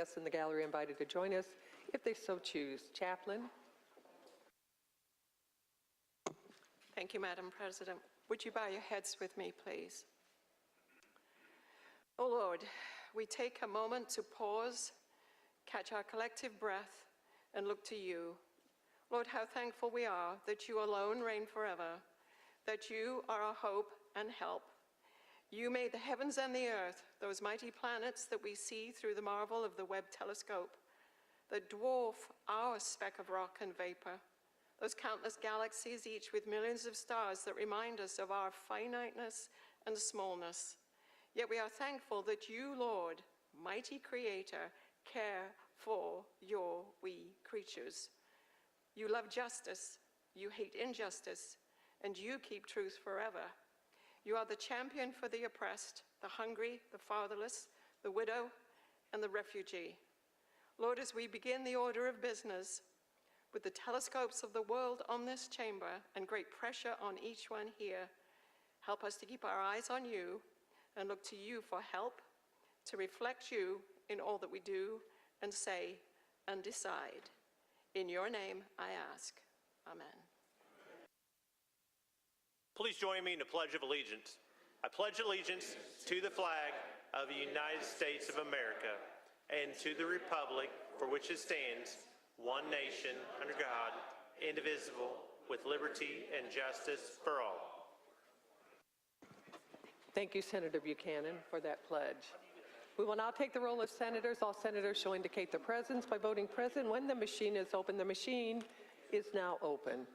guests in the gallery are invited to join us if they so choose. Chaplain. Thank you, Madam President. Would you bow your heads with me, please? Oh Lord, we take a moment to pause, catch our collective breath, and look to you. Lord, how thankful we are that you alone reign forever, that you are our hope and help. You made the heavens and the earth, those mighty planets that we see through the marvel of the Webb telescope, that dwarf our speck of rock and vapor, those countless galaxies, each with millions of stars that remind us of our finiteness and smallness. Yet we are thankful that you, Lord, mighty creator, care for your wee creatures. You love justice, you hate injustice, and you keep truth forever. You are the champion for the oppressed, the hungry, the fatherless, the widow, and the refugee. Lord, as we begin the order of business, with the telescopes of the world on this chamber and great pressure on each one here, help us to keep our eyes on you and look to you for help, to reflect you in all that we do and say and decide. In your name I ask, amen. Please join me in the Pledge of Allegiance. I pledge allegiance to the flag of the United States of America and to the republic for which it stands, one nation, under God, indivisible, with liberty and justice for all. Thank you, Senator Buchanan, for that pledge. We will now take the roll of senators. All senators shall indicate their presence by voting present when the machine is open. The machine is now open.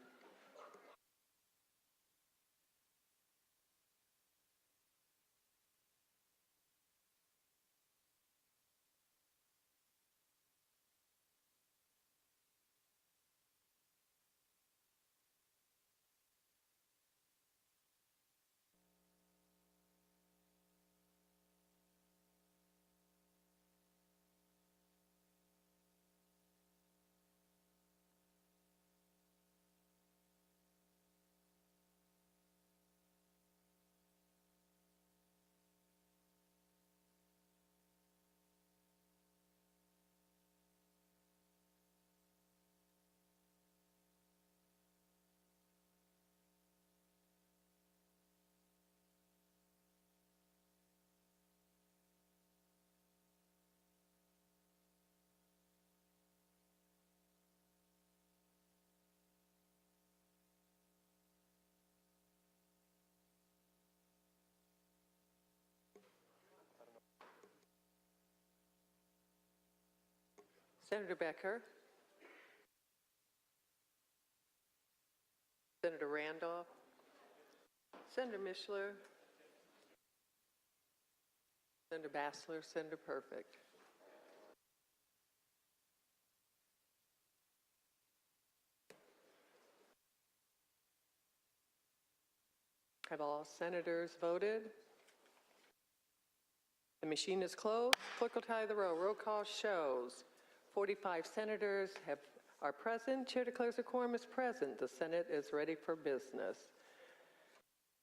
Senator Becker. Senator Randolph. Senator Mishler. Senator Bassler. Senator Perfect. Have all senators voted? The machine is closed. Clerk will tally the roll. Roll call shows 45 senators are present. Chair declares a quorum is present. The Senate is ready for business.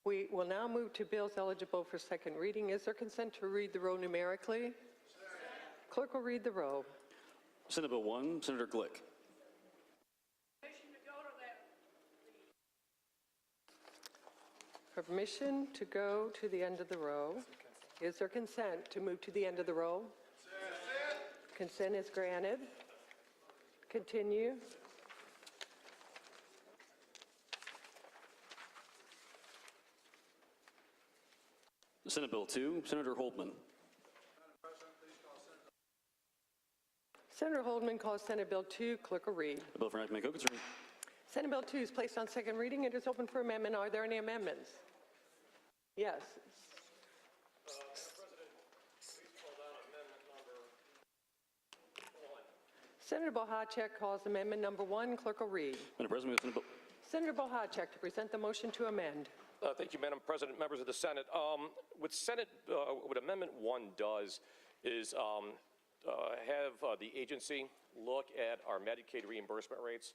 We will now move to bills eligible for second reading. Is there consent to read the roll numerically? Clerk will read the roll. Senate Bill 1, Senator Glick. Permission to go to the end of the row. Is there consent to move to the end of the row? Consent is granted. Continue. Senate Bill 2, Senator Holtman. Senator Holtman calls Senate Bill 2. Clerk will read. The bill for enactment may co-concern. Senate Bill 2 is placed on second reading. It is open for amendment. Are there any amendments? Yes. Senator Bohacek calls amendment number 1. Clerk will read. Madam President, we have Senator Bohacek to present the motion to amend. Thank you, Madam President, members of the Senate. What Amendment 1 does is have the agency look at our Medicaid reimbursement rates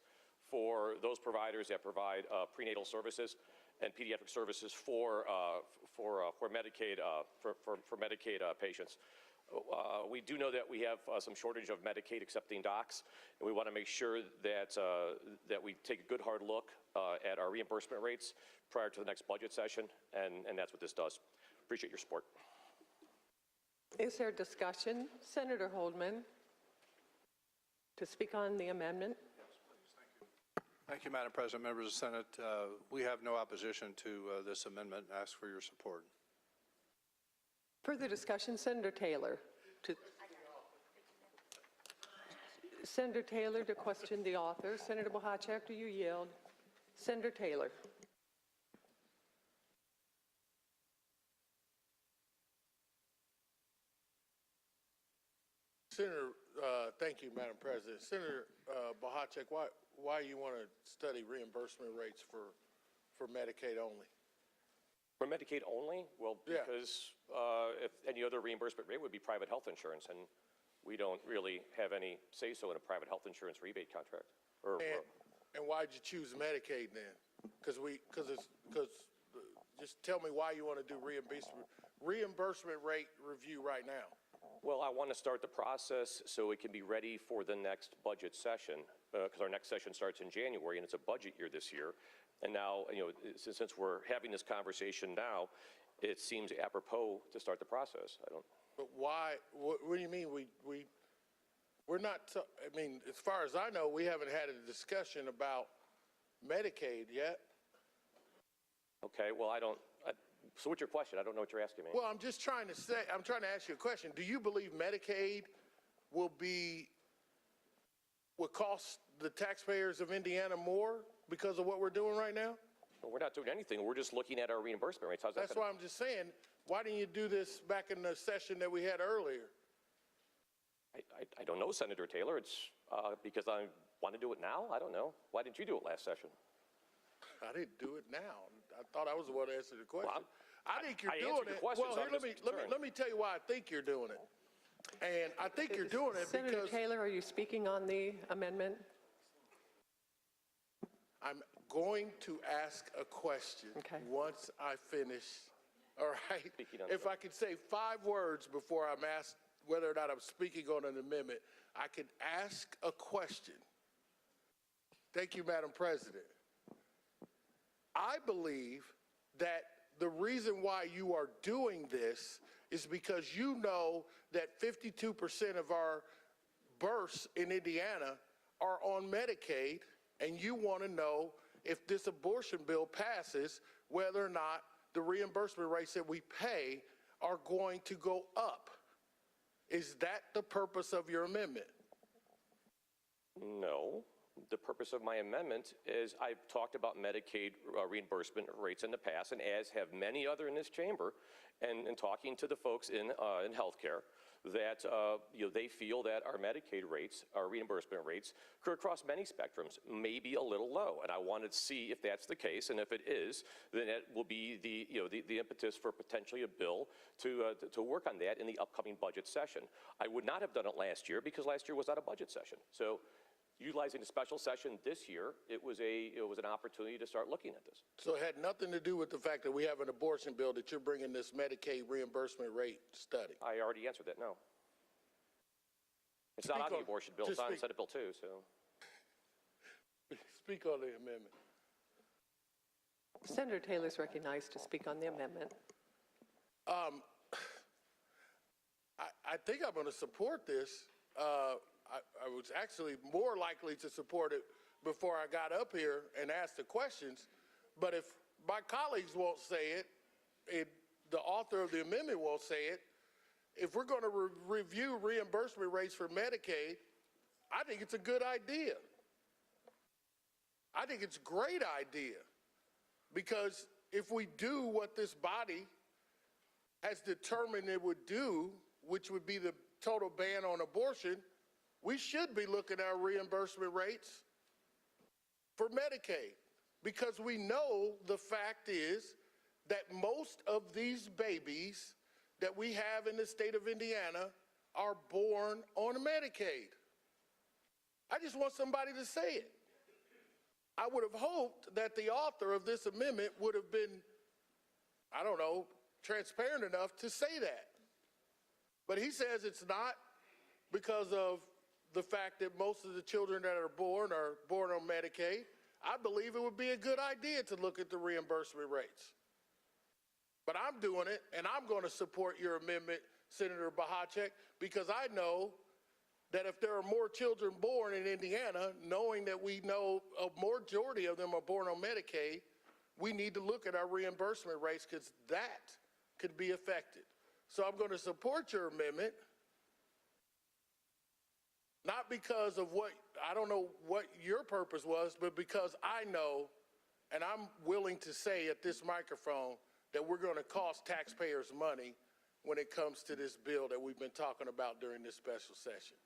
for those providers that provide prenatal services and pediatric services for Medicaid patients. we do know that we have some shortage of Medicaid accepting docs, and we want to make sure that, that we take a good hard look at our reimbursement rates prior to the next budget session, and that's what this does. Appreciate your support. Is there discussion? Senator Holdman, to speak on the amendment. Thank you, Madam President, members of the Senate. We have no opposition to this amendment and ask for your support. Further discussion, Senator Taylor. Senator Taylor to question the author. Senator Bohacek, do you yield? Senator Taylor. Senator, thank you, Madam President. Senator Bohacek, why you want to study reimbursement rates for Medicaid only? For Medicaid only? Well, Yeah. because if any other reimbursement rate would be private health insurance, and we don't really have any say-so in a private health insurance rebate contract. And why'd you choose Medicaid then? Because just tell me why you want to do reimbursement rate review right now. Well, I want to start the process so it can be ready for the next budget session, because our next session starts in January, and it's a budget year this year. And now, since we're having this conversation now, it seems apropos to start the process. But why, what do you mean we're not, I mean, as far as I know, we haven't had a discussion about Medicaid yet. Okay, well, so what's your question? I don't know what you're asking me. Well, I'm just trying to say, I'm trying to ask you a question. Do you believe Medicaid will cost the taxpayers of Indiana more because of what we're doing right now? Well, we're not doing anything. We're just looking at our reimbursement rates. How's that? That's why I'm just saying, why didn't you do this back in the session that we had earlier? I don't know, Senator Taylor. It's because I want to do it now? I don't know. Why didn't you do it last session? I didn't do it now. I thought I was the one to answer the question. Well, I think you're I doing answered your it. question, Well, so here, I'm let me tell you why I think you're doing it. And I think you're doing it Senator because Taylor, are you speaking on the amendment? I'm going to ask a question once I finish. All right? If I could say 5 words before I'm asked whether or not I'm speaking on an amendment, I can ask a question. Thank you, Madam President. I believe that the reason why you are doing this is because you know that 52% of our births in Indiana are on Medicaid, and you want to know if this abortion bill passes, whether or not the reimbursement rates that we pay are going to go up. Is that the purpose of your amendment? No. The purpose of my amendment is I've talked about Medicaid reimbursement rates in the past, and as have many other in this chamber, and talking to the folks in healthcare, that they feel that our Medicaid rates, our reimbursement rates, across many spectrums may be a little low, and I wanted to see if that's the case, and if it is, then it will be the impetus for potentially a bill to work on that in the upcoming budget session. I would not have done it last year because last year was not a budget session. So, utilizing a special session this year, it was an opportunity to start looking at this. So it had nothing to do with the fact that we have an abortion bill that you're bringing this Medicaid reimbursement rate study? I already answered that, no. It's not on the abortion bill, it's on Senate Bill 2, so. Speak on the amendment. Senator Taylor is recognized to speak on the amendment. I think I'm going to support this. I was actually more likely to support it before I got up here and asked the questions. But if my colleagues won't say it, the author of the amendment won't say it, if we're going to review reimbursement rates for Medicaid, I think it's a good idea. I think it's a great idea, because if we do what this body has determined it would do, which would be the total ban on abortion, we should be looking at our reimbursement rates for Medicaid, because we know the fact is that most of these babies that we have in the state of Indiana are born on Medicaid. I just want somebody to say it. I would have hoped that the author of this amendment would have been, I don't know, transparent enough to say that. But he says it's not because of the fact that most of the children that are born on Medicaid. I believe it would be a good idea to look at the reimbursement rates. But I'm doing it, and I'm going to support your amendment, Senator Bahacek, because I know that if there are more children born in Indiana, knowing that we know a majority of them are born on Medicaid, we need to look at our reimbursement rates because that could be affected. So I'm going to support your amendment, not because of I don't know what your purpose was, but because I know, and I'm willing to say at this microphone, that we're going to cost taxpayers money when it comes to this bill that we've been talking about during this special session.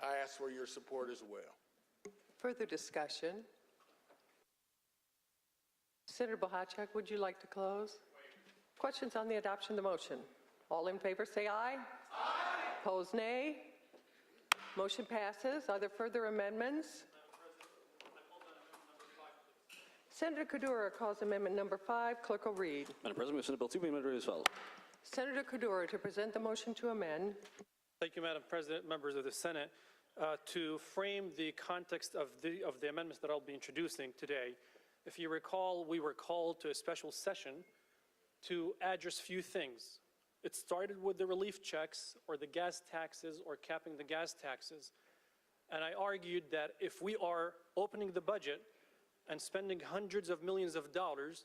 I ask for your support as well. Further discussion? Senator Bahacek, would you like to close? Questions on the adoption of the motion? All in favor say aye. Aye. Opposed, nay. Motion passes. Are there further amendments? Senator Kadura calls amendment number 5. Clerk will read. Madam President, move Senate Bill 2 be amended as follows. Senator Kadura to present the motion to amend. Thank you, Madam President, members of the Senate. To frame the context of the amendments that I'll be introducing today, if you recall, we were called to a special session to address few things. It started with the relief checks or the gas taxes or capping the gas taxes. And I argued that if we are opening the budget and spending hundreds of millions of dollars,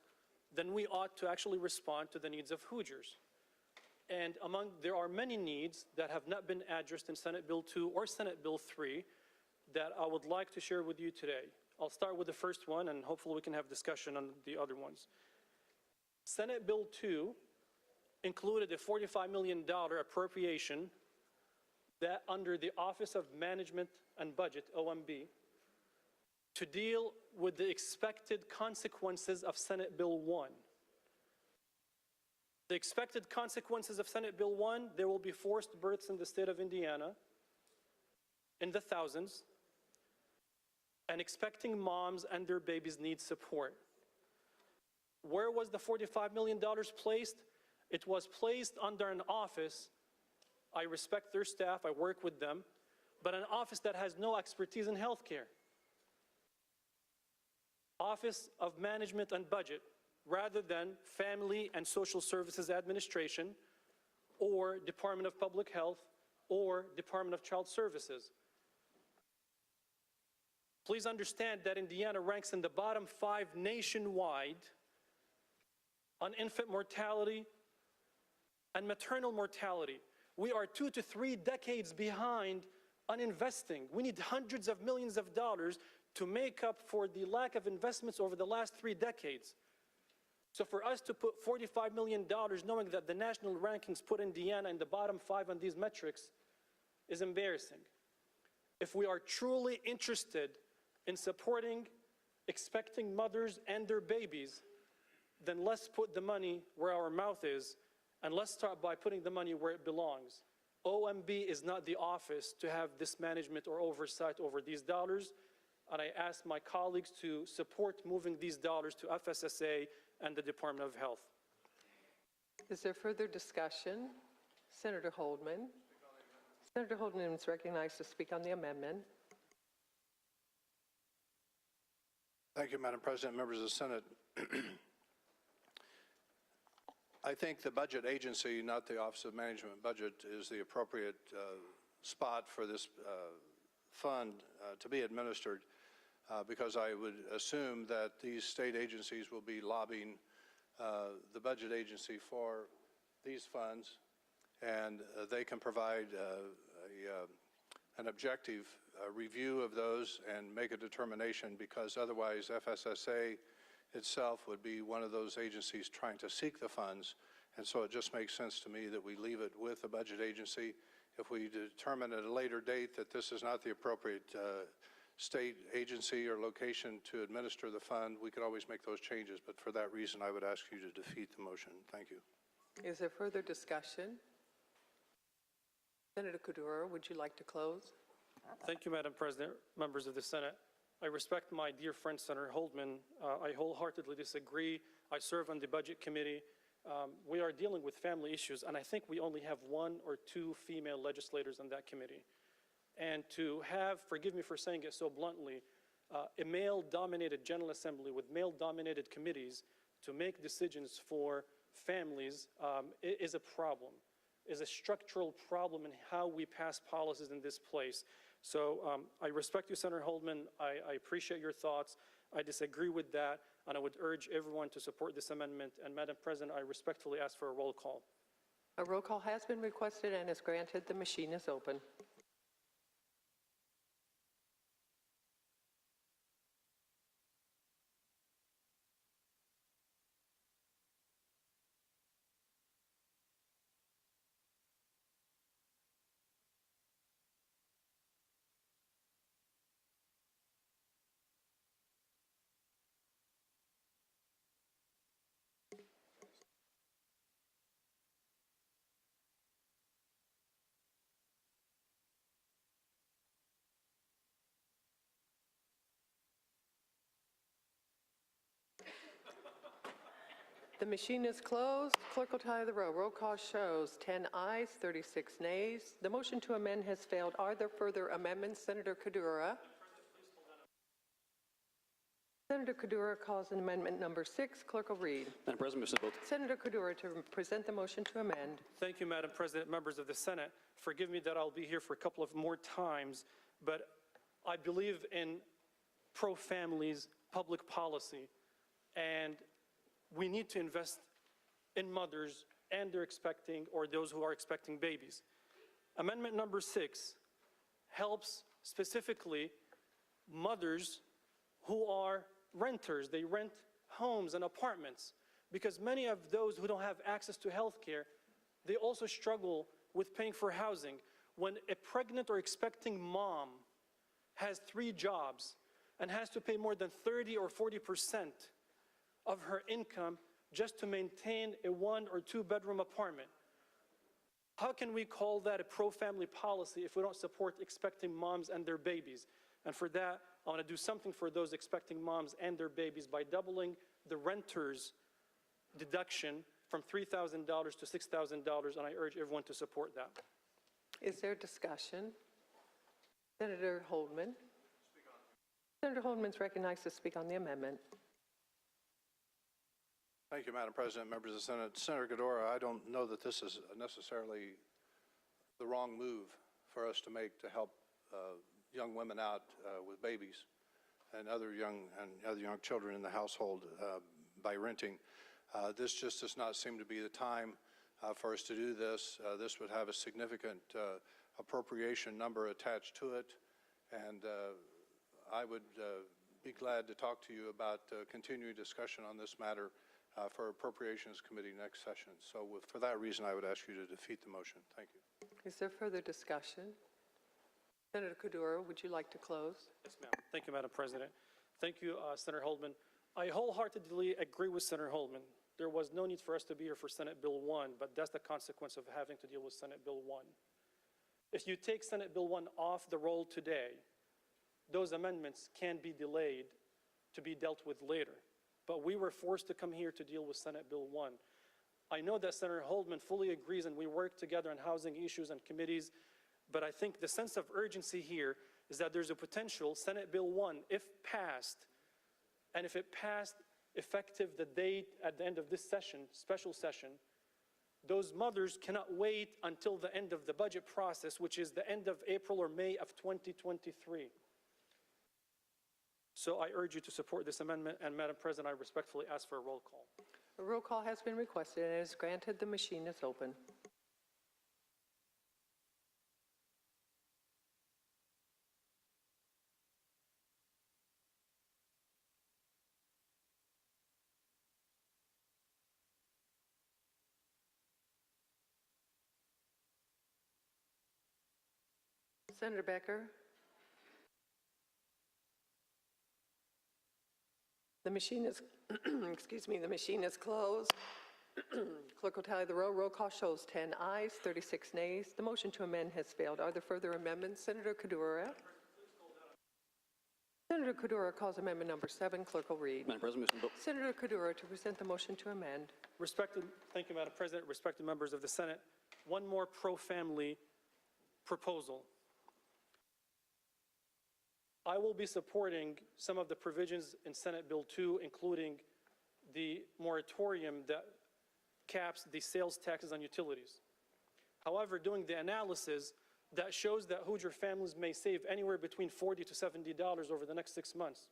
then we ought to actually respond to the needs of Hoosiers. And there are many needs that have not been addressed in Senate Bill 2 or Senate Bill 3 that I would like to share with you today. I'll start with the first one, and hopefully we can have discussion on the other ones. Senate Bill 2 included a $45 million appropriation that under the Office of Management and Budget, OMB, to deal with the expected consequences of Senate Bill 1. The expected consequences of Senate Bill 1, there will be forced births in the state of Indiana in the thousands, and expecting moms and their babies need support. Where was the $45 million placed? It was placed under an office. I respect their staff, I work with them, but an office that has no expertise in healthcare. Office of Management and Budget, rather than Family and Social Services Administration or Department of Public Health or Department of Child Services. Please understand that Indiana ranks in the bottom 5 nationwide on infant mortality and maternal mortality. We are 2 to 3 decades behind on investing. We need hundreds of millions of dollars to make up for the lack of investments over the last 3 decades. So for us to put $45 million, knowing that the national rankings put Indiana in the bottom 5 on these metrics, is embarrassing. If we are truly interested in supporting expecting mothers and their babies, then let's put the money where our mouth is, and let's start by putting the money where it belongs. OMB is not the office to have this management or oversight over these dollars, and I ask my colleagues to support moving these dollars to FSSA and the Department of Health. Is there further discussion? Senator Holdman. Senator Holdman is recognized to speak on the amendment. Thank you, Madam President, members of the Senate. I think the budget agency, not the Office of Management and Budget, is the appropriate spot for this fund to be administered because I would assume that these state agencies will be lobbying the budget agency for these funds, and they can provide an objective review of those and make a determination, because otherwise FSSA itself would be one of those agencies trying to seek the funds. And so it just makes sense to me that we leave it with the budget agency. If we determine at a later date that this is not the appropriate state agency or location to administer the fund, we could always make those changes. But for that reason, I would ask you to defeat the motion. Thank you. Is there further discussion? Senator Kudura, would you like to close? Thank you, Madam President, members of the Senate. I respect my dear friend, Senator Holdman. I wholeheartedly disagree. I serve on the Budget Committee, We are dealing with family issues, and I think we only have 1 or 2 female legislators on that committee. And to have, forgive me for saying it so bluntly, a male-dominated General Assembly with male-dominated committees to make decisions for families is a problem, is a structural problem in how we pass policies in this place. So I respect you, Senator Holdman. I appreciate your thoughts. I disagree with that, and I would urge everyone to support this amendment. And Madam President, I respectfully ask for a roll call. A roll call has been requested and is granted. The machine is open. The machine is closed. Clerk will tally the roll. Roll call shows 10 ayes, 36 nays. The motion to amend has failed. Are there further amendments? Senator Kadura. Senator Kadura calls an amendment number 6. Clerk will read. Madam President, Mr. Bill. Senator Kadura to present the motion to amend. Thank you, Madam President, members of the Senate. Forgive me that I'll be here for a couple of more times, but I believe in pro-families public policy, and we need to invest in mothers and their expecting or those who are expecting babies. Amendment number 6 helps specifically mothers who are renters. They rent homes and apartments, because many of those who don't have access to health care, they also struggle with paying for housing. When a pregnant or expecting mom has 3 jobs and has to pay more than 30 or 40% of her income just to maintain a 1 or 2 bedroom apartment, how can we call that a pro-family policy if we don't support expecting moms and their babies? And for that, I want to do something for those expecting moms and their babies by doubling the renter's deduction from $3,000 to $6,000, and I urge everyone to support that. Is there discussion? Senator Holdman. Senator Holdman is recognized to speak on the amendment. Thank you, Madam President, members of the Senate. Senator Gadora, I don't know that this is necessarily the wrong move for us to make to help young women out with babies and other young children in the household by renting. This just does not seem to be the time for us to do this. This would have a significant appropriation number attached to it, and I would be glad to talk to you about continuing discussion on this matter for Appropriations Committee next session. So for that reason, I would ask you to defeat the motion. Thank you. Is there further discussion? Senator Kadura, would you like to close? Yes, ma'am. Thank you, Madam President. Thank you, Senator Holdman. I wholeheartedly agree with Senator Holdman. There was no need for us to be here for Senate Bill 1, but that's the consequence of having to deal with Senate Bill 1. If you take Senate Bill 1 off the roll today, those amendments can be delayed to be dealt with later. But we were forced to come here to deal with Senate Bill 1. I know that Senator Holdman fully agrees, and we work together on housing issues and committees, but I think the sense of urgency here is that there's a potential Senate Bill 1, if passed, and if it passed effective the date at the end of this session, special session, those mothers cannot wait until the end of the budget process, which is the end of April or May of 2023. So I urge you to support this amendment, and Madam President, I respectfully ask for a roll call. A roll call has been requested and is granted. The machine is open. Senator Becker. The machine is, excuse me, the machine is closed. Clerk will tally the roll. Roll call shows 10 ayes, 36 nays. The motion to amend has failed. Are there further amendments? Senator Kadura. Senator Senator Kudura calls amendment number 7. Clerk will read. Madam President, moves Senate Bill. Senator Kudura to present the motion to amend. Thank you, Madam President. Respected members of the Senate, one more pro-family proposal. I will be supporting some of the provisions in Senate Bill 2, including the moratorium that caps the sales taxes on utilities. However, doing the analysis, that shows that Hoosier families may save anywhere between $40 to $70 over the next 6 months.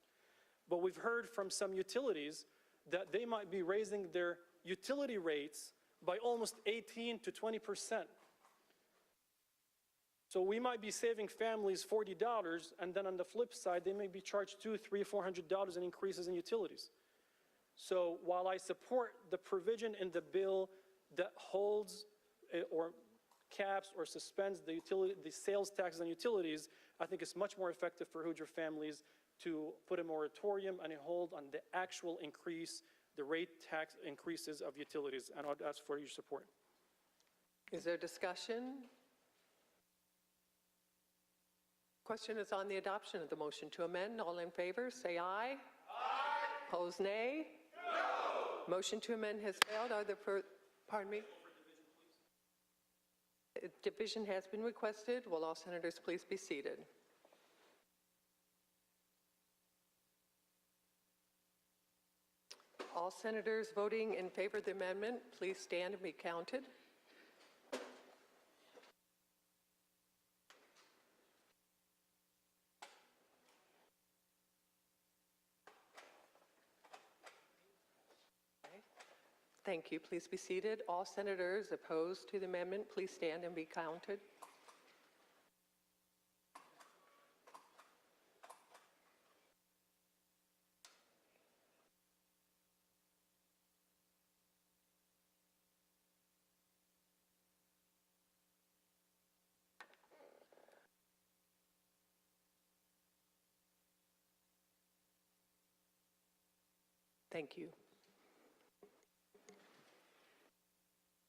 But we've heard from some utilities that they might be raising their utility rates by almost 18 to 20%. So we might be saving families $40, and then on the flip side, they may be charged $200, $300, $400 in increases in utilities. So while I support the provision in the bill that holds or caps or suspends the sales taxes on utilities, I think it's much more effective for Hoosier families to put a moratorium and a hold on the actual increase, the rate tax increases of utilities, and I'd ask for your support. Is there discussion? Question is on the adoption of the motion to amend. All in favor, say aye. Aye. Opposed, nay. No. Motion to amend has failed. Are there pardon me? Division has been requested. Will all senators please be seated? All senators voting in favor of the amendment, please stand and be counted. Thank you. Please be seated. All senators opposed to the amendment, please stand and be counted. Thank you.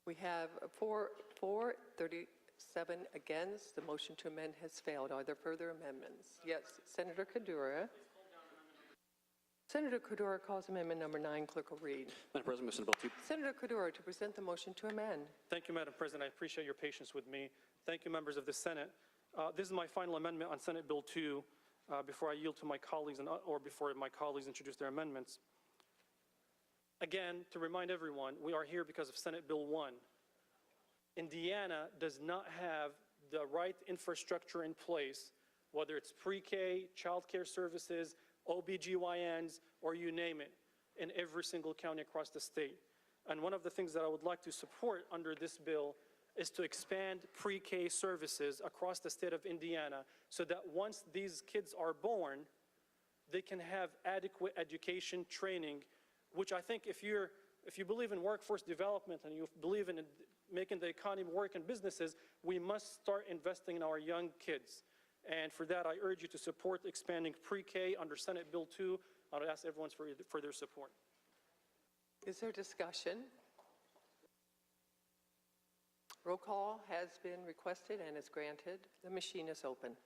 We have 37 against. The motion to amend has failed. Are there further amendments? Yes, Senator Kudura. Senator Kudura calls amendment number 9. Clerk will read. Madam President, moves Senate Bill 2. Senator Kudura to present the motion to amend. Thank you, Madam President. I appreciate your patience with me. Thank you, members of the Senate. This is my final amendment on Senate Bill 2 before I yield to my colleagues or before my colleagues introduce their amendments. Again, to remind everyone, we are here because of Senate Bill 1. Indiana does not have the right infrastructure in place, whether it's pre-K, child care services, OBGYNs, or you name it, in every single county across the state. And one of the things that I would like to support under this bill is to expand pre-K services across the state of Indiana so that once these kids are born, they can have adequate education, training, which I think if you believe in workforce development and you believe in making the economy work and businesses, we must start investing in our young kids. And for that, I urge you to support expanding pre-K under Senate Bill 2. I would ask everyone for their support. Is there discussion? Roll call has been requested and is granted. The machine is open.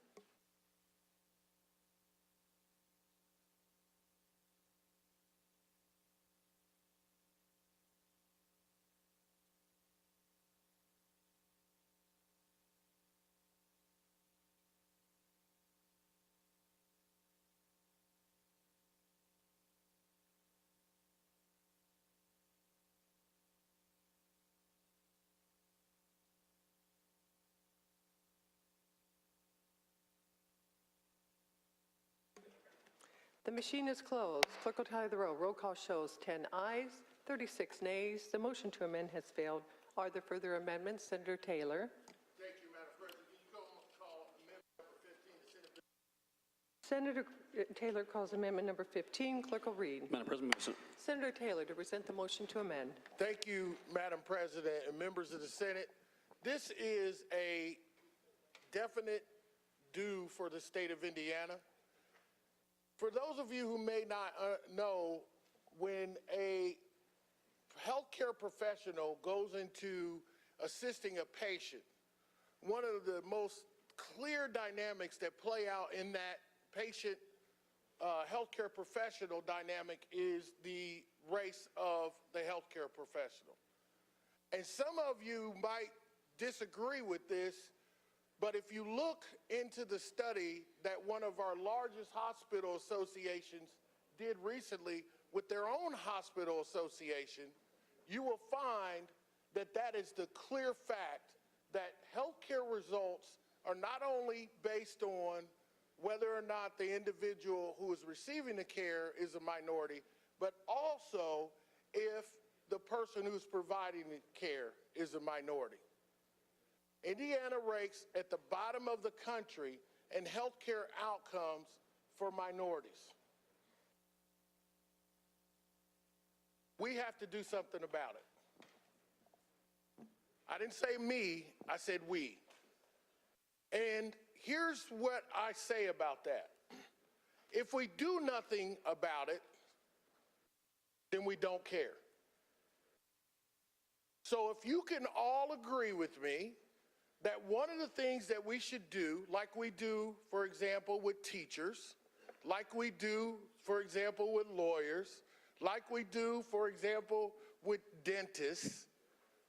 The machine is closed. Clerk will tally the roll. Roll call shows 10 ayes, 36 nays. The motion to amend has failed. Are there further amendments? Senator Taylor. Thank you, Madam President. Can you go and call amendment number 15 to Senator Taylor calls amendment number 15. Clerk will read. Madam President, moves Senator Taylor to present the motion to amend. Thank you, Madam President and members of the Senate. This is a definite due for the state of Indiana. For those of you who may not know, when a healthcare professional goes into assisting a patient, one of the most clear dynamics that play out in that patient healthcare professional dynamic is the race of the healthcare professional. And some of you might disagree with this, but if you look into the study that one of our largest hospital associations did recently with their own hospital association, you will find that that is the clear fact that healthcare results are not only based on whether or not the individual who is receiving the care is a minority, but also if the person who's providing the care is a minority. Indiana ranks at the bottom of the country in healthcare outcomes for minorities. We have to do something about it. I didn't say me, I said we. And here's what I say about that. If we do nothing about it, then we don't care. So if you can all agree with me that one of the things that we should do, like we do, for example, with teachers, like we do, for example, with lawyers, like we do, for example, with dentists,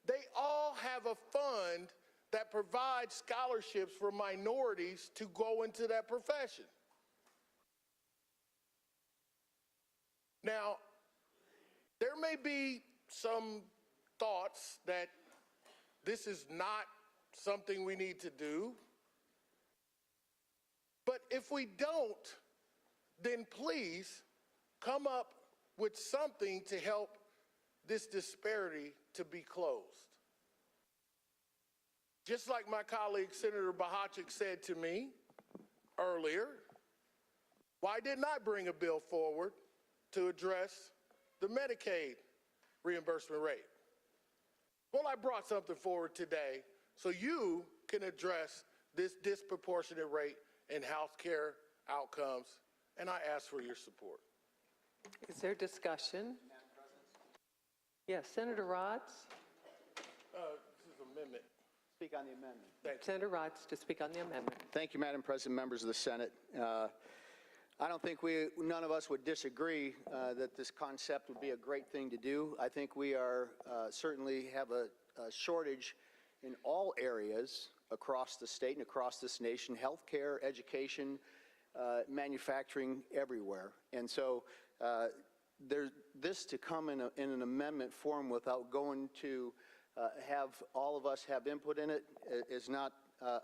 they all have a fund that provides scholarships for minorities to go into that profession. Now, there may be some thoughts that this is not something we need to do, but if we don't, then please come up with something to help this disparity to be closed. Just like my colleague Senator Bohacek said to me earlier, why didn't I bring a bill forward to address the Medicaid reimbursement rate? Well, I brought something forward today so you can address this disproportionate rate in health care outcomes, and I ask for your support. Is there discussion? Yes, Senator Rotz. This is amendment. Speak on the amendment. Senator Rotz to speak on the amendment. Thank you, Madam President, members of the Senate. I don't think none of us would disagree that this concept would be a great thing to do. I think we are certainly have a shortage in all areas across the state and across this nation, healthcare, education, manufacturing, everywhere. And so this to come in an amendment form without going to have all of us have input in it is not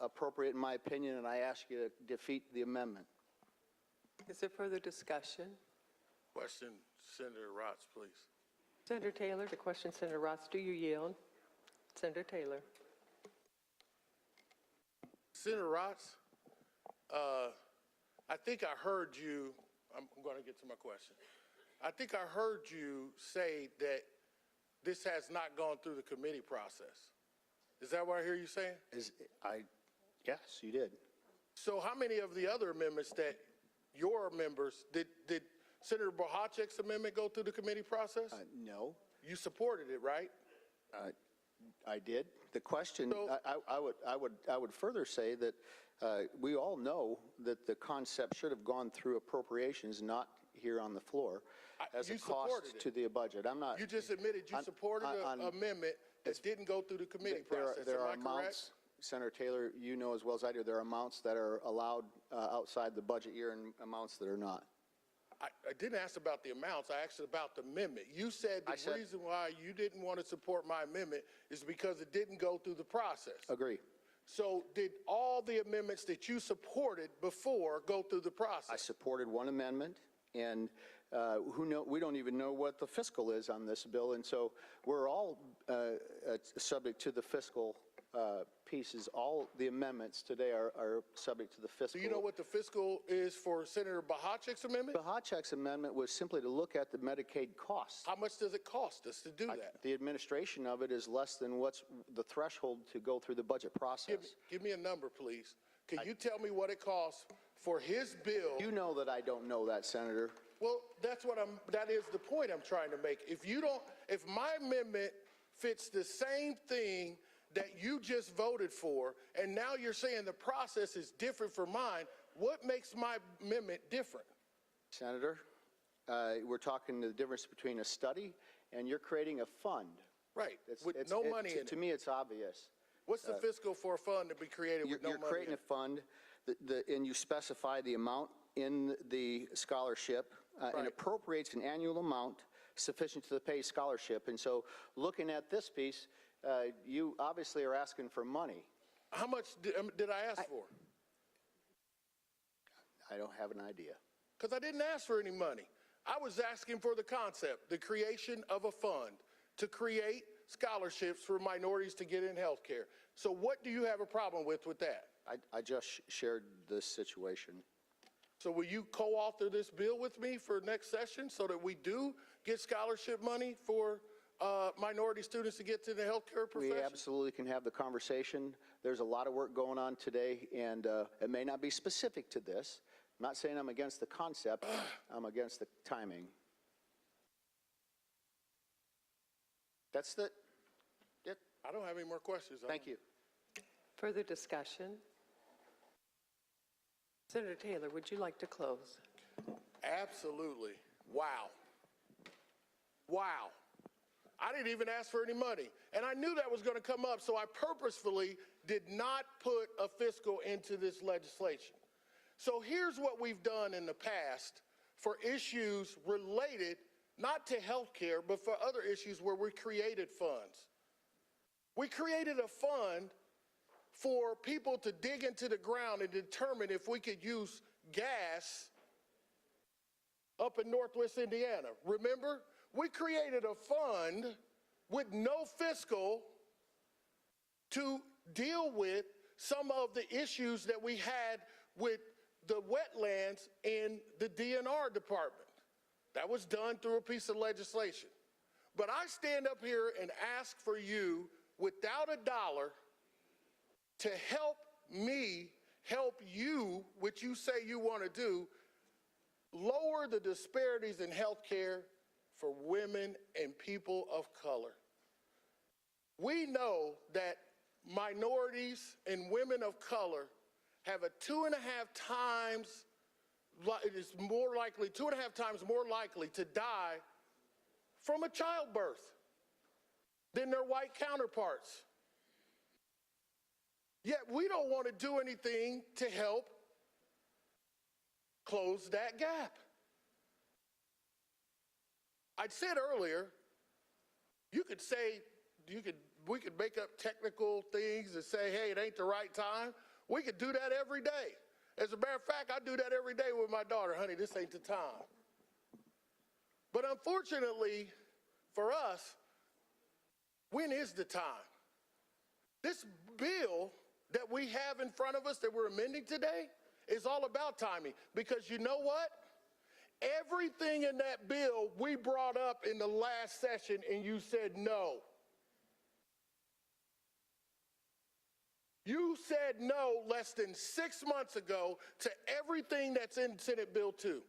appropriate in my opinion, and I ask you to defeat the amendment. Is there further discussion? Question, Senator Rotz, please. Senator Taylor, to question Senator Rotz, do you yield? Senator Taylor. Senator Rotz, I think I heard you, I'm going to get to my question. I think I heard you say that this has not gone through the committee process. Is that what I hear you saying? Yes, you did. So how many of the other amendments that your members, did Senator Bohacek's amendment go through the committee process? No. You supported it, right? I did. The question, So- I would further say that we all know that the concept should have gone through appropriations, not here on the floor, as a You supported cost it. to the budget. I'm not. You just admitted you supported an amendment that didn't go through the committee process. There are Am I correct? amounts, Senator Taylor, you know as well as I do, there are amounts that are allowed outside the budget year and amounts that are not. I didn't ask about the amounts. I asked about the amendment. You said the reason why you didn't want to support my amendment is because it didn't go through the process. Agree. So did all the amendments that you supported before go through the process? I supported one amendment, and we don't even know what the fiscal is on this bill, and so we're all subject to the fiscal pieces. All the amendments today are subject to the fiscal. Do you know what the fiscal is for Senator Bohacek's amendment? Bohacek's amendment was simply to look at the Medicaid costs. How much does it cost us to do that? The administration of it is less than what's the threshold to go through the budget process. Give me a number, please. Can you tell me what it costs for his bill? You know that I don't know that, Senator. Well, that is the point I'm trying to make. If my amendment fits the same thing that you just voted for, and now you're saying the process is different from mine, what makes my amendment different? Senator, we're talking the difference between a study and you're creating a fund. Right, with no money in it. To me, it's obvious. What's the fiscal for a fund to be created with no money in it? You're creating a fund, and you specify the amount in the scholarship and appropriates an annual amount sufficient to pay scholarship. And so looking at this piece, you obviously are asking for money. How much did I ask for? I don't have an idea. Because I didn't ask for any money. I was asking for the concept, the creation of a fund to create scholarships for minorities to get in health care. So what do you have a problem with that? I just shared this situation. So will you co-author this bill with me for next session so that we do get scholarship money for minority students to get to the healthcare profession? We absolutely can have the conversation. There's a lot of work going on today, and it may not be specific to this. I'm not saying I'm against the concept. I'm against the timing. That's it. I don't have any more questions. Thank you. Further discussion? Senator Taylor, would you like to close? Absolutely. Wow. Wow. I didn't even ask for any money. And I knew that was going to come up, so I purposefully did not put a fiscal into this legislation. So here's what we've done in the past for issues related not to health care, but for other issues where we created funds. We created a fund for people to dig into the ground and determine if we could use gas up in Northwest Indiana. Remember? We created a fund with no fiscal to deal with some of the issues that we had with the wetlands in the DNR department. That was done through a piece of legislation. But I stand up here and ask for you, without a dollar, to help me help you, which you say you want to do, lower the disparities in health care for women and people of color. We know that minorities and women of color have a 2.5 times, it is more likely, 2.5 times more likely to die from a childbirth than their white counterparts. Yet we don't want to do anything to help close that gap. I said earlier, we could make up technical things and say, hey, it ain't the right time. We could do that every day. As a matter of fact, I do that every day with my daughter. Honey, this ain't the time. But unfortunately for us, when is the time? This bill that we have in front of us that we're amending today is all about timing. Because you know what? Everything in that bill we brought up in the last session and you said no. You said no less than 6 months ago to everything that's in Senate Bill 2.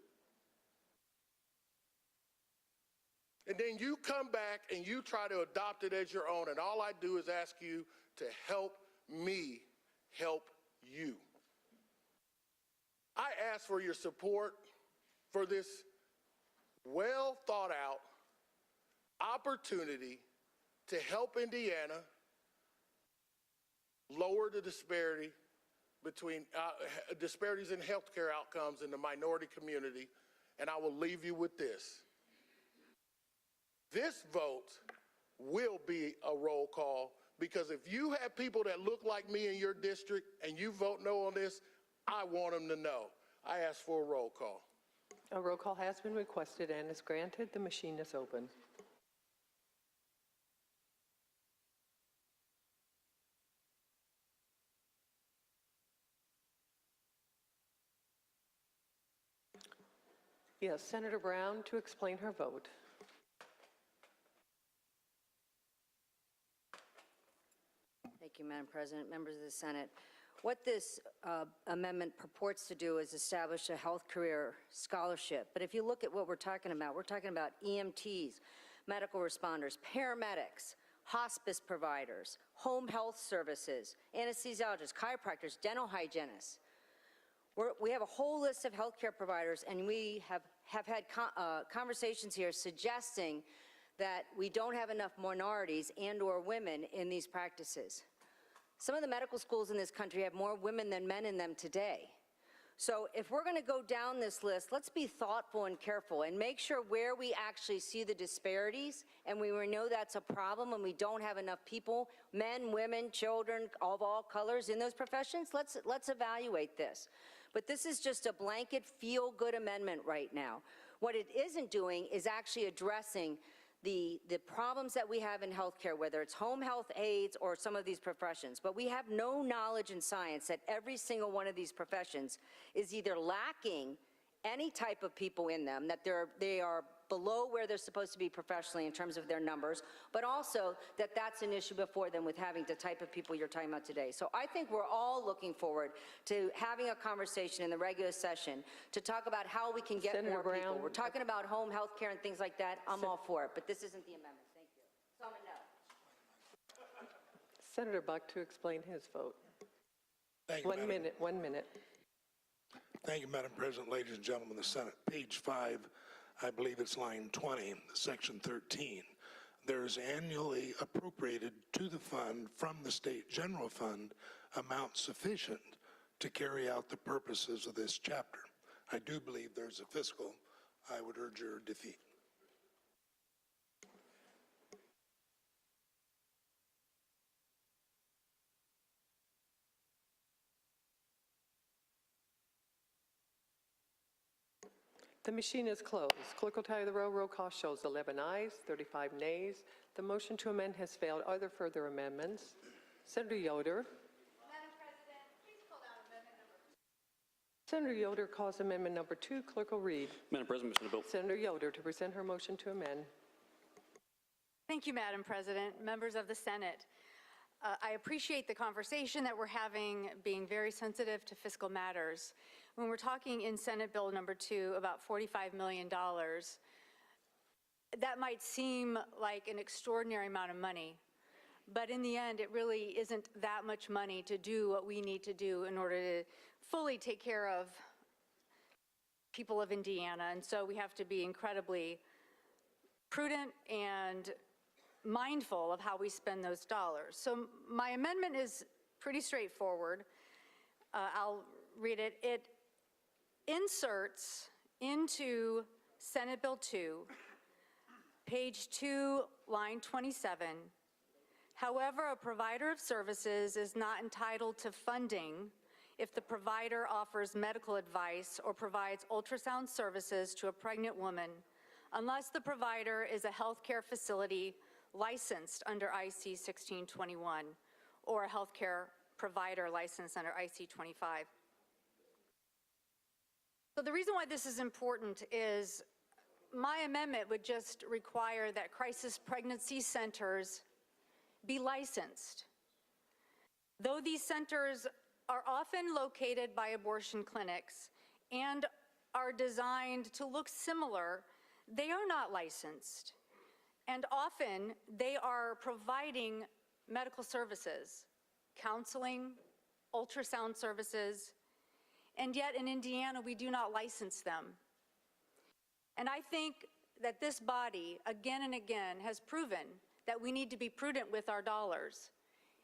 And then you come back and you try to adopt it as your own, and all I do is ask you to help me help you. I ask for your support for this well thought out opportunity to help Indiana lower the disparity between disparities in healthcare outcomes in the minority community. And I will leave you with this. This vote will be a roll call, because if you have people that look like me in your district and you vote no on this, I want them to know. I ask for a roll call. A roll call has been requested and is granted. The machine is open. Yes, Senator Brown to explain her vote. Thank you, Madam President, members of the Senate. What this amendment purports to do is establish a health career scholarship. But if you look at what we're talking about EMTs, medical responders, paramedics, hospice providers, home health services, anesthesiologists, chiropractors, dental hygienists. We have a whole list of healthcare providers, and we have had conversations here suggesting that we don't have enough minorities and/or women in these practices. Some of the medical schools in this country have more women than men in them today. So if we're going to go down this list, let's be thoughtful and careful and make sure where we actually see the disparities and we know that's a problem and we don't have enough people, men, women, children of all colors in those professions, let's evaluate this. But this is just a blanket feel-good amendment right now. What it isn't doing is actually addressing the problems that we have in healthcare, whether it's home health aides or some of these professions. But we have no knowledge in science that every single one of these professions is either lacking any type of people in them, that they are below where they're supposed to be professionally in terms of their numbers, but also that that's an issue before them with having the type of people you're talking about today. So I think we're all looking forward to having a conversation in the regular session to talk about how we can get Senator more Brown. people. We're talking about home health care and things like that. I'm all for it, but this isn't the amendment. Thank you. So I'm a no. Senator Buck to explain his vote. Thank you, Madam. 1 minute, 1 minute. Thank you, Madam President, ladies and gentlemen of the Senate. Page 5, I believe it's line 20, section 13. There is annually appropriated to the fund from the state general fund amount sufficient to carry out the purposes of this chapter. I do believe there's a fiscal. I would urge your defeat. The machine is closed. Clerk will tally the roll. Roll call shows 11 ayes, 35 nays. The motion to amend has failed. Are there further amendments? Senator Yoder. Madam President, please pull down amendment number 2. Senator Yoder calls amendment number 2. Clerk will read. Madam President, Mr. Bill. Senator Yoder to present her motion to amend. Thank you, Madam President, members of the Senate. I appreciate the conversation that we're having, being very sensitive to fiscal matters. When we're talking in Senate Bill number 2 about $45 million, that might seem like an extraordinary amount of money, but in the end, it really isn't that much money to do what we need to do in order to fully take care of people of Indiana. And so we have to be incredibly prudent and mindful of how we spend those dollars. So my amendment is pretty straightforward. I'll read it. It inserts into Senate Bill 2, page 2, line 27, however, a provider of services is not entitled to funding if the provider offers medical advice or provides ultrasound services to a pregnant woman, unless the provider is a healthcare facility licensed under IC 1621 or a healthcare provider licensed under IC 25. So the reason why this is important is my amendment would just require that crisis pregnancy centers be licensed. Though these centers are often located by abortion clinics and are designed to look similar, they are not licensed. And often they are providing medical services, counseling, ultrasound services, and yet in Indiana we do not license them. And I think that this body again and again has proven that we need to be prudent with our dollars.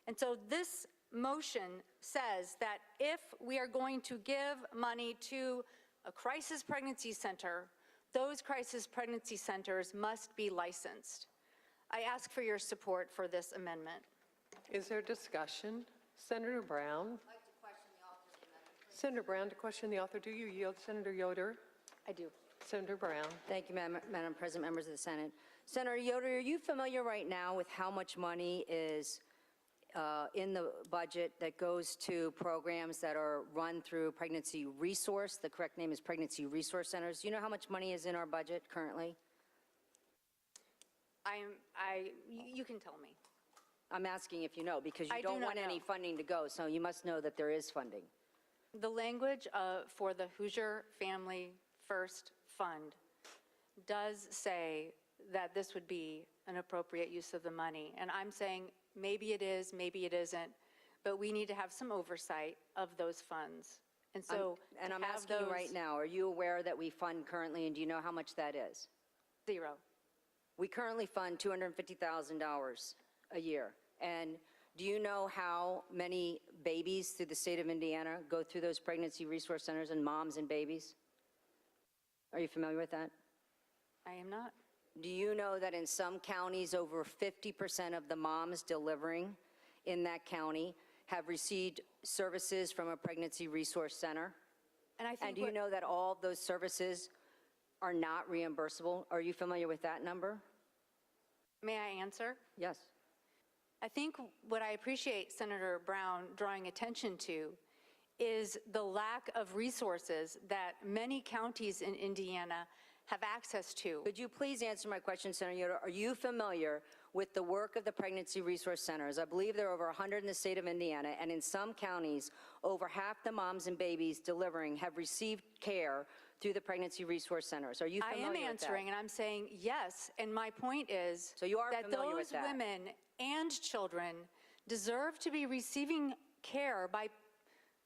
And so this motion says that if we are going to give money to a crisis pregnancy center, those crisis pregnancy centers must be licensed. I ask for your support for this amendment. Is there discussion? Senator Brown. I'd like to question the author of the amendment. Senator Brown to question the author. Do you yield, Senator Yoder? I do. Senator Brown. Thank you, Madam President, members of the Senate. Senator Yoder, are you familiar right now with how much money is in the budget that goes to programs that are run through Pregnancy Resource? The correct name is Pregnancy Resource Centers. Do you know how much money is in our budget currently? You can tell me. I'm asking if you know, because I you do don't not want any know. funding to go, so you must know that there is funding. The language for the Hoosier Family First Fund does say that this would be an appropriate use of the money. And I'm saying maybe it is, maybe it isn't, but we need to have some oversight of those funds. And so And to I'm have asking you right those- now, are you aware that we fund currently, and do you know how much that is? 0. We currently fund $250,000 a year. And do you know how many babies through the state of Indiana go through those pregnancy resource centers, and moms and babies? Are you familiar with that? I am not. Do you know that in some counties, over 50% of the moms delivering in that county have received services from a pregnancy resource center? And I think And do you know that all of those services are not reimbursable? Are you familiar with that number? May I answer? Yes. I think what I appreciate Senator Brown drawing attention to is the lack of resources that many counties in Indiana have access to. Could you please answer my question, Senator Yoder? Are you familiar with the work of the pregnancy resource centers? I believe there are over 100 in the state of Indiana, and in some counties, over half the moms and babies delivering have received care through the pregnancy resource centers. Are you familiar with that? I am answering, and I'm saying yes, and my point is So you are that familiar with those that? women and children deserve to be receiving care by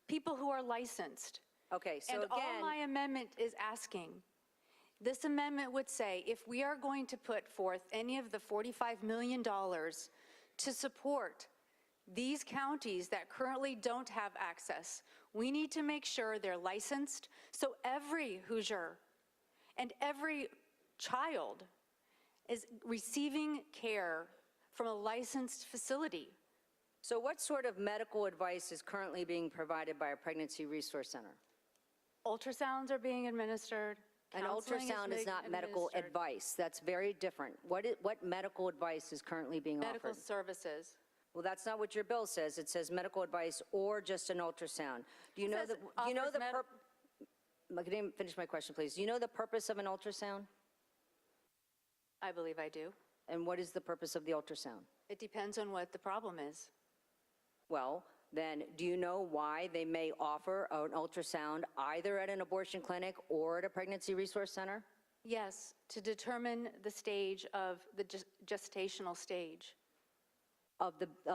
people who are licensed. Okay, so And all again, my amendment is asking, this amendment would say, if we are going to put forth any of the $45 million to support these counties that currently don't have access, we need to make sure they're licensed, so every Hoosier and every child is receiving care from a licensed facility. so what sort of medical advice is currently being provided by a pregnancy resource center? Ultrasounds are being administered. An Counseling ultrasound is being not medical administered. advice. That's very different. What medical advice is currently being Medical offered? services. Well, that's not what your bill says. It says medical advice or just an ultrasound. Do you It know says do you know offers the Can you finish my question, please? Do you know the purpose of an ultrasound? I believe I do. And what is the purpose of the ultrasound? It depends on what the problem is. Well, then, do you know why they may offer an ultrasound either at an abortion clinic or at a pregnancy resource center? Yes, to determine the stage of the gestational stage. Of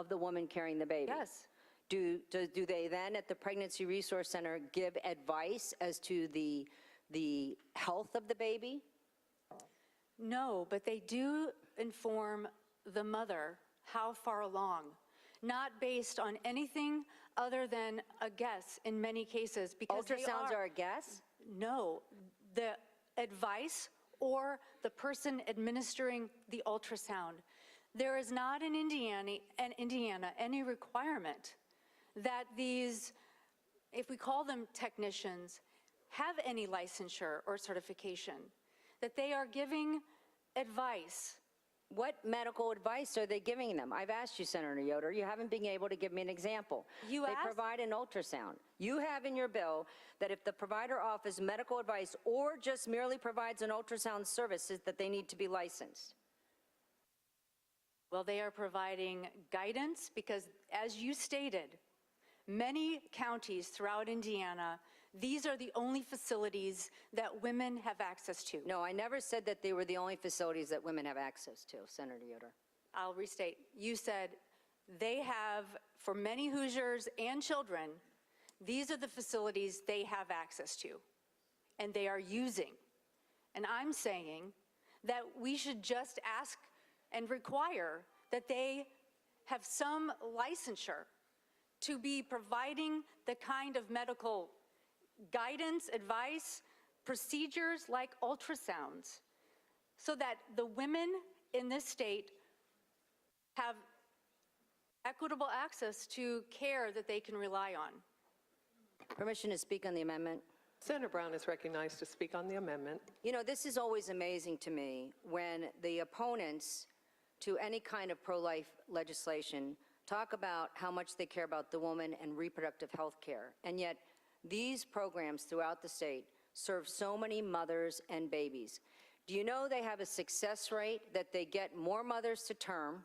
the woman carrying the baby? Yes. Do they then at the pregnancy resource center give advice as to the health of the baby? No, but they do inform the mother how far along, not based on anything other than a guess in many cases, because Ultrasounds are a guess? No, the advice or the person administering the ultrasound. There is not in Indiana any requirement that these, if we call them technicians, have any licensure or certification, that they are giving advice. What medical advice are they giving them? I've asked you, Senator Yoder. You haven't been able to give me an example. They provide an ultrasound. You have in your bill that if the provider offers medical advice or just merely provides an ultrasound service, that they need to be licensed. Well, they are providing guidance because, as you stated, many counties throughout Indiana, these are the only facilities that women have access to. No, I never said that they were the only facilities that women have access to, Senator Yoder. I'll restate. You said they have, for many Hoosiers and children, these are the facilities they have access to and they are using. And I'm saying that we should just ask and require that they have some licensure to be providing the kind of medical guidance, advice, procedures like ultrasounds, so that the women in this state have equitable access to care that they can rely on. Permission to speak on the amendment? Senator Brown is recognized to speak on the amendment. You know, this is always amazing to me when the opponents to any kind of pro-life legislation talk about how much they care about the woman and reproductive health care, and yet these programs throughout the state serve so many mothers and babies. Do you know they have a success rate that they get more mothers to term,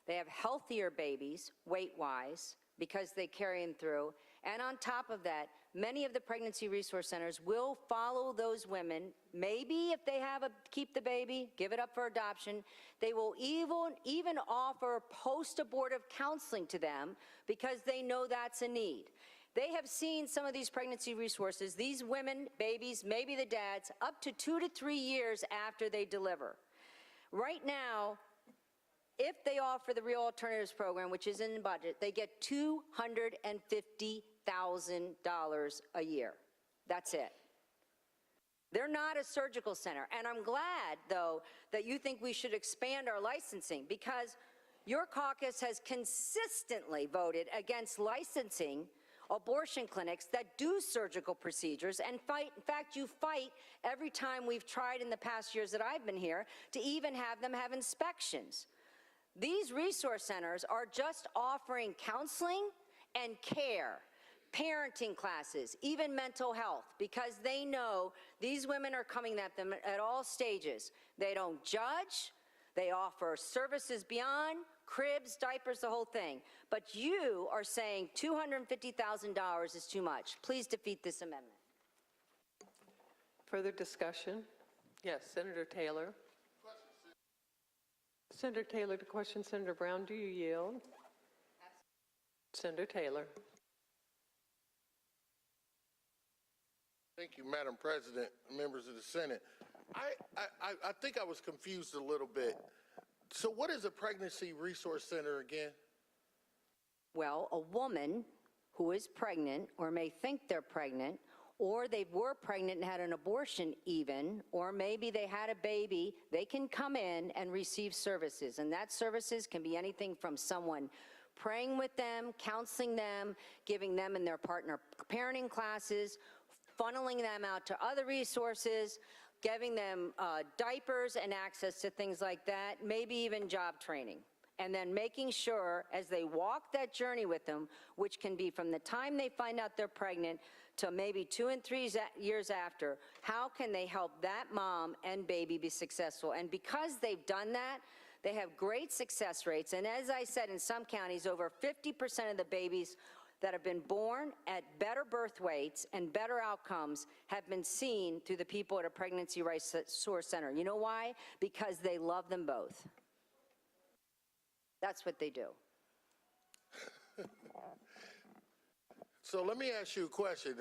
they have healthier babies weight-wise because they carry them through, and on top of that, many of the pregnancy resource centers will follow those women, maybe if they have keep the baby, give it up for adoption. They will even offer post-abortive counseling to them because they know that's a need. They have seen some of these pregnancy resources, these women, babies, maybe the dads, up to 2 to 3 years after they deliver. Right now, if they offer the Real Alternatives Program, which is in the budget, they get $250,000 a year. That's it. They're not a surgical center. And I'm glad, though, that you think we should expand our licensing, because your caucus has consistently voted against licensing abortion clinics that do surgical procedures and fight. In fact, you fight every time we've tried in the past years that I've been here to even have them have inspections. These resource centers are just offering counseling and care, parenting classes, even mental health, because they know these women are coming at them at all stages. They don't judge. They offer services beyond, cribs, diapers, the whole thing. But you are saying $250,000 is too much. Please defeat this amendment. Further discussion? Yes, Senator Taylor. Senator Taylor to question Senator Brown. Do you yield? Senator Taylor. Thank you, Madam President, members of the Senate. I think I was confused a little bit. So what is a pregnancy resource center again? Well, a woman who is pregnant or may think they're pregnant, or they were pregnant and had an abortion even, or maybe they had a baby, they can come in and receive services. And that services can be anything from someone praying with them, counseling them, giving them and their partner parenting classes, funneling them out to other resources, giving them diapers and access to things like that, maybe even job training. And then making sure as they walk that journey with them, which can be from the time they find out they're pregnant to maybe 2 and 3 years after, how can they help that mom and baby be successful? And because they've done that, they have great success rates. And as I said, in some counties, over 50% of the babies that have been born at better birth weights and better outcomes have been seen through the people at a pregnancy resource center. You know why? Because they love them both. That's what they do. So let me ask you a question.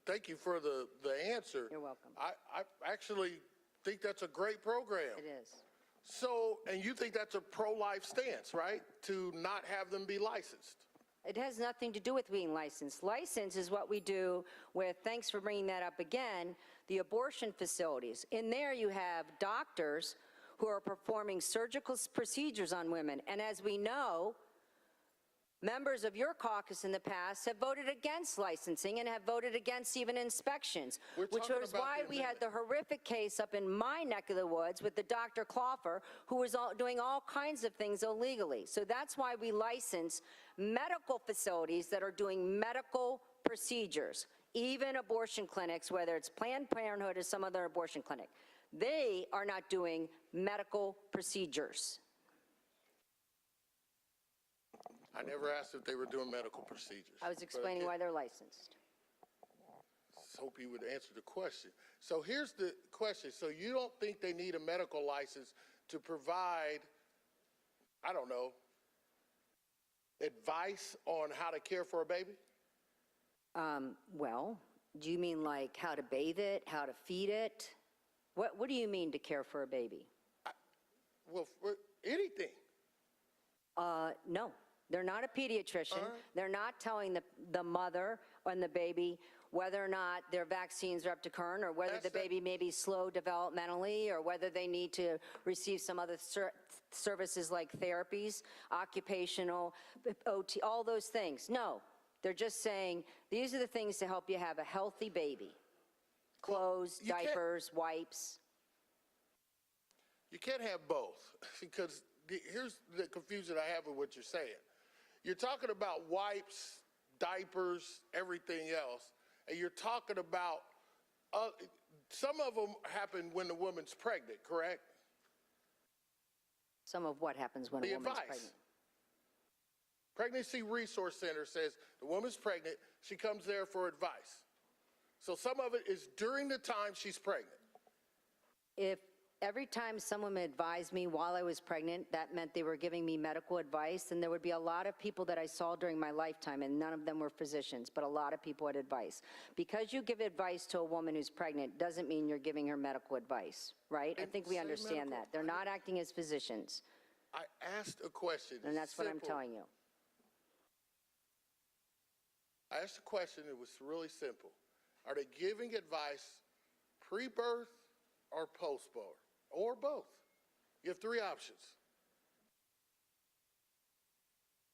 Thank you for the answer. You're welcome. I actually think that's a great program. It is. So, and you think that's a pro-life stance, right? To not have them be licensed? It has nothing to do with being licensed. License is what we do with, thanks for bringing that up again, the abortion facilities. In there you have doctors who are performing surgical procedures on women. And as we know, members of your caucus in the past have voted against licensing and have voted against even inspections, which was why we had the horrific case up in my neck of the woods with the Dr. Cloffer, who was doing all kinds of things illegally. So that's why we license medical facilities that are doing medical procedures, even abortion clinics, whether it's Planned Parenthood or some other abortion clinic. They are not doing medical procedures. I never asked if they were doing medical procedures. I was explaining why they're licensed. Just hope you would answer the question. So here's the question. So you don't think they need a medical license to provide, I don't know, advice on how to care for a baby? Well, do you mean like how to bathe it, how to feed it? What do you mean to care for a baby? Well, for anything. No, they're not a pediatrician. They're not telling the mother and the baby whether or not their vaccines are up to current, or whether the baby may be slow developmentally, or whether they need to receive some other services like therapies, occupational, OT, all those things. No, they're just saying these are the things to help you have a healthy baby. Clothes, diapers, wipes. You can't have both, because here's the confusion I have with what you're saying. You're talking about wipes, diapers, everything else, and you're talking about, some of them happen when the woman's pregnant, correct? Some of what happens when a woman's pregnant. Pregnancy Resource Center says the woman's pregnant, she comes there for advice. So some of it is during the time she's pregnant. If every time someone advised me while I was pregnant, that meant they were giving me medical advice, and there would be a lot of people that I saw during my lifetime, and none of them were physicians, but a lot of people had advice. Because you give advice to a woman who's pregnant doesn't mean you're giving her medical advice, right? I think we understand that. They're not acting as physicians, I asked a question. and that's what I'm Simple. telling you. I asked a question, it was really simple. Are they giving advice pre-birth or post-birth, or both? You have 3 options.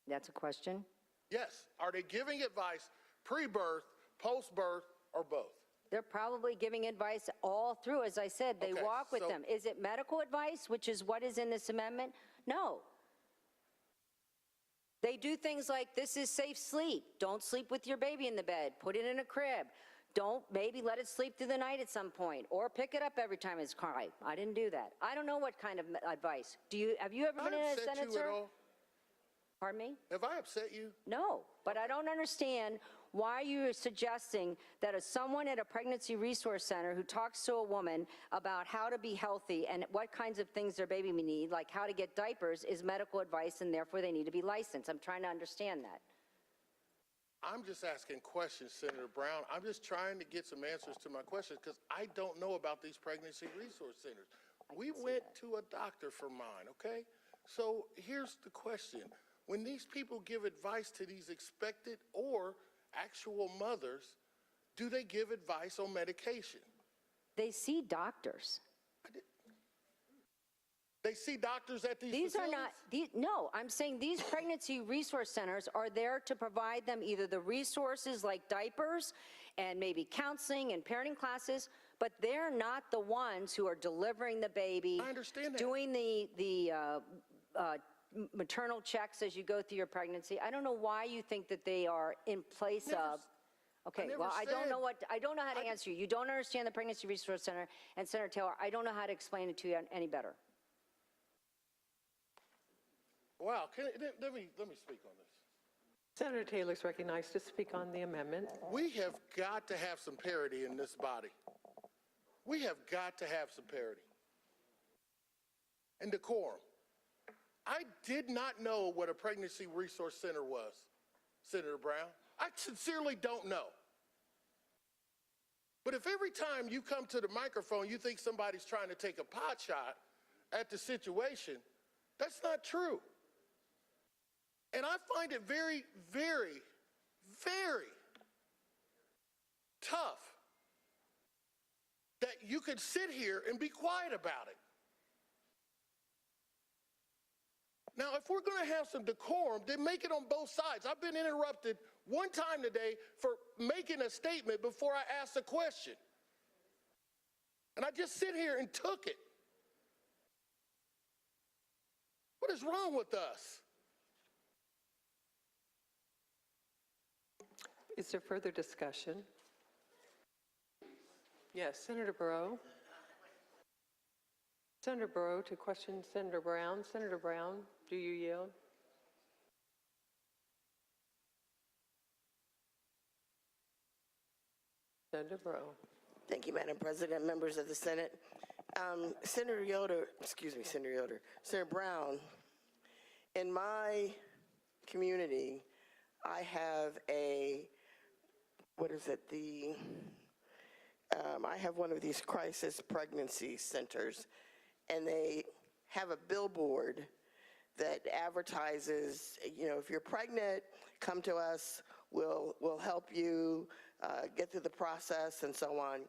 That's a question? Yes, are they giving advice pre-birth, post-birth, or both? They're probably giving advice all through. As I said, they Okay, walk with so- them. Is it medical advice, which is what is in this amendment? No. They do things like, this is safe sleep. Don't sleep with your baby in the bed. Put it in a crib. Don't maybe let it sleep through the night at some point, or pick it up every time it's crying. I didn't do that. I don't know what kind of advice. Have you ever been in a upset Senate, you sir? at all? Pardon me? Have I upset you? No, but I don't understand why you're suggesting that someone at a pregnancy resource center who talks to a woman about how to be healthy and what kinds of things their baby may need, like how to get diapers, is medical advice, and therefore they need to be licensed. I'm trying to understand that. I'm just asking questions, Senator Brown. I'm just trying to get some answers to my questions because I don't know about these pregnancy resource centers. We went to a doctor for mine, okay? So here's the question. When these people give advice to these expected or actual mothers, do they give advice on medication? They see doctors. They see doctors at these These are facilities? not, no, I'm saying these pregnancy resource centers are there to provide them either the resources like diapers and maybe counseling and parenting classes, but they're not the ones who are delivering the baby. I understand that. Doing the maternal checks as you go through your pregnancy. I don't know why you think that they are in place of. Okay, well, I don't know how to answer you. You don't understand the Pregnancy Resource Center, and Senator Taylor, I don't know how to explain it to you any better. Wow, let me speak on this. Senator Taylor's recognized to speak on the amendment. We have got to have some parity in this body. We have got to have some parity. And decorum. I did not know what a pregnancy resource center was, Senator Brown. I sincerely don't know. But if every time you come to the microphone you think somebody's trying to take a pot shot at the situation, that's not true. And I find it very, very, very tough that you could sit here and be quiet about it. Now, if we're going to have some decorum, then make it on both sides. I've been interrupted one time today for making a statement before I asked a question. And I just sit here and took it. What is wrong with us? Is there further discussion? Yes, Senator Burrow. Senator Burrow to question Senator Brown. Senator Brown, do you yield? Senator Burrow. Thank you, Madam President, members of the Senate. Senator Brown, in my community, I have I have one of these crisis pregnancy centers, and they have a billboard that advertises, if you're pregnant, come to us, we'll help you get through the process and so on.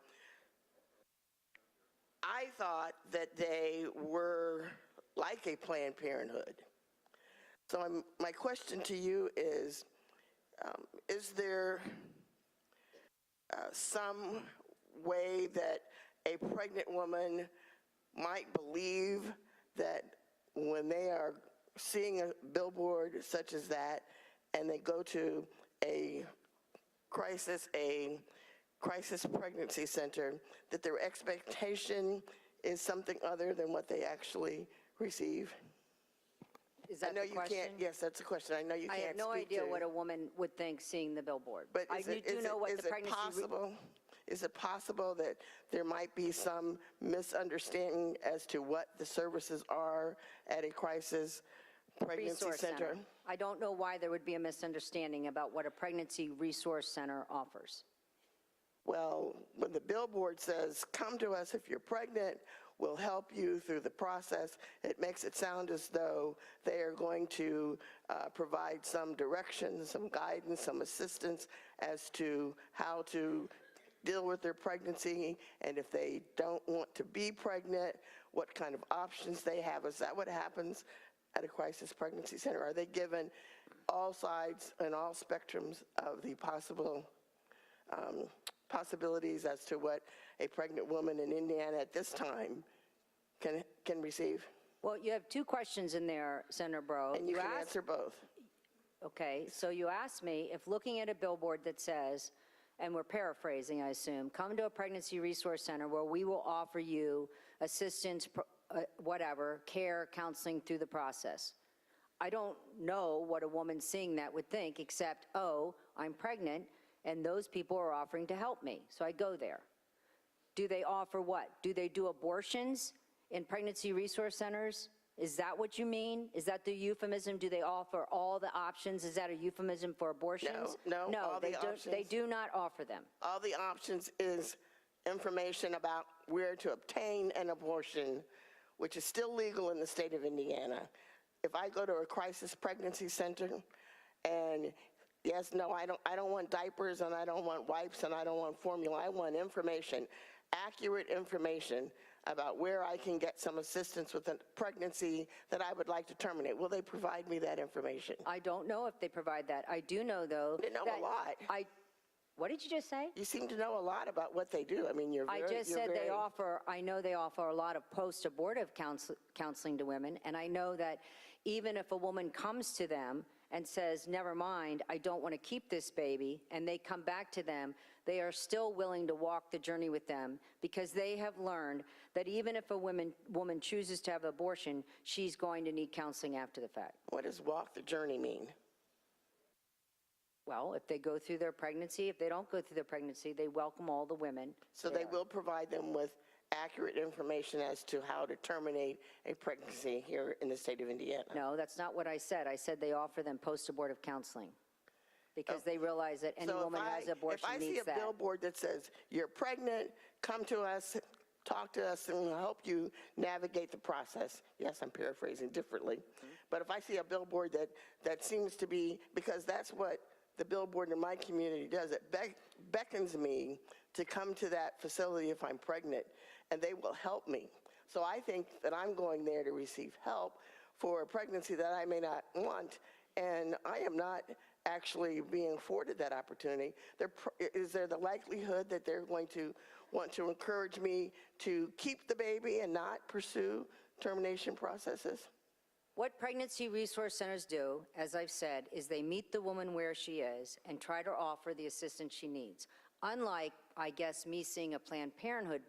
I thought that they were like a Planned Parenthood. So my question to you is there some way that a pregnant woman might believe that when they are seeing a billboard such as that and they go to a crisis pregnancy center, that their expectation is something other than what they actually receive? Is that I know the you question? can't, yes, that's a question. I know you I can't have no speak idea to. what a woman would think seeing the billboard. But I do know what the pregnancy. possible? is it possible that there might be some misunderstanding as to what the services are at a crisis pregnancy Resource center? I don't know why there would be a misunderstanding about what a pregnancy resource center offers. Well, when the billboard says, come to us if you're pregnant, we'll help you through the process, it makes it sound as though they are going to provide some direction, some guidance, some assistance as to how to deal with their pregnancy, and if they don't want to be pregnant, what kind of options they have. Is that what happens at a crisis pregnancy center? Are they given all sides and all spectrums of the possibilities as to what a pregnant woman in Indiana at this time can receive? Well, you have two questions in there, Senator Breaux. And you can answer both. Okay, so you asked me if looking at a billboard that says, and we're paraphrasing, I assume, come to a pregnancy resource center where we will offer you assistance, whatever, care, counseling through the process. I don't know what a woman seeing that would think, except, oh, I'm pregnant, and those people are offering to help me, so I go there. Do they offer what? Do they do abortions in pregnancy resource centers? Is that what you mean? Is that the euphemism? Do they offer all the options? Is that a euphemism for abortions? No, all the they options. do not offer them. All the options is information about where to obtain an abortion, which is still legal in the state of Indiana. If I go to a crisis pregnancy center and yes, no, I don't want diapers, and I don't want wipes, and I don't want formula. I want information, accurate information about where I can get some assistance with a pregnancy that I would like to terminate. Will they provide me that information? I don't know if they provide that. I do know, though. They know a lot. What did you just say? You seem to know a lot about what they do. I mean, I just said they offer, I know they offer a lot of post-abortive counseling to women, and I know that even if a woman comes to them and says, never mind, I don't want to keep this baby, and they come back to them, they are still willing to walk the journey with them because they have learned that even if a woman chooses to have an abortion, she's going to need counseling after the fact. What does walk the journey mean? Well, if they go through their pregnancy, if they don't go through their pregnancy, they welcome all the women. So they will provide them with accurate information as to how to terminate a pregnancy here in the state of Indiana? No, that's not what I said. I said they offer them post-abortive counseling because they realize that any woman who has an abortion needs that. If I see a billboard that says, you're pregnant, come to us, talk to us, and we'll help you navigate the process. Yes, I'm paraphrasing differently. But if I see a billboard that seems to be, because that's what the billboard in my community does, it beckons me to come to that facility if I'm pregnant, and they will help me. So I think that I'm going there to receive help for a pregnancy that I may not want, and I am not actually being afforded that opportunity. Is there the likelihood that they're going to want to encourage me to keep the baby and not pursue termination processes? What pregnancy resource centers do, as I've said, is they meet the woman where she is and try to offer the assistance she needs. Unlike, I guess, me seeing a Planned Parenthood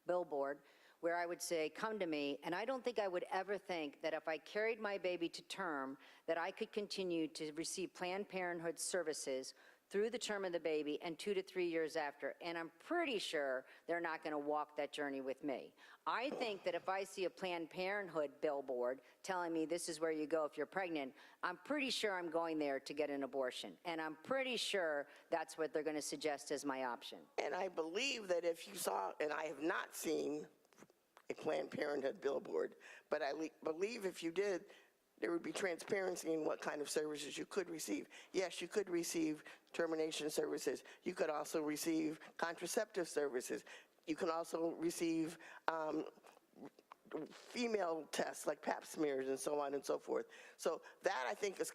billboard, where I would say, come to me, and I don't think I would ever think that if I carried my baby to term, that I could continue to receive Planned Parenthood services through the term of the baby and 2 to 3 years after, and I'm pretty sure they're not going to walk that journey with me. I think that if I see a Planned Parenthood billboard telling me this is where you go if you're pregnant, I'm pretty sure I'm going there to get an abortion, and I'm pretty sure that's what they're going to suggest as my option. And I believe that if you saw, and I have not seen a Planned Parenthood billboard, but I believe if you did, there would be transparency in what kind of services you could receive. Yes, you could receive termination services. You could also receive contraceptive services. You can also receive female tests like pap smears and so on and so forth. So that I think is,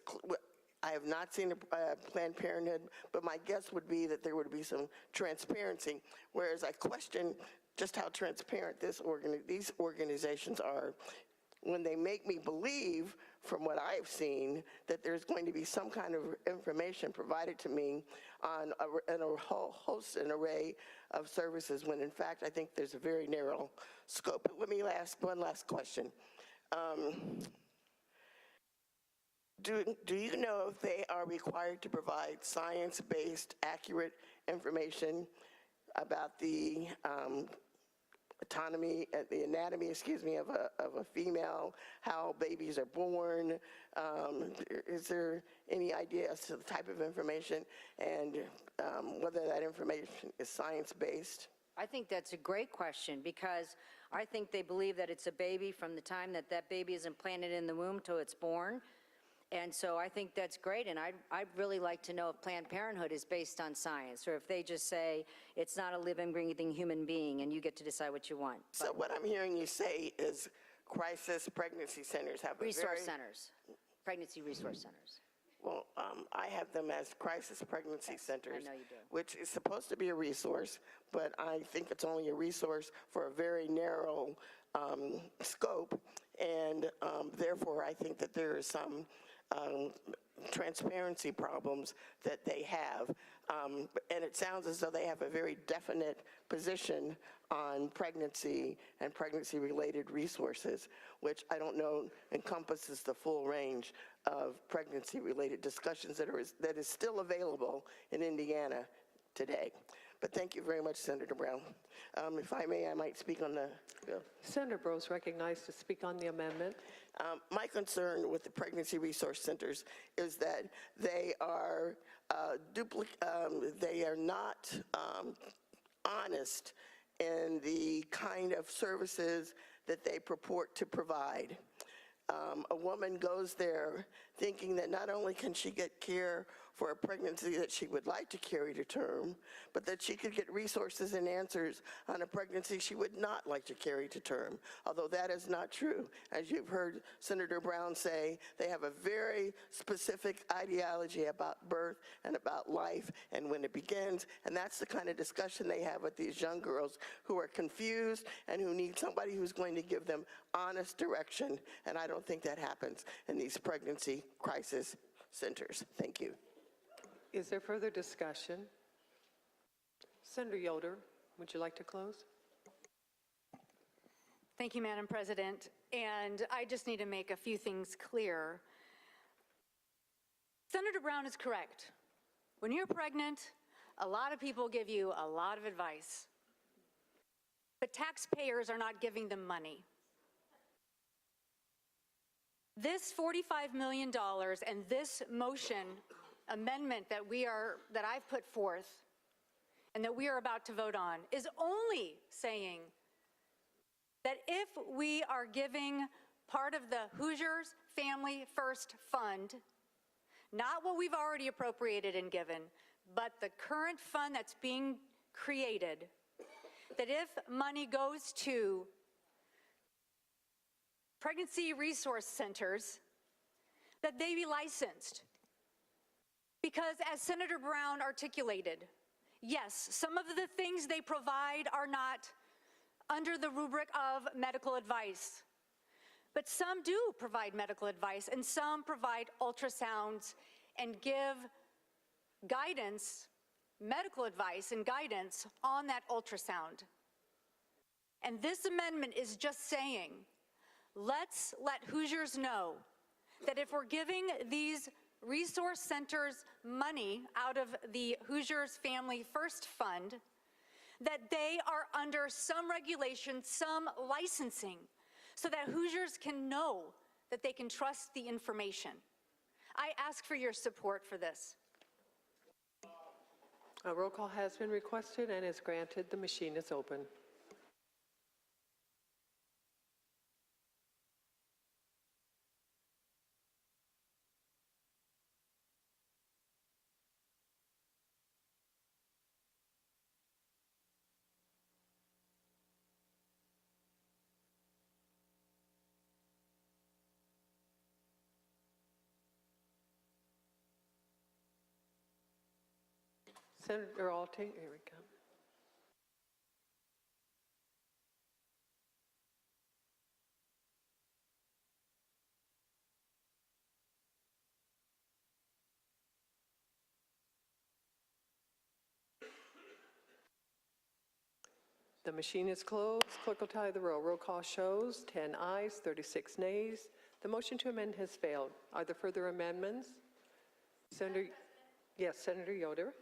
I have not seen a Planned Parenthood, but my guess would be that there would be some transparency, whereas I question just how transparent these organizations are when they make me believe, from what I've seen, that there's going to be some kind of information provided to me on a whole host and array of services, when in fact I think there's a very narrow scope. But let me ask one last question. Do you know if they are required to provide science-based, accurate information about the the anatomy, of a female, how babies are born. Is there any idea as to the type of information and whether that information is science-based? I think that's a great question, because I think they believe that it's a baby from the time that that baby is implanted in the womb till it's born. And so I think that's great, and I'd really like to know if Planned Parenthood is based on science, or if they just say it's not a living, breathing human being, and you get to decide what you want. So what I'm hearing you say is crisis pregnancy centers have Resource centers, pregnancy resource centers. Well, I have them as crisis pregnancy centers. I know you do. Which is supposed to be a resource, but I think it's only a resource for a very narrow scope, and therefore I think that there is some transparency problems that they have. And it sounds as though they have a very definite position on pregnancy and pregnancy-related resources, which I don't know encompasses the full range of pregnancy-related discussions that is still available in Indiana today. But thank you very much, Senator Brown. If I may, I might speak on the bill. Senator Bros recognized to speak on the amendment. My concern with the pregnancy resource centers is that they are they are not honest in the kind of services that they purport to provide. A woman goes there thinking that not only can she get care for a pregnancy that she would like to carry to term, but that she could get resources and answers on a pregnancy she would not like to carry to term, although that is not true. As you've heard Senator Brown say, they have a very specific ideology about birth and about life and when it begins, and that's the kind of discussion they have with these young girls who are confused and who need somebody who's going to give them honest direction, and I don't think that happens in these pregnancy crisis centers. Thank you. Is there further discussion? Senator Yoder, would you like to close? Thank you, Madam President. And I just need to make a few things clear. Senator Brown is correct. When you're pregnant, a lot of people give you a lot of advice. But taxpayers are not giving them money. This $45 million and this motion amendment that I've put forth and that we are about to vote on is only saying that if we are giving part of the Hoosiers Family First Fund, not what we've already appropriated and given, but the current fund that's being created, that if money goes to pregnancy resource centers, that they be licensed. Because as Senator Brown articulated, yes, some of the things they provide are not under the rubric of medical advice, but some do provide medical advice and some provide ultrasounds and give guidance, medical advice and guidance on that ultrasound. And this amendment is just saying, let's let Hoosiers know that if we're giving these resource centers money out of the Hoosiers Family First Fund, that they are under some regulation, some licensing, so that Hoosiers can know that they can trust the information. I ask for your support for this. A roll call has been requested and is granted. The machine is open. Senator Alting, here we go. The machine is closed. Clerk will tally the roll. Roll call shows 10 ayes, 36 nays. The motion to amend has failed. Are there further amendments? Senator, yes, Senator Yoder.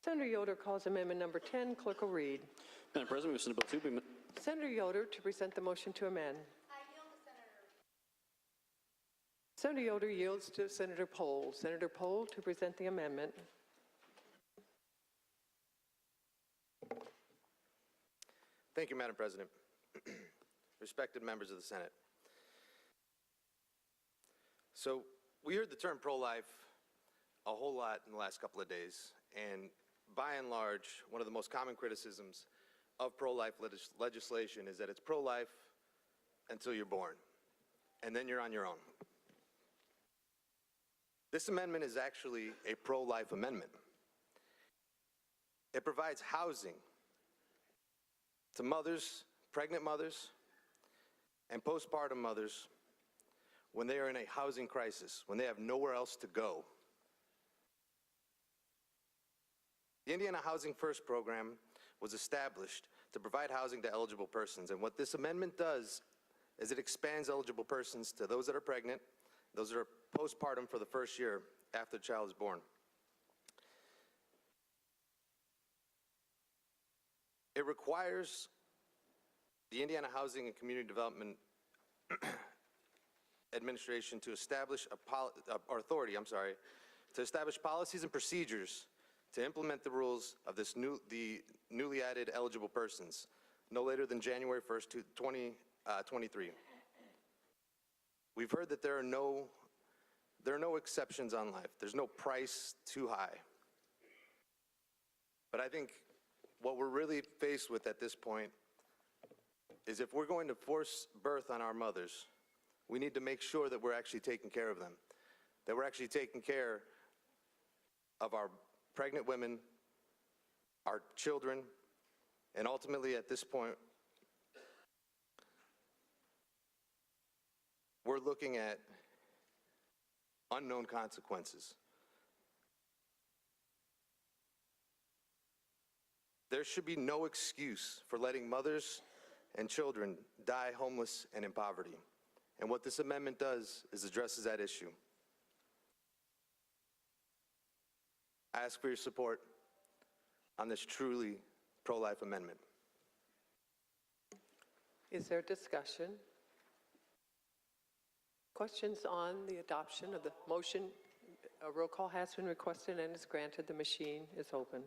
Senator Yoder calls amendment number 10. Clerk will read. Madam President, move Senate Bill 2 be Senator Yoder to present the motion to amend. Senator Yoder yields to Senator Pohl. Senator Pohl to present the amendment. Thank you, Madam President. Respected members of the Senate. So we heard the term pro-life a whole lot in the last couple of days, and by and large, one of the most common criticisms of pro-life legislation is that it's pro-life until you're born, and then you're on your own. This amendment is actually a pro-life amendment. It provides housing to mothers, pregnant mothers, and postpartum mothers when they are in a housing crisis, when they have nowhere else to go. The Indiana Housing First program was established to provide housing to eligible persons, and what this amendment does is it expands eligible persons to those that are pregnant, those that are postpartum for the first year after the child is born. It requires the Indiana Housing and Community Development Administration to establish to establish policies and procedures to implement the rules of the newly added eligible persons no later than January 1st, 2023. We've heard that there are no exceptions on life. There's no price too high. But I think what we're really faced with at this point is if we're going to force birth on our mothers, we need to make sure that we're actually taking care of them, that we're actually taking care of our pregnant women, our children, and ultimately at this point, we're looking at unknown consequences. There should be no excuse for letting mothers and children die homeless and in poverty. And what this amendment does is addresses that issue. I ask for your support on this truly pro-life amendment. Is there discussion? Questions on the adoption of the motion? A roll call has been requested and is granted. The machine is open.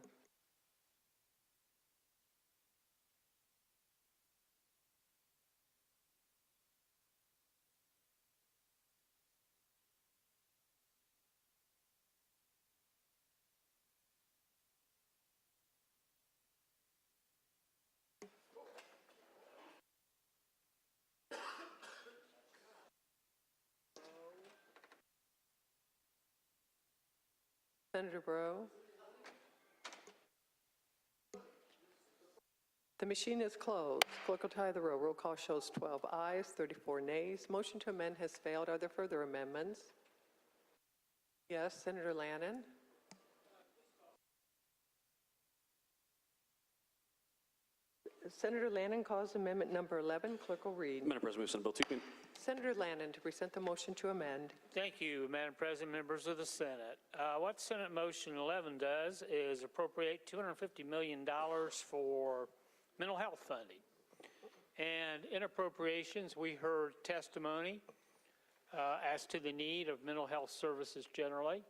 Senator Breaux. The machine is closed. Clerk will tie the roll. Roll call shows 12 ayes, 34 nays. Motion to amend has failed. Are there further amendments? Yes, Senator Lannon. Senator Lannon calls amendment number 11. Clerk will read. Madam President, move Senate Bill 2 be Senator Lannon to present the motion to amend. Thank you, Madam President, members of the Senate. What Senate Motion 11 does is appropriate $250 million for mental health funding. And in appropriations, we heard testimony as to the need of mental health services generally.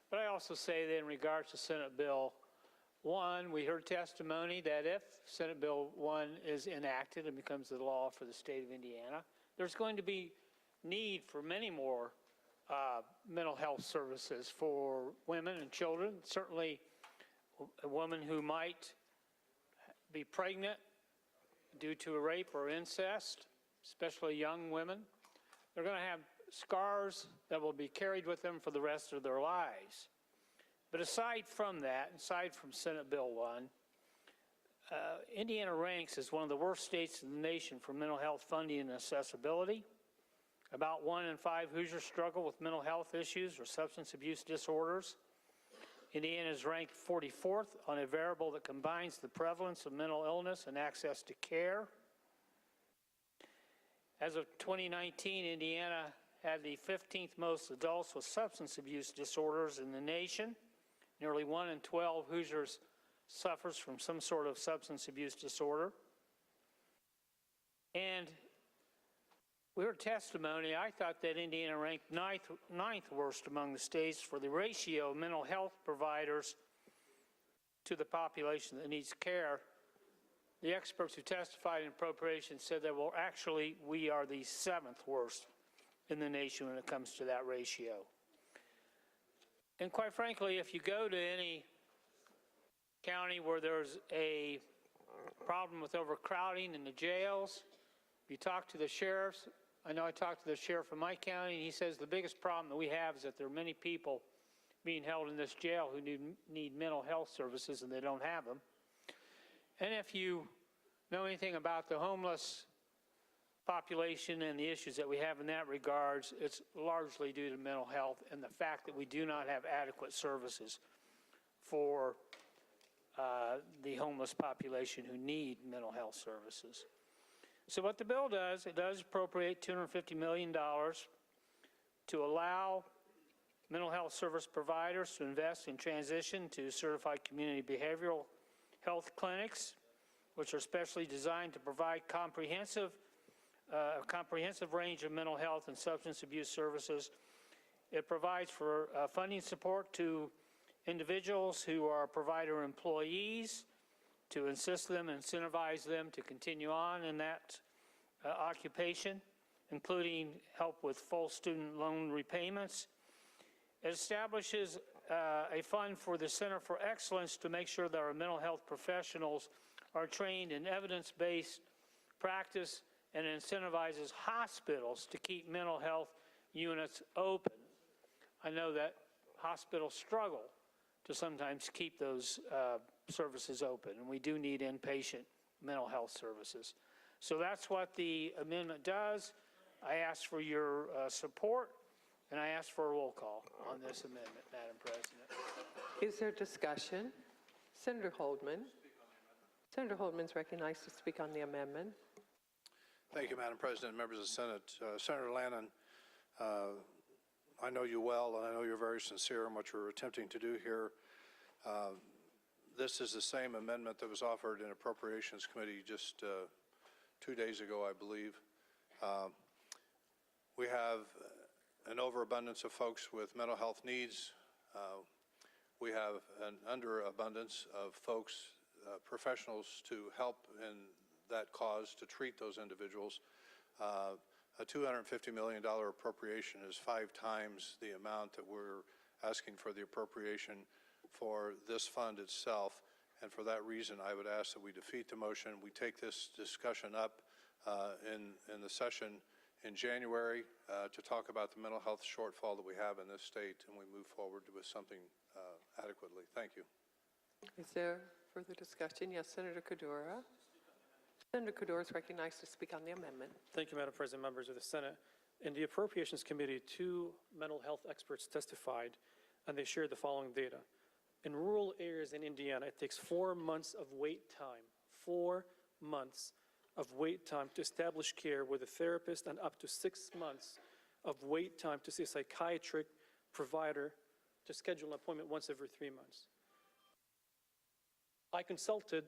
But I also say that in regards to Senate Bill 1, we heard testimony that if Senate Bill 1 is enacted and becomes the law for the state of Indiana, there's going to be need for many more mental health services for women and children. Certainly a woman who might be pregnant due to a rape or incest, especially young women, they're going to have scars that will be carried with them for the rest of their lives. But aside from that, aside from Senate Bill 1, Indiana ranks as one of the worst states in the nation for mental health funding and accessibility. About 1 in 5 Hoosiers struggle with mental health issues or substance abuse disorders. Indiana is ranked 44th on a variable that combines the prevalence of mental illness and access to care. As of 2019, Indiana had the 15th most adults with substance abuse disorders in the nation. Nearly 1 in 12 Hoosiers suffers from some sort of substance abuse disorder. And we heard testimony. I thought that Indiana ranked ninth worst among the states for the ratio of mental health providers to the population that needs care. The experts who testified in appropriation said that, well, actually, we are the 7th worst in the nation when it comes to that ratio. And quite frankly, if you go to any county where there's a problem with overcrowding in the jails, you talk to the sheriffs. I know I talked to the sheriff in my county, and he says the biggest problem that we have is that there are many people being held in this jail who need mental health services, and they don't have them. And if you know anything about the homeless population and the issues that we have in that regards, it's largely due to mental health and the fact that we do not have adequate services for the homeless population who need mental health services. So what the bill does, it does appropriate $250 million to allow mental health service providers to invest in transition to certified community behavioral health clinics, which are specially designed to provide a comprehensive range of mental health and substance abuse services. It provides for funding support to individuals who are provider employees, to assist them and incentivize them to continue on in that occupation, including help with full student loan repayments. It establishes a fund for the Center for Excellence to make sure that our mental health professionals are trained in evidence-based practice, and incentivizes hospitals to keep mental health units open. I know that hospitals struggle to sometimes keep those services open, and we do need inpatient mental health services. So that's what the amendment does. I ask for your support, and I ask for a roll call on this amendment, Madam President. Is there discussion? Senator Holdman. Senator Holdman is recognized to speak on the amendment. Thank you, Madam President, members of the Senate. Senator Lannon, I know you well, and I know you're very sincere in what you're attempting to do here. This is the same amendment that was offered in Appropriations Committee just 2 days ago, I believe. We have an overabundance of folks with mental health needs. We have an underabundance of folks, professionals to help in that cause to treat those individuals. A $250 million appropriation is 5 times the amount that we're asking for the appropriation for this fund itself. And for that reason, I would ask that we defeat the motion. We take this discussion up in the session in January to talk about the mental health shortfall that we have in this state, and we move forward with something adequately. Thank you. Is there further discussion? Yes, Senator Kadura. Senator Kadura is recognized to speak on the amendment. Thank you, Madam President, members of the Senate. In the Appropriations Committee, 2 mental health experts testified, and they shared the following data. In rural areas in Indiana, it takes 4 months of wait time, 4 months of wait time to establish care with a therapist, and up to 6 months of wait time to see a psychiatric provider to schedule an appointment once every 3 months. I consulted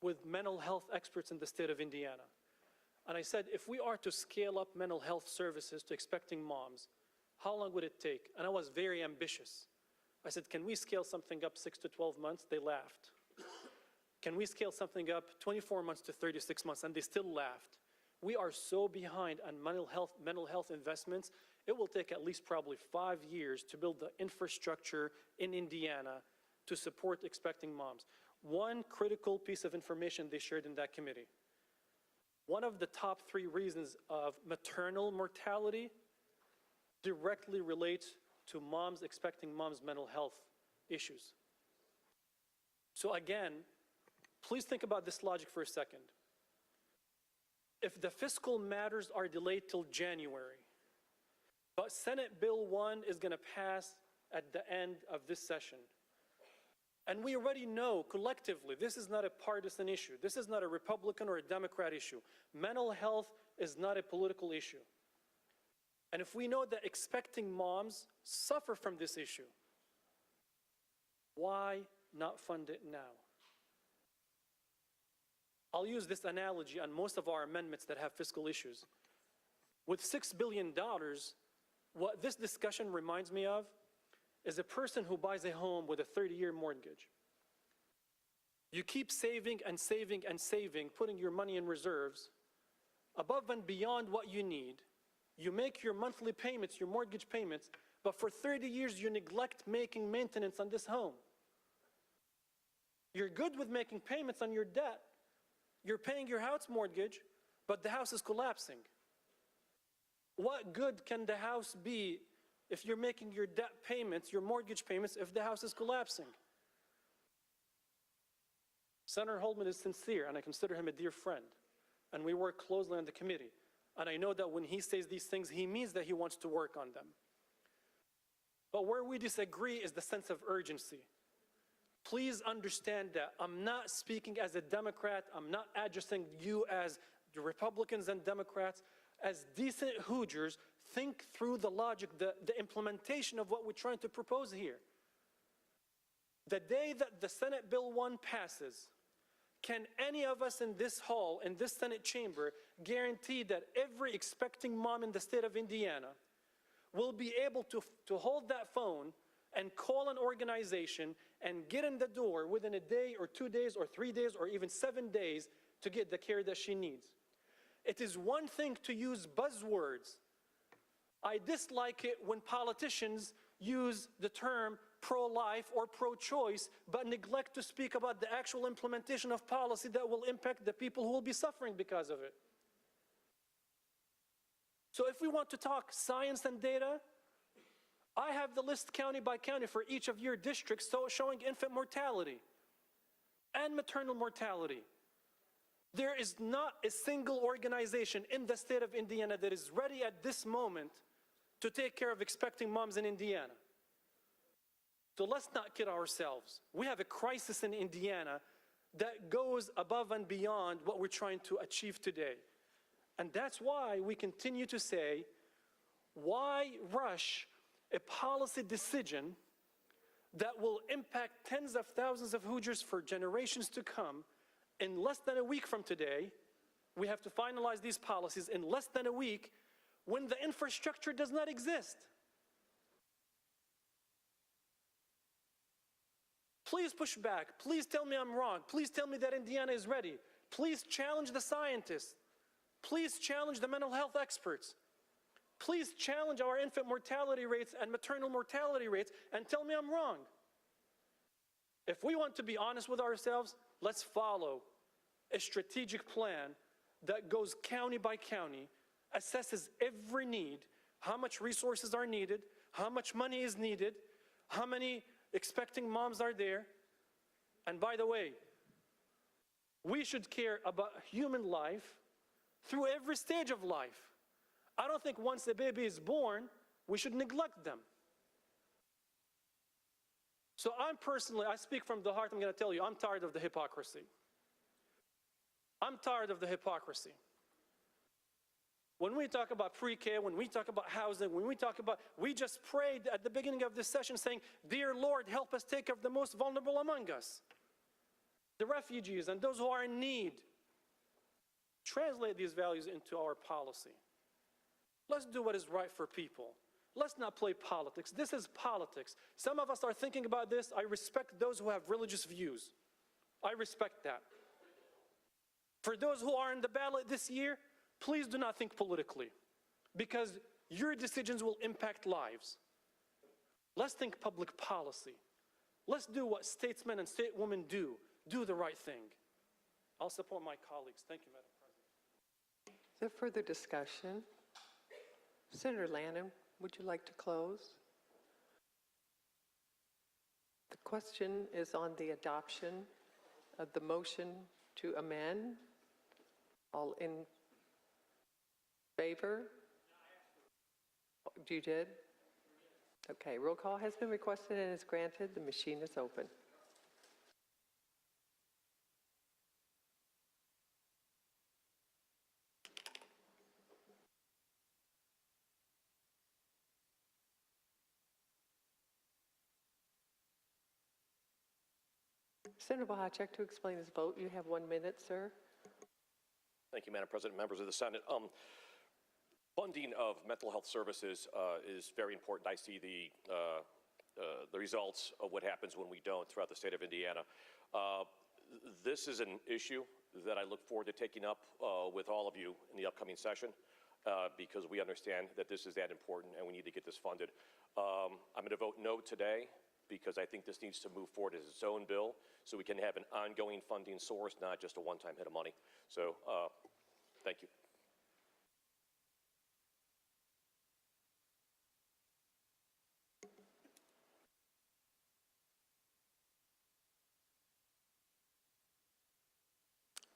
with mental health experts in the state of Indiana. And I said, if we are to scale up mental health services to expecting moms, how long would it take? And I was very ambitious. I said, can we scale something up 6 to 12 months? They laughed. Can we scale something up 24 months to 36 months? And they still laughed. We are so behind on mental health investments. It will take at least probably 5 years to build the infrastructure in Indiana to support expecting moms. One critical piece of information they shared in that committee. One of the top 3 reasons of maternal mortality directly relates to moms expecting moms' mental health issues. So again, please think about this logic for a second. If the fiscal matters are delayed till January, but Senate Bill 1 is going to pass at the end of this session, and we already know collectively this is not a partisan issue. This is not a Republican or a Democrat issue. Mental health is not a political issue. And if we know that expecting moms suffer from this issue, Why not fund it now? I'll use this analogy on most of our amendments that have fiscal issues. With $6 billion, what this discussion reminds me of is a person who buys a home with a 30-year mortgage. You keep saving and saving and saving, putting your money in reserves, above and beyond what you need. You make your monthly payments, your mortgage payments, but for 30 years you neglect making maintenance on this home. You're good with making payments on your debt. You're paying your house mortgage, but the house is collapsing. What good can the house be if you're making your debt payments, your mortgage payments, if the house is collapsing? Senator Holtman is sincere, and I consider him a dear friend. And we work closely on the committee. And I know that when he says these things, he means that he wants to work on them. But where we disagree is the sense of urgency. Please understand that I'm not speaking as a Democrat. I'm not addressing you as the Republicans and Democrats. As decent Hoosiers, think through the logic, the implementation of what we're trying to propose here. The day that the Senate Bill 1 passes, can any of us in this hall, in this Senate chamber, guarantee that every expecting mom in the state of Indiana will be able to hold that phone and call an organization and get in the door within a day or 2 days or 3 days or even 7 days to get the care that she needs? It is one thing to use buzzwords. I dislike it when politicians use the term pro-life or pro-choice, but neglect to speak about the actual implementation of policy that will impact the people who will be suffering because of it. So if we want to talk science and data, I have the list county by county for each of your districts showing infant mortality and maternal mortality. There is not a single organization in the state of Indiana that is ready at this moment to take care of expecting moms in Indiana. So let's not kid ourselves. We have a crisis in Indiana that goes above and beyond what we're trying to achieve today. And that's why we continue to say, why rush a policy decision that will impact tens of thousands of Hoosiers for generations to come? In less than a week from today, we have to finalize these policies in less than a week when the infrastructure does not exist. Please push back. Please tell me I'm wrong. Please tell me that Indiana is ready. Please challenge the scientists. Please challenge the mental health experts. Please challenge our infant mortality rates and maternal mortality rates and tell me I'm wrong. If we want to be honest with ourselves, let's follow a strategic plan that goes county by county, assesses every need, how much resources are needed, how much money is needed, how many expecting moms are there. And by the way, we should care about human life through every stage of life. I don't think once a baby is born, we should neglect them. So I speak from the heart, I'm going to tell you, I'm tired of the hypocrisy. I'm tired of the hypocrisy. When we talk about pre-K, when we talk about housing, we just prayed at the beginning of this session saying, "Dear Lord, help us take care of the most vulnerable among us, the refugees and those who are in need." Translate these values into our policy. Let's do what is right for people. Let's not play politics. This is politics. Some of us are thinking about this. I respect those who have religious views. I respect that. For those who are in the ballot this year, please do not think politically, because your decisions will impact lives. Let's think public policy. Let's do what statesmen and stateswomen do. Do the right thing. I'll support my colleagues. Thank you, Madam President. Is there further discussion? Senator Lanham, would you like to close? The question is on the adoption of the motion to amend. All in favor? You did? Okay, roll call has been requested and is granted. The machine is open. Senator Wojciech to explain his vote. You have 1 minute, sir. Thank you, Madam President, members of the Senate. Funding of mental health services is very important. I see the results of what happens when we don't throughout the state of Indiana. This is an issue that I look forward to taking up with all of you in the upcoming session because we understand that this is that important and we need to get this funded. I'm going to vote no today because I think this needs to move forward as its own bill so we can have an ongoing funding source, not just a one-time hit of money. So, thank you.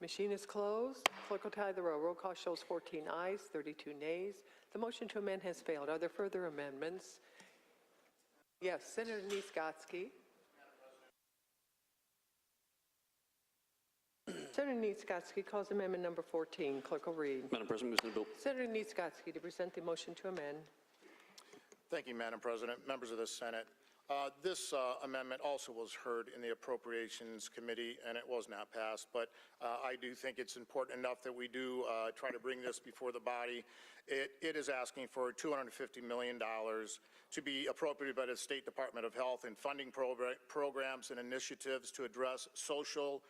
Machine is closed. Clerk will tally the roll. Roll call shows 14 ayes, 32 nays. The motion to amend has failed. Are there further amendments? Yes, Senator Niezgodski. Senator Niezgodski calls amendment number 14. Clerk will read. Madam President, moves the bill. Senator Niezgodski to present the motion to amend. Thank you, Madam President. Members of the Senate, this amendment also was heard in the Appropriations Committee, and it was not passed, but I do think it's important enough that we do try to bring this before the body. It is asking for $250 million to be appropriated by the State Department of Health in funding programs and initiatives to address social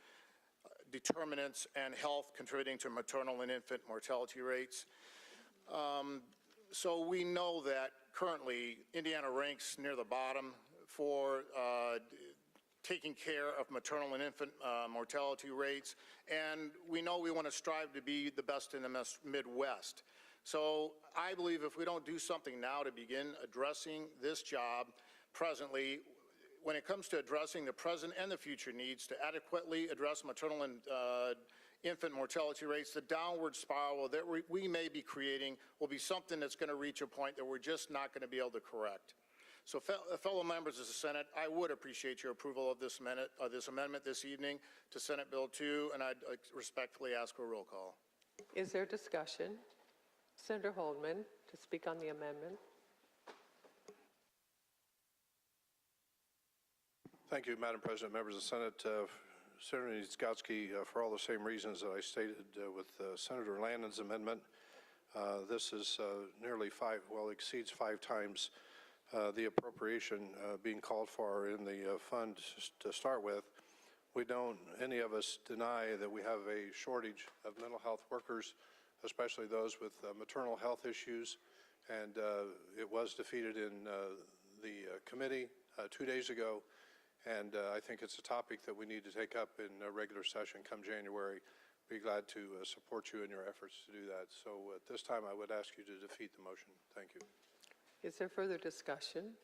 determinants and health contributing to maternal and infant mortality rates. So we know that currently Indiana ranks near the bottom for taking care of maternal and infant mortality rates, and we know we want to strive to be the best in the Midwest. So I believe if we don't do something now to begin addressing this job presently, when it comes to addressing the present and the future needs to adequately address maternal and infant mortality rates, the downward spiral that we may be creating will be something that's going to reach a point that we're just not going to be able to correct. So fellow members of the Senate, I would appreciate your approval of this amendment this evening to Senate Bill 2, and I'd respectfully ask for a roll call. Is there discussion? Senator Holdman to speak on the amendment. Thank you, Madam President, members of the Senate. Senator Niezgodski, for all the same reasons that I stated with Senator Landon's amendment, this is exceeds 5 times the appropriation being called for in the fund to start with. We don't, any of us, deny that we have a shortage of mental health workers, especially those with maternal health issues, and it was defeated in the committee 2 days ago. And I think it's a topic that we need to take up in a regular session come January. Be glad to support you in your efforts to do that. So at this time, I would ask you to defeat the motion. Thank you. Is there further discussion?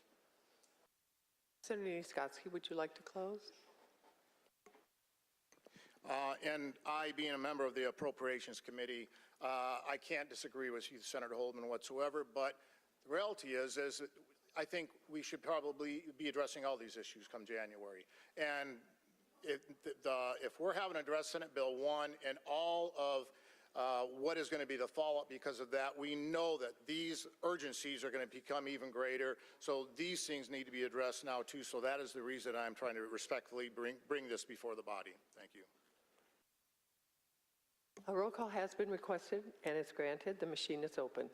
Senator Niezgodski, would you like to close? And I, being a member of the Appropriations Committee, I can't disagree with you, Senator Holdman, whatsoever. But the reality is that I think we should probably be addressing all these issues come January. And if we're having to address Senate Bill 1 and all of what is going to be the follow-up because of that, we know that these urgencies are going to become even greater. So these things need to be addressed now too. So that is the reason I'm trying to respectfully bring this before the body. Thank you. A roll call has been requested and is granted. The machine is open.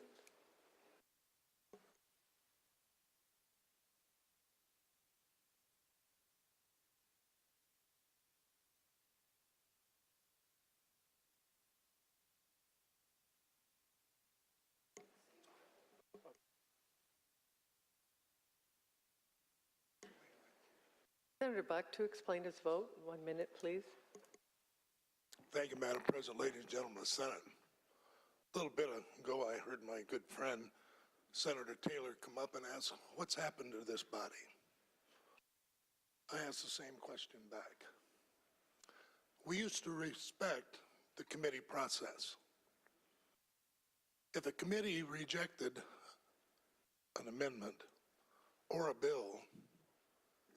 Senator Buck to explain his vote. 1 minute, please. Thank you, Madam President. Ladies and gentlemen of the Senate. A little bit ago, I heard my good friend, Senator Taylor, come up and ask, what's happened to this body? I asked the same question back. We used to respect the committee process. If a committee rejected an amendment or a bill,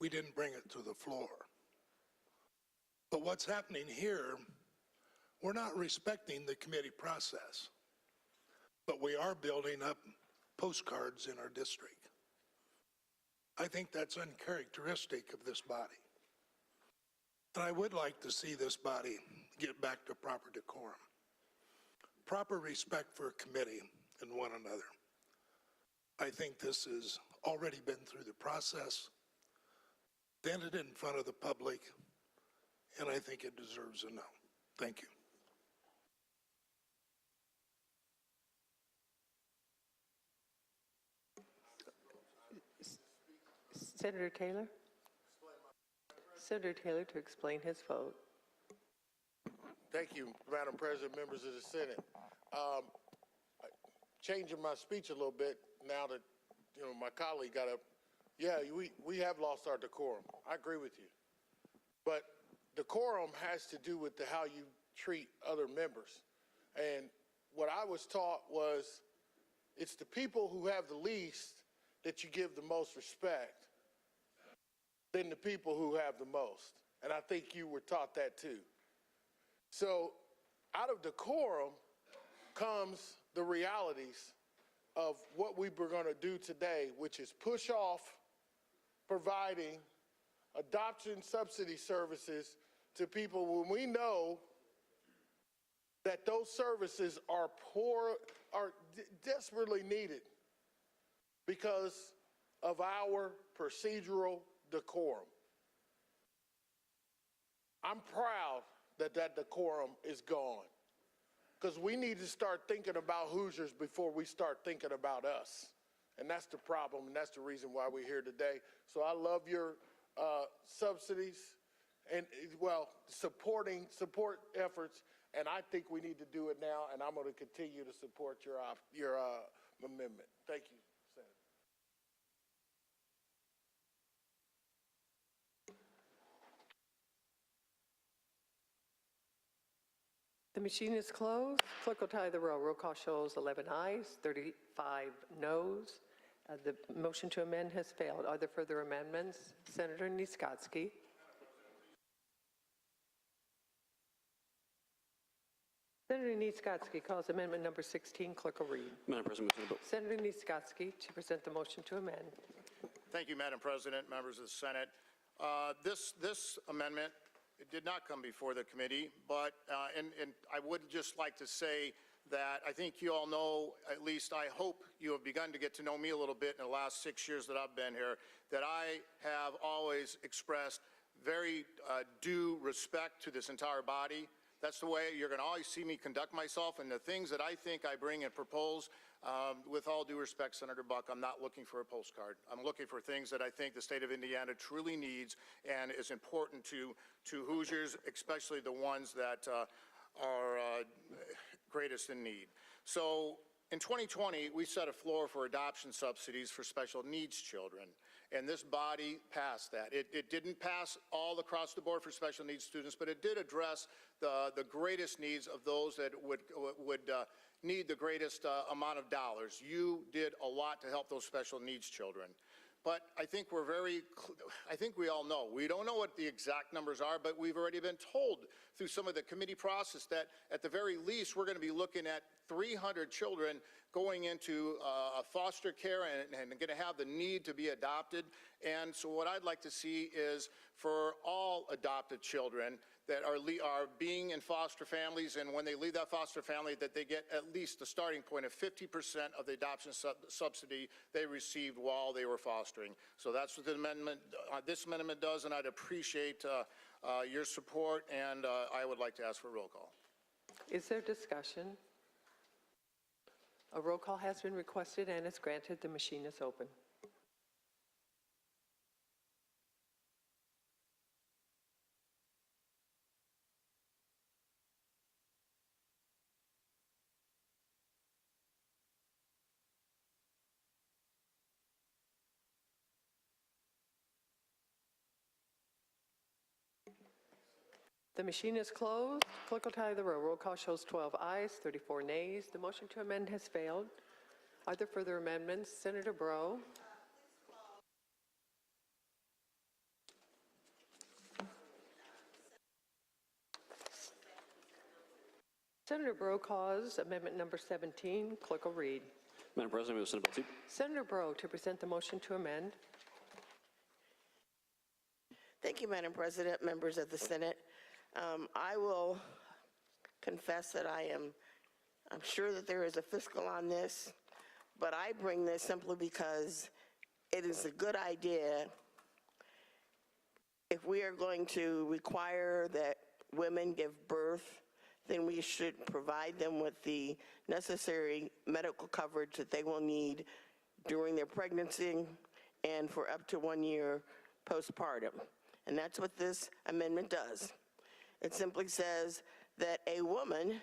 we didn't bring it to the floor. But what's happening here, we're not respecting the committee process, but we are building up postcards in our district. I think that's uncharacteristic of this body. And I would like to see this body get back to proper decorum, proper respect for a committee and one another. I think this has already been through the process, vented in front of the public, and I think it deserves a no. Thank you. Senator Taylor? Senator Taylor to explain his vote. Thank you, Madam President, members of the Senate. Changing my speech a little bit now that, my colleague got up. Yeah, we have lost our decorum. I agree with you. But decorum has to do with how you treat other members. And what I was taught was it's the people who have the least that you give the most respect than the people who have the most. And I think you were taught that too. So out of decorum comes the realities of what we were going to do today, which is push off providing adoption subsidy services to people when we know that those services are desperately needed because of our procedural decorum. I'm proud that decorum is gone, because we need to start thinking about Hoosiers before we start thinking about us. And that's the problem, and that's the reason why we're here today. So I love your subsidies and, support efforts, and I think we need to do it now, and I'm going to continue to support your amendment. Thank you, Senator. The machine is closed. Clerk will tally the roll. Roll call shows 11 ayes, 35 noes. The motion to amend has failed. Are there further amendments? Senator Niskotsky. Senator Niskotsky calls amendment number 16. Clerk will read. Madam President, move to the vote. Senator Niskotsky to present the motion to amend. Thank you, Madam President, members of the Senate. This amendment, it did not come before the committee, but and I would just like to say that I think you all know, at least I hope you have begun to get to know me a little bit in the last 6 years that I've been here, that I have always expressed very due respect to this entire body. That's the way you're going to always see me conduct myself, and the things that I think I bring and propose, with all due respect, Senator Buck, I'm not looking for a postcard. I'm looking for things that I think the state of Indiana truly needs and is important to Hoosiers, especially the ones that are greatest in need. So in 2020, we set a floor for adoption subsidies for special needs children, and this body passed that. It didn't pass all across the board for special needs students, but it did address the greatest needs of those that would need the greatest amount of dollars. You did a lot to help those special needs children. But I think I think we all know. We don't know what the exact numbers are, but we've already been told through some of the committee process that at the very least we're going to be looking at 300 children going into foster care and going to have the need to be adopted. And so what I'd like to see is for all adopted children that are being in foster families, and when they leave that foster family, that they get at least the starting point of 50% of the adoption subsidy they received while they were fostering. So that's what the amendment, this amendment does, and I'd appreciate your support, and I would like to ask for a roll call. Is there discussion? A roll call has been requested and is granted. The machine is open. The machine is closed. Clerk will tally the roll. Roll call shows 12 ayes, 34 nays. The motion to amend has failed. Are there further amendments? Senator Breaux. Senator Breaux calls amendment number 17. Clerk will read. Madam President, move Senate Bill 2. Senator Breaux to present the motion to amend. Thank you, Madam President, members of the Senate. I will confess that I'm sure that there is a fiscal on this, but I bring this simply because it is a good idea if we are going to require that women give birth, then we should provide them with the necessary medical coverage that they will need during their pregnancy and for up to 1 year postpartum. And that's what this amendment does. It simply says that a woman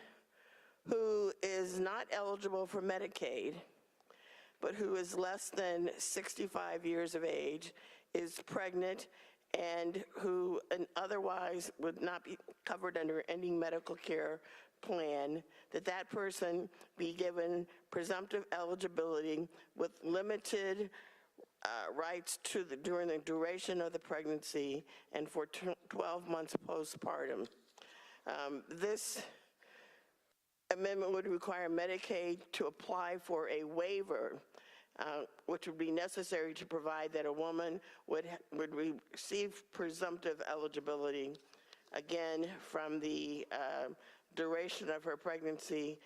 who is not eligible for Medicaid, but who is less than 65 years of age, is pregnant, and who otherwise would not be covered under any medical care plan, that person be given presumptive eligibility with limited rights during the duration of the pregnancy and for 12 months postpartum. This amendment would require Medicaid to apply for a waiver, which would be necessary to provide that a woman would receive presumptive eligibility, again, from the duration of her pregnancy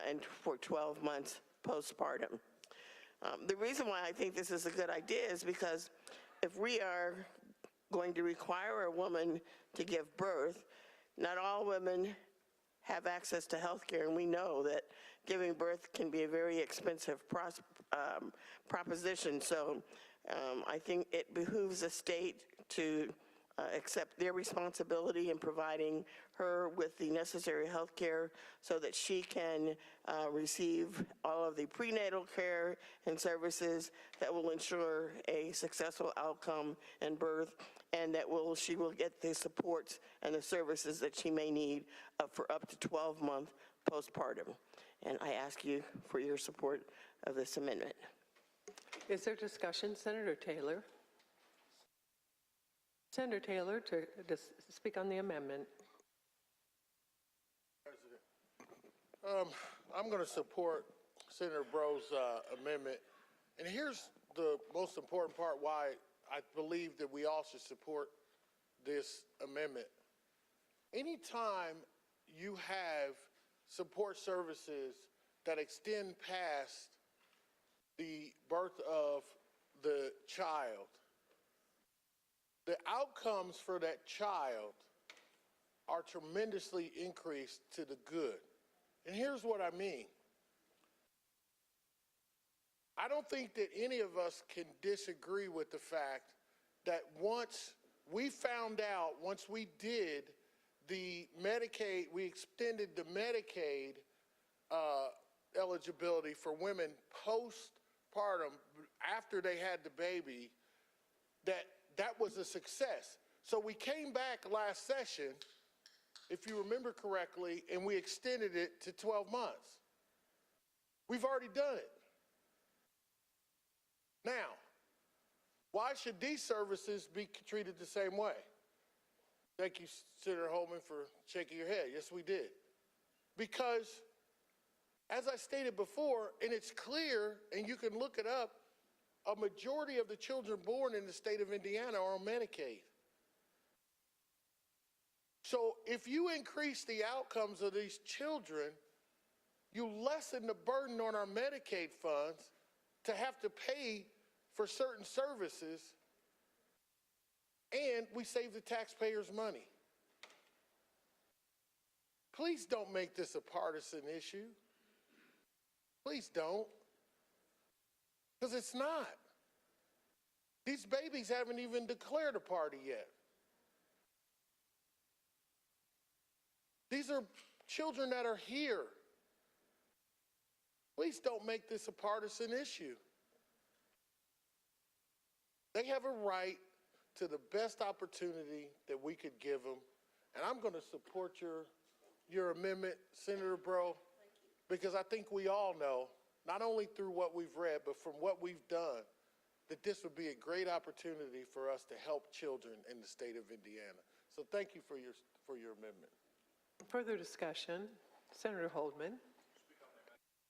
and for 12 months postpartum. The reason why I think this is a good idea is because if we are going to require a woman to give birth, not all women have access to health care, and we know that giving birth can be a very expensive proposition. So I think it behooves the state to accept their responsibility in providing her with the necessary health care so that she can receive all of the prenatal care and services that will ensure a successful outcome in birth, and that she will get the supports and the services that she may need for up to 12 months postpartum. And I ask you for your support of this amendment. Is there discussion? Senator Taylor. Senator Taylor to speak on the amendment. President, I'm going to support Senator Bro's amendment. And here's the most important part why I believe that we all should support this amendment. Anytime you have support services that extend past the birth of the child, the outcomes for that child are tremendously increased to the good. And here's what I mean. I don't think that any of us can disagree with the fact that once we found out, once we did the Medicaid, we extended the Medicaid eligibility for women postpartum after they had the baby, that was a success. So we came back last session, if you remember correctly, and we extended it to 12 months. We've already done it. Now, why should these services be treated the same way? Thank you, Senator Holman, for shaking your head. Yes, we did. Because, as I stated before, and it's clear, and you can look it up, a majority of the children born in the state of Indiana are on Medicaid. So if you increase the outcomes of these children, you lessen the burden on our Medicaid funds to have to pay for certain services, and we save the taxpayers money. Please don't make this a partisan issue. Please don't. Because it's not. These babies haven't even declared a party yet. These are children that are here. Please don't make this a partisan issue. They have a right to the best opportunity that we could give them. And I'm going to support your amendment, Senator Bro, because I think we all know, not only through what we've read, but from what we've done, that this would be a great opportunity for us to help children in the state of Indiana. So thank you for your amendment. Further discussion. Senator Holdman.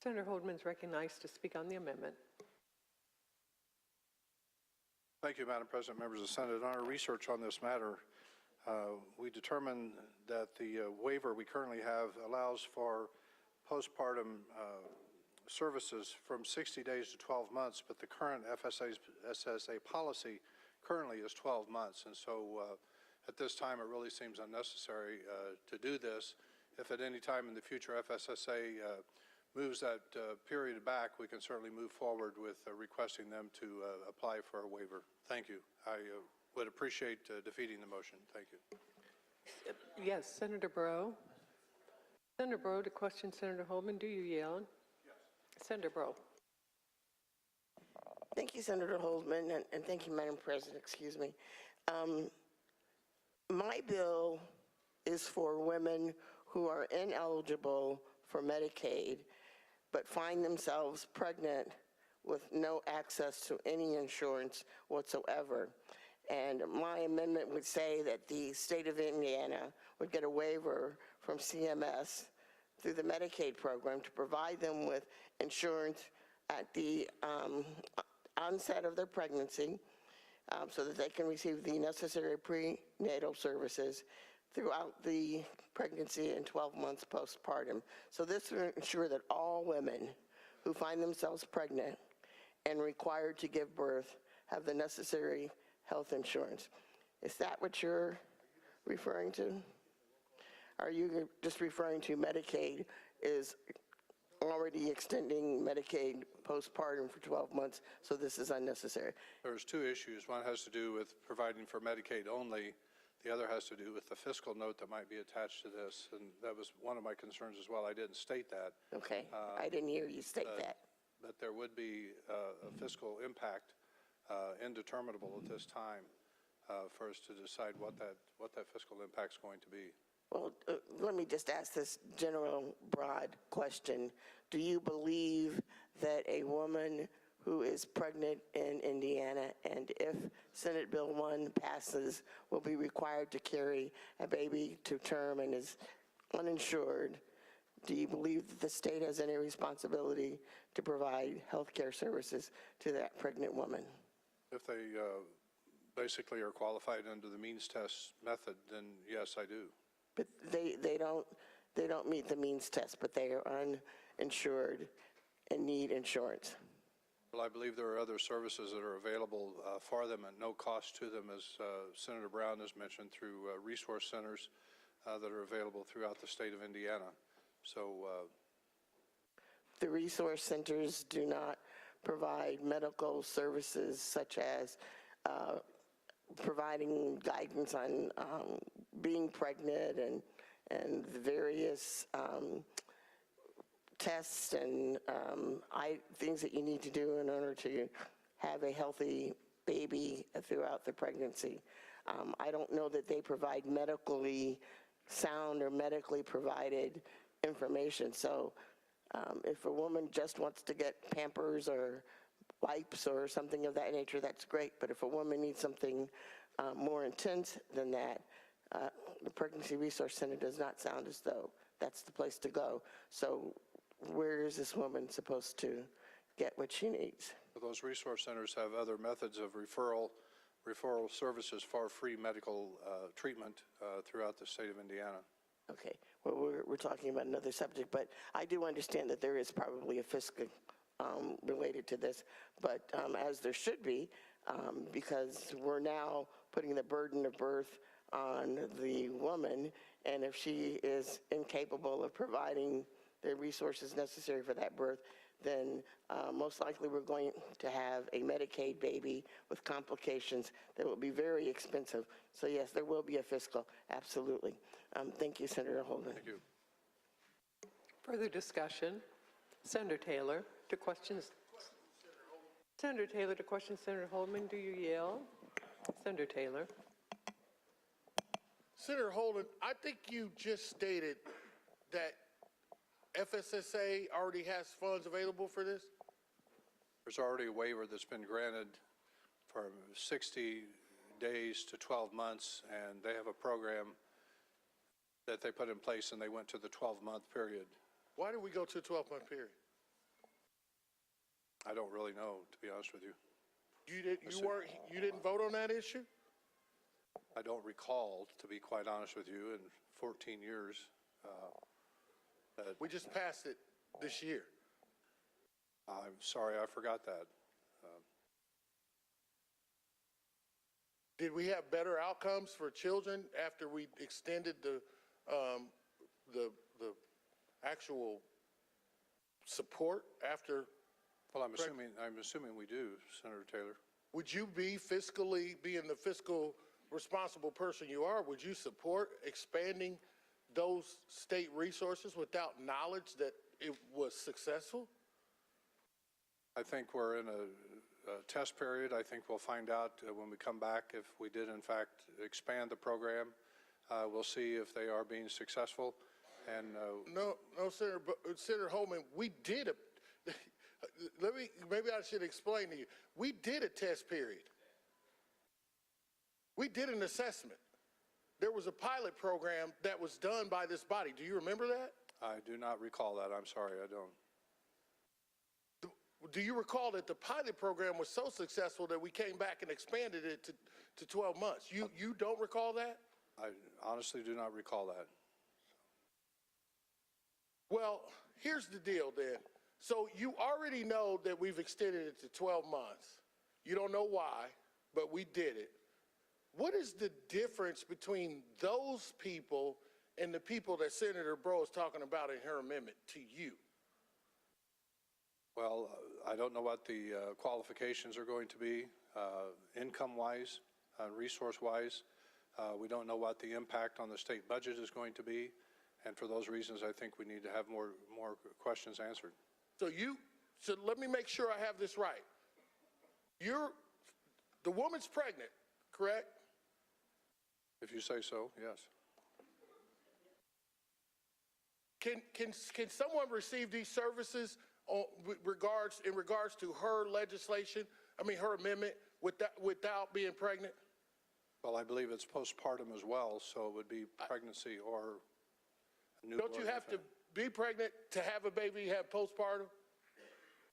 Senator Holdman is recognized to speak on the amendment. Thank you, Madam President, members of the Senate. In our research on this matter, we determined that the waiver we currently have allows for postpartum services from 60 days to 12 months, but the current SSA policy currently is 12 months. And so at this time, it really seems unnecessary to do this. If at any time in the future FSSA moves that period back, we can certainly move forward with requesting them to apply for a waiver. Thank you. I would appreciate defeating the motion. Thank you. Yes, Senator Breaux. Senator Breaux, to question Senator Holman. Do you yield? Yes. Senator Breaux. Thank you, Senator Holman, and thank you, Madam President. Excuse me. My bill is for women who are ineligible for Medicaid but find themselves pregnant with no access to any insurance whatsoever. And my amendment would say that the state of Indiana would get a waiver from CMS through the Medicaid program to provide them with insurance at the onset of their pregnancy so that they can receive the necessary prenatal services throughout the pregnancy and 12 months postpartum. So this will ensure that all women who find themselves pregnant and required to give birth have the necessary health insurance. Is that what you're referring to? Are you just referring to Medicaid is already extending Medicaid postpartum for 12 months, so this is unnecessary? There's two issues. One has to do with providing for Medicaid only. The other has to do with the fiscal note that might be attached to this, and that was one of my concerns as well. I didn't state that. Okay, I didn't hear you state that. But there would be a fiscal impact, indeterminable at this time, for us to decide what that fiscal impact is going to be. Well, let me just ask this general, broad question. Do you believe that a woman who is pregnant in Indiana, and if Senate Bill 1 passes, will be required to carry a baby to term and is uninsured, do you believe that the state has any responsibility to provide health care services to that pregnant woman? If they basically are qualified under the means test method, then yes, I do. But they don't meet the means test, but they are uninsured and need insurance. Well, I believe there are other services that are available for them at no cost to them, as Senator Brown has mentioned, through resource centers that are available throughout the state of Indiana. So the resource centers do not provide medical services such as providing guidance on being pregnant and the various tests and things that you need to do in order to have a healthy baby throughout the pregnancy. I don't know that they provide medically sound or medically provided information. So if a woman just wants to get Pampers or wipes or something of that nature, that's great. But if a woman needs something more intense than that, the Pregnancy Resource Center does not sound as though that's the place to go. So where is this woman supposed to get what she needs? those resource centers have other methods of referral services for free medical treatment throughout the state of Indiana. Okay, well, we're talking about another subject, but I do understand that there is probably a fiscal related to this, but as there should be, because we're now putting the burden of birth on the woman, and if she is incapable of providing the resources necessary for that birth, then most likely we're going to have a Medicaid baby with complications that will be very expensive. So yes, there will be a fiscal, absolutely. Thank you, Senator Holden. Thank you. Further discussion? Senator Taylor to questions. Senator Taylor to question Senator Holman. Do you yield? Senator Taylor. Senator Holden, I think you just stated that FSSA already has funds available for this? There's already a waiver that's been granted for 60 days to 12 months, and they have a program that they put in place, and they went to the 12-month period. Why did we go to a 12-month period? I don't really know, to be honest with you. You didn't vote on that issue? I don't recall, to be quite honest with you, in 14 years. We just passed it this year. I'm sorry, I forgot that. Did we have better outcomes for children after we extended the actual support after? Well, I'm assuming we do, Senator Taylor. Would you be fiscally, being the fiscal responsible person you are, would you support expanding those state resources without knowledge that it was successful? I think we're in a test period. I think we'll find out when we come back if we did, in fact, expand the program. We'll see if they are being successful. And No, Senator Holman, we did maybe I should explain to you. We did a test period. We did an assessment. There was a pilot program that was done by this body. Do you remember that? I do not recall that. I'm sorry, I don't. Do you recall that the pilot program was so successful that we came back and expanded it to 12 months? You don't recall that? I honestly do not recall that. Well, here's the deal then. So you already know that we've extended it to 12 months. You don't know why, but we did it. What is the difference between those people and the people that Senator Breaux is talking about in her amendment to you? Well, I don't know what the qualifications are going to be, income-wise, resource-wise. We don't know what the impact on the state budget is going to be. And for those reasons, I think we need to have more questions answered. So let me make sure I have this right. The woman's pregnant, correct? If you say so, yes. Can someone receive these services in regards to her legislation, her amendment, without being pregnant? Well, I believe it's postpartum as well, so it would be pregnancy or newborn. Don't you have to be pregnant to have a baby, have postpartum?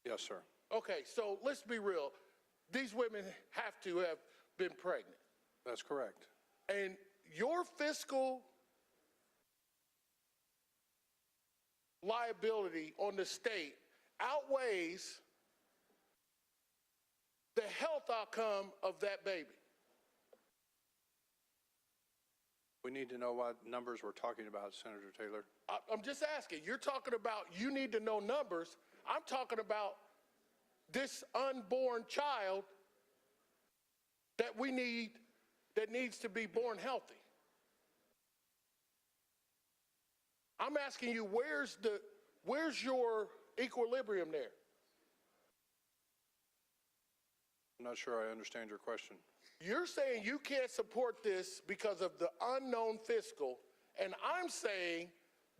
Yes, sir. Okay, so let's be real. These women have to have been pregnant. That's correct. And your fiscal liability on the state outweighs the health outcome of that baby. We need to know what numbers we're talking about, Senator Taylor. I'm just asking. You're talking about you need to know numbers. I'm talking about this unborn child that needs to be born healthy. I'm asking you, where's your equilibrium there? I'm not sure I understand your question. You're saying you can't support this because of the unknown fiscal, and I'm saying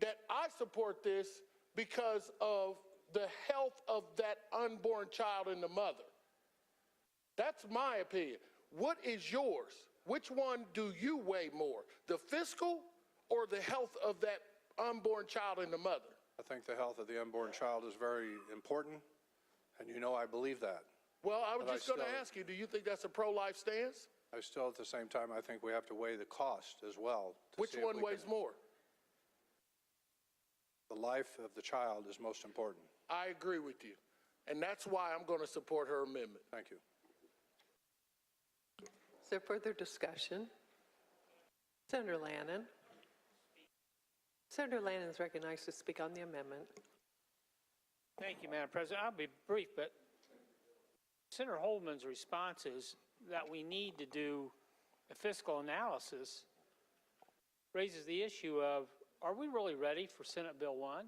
that I support this because of the health of that unborn child and the mother. That's my opinion. What is yours? Which one do you weigh more, the fiscal or the health of that unborn child and the mother? I think the health of the unborn child is very important, and you know I believe that. Well, I was just going to ask you, do you think that's a pro-life stance? I still, at the same time, I think we have to weigh the cost as well. Which one weighs more? The life of the child is most important. I agree with you, and that's why I'm going to support her amendment. Thank you. Is there further discussion? Senator Lannon. Senator Lannon is recognized to speak on the amendment. Thank you, Madam President. I'll be brief, but Senator Holman's response is that we need to do a fiscal analysis raises the issue of, are we really ready for Senate Bill 1?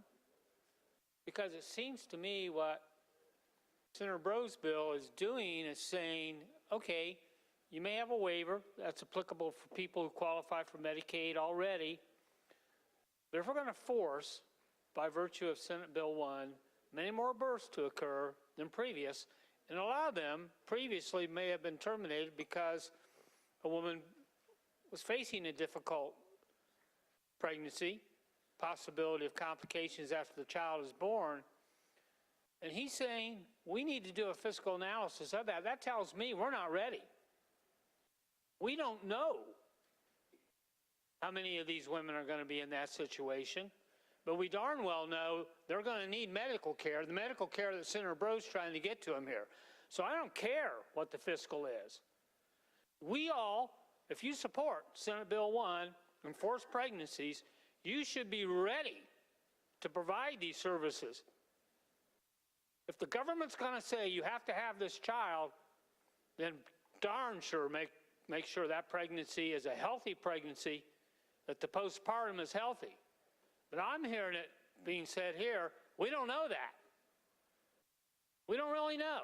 Because it seems to me what Senator Breaux's bill is doing is saying, okay, you may have a waiver that's applicable for people who qualify for Medicaid already, but if we're going to force, by virtue of Senate Bill 1, many more births to occur than previous, and a lot of them previously may have been terminated because a woman was facing a difficult pregnancy, possibility of complications after the child is born, And he's saying we need to do a fiscal analysis of that. That tells me we're not ready. We don't know how many of these women are going to be in that situation, but we darn well know they're going to need medical care, the medical care that Senator Bro's trying to get to them here. So I don't care what the fiscal is. We all, if you support Senate Bill 1 and forced pregnancies, you should be ready to provide these services. If the government's going to say you have to have this child, then darn sure make sure that pregnancy is a healthy pregnancy, that the postpartum is healthy. But I'm hearing it being said here, we don't know that. We don't really know.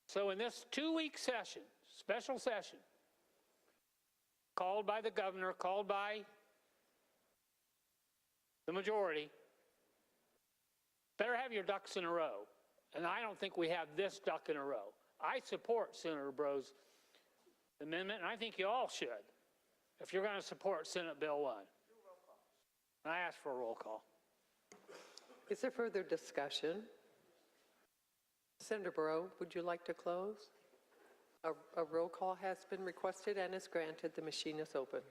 So in this 2-week session, special session, called by the governor, called by the majority, better have your ducks in a row. And I don't think we have this duck in a row. I support Senator Bro's amendment, and I think you all should, if you're going to support Senate Bill 1. And I ask for a roll call. Is there further discussion? Senator Bro, would you like to close? A roll call has been requested and is granted. The machine is open.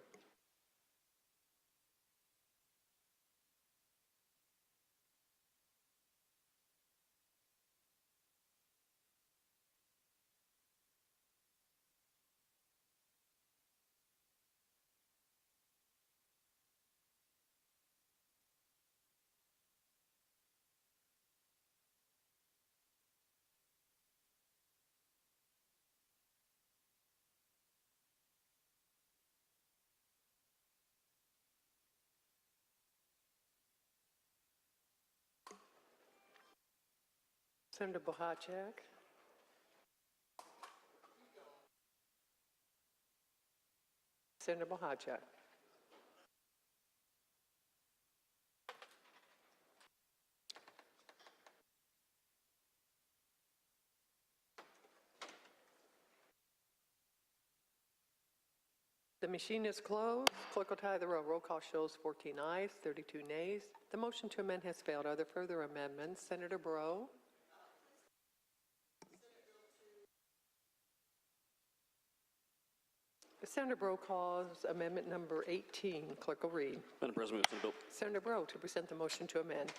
Senator Bohacek. Senator Bohacek. The machine is closed. Clerk will tie the roll. Roll call shows 14 ayes, 32 nays. The motion to amend has failed. Are there further amendments? Senator Bro. Senator Bro calls amendment number 18. Clerk will read. Madam President, Senate Bill. Senator Bro to present the motion to amend.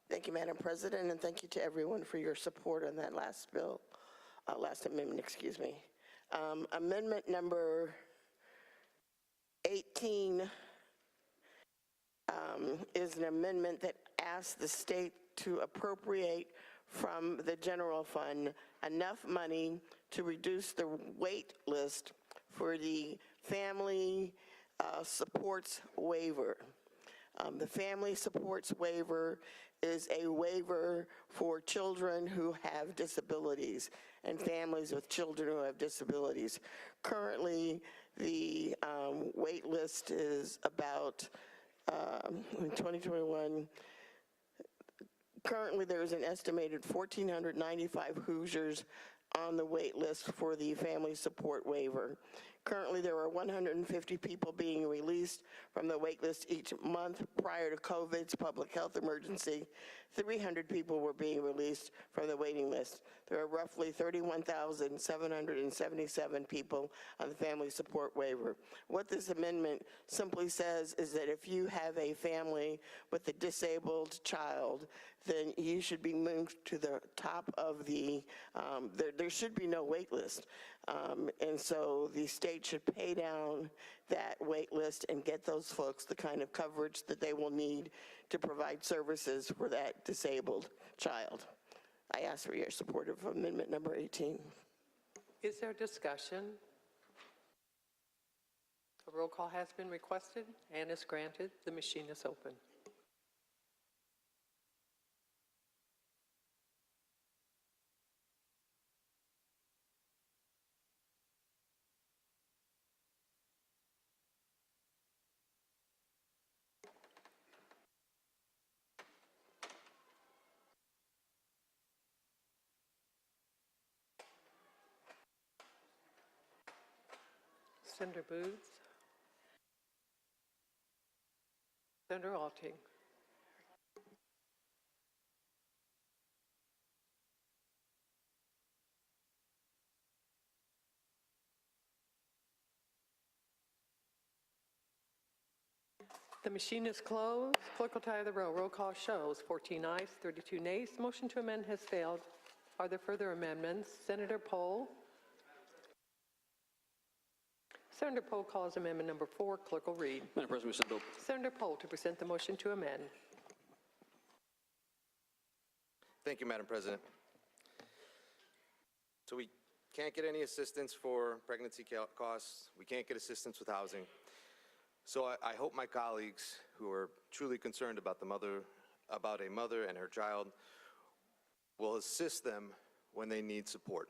Thank you, Madam President, and thank you to everyone for your support on that last bill, last amendment, excuse me. Amendment number 18 is an amendment that asks the state to appropriate from the general fund enough money to reduce the wait list for the family supports waiver. The family supports waiver is a waiver for children who have disabilities and families with children who have disabilities. Currently, the wait list is about, in 2021, currently there is an estimated 1,495 Hoosiers on the wait list for the family support waiver. Currently, there are 150 people being released from the wait list each month. Prior to COVID's public health emergency, 300 people were being released from the waiting list. There are roughly 31,777 people on the family support waiver. What this amendment simply says is that if you have a family with a disabled child, then you should be moved to the top of the, there should be no wait list. And so the state should pay down that wait list and get those folks the kind of coverage that they will need to provide services for that disabled child. I ask for your support of amendment number 18. Is there discussion? A roll call has been requested and is granted. The machine is open. Senator Booth. Senator Alting. The machine is closed. Clerk will tally the roll. Roll call shows 14 ayes, 32 nays. Motion to amend has failed. Are there further amendments? Senator Pohl. Senator Pohl calls amendment number 4. Clerk will read. Madam President, Senate Bill. Senator Pohl to present the motion to amend. Thank you, Madam President. So we can't get any assistance for pregnancy costs. We can't get assistance with housing. So I hope my colleagues who are truly concerned about a mother and her child will assist them when they need support.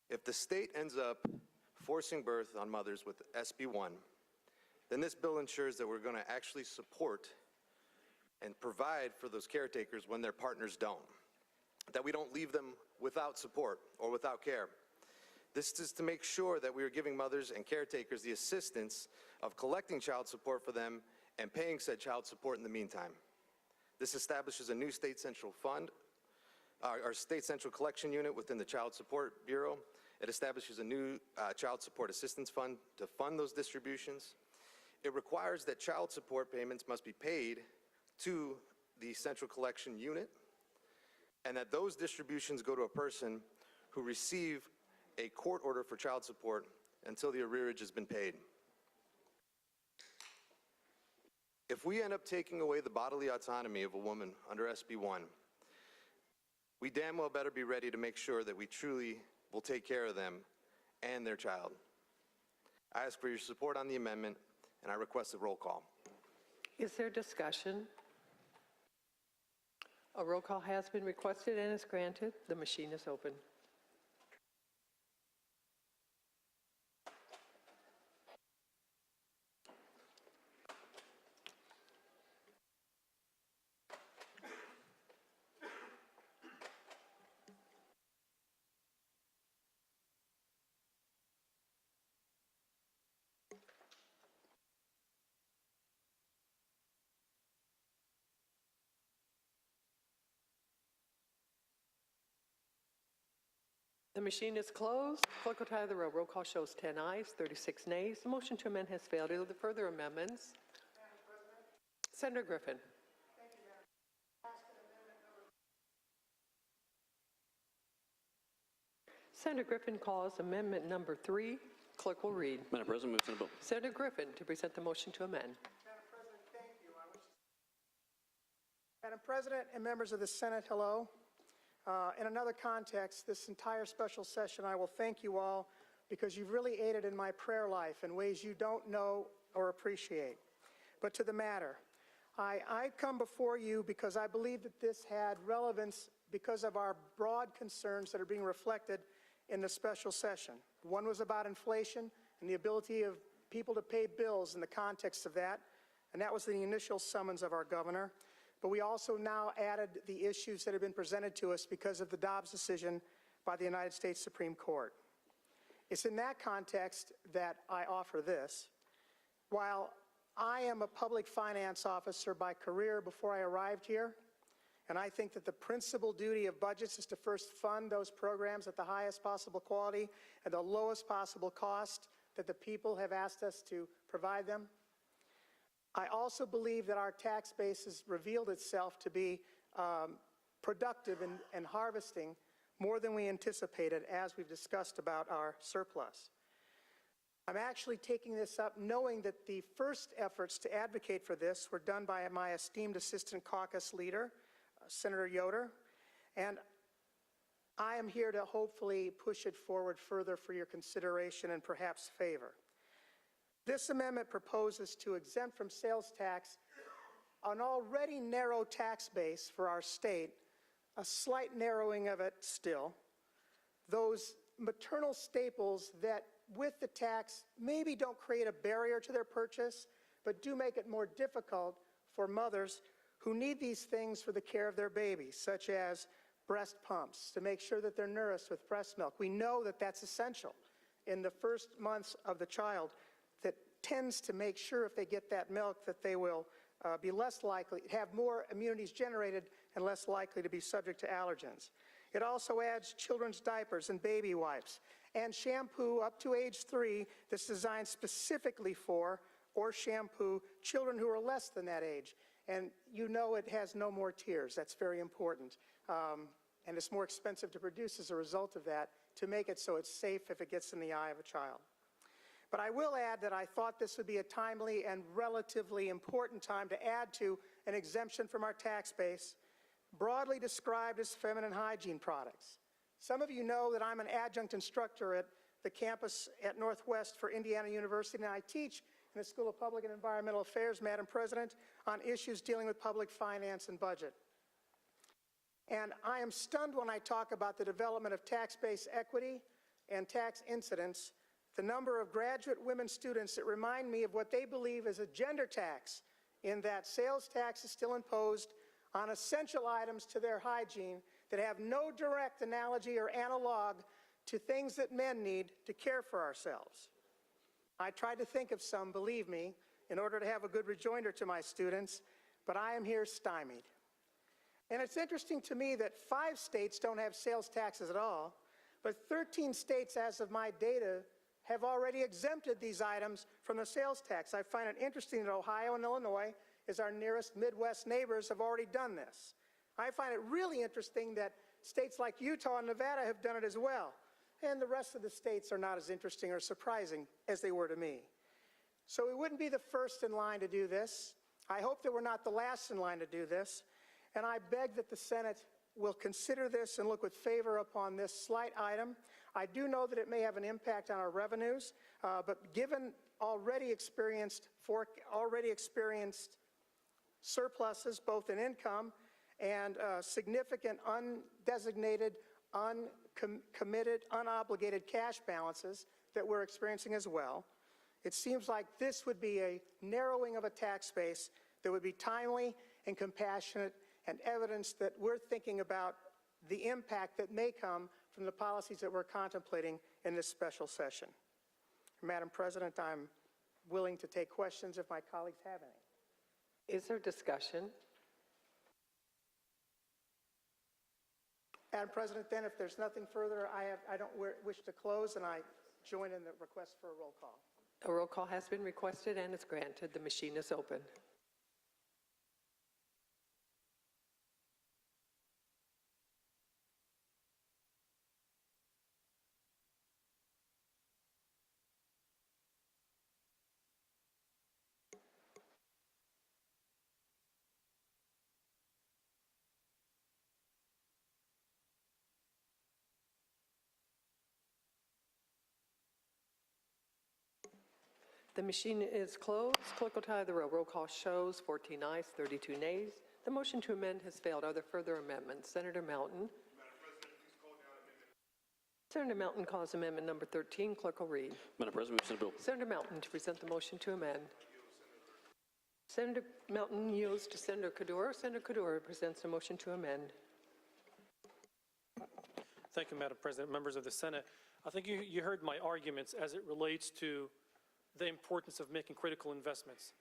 If the state ends up forcing birth on mothers with SB1, then this bill ensures that we're going to actually support and provide for those caretakers when their partners don't, that we don't leave them without support or without care. This is to make sure that we are giving mothers and caretakers the assistance of collecting child support for them and paying said child support in the meantime. This establishes a new state central fund, our state central collection unit within the Child Support Bureau. It establishes a new child support assistance fund to fund those distributions. It requires that child support payments must be paid to the central collection unit, and that those distributions go to a person who receive a court order for child support until the arrearage has been paid. If we end up taking away the bodily autonomy of a woman under SB1, we damn well better be ready to make sure that we truly will take care of them and their child. I ask for your support on the amendment, and I request a roll call. Is there discussion? A roll call has been requested and is granted. The machine is open. The machine is closed. Clerk will tally the roll. Roll call shows 10 ayes, 36 nays. The motion to amend has failed. Are there further amendments? Senator Griffin. Senator Griffin calls amendment number 3. Clerk will read. Madam President, move Senate Bill. Senator Griffin to present the motion to amend. Madam President and members of the Senate, hello. In another context, this entire special session, I will thank you all because you've really aided in my prayer life in ways you don't know or appreciate. But to the matter, I come before you because I believe that this had relevance because of our broad concerns that are being reflected in the special session. One was about inflation and the ability of people to pay bills in the context of that, and that was the initial summons of our governor. But we also now added the issues that have been presented to us because of the Dobbs decision by the United States Supreme Court. It's in that context that I offer this. While I am a public finance officer by career before I arrived here, and I think that the principal duty of budgets is to first fund those programs at the highest possible quality and the lowest possible cost that the people have asked us to provide them. I also believe that our tax base has revealed itself to be productive and harvesting more than we anticipated as we've discussed about our surplus. I'm actually taking this up knowing that the first efforts to advocate for this were done by my esteemed Assistant Caucus Leader, Senator Yoder, and I am here to hopefully push it forward further for your consideration and perhaps favor. This amendment proposes to exempt from sales tax an already narrow tax base for our state, a slight narrowing of it still, those maternal staples that with the tax maybe don't create a barrier to their purchase, but do make it more difficult for mothers who need these things for the care of their babies, such as breast pumps, to make sure that they're nourished with breast milk. We know that that's essential in the first months of the child. That tends to make sure if they get that milk that they will be less likely, have more immunities generated and less likely to be subject to allergens. It also adds children's diapers and baby wipes and shampoo up to age 3 that's designed specifically for or shampoo children who are less than that age. And you know it has no more tears. That's very important. And it's more expensive to produce as a result of that, to make it so it's safe if it gets in the eye of a child. But I will add that I thought this would be a timely and relatively important time to add to an exemption from our tax base, broadly described as feminine hygiene products. Some of you know that I'm an adjunct instructor at the campus at Northwest for Indiana University, and I teach in the School of Public and Environmental Affairs, Madam President, on issues dealing with public finance and budget. And I am stunned when I talk about the development of tax-based equity and tax incidence, the number of graduate women students that remind me of what they believe is a gender tax, in that sales tax is still imposed on essential items to their hygiene that have no direct analogy or analog to things that men need to care for ourselves. I tried to think of some, believe me, in order to have a good rejoinder to my students, but I am here stymied. And it's interesting to me that 5 states don't have sales taxes at all, but 13 states, as of my data, have already exempted these items from the sales tax. I find it interesting that Ohio and Illinois, as our nearest Midwest neighbors, have already done this. I find it really interesting that states like Utah and Nevada have done it as well. And the rest of the states are not as interesting or surprising as they were to me. So we wouldn't be the first in line to do this. I hope that we're not the last in line to do this. And I beg that the Senate will consider this and look with favor upon this slight item. I do know that it may have an impact on our revenues, but given already experienced surpluses, both in income and significant undesignated, uncommitted, unobligated cash balances that we're experiencing as well, it seems like this would be a narrowing of a tax base that would be timely and compassionate and evidence that we're thinking about the impact that may come from the policies that we're contemplating in this special session. Madam President, I'm willing to take questions if my colleagues have any. Is there discussion? Madam President, then, if there's nothing further, I don't wish to close, and I join in the request for a roll call. A roll call has been requested and is granted. The machine is open. The machine is closed. Clerk will tally the roll. Roll call shows 14 ayes, 32 nays. The motion to amend has failed. Are there further amendments? Senator Mountain. Senator Mountain calls amendment number 13. Clerk will read. Madam President, move Senate Bill. Senator Mountain to present the motion to amend. Senator Mountain yields to Senator Kaddour. Senator Kaddour presents the motion to amend. Thank you, Madam President, members of the Senate. I think you heard my arguments as it relates to the importance of making critical investments.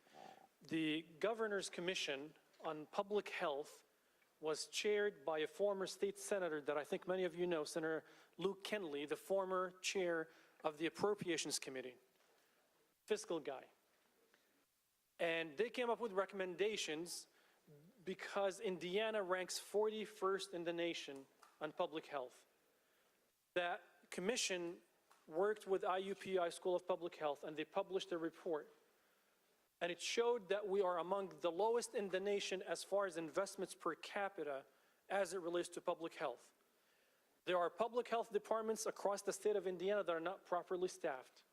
The Governor's Commission on Public Health was chaired by a former state senator that I think many of you know, Senator Luke Kenley, the former chair of the Appropriations Committee, fiscal guy. And they came up with recommendations because Indiana ranks 41st in the nation on public health. That commission worked with IUPI School of Public Health, and they published a report. And it showed that we are among the lowest in the nation as far as investments per capita as it relates to public health. There are public health departments across the state of Indiana that are not properly staffed.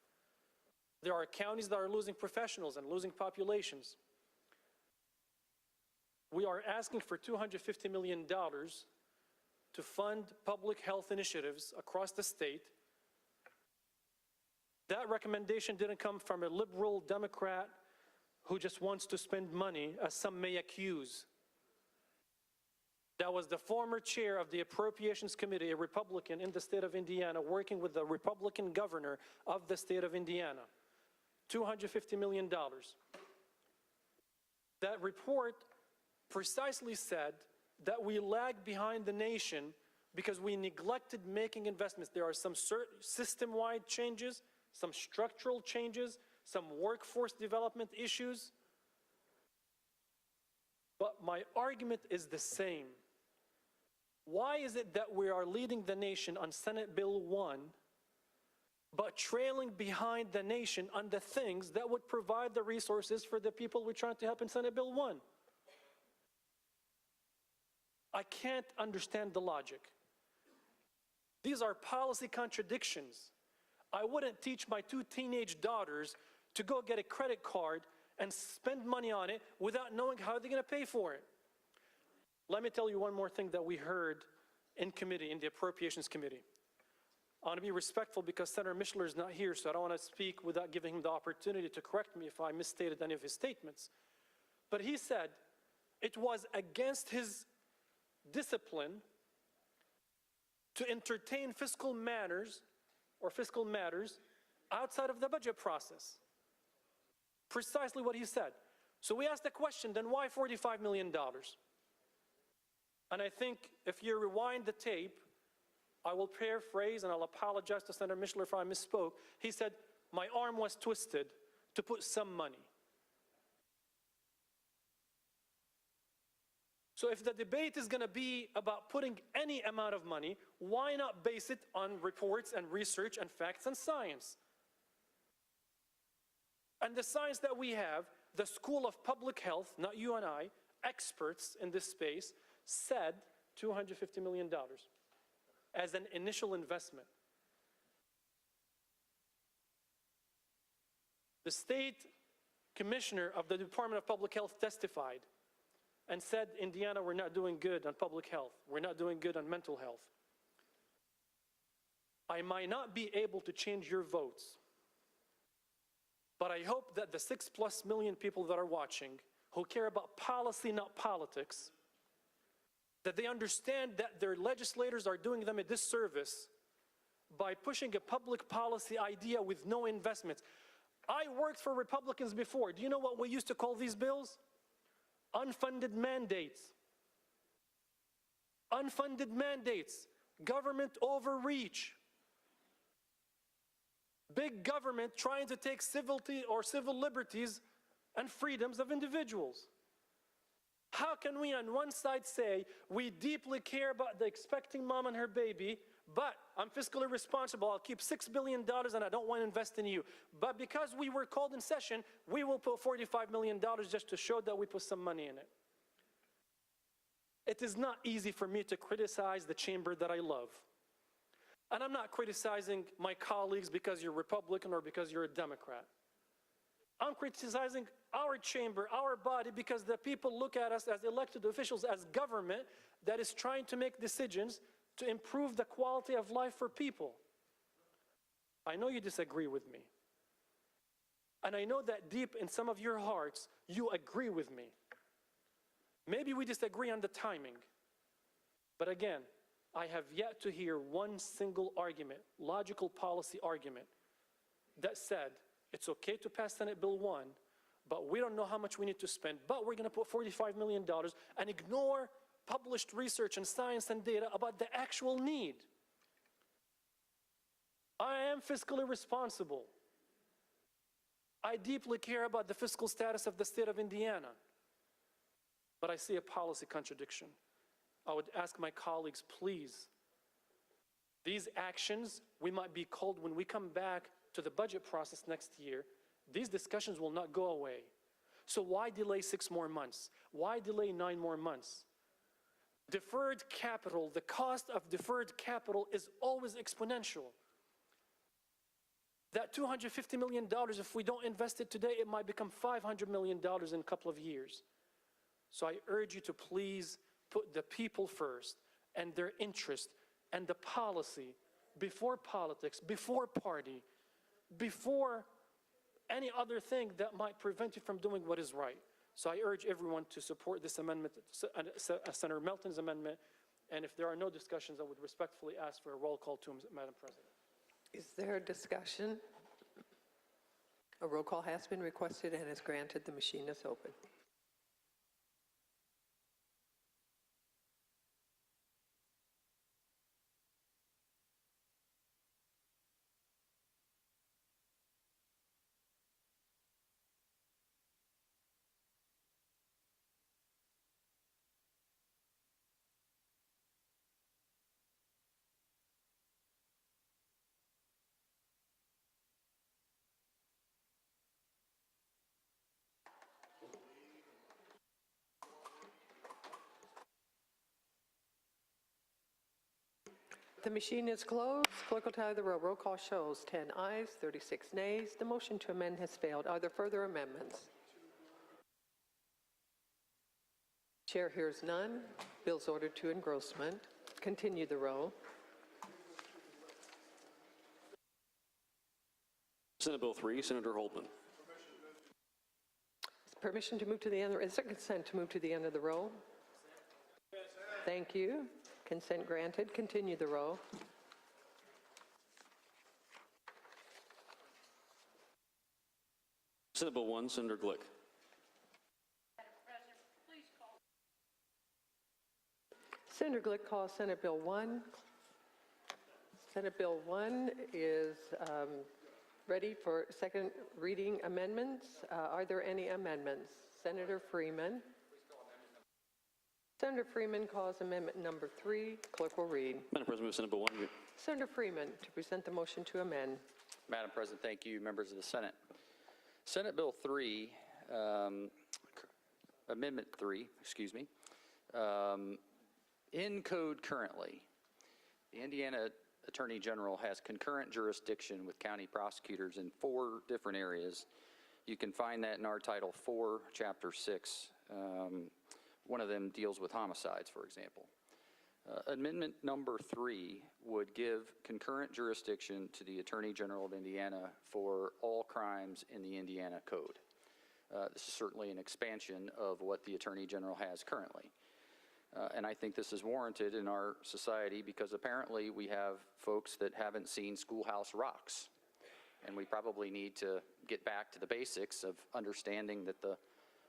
There are counties that are losing professionals and losing populations. We are asking for $250 million to fund public health initiatives across the state. That recommendation didn't come from a liberal Democrat who just wants to spend money, as some may accuse. That was the former chair of the Appropriations Committee, a Republican in the state of Indiana, working with the Republican governor of the state of Indiana. $250 million. That report precisely said that we lag behind the nation because we neglected making investments. There are some system-wide changes, some structural changes, some workforce development issues. But my argument is the same. Why is it that we are leading the nation on Senate Bill 1, but trailing behind the nation on the things that would provide the resources for the people we're trying to help in Senate Bill 1? I can't understand the logic. These are policy contradictions. I wouldn't teach my 2 teenage daughters to go get a credit card and spend money on it without knowing how they're going to pay for it. Let me tell you one more thing that we heard in committee, in the Appropriations Committee. I want to be respectful because Senator Mishler is not here, so I don't want to speak without giving him the opportunity to correct me if I misstated any of his statements. But he said it was against his discipline to entertain fiscal matters outside of the budget process. Precisely what he said. So we asked the question, then why $45 million? And I think if you rewind the tape, I will paraphrase and I'll apologize to Senator Mishler if I misspoke. He said, my arm was twisted to put some money. So if the debate is going to be about putting any amount of money, why not base it on reports and research and facts and science? And the science that we have, the School of Public Health, not you and I, experts in this space, said $250 million as an initial investment. The state commissioner of the Department of Public Health testified and said, Indiana, we're not doing good on public health. We're not doing good on mental health. I might not be able to change your votes, but I hope that the 6+ million people that are watching who care about policy, not politics, that they understand that their legislators are doing them a disservice by pushing a public policy idea with no investments. I worked for Republicans before. Do you know what we used to call these bills? Unfunded mandates. Unfunded mandates. Government overreach. Big government trying to take civility or civil liberties and freedoms of individuals. How can we on one side say we deeply care about the expecting mom and her baby, but I'm fiscally responsible, I'll keep $6 billion and I don't want to invest in you. But because we were called in session, we will put $45 million just to show that we put some money in it. It is not easy for me to criticize the chamber that I love. And I'm not criticizing my colleagues because you're Republican or because you're a Democrat. I'm criticizing our chamber, our body, because the people look at us as elected officials, as government that is trying to make decisions to improve the quality of life for people. I know you disagree with me. And I know that deep in some of your hearts, you agree with me. Maybe we disagree on the timing. But again, I have yet to hear one single argument, logical policy argument, that said, it's okay to pass Senate Bill 1, but we don't know how much we need to spend, but we're going to put $45 million and ignore published research and science and data about the actual need. I am fiscally responsible. I deeply care about the fiscal status of the state of Indiana, but I see a policy contradiction. I would ask my colleagues, please, these actions, we might be called when we come back to the budget process next year, these discussions will not go away. So why delay 6 more months? Why delay 9 more months? Deferred capital, the cost of deferred capital is always exponential. That $250 million, if we don't invest it today, it might become $500 million in a couple of years. So I urge you to please put the people first and their interest and the policy before politics, before party, before any other thing that might prevent you from doing what is right. So I urge everyone to support this amendment, Senator Melton's amendment, and if there are no discussions, I would respectfully ask for a roll call to Madam President. Is there a discussion? A roll call has been requested and is granted. The machine is open. The machine is closed. Clerk will tally the roll. Roll call shows 10 ayes, 36 nays. The motion to amend has failed. Are there further amendments? Chair hears none. Bills ordered to engrossment. Continue the roll. Senate Bill 3, Senator Holtman. Permission to move to the end. Is there consent to move to the end of the roll? Thank you. Consent granted. Continue the roll. Senate Bill 1, Senator Glick. Senator Glick calls Senate Bill 1. Senate Bill 1 is ready for second reading amendments. Are there any amendments? Senator Freeman. Senator Freeman calls amendment number 3. Clerk will read. Madam President, move Senate Bill 1. Senator Freeman to present the motion to amend. Madam President, thank you, members of the Senate. Senate Bill 3, Amendment 3, excuse me. In code currently, the Indiana Attorney General has concurrent jurisdiction with county prosecutors in 4 different areas. You can find that in our Title 4, Chapter 6. One of them deals with homicides, for example. Amendment number 3 would give concurrent jurisdiction to the Attorney General of Indiana for all crimes in the Indiana Code. This is certainly an expansion of what the Attorney General has currently. And I think this is warranted in our society because apparently we have folks that haven't seen Schoolhouse Rocks. And we probably need to get back to the basics of understanding that the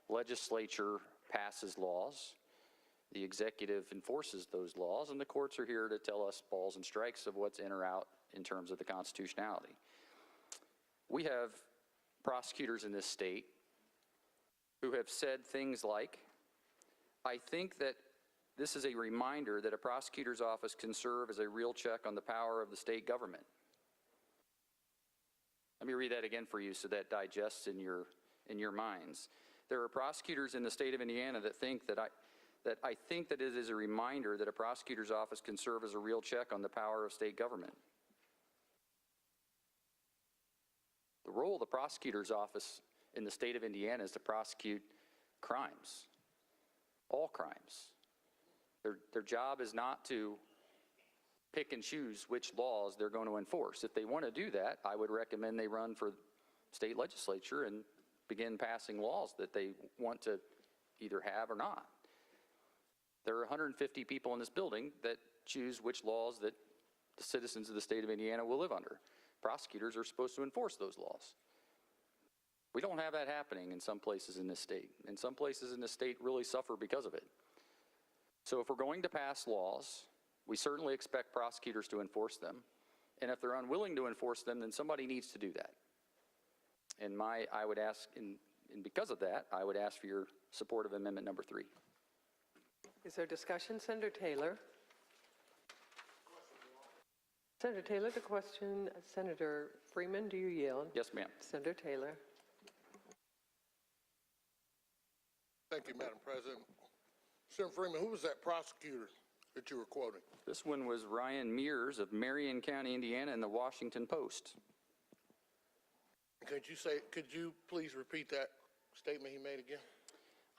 legislature passes laws, the executive enforces those laws, and the courts are here to tell us balls and strikes of what's in or out in terms of the constitutionality. We have prosecutors in this state who have said things like, I think that this is a reminder that a prosecutor's office can serve as a real check on the power of the state government. Let me read that again for you so that digests in your minds. There are prosecutors in the state of Indiana that think that I think that it is a reminder that a prosecutor's office can serve as a real check on the power of state government. The role of the prosecutor's office in the state of Indiana is to prosecute crimes, all crimes. Their job is not to pick and choose which laws they're going to enforce. If they want to do that, I would recommend they run for state legislature and begin passing laws that they want to either have or not. There are 150 people in this building that choose which laws that the citizens of the state of Indiana will live under. Prosecutors are supposed to enforce those laws. We don't have that happening in some places in this state, and some places in this state really suffer because of it. So if we're going to pass laws, we certainly expect prosecutors to enforce them, and if they're unwilling to enforce them, then somebody needs to do that. And I would ask, and because of that, I would ask for your support of amendment number 3. Is there discussion? Senator Taylor. Senator Taylor, the question. Senator Freeman, do you yield? Yes, ma'am. Senator Taylor. Thank you, Madam President. Senator Freeman, who was that prosecutor that you were quoting? This one was Ryan Mears of Marion County, Indiana, in the Washington Post. Could you please repeat that statement he made again?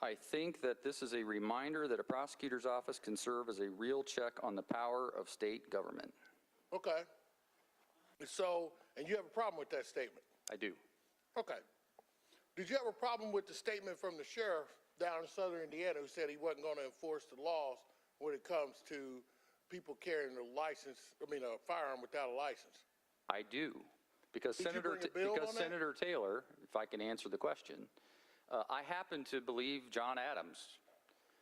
I think that this is a reminder that a prosecutor's office can serve as a real check on the power of state government. Okay. So, and you have a problem with that statement? I do. Okay. Did you have a problem with the statement from the sheriff down in southern Indiana who said he wasn't going to enforce the laws when it comes to people carrying a firearm without a license? I do. Because Senator Taylor, if I can answer the question, I happen to believe John Adams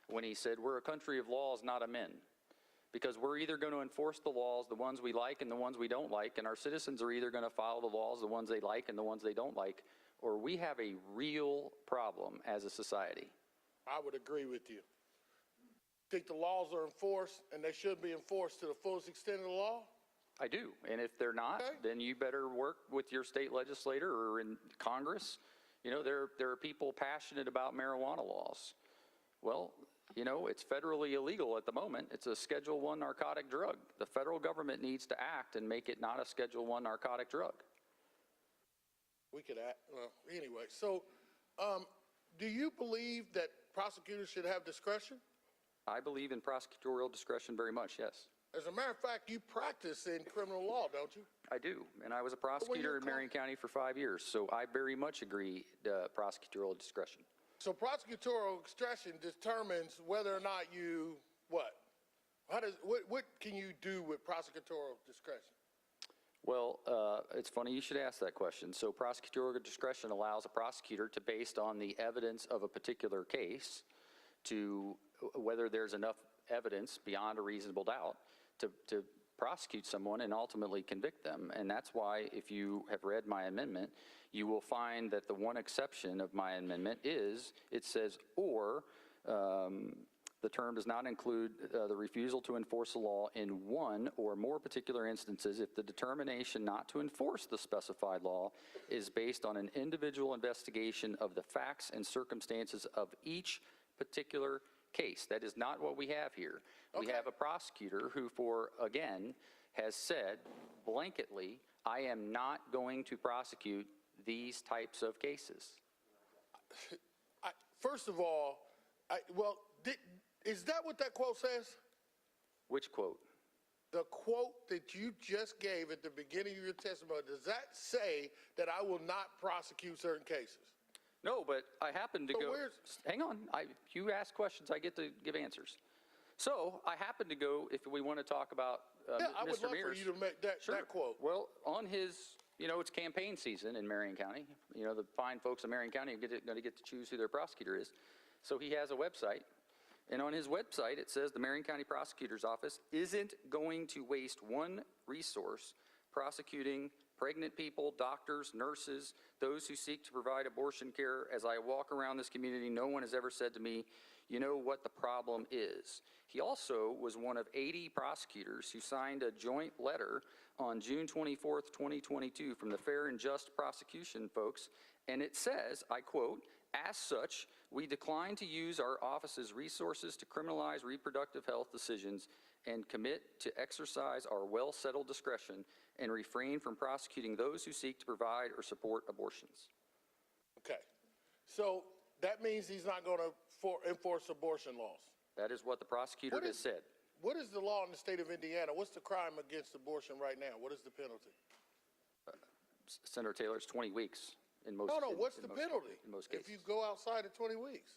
when he said we're a country of laws, not of men. Because we're either going to enforce the laws, the ones we like and the ones we don't like, and our citizens are either going to follow the laws, the ones they like and the ones they don't like, or we have a real problem as a society. I would agree with you. Think the laws are enforced and they should be enforced to the fullest extent of the law? I do, and if they're not, then you better work with your state legislator or in Congress. You know, there are people passionate about marijuana laws. Well, You know, it's federally illegal at the moment. It's a Schedule I narcotic drug. The federal government needs to act and make it not a Schedule I narcotic drug. We could act, well, anyway. So, do you believe that prosecutors should have discretion? I believe in prosecutorial discretion very much, yes. As a matter of fact, you practice in criminal law, don't you? I do, and I was a prosecutor in Marion County for 5 years, so I very much agree prosecutorial discretion. So prosecutorial discretion determines whether or not you, what? What can you do with prosecutorial discretion? Well, it's funny you should ask that question. So prosecutorial discretion allows a prosecutor to, based on the evidence of a particular case, to whether there's enough evidence beyond a reasonable doubt to prosecute someone and ultimately convict them. And that's why, if you have read my amendment, you will find that the one exception of my amendment is, it says, or the term does not include the refusal to enforce the law in one or more particular instances if the determination not to enforce the specified law is based on an individual investigation of the facts and circumstances of each particular case. That is not what we have here. Okay. We have a prosecutor who, again, has said blanketly, I am not going to prosecute these types of cases. First of all, is that what that quote says? Which quote? The quote that you just gave at the beginning of your testimony, does that say that I will not prosecute certain cases? No, but I happen to go, hang on, you ask questions, I get to give answers. So I happen to go, if we want to talk about I would Mr. love Mears. for you to make that quote. Well, on his, it's campaign season in Marion County. The fine folks in Marion County are going to get to choose who their prosecutor is. So he has a website, and on his website it says the Marion County Prosecutor's Office isn't going to waste one resource prosecuting pregnant people, doctors, nurses, those who seek to provide abortion care. As I walk around this community, no one has ever said to me, you know what the problem is. He also was one of 80 prosecutors who signed a joint letter on June 24th, 2022 from the Fair and Just Prosecution folks, and it says, I quote, as such, we decline to use our office's resources to criminalize reproductive health decisions and commit to exercise our well-settled discretion and refrain from prosecuting those who seek to provide or support abortions. Okay. So that means he's not going to enforce abortion laws? That is what the prosecutor has said. What is the law in the state of Indiana? What's the crime against abortion right now? What is the penalty? Senator Taylor, it's 20 weeks in most cases. No, what's the penalty in most cases? If you go outside of 20 weeks?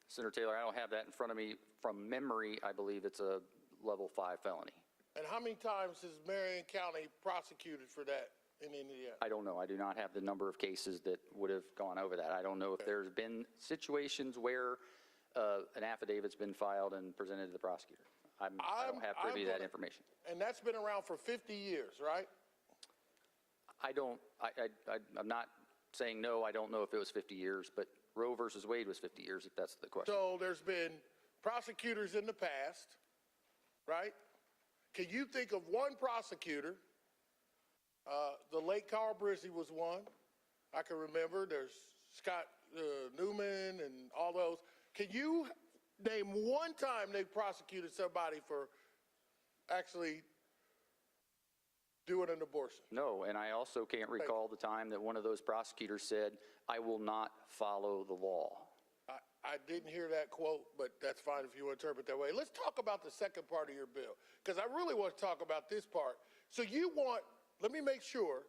Senator Taylor, I don't have that in front of me. From memory, I believe it's a level 5 felony. And how many times has Marion County prosecuted for that in Indiana? I don't know. I do not have the number of cases that would have gone over that. I don't know if there's been situations where an affidavit's been filed and presented to the prosecutor. I don't have privy to that information. And that's been around for 50 years, right? I'm not saying no. I don't know if it was 50 years, but Roe versus Wade was 50 years, if that's the question. So there's been prosecutors in the past, right? Can you think of one prosecutor? The late Carl Brizzy was one. I can remember. There's Scott Newman and all those. Can you name one time they prosecuted somebody for actually doing an abortion? No, and I also can't recall the time that one of those prosecutors said, I will not follow the law. I didn't hear that quote, but that's fine if you interpret that way. Let's talk about the second part of your bill, because I really want to talk about this part. So you want, let me make sure,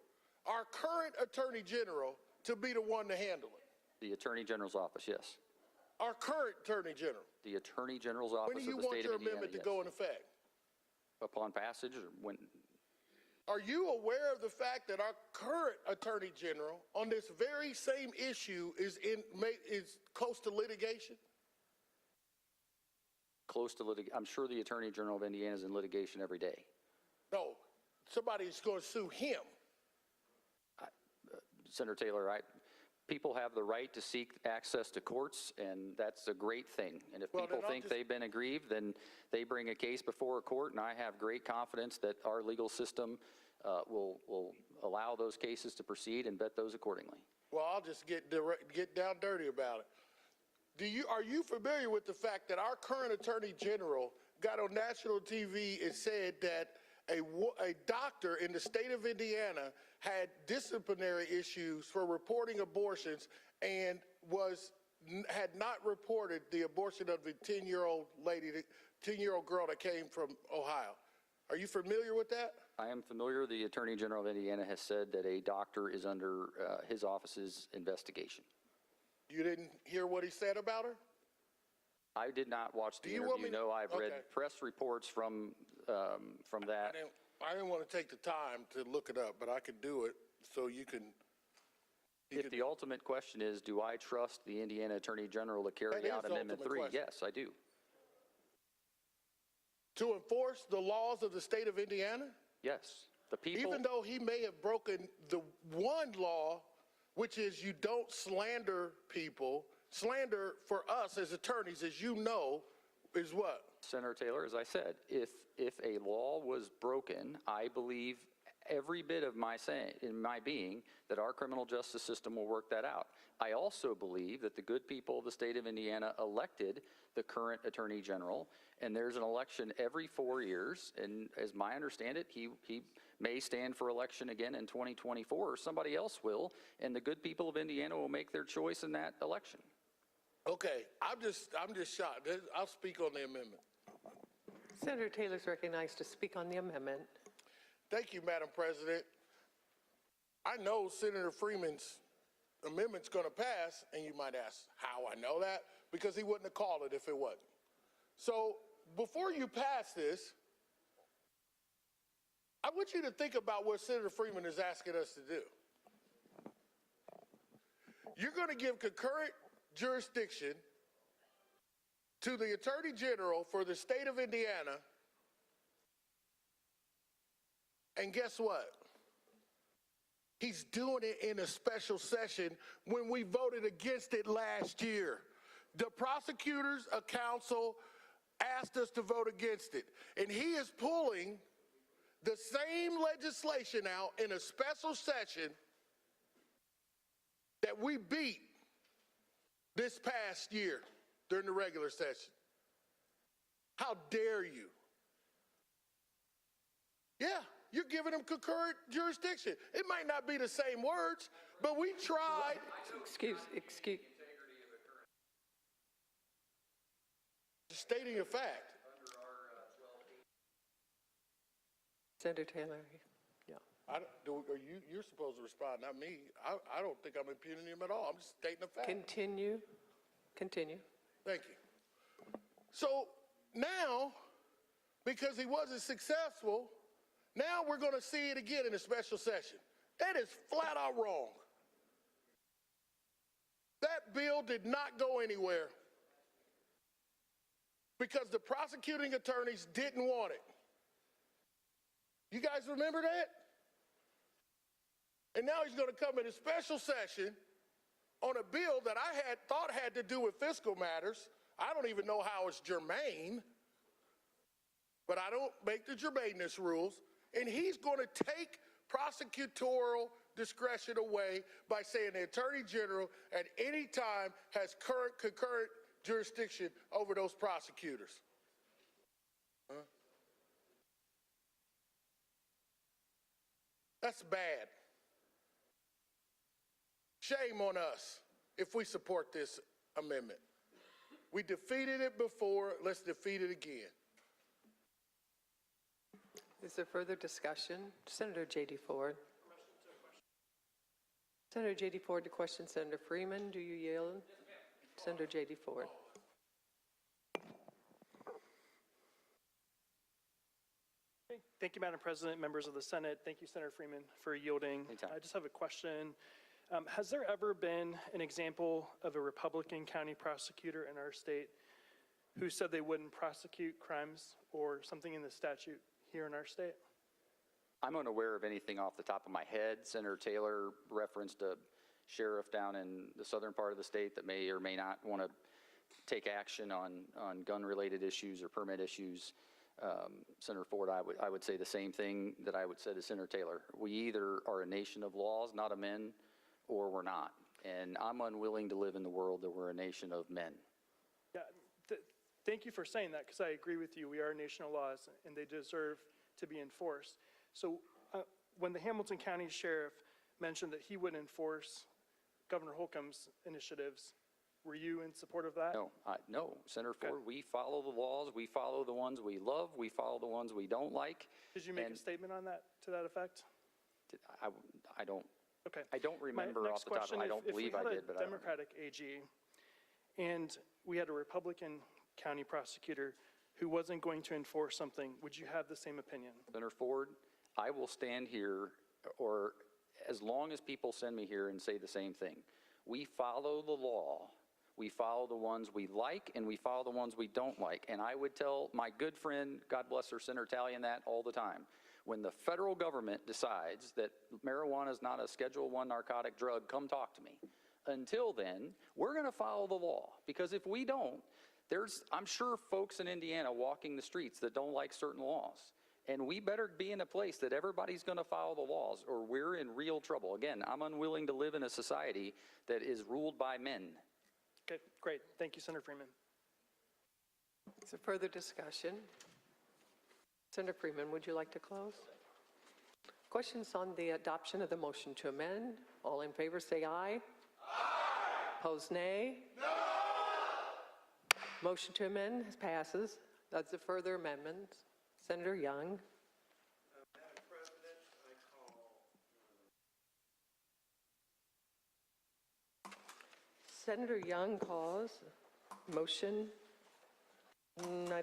our current Attorney General to be the one to handle it? The Attorney General's office, yes. Our current Attorney General? The Attorney General's office of the state of Indiana, When do you want your amendment to go in effect? Upon passage, or when? Are you aware of the fact that our current Attorney General on this very same issue is close to litigation? Close to litigation? I'm sure the Attorney General of Indiana is in litigation every day. No, somebody's going to sue him. Senator Taylor, people have the right to seek access to courts, and that's a great thing. And if people think they've been aggrieved, then they bring a case before a court, and I have great confidence that our legal system will allow those cases to proceed and vet those accordingly. Well, I'll just get down dirty about it. Are you familiar with the fact that our current Attorney General got on national TV and said that a doctor in the state of Indiana had disciplinary issues for reporting abortions and had not reported the abortion of the 10-year-old lady, the 10-year-old girl that came from Ohio? Are you familiar with that? I am familiar. The Attorney General of Indiana has said that a doctor is under his office's investigation. You didn't hear what he said about her? I did not watch the interview. No, I've read press reports from that. I didn't want to take the time to look it up, but I could do it so you can. If the ultimate question is, do I trust the Indiana Attorney General to carry out Amendment 3? Yes, I do. To enforce the laws of the state of Indiana? Yes. The people. Even though he may have broken the one law, which is you don't slander people. Slander for us as attorneys, as you know, is what? Senator Taylor, as I said, if a law was broken, I believe every bit of my being that our criminal justice system will work that out. I also believe that the good people of the state of Indiana elected the current Attorney General, and there's an election every 4 years, and as I understand it, he may stand for election again in 2024, or somebody else will, and the good people of Indiana will make their choice in that election. Okay, I'm just shocked. I'll speak on the amendment. Senator Taylor is recognized to speak on the amendment. Thank you, Madam President. I know Senator Freeman's amendment's going to pass, and you might ask how I know that, because he wouldn't have called it if it wasn't. So before you pass this, I want you to think about what Senator Freeman is asking us to do. You're going to give concurrent jurisdiction to the Attorney General for the state of Indiana, and guess what? He's doing it in a special session when we voted against it last year. The prosecutors, a council, asked us to vote against it, and he is pulling the same legislation out in a special session that we beat this past year during the regular session. How dare you? Yeah, you're giving him concurrent jurisdiction. It might not be the same words, but we tried. Excuse. Stating a fact. Senator Taylor, yeah. You're supposed to respond, not me. I don't think I'm impugning him at all. I'm just stating a fact. Continue. Thank you. So now, because he wasn't successful, now we're going to see it again in a special session. That is flat out wrong. That bill did not go anywhere because the prosecuting attorneys didn't want it. You guys remember that? And now he's going to come in a special session on a bill that I thought had to do with fiscal matters. I don't even know how it's germane, but I don't make the germaneness rules. And he's going to take prosecutorial discretion away by saying the Attorney General at any time has concurrent jurisdiction over those prosecutors. Huh? That's bad. Shame on us if we support this amendment. We defeated it before, let's defeat it again. Is there further discussion? Senator J.D. Ford. Senator J.D. Ford to question Senator Freeman. Do you yield? Senator J.D. Ford. Thank you, Madam President, members of the Senate. Thank you, Senator Freeman, for yielding. Anytime. I just have a question. Has there ever been an example of a Republican county prosecutor in our state who said they wouldn't prosecute crimes or something in the statute here in our state? I'm unaware of anything off the top of my head. Senator Taylor referenced a sheriff down in the southern part of the state that may or may not want to take action on gun-related issues or permit issues. Senator Ford, I would say the same thing that I would say to Senator Taylor. We either are a nation of laws, not of men, or we're not. And I'm unwilling to live in the world that we're a nation of men. Yeah, thank you for saying that, because I agree with you. We are a nation of laws, and they deserve to be enforced. So when the Hamilton County Sheriff mentioned that he would enforce Governor Holcomb's initiatives, were you in support of that? No, no, Senator Ford, we follow the laws, we follow the ones we love, we follow the ones we don't like. Did you make a statement on that, to that effect? I don't. Okay. I don't remember off the top. I don't believe I did, but I don't know. If we had a Democratic AG and we had a Republican county prosecutor who wasn't going to enforce something, would you have the same opinion? Senator Ford, I will stand here, or as long as people send me here, and say the same thing. We follow the law. We follow the ones we like, and we follow the ones we don't like. And I would tell my good friend, God bless her, Senator Talley, that all the time. When the federal government decides that marijuana is not a Schedule I narcotic drug, come talk to me. Until then, we're going to follow the law. Because if we don't, I'm sure folks in Indiana walking the streets that don't like certain laws. And we better be in a place that everybody's going to follow the laws, or we're in real trouble. Again, I'm unwilling to live in a society that is ruled by men. Okay, great. Thank you, Senator Freeman. Is there further discussion? Senator Freeman, would you like to close? Questions on the adoption of the motion to amend? All in favor say aye. Aye. Opposed, nay. No. Motion to amend passes. That's the further amendments. Senator Young. Madam President, I call. Senator Young calls motion. I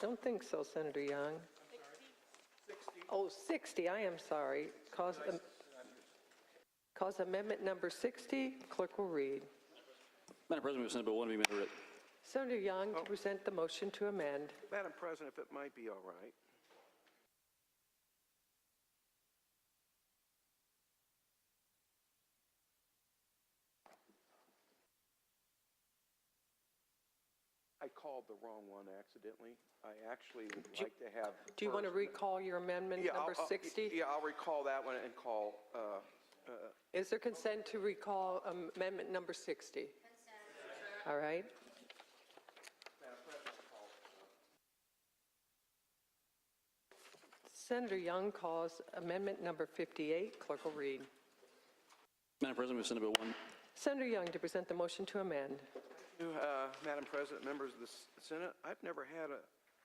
don't think so, Senator Young. 60. Oh, 60, I am sorry. Cause amendment number 60, clerk will read. Madam President, move Senate Bill 1 to be amended. Senator Young to present the motion to amend. Madam President, if it might be all right. I called the wrong one accidentally. I actually would like to have. Do you want to recall your amendment number 60? Yeah, I'll recall that one and call. Is there consent to recall amendment number 60? Consent. All right. Senator Young calls amendment number 58. Clerk will read. Madam President, move Senate Bill 1. Senator Young to present the motion to amend. Madam President, members of the Senate, I've never had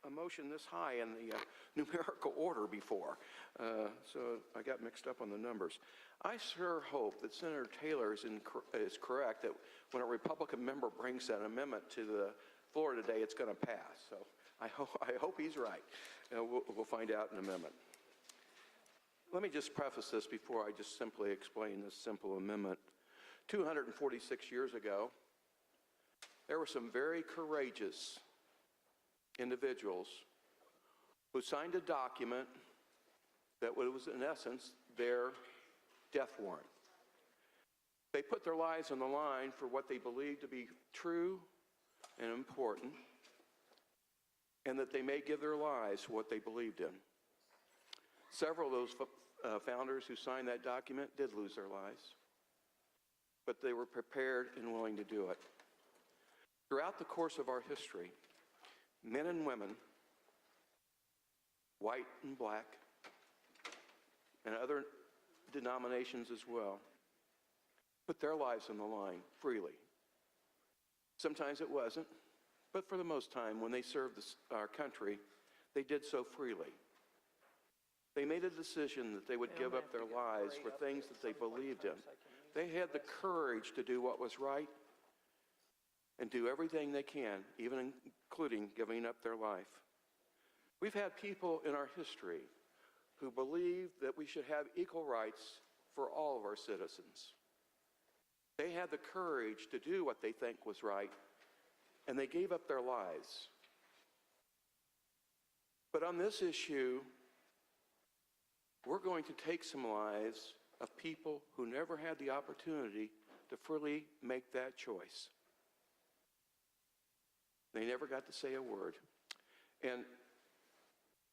a motion this high in the numerical order before, so I got mixed up on the numbers. I sure hope that Senator Taylor is correct that when a Republican member brings that amendment to the floor today, it's going to pass. So I hope he's right. We'll find out in a moment. Let me just preface this before I just simply explain this simple amendment. 246 years ago, there were some very courageous individuals who signed a document that was, in essence, their death warrant. They put their lives on the line for what they believed to be true and important, and that they may give their lives for what they believed in. Several of those founders who signed that document did lose their lives, but they were prepared and willing to do it. Throughout the course of our history, men and women, white and black, and other denominations as well, put their lives on the line freely. Sometimes it wasn't, but for the most time, when they served our country, they did so freely. They made a decision that they would give up their lives for things that they believed in. They had the courage to do what was right and do everything they can, even including giving up their life. We've had people in our history who believed that we should have equal rights for all of our citizens. They had the courage to do what they think was right, and they gave up their lives. But on this issue, we're going to take some lives of people who never had the opportunity to freely make that choice. They never got to say a word. And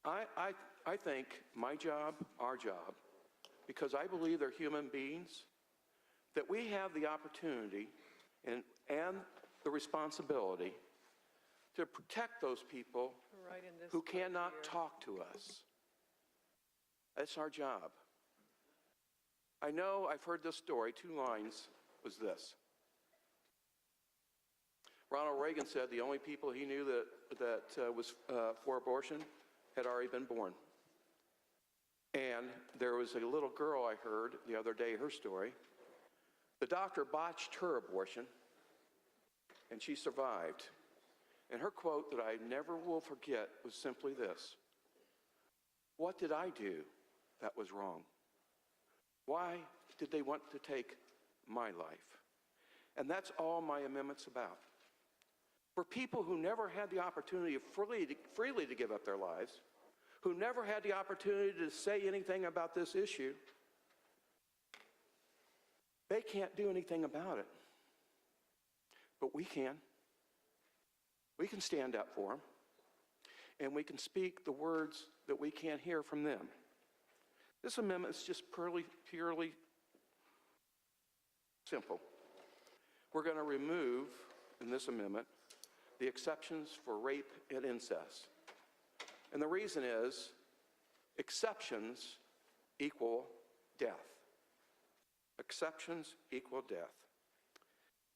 I think my job, our job, because I believe they're human beings, that we have the opportunity and the responsibility to protect those people Right in this who book cannot here. talk to us. That's our job. I know I've heard this story. 2 lines was this. Ronald Reagan said the only people he knew that was for abortion had already been born. And there was a little girl I heard the other day, her story. The doctor botched her abortion, and she survived. And her quote that I never will forget was simply this: "What did I do that was wrong? Why did they want to take my life?" And that's all my amendment's about. For people who never had the opportunity freely to give up their lives, who never had the opportunity to say anything about this issue, they can't do anything about it. But we can. We can stand up for them, and we can speak the words that we can't hear from them. This amendment is just purely simple. We're going to remove, in this amendment, the exceptions for rape and incest. And the reason is, exceptions equal death. Exceptions equal death.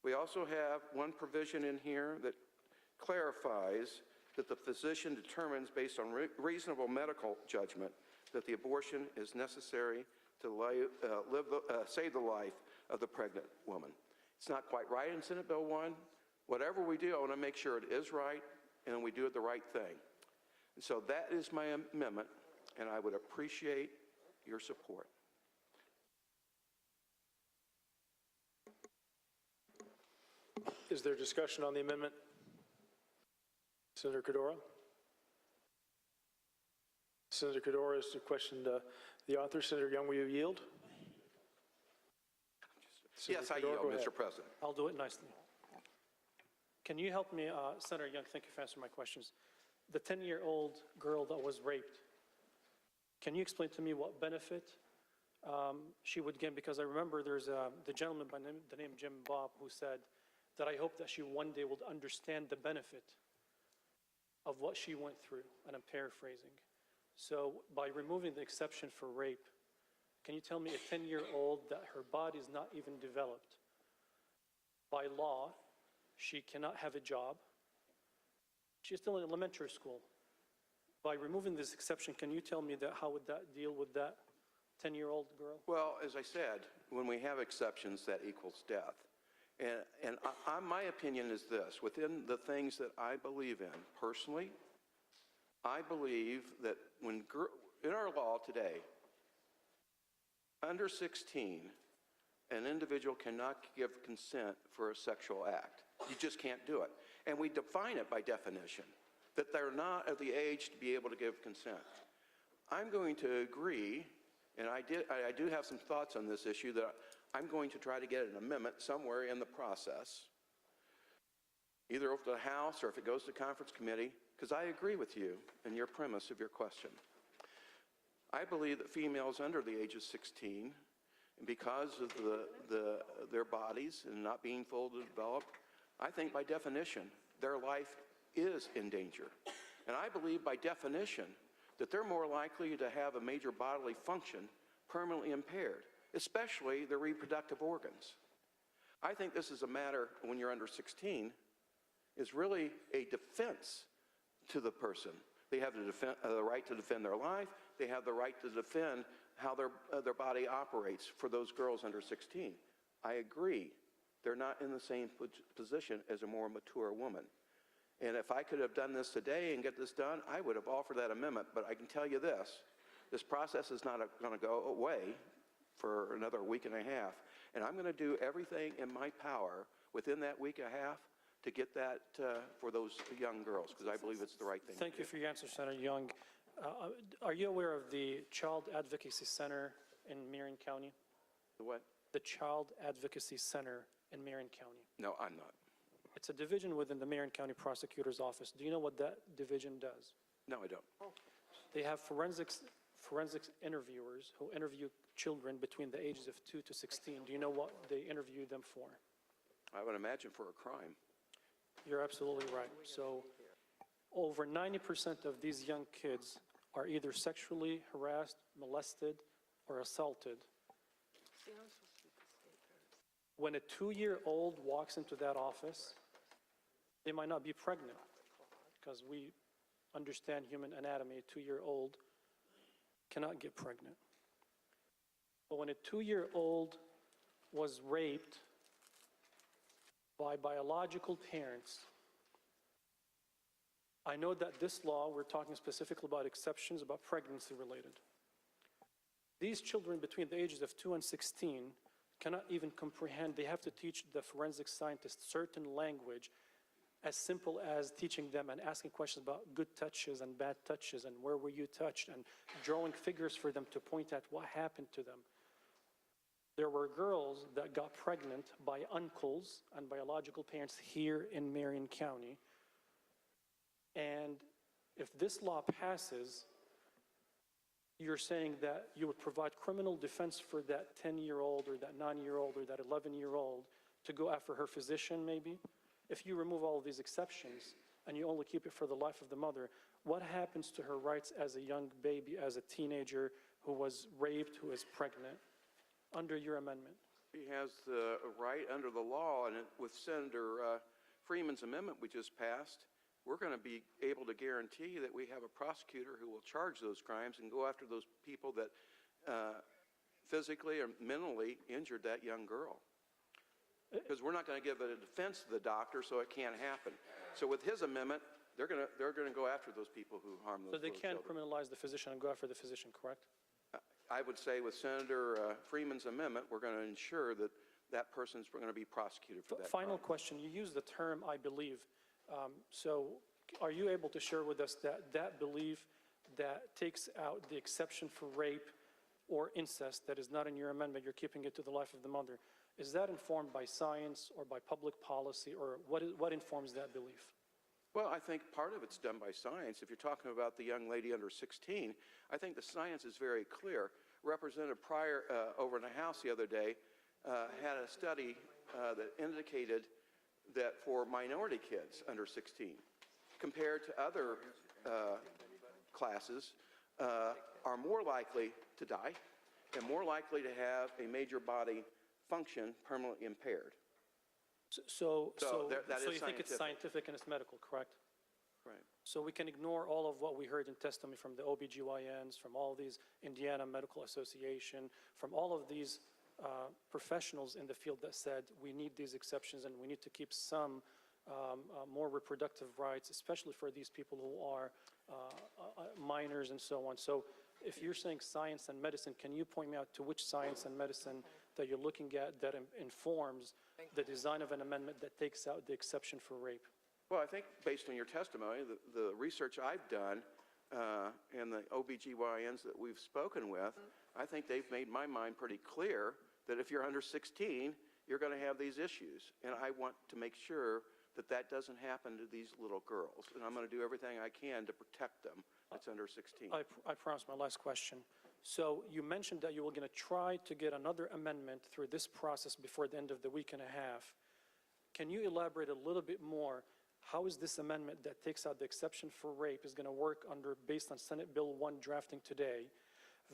We also have one provision in here that clarifies that the physician determines, based on reasonable medical judgment, that the abortion is necessary to save the life of the pregnant woman. It's not quite right in Senate Bill 1. Whatever we do, I want to make sure it is right and we do it the right thing. And so that is my amendment, and I would appreciate your support. Is there discussion on the amendment? Senator Cordero? Senator Cordero has questioned the author. Senator Young, will you yield? Yes, I yield, Mr. President. I'll do it nicely. Can you help me, Senator Young, thank you for answering my questions. The 10-year-old girl that was raped, can you explain to me what benefit she would get? Because I remember there's the gentleman by the name Jim Bob who said that I hope that she one day would understand the benefit of what she went through, and I'm paraphrasing. So by removing the exception for rape, can you tell me a 10-year-old that her body is not even developed? By law, she cannot have a job. She's still in elementary school. By removing this exception, can you tell me that how would that deal with that 10-year-old girl? Well, as I said, when we have exceptions, that equals death. And my opinion is this: within the things that I believe in personally, I believe that when in our law today, under 16, an individual cannot give consent for a sexual act. You just can't do it. And we define it by definition, that they're not of the age to be able to give consent. I'm going to agree, and I do have some thoughts on this issue, that I'm going to try to get an amendment somewhere in the process, either over to the House or if it goes to conference committee, because I agree with you in your premise of your question. I believe that females under the age of 16, and because of their bodies and not being fully developed, I think by definition, their life is in danger. And I believe by definition that they're more likely to have a major bodily function permanently impaired, especially their reproductive organs. I think this is a matter, when you're under 16, is really a defense to the person. They have the right to defend their life. They have the right to defend how their body operates for those girls under 16. I agree. They're not in the same position as a more mature woman. And if I could have done this today and get this done, I would have offered that amendment. But I can tell you this process is not going to go away for another week and a half. And I'm going to do everything in my power within that week and a half to get that for those young girls, because I believe it's the right thing to do. Thank you for your answer, Senator Young. Are you aware of the Child Advocacy Center in Marion County? The what? The Child Advocacy Center in Marion County. No, I'm not. It's a division within the Marion County Prosecutor's Office. Do you know what that division does? No, I don't. They have forensic forensics interviewers who interview children between the ages of 2 to 16. Do you know what they interview them for? I would imagine for a crime. You're absolutely right. So over 90% of these young kids are either sexually harassed, molested, or assaulted. When a 2-year-old walks into that office, they might not be pregnant, because we understand human anatomy. A 2-year-old cannot get pregnant. But when a 2-year-old was raped by biological parents, I know that this law, we're talking specifically about exceptions about pregnancy related. These children between the ages of 2 and 16 cannot even comprehend. They have to teach the forensic scientists certain language as simple as teaching them and asking questions about good touches and bad touches and where were you touched, and drawing figures for them to point at what happened to them. There were girls that got pregnant by uncles and biological parents here in Marion County. And if this law passes, you're saying that you would provide criminal defense for that 10-year-old or that 9-year-old or that 11-year-old to go after her physician maybe? If you remove all of these exceptions and you only keep it for the life of the mother, what happens to her rights as a young baby, as a teenager who was raped, who is pregnant, under your amendment? She has the right under the law, and with Senator Freeman's amendment we just passed, we're going to be able to guarantee that we have a prosecutor who will charge those crimes and go after those people that physically or mentally injured that young girl. Because we're not going to give a defense to the doctor, so it can't happen. So with his amendment, they're going to go after those people who harm those So they can't children. criminalize the physician and go after the physician, correct? I would say with Senator Freeman's amendment, we're going to ensure that that person's going to be prosecuted for that Final crime. question. You use the term, I believe. So are you able to share with us that belief that takes out the exception for rape or incest that is not in your amendment, you're keeping it to the life of the mother? Is that informed by science or by public policy, or what informs that belief? Well, I think part of it's done by science. If you're talking about the young lady under 16, I think the science is very clear. Representative Pryor over in the House the other day had a study that indicated that for minority kids under 16, compared to other classes, are more likely to die and more likely to have a major body function permanently impaired. So that you is think it's scientific and it's medical, correct? Right. So we can ignore all of what we heard in testimony from the OBGYNs, from all these Indiana Medical Association, from all of these professionals in the field that said we need these exceptions and we need to keep some more reproductive rights, especially for these people who are minors and so on. So if you're saying science and medicine, can you point me out to which science and medicine that you're looking at that informs the design of an amendment that takes out the exception for rape? Well, I think based on your testimony, the research I've done and the OBGYNs that we've spoken with, I think they've made my mind pretty clear that if you're under 16, you're going to have these issues. And I want to make sure that that doesn't happen to these little girls. And I'm going to do everything I can to protect them that's under 16. I promise my last question. So you mentioned that you were going to try to get another amendment through this process before the end of the week and a half. Can you elaborate a little bit more? How is this amendment that takes out the exception for rape is going to work based on Senate Bill 1 drafting today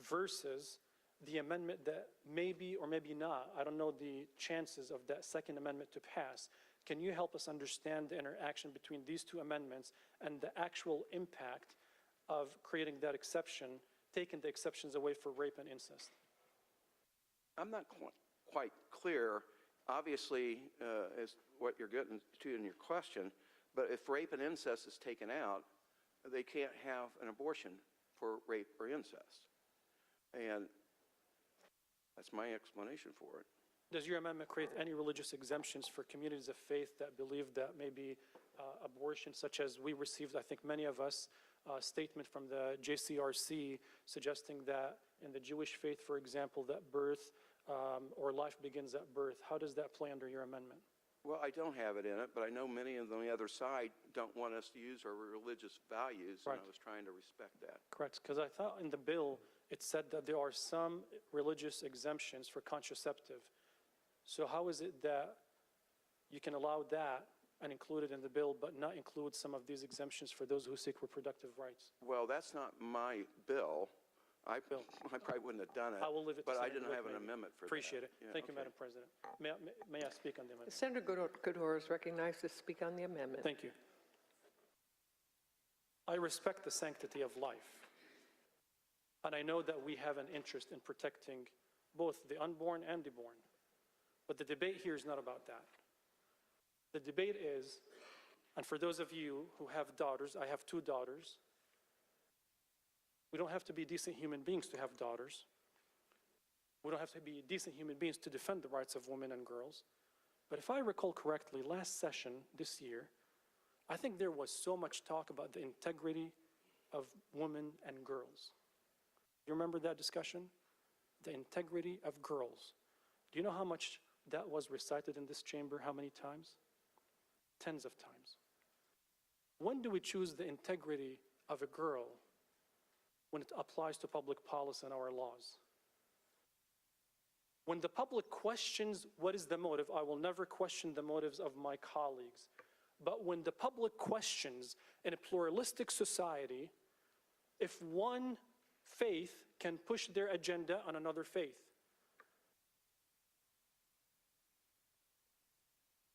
versus the amendment that maybe or maybe not, I don't know the chances of that second amendment to pass. Can you help us understand the interaction between these two amendments and the actual impact of creating that exception, taking the exceptions away for rape and incest? I'm not quite clear, obviously, as what you're getting to in your question, but if rape and incest is taken out, they can't have an abortion for rape or incest. And that's my explanation for it. Does your amendment create any religious exemptions for communities of faith that believe that maybe abortion, such as we received, I think many of us, a statement from the JCRC suggesting that in the Jewish faith, for example, that birth or life begins at birth? How does that play under your amendment? Well, I don't have it in it, but I know many on the other side don't want us to use our religious values, and Right. I was trying to respect that. Correct, because I thought in the bill, it said that there are some religious exemptions for contraceptive. So how is it that you can allow that and include it in the bill, but not include some of these exemptions for those who seek reproductive rights? Well, that's not my bill. I probably wouldn't have done it. I will leave it to But I Senator didn't have Glick, an maybe. amendment for that. Appreciate it. Yeah, Thank you, okay. Madam President. May I speak on the amendment? Senator Goodhor is recognized to speak on the amendment. Thank you. I respect the sanctity of life. And I know that we have an interest in protecting both the unborn and the born. But the debate here is not about that. The debate is, and for those of you who have daughters, I have 2 daughters. We don't have to be decent human beings to have daughters. We don't have to be decent human beings to defend the rights of women and girls. But if I recall correctly, last session this year, I think there was so much talk about the integrity of women and girls. You remember that discussion? The integrity of girls. Do you know how much that was recited in this chamber? How many times? Tens of times. When do we choose the integrity of a girl when it applies to public policy and our laws? When the public questions what is the motive, I will never question the motives of my colleagues. But when the public questions in a pluralistic society if one faith can push their agenda on another faith.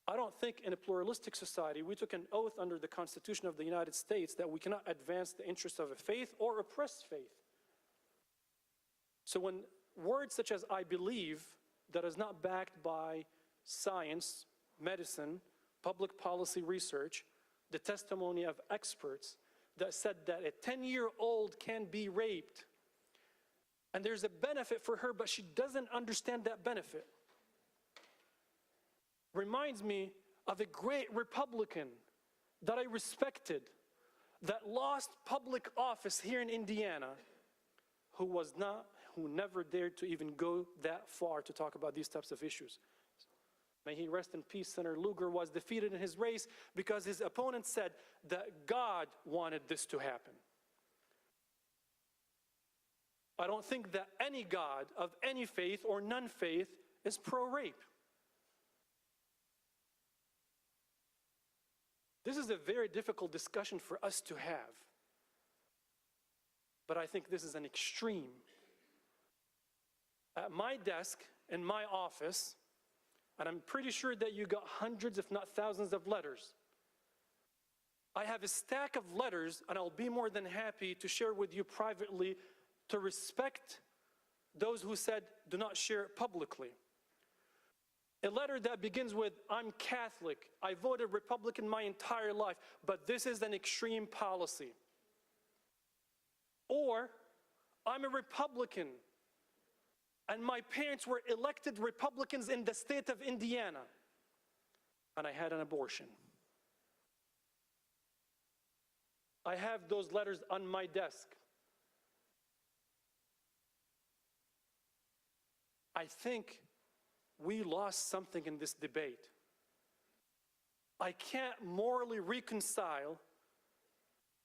I don't think in a pluralistic society we took an oath under the Constitution of the United States that we cannot advance the interests of a faith or oppress faith. So when words such as I believe, that is not backed by science, medicine, public policy research, the testimony of experts that said that a 10-year-old can be raped and there's a benefit for her, but she doesn't understand that benefit, reminds me of a great Republican that I respected that lost public office here in Indiana who never dared to even go that far to talk about these types of issues. May he rest in peace. Senator Lugar was defeated in his race because his opponent said that God wanted this to happen. I don't think that any God of any faith or non-faith is pro-rape. This is a very difficult discussion for us to have. But I think this is an extreme. At my desk, in my office, and I'm pretty sure that you got hundreds, if not thousands of letters. I have a stack of letters, and I'll be more than happy to share with you privately to respect those who said, do not share it publicly. A letter that begins with, I'm Catholic, I voted Republican my entire life, but this is an extreme policy. Or, I'm a Republican, and my parents were elected Republicans in the state of Indiana, and I had an abortion. I have those letters on my desk. I think we lost something in this debate. I can't morally reconcile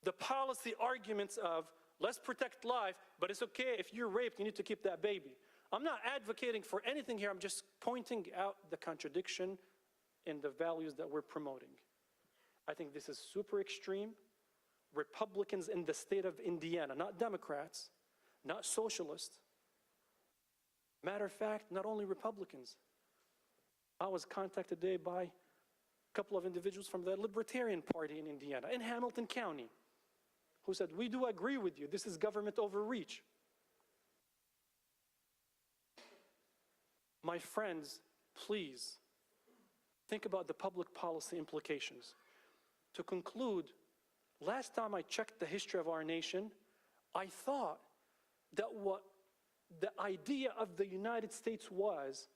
the policy arguments of, let's protect life, but it's okay if you're raped, you need to keep that baby. I'm not advocating for anything here, I'm just pointing out the contradiction in the values that we're promoting. I think this is super extreme. Republicans in the state of Indiana, not Democrats, not socialists. Matter of fact, not only Republicans. I was contacted today by a couple of individuals from the Libertarian Party in Indiana, in Hamilton County, who said, we do agree with you, this is government overreach. My friends, please, think about the public policy implications. To conclude, last time I checked the history of our nation, I thought that what the idea of the United States was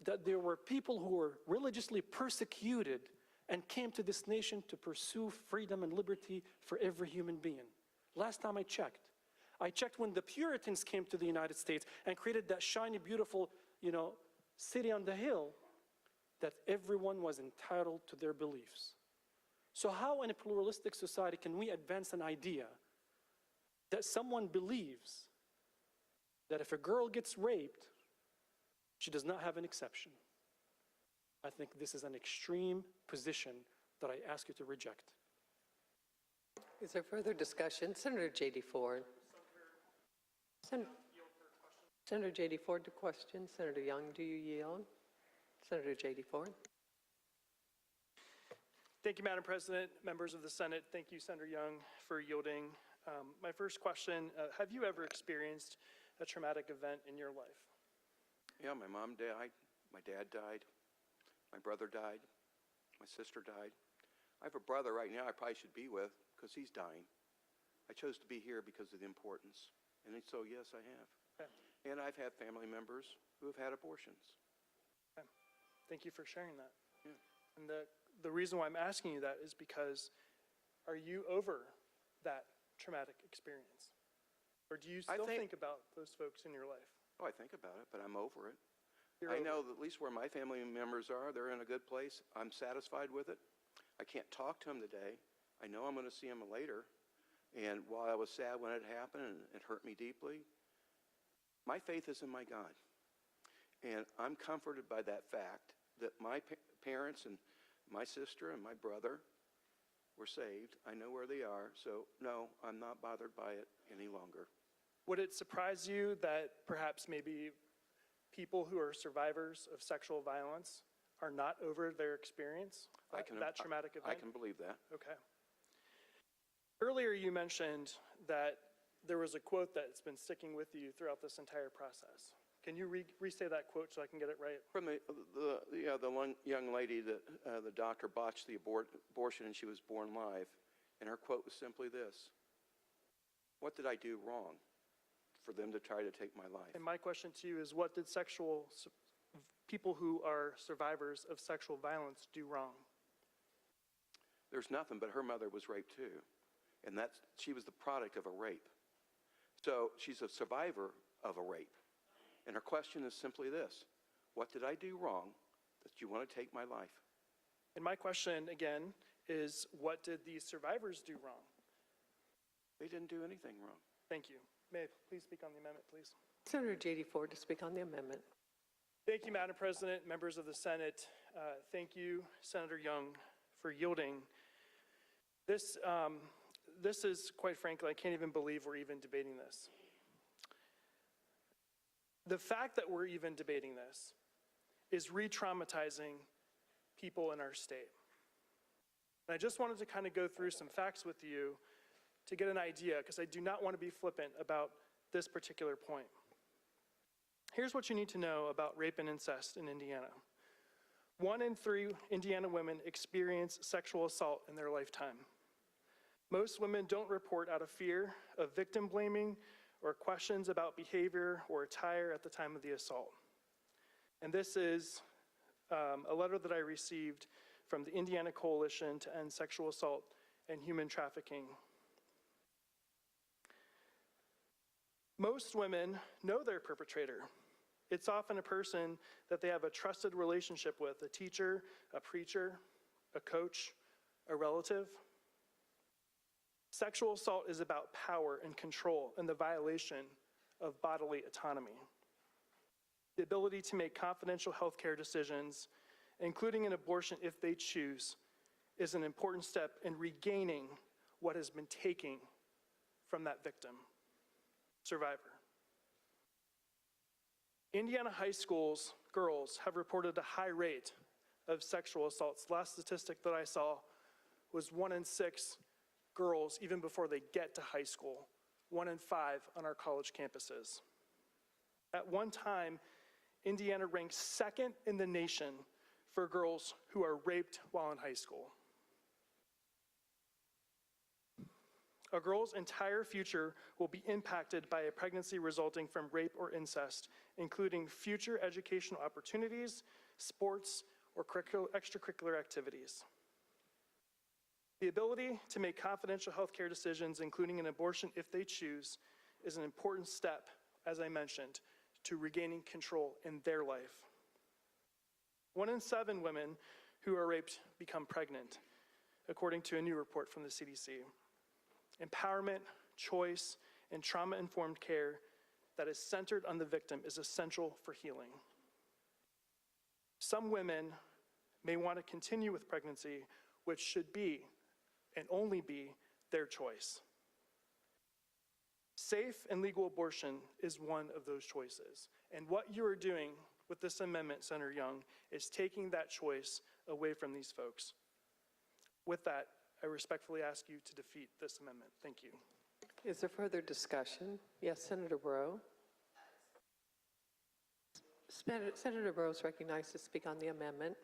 that there were people who were religiously persecuted and came to this nation to pursue freedom and liberty for every human being. Last time I checked when the Puritans came to the United States and created that shiny, beautiful, city on the hill. that everyone was entitled to their beliefs. So how in a pluralistic society can we advance an idea that someone believes that if a girl gets raped, she does not have an exception? I think this is an extreme position that I ask you to reject. Is there further discussion? Senator J.D. Ford. Senator J.D. Ford to question. Senator Young, do you yield? Senator J.D. Ford. Thank you, Madam President, members of the Senate. Thank you, Senator Young, for yielding. My first question, have you ever experienced a traumatic event in your life? Yeah, my mom died, my dad died, my brother died, my sister died. I have a brother right now I probably should be with because he's dying. I chose to be here because of the importance. And so, yes, I have. Okay. And I've had family members who have had abortions. Okay. Thank you for sharing that. Yeah. And the reason why I'm asking you that is because, are you over that traumatic experience? Or do you still think about those folks in your life? Oh, I think about it, but I'm over it. You're I over know that at least where my family members are, they're in a good place. I'm satisfied with it. I can't talk to them today. I know I'm going to see them later. And while I was sad when it happened and it hurt me deeply, my faith is in my God. And I'm comforted by that fact that my parents and my sister and my brother were saved. I know where they are. So, no, I'm not bothered by it any longer. Would it surprise you that perhaps maybe people who are survivors of sexual violence are not over their experience, that traumatic event? I can believe that. Okay. Earlier you mentioned that there was a quote that's been sticking with you throughout this entire process. Can you restate that quote so I can get it right? From the young lady that the doctor botched the abortion and she was born live, and her quote was simply this: "What did I do wrong for them to try to take my life?" And my question to you is, what did people who are survivors of sexual violence do wrong? There's nothing, but her mother was raped too, and she was the product of a rape. So she's a survivor of a rape. And her question is simply this: what did I do wrong that you want to take my life? And my question, again, is what did these survivors do wrong? They didn't do anything wrong. Thank you. May I please speak on the amendment, please? Senator J.D. Ford to speak on the amendment. Thank you, Madam President, members of the Senate. Thank you, Senator Young, for yielding. This is, quite frankly, I can't even believe we're even debating this. The fact that we're even debating this is re-traumatizing people in our state. And I just wanted to kind of go through some facts with you to get an idea, because I do not want to be flippant about this particular point. Here's what you need to know about rape and incest in Indiana. 1 in 3 Indiana women experience sexual assault in their lifetime. Most women don't report out of fear of victim blaming or questions about behavior or attire at the time of the assault. And this is a letter that I received from the Indiana Coalition to End Sexual Assault and Human Trafficking. Most women know their perpetrator. It's often a person that they have a trusted relationship with, a teacher, a preacher, a coach, a relative. Sexual assault is about power and control and the violation of bodily autonomy. The ability to make confidential healthcare decisions, including an abortion if they choose, is an important step in regaining what has been taken from that victim, survivor. Indiana high schools, girls have reported a high rate of sexual assaults. Last statistic that I saw was 1 in 6 girls, even before they get to high school, 1 in 5 on our college campuses. At one time, Indiana ranked 2nd in the nation for girls who are raped while in high school. A girl's entire future will be impacted by a pregnancy resulting from rape or incest, including future educational opportunities, sports, or extracurricular activities. The ability to make confidential healthcare decisions, including an abortion if they choose, is an important step, as I mentioned, to regaining control in their life. 1 in 7 women who are raped become pregnant, according to a new report from the CDC. Empowerment, choice, and trauma-informed care that is centered on the victim is essential for healing. Some women may want to continue with pregnancy, which should be and only be their choice. Safe and legal abortion is one of those choices. And what you are doing with this amendment, Senator Young, is taking that choice away from these folks. With that, I respectfully ask you to defeat this amendment. Thank you. Is there further discussion? Yes, Senator Breaux. Senator Breaux is recognized to speak on the amendment.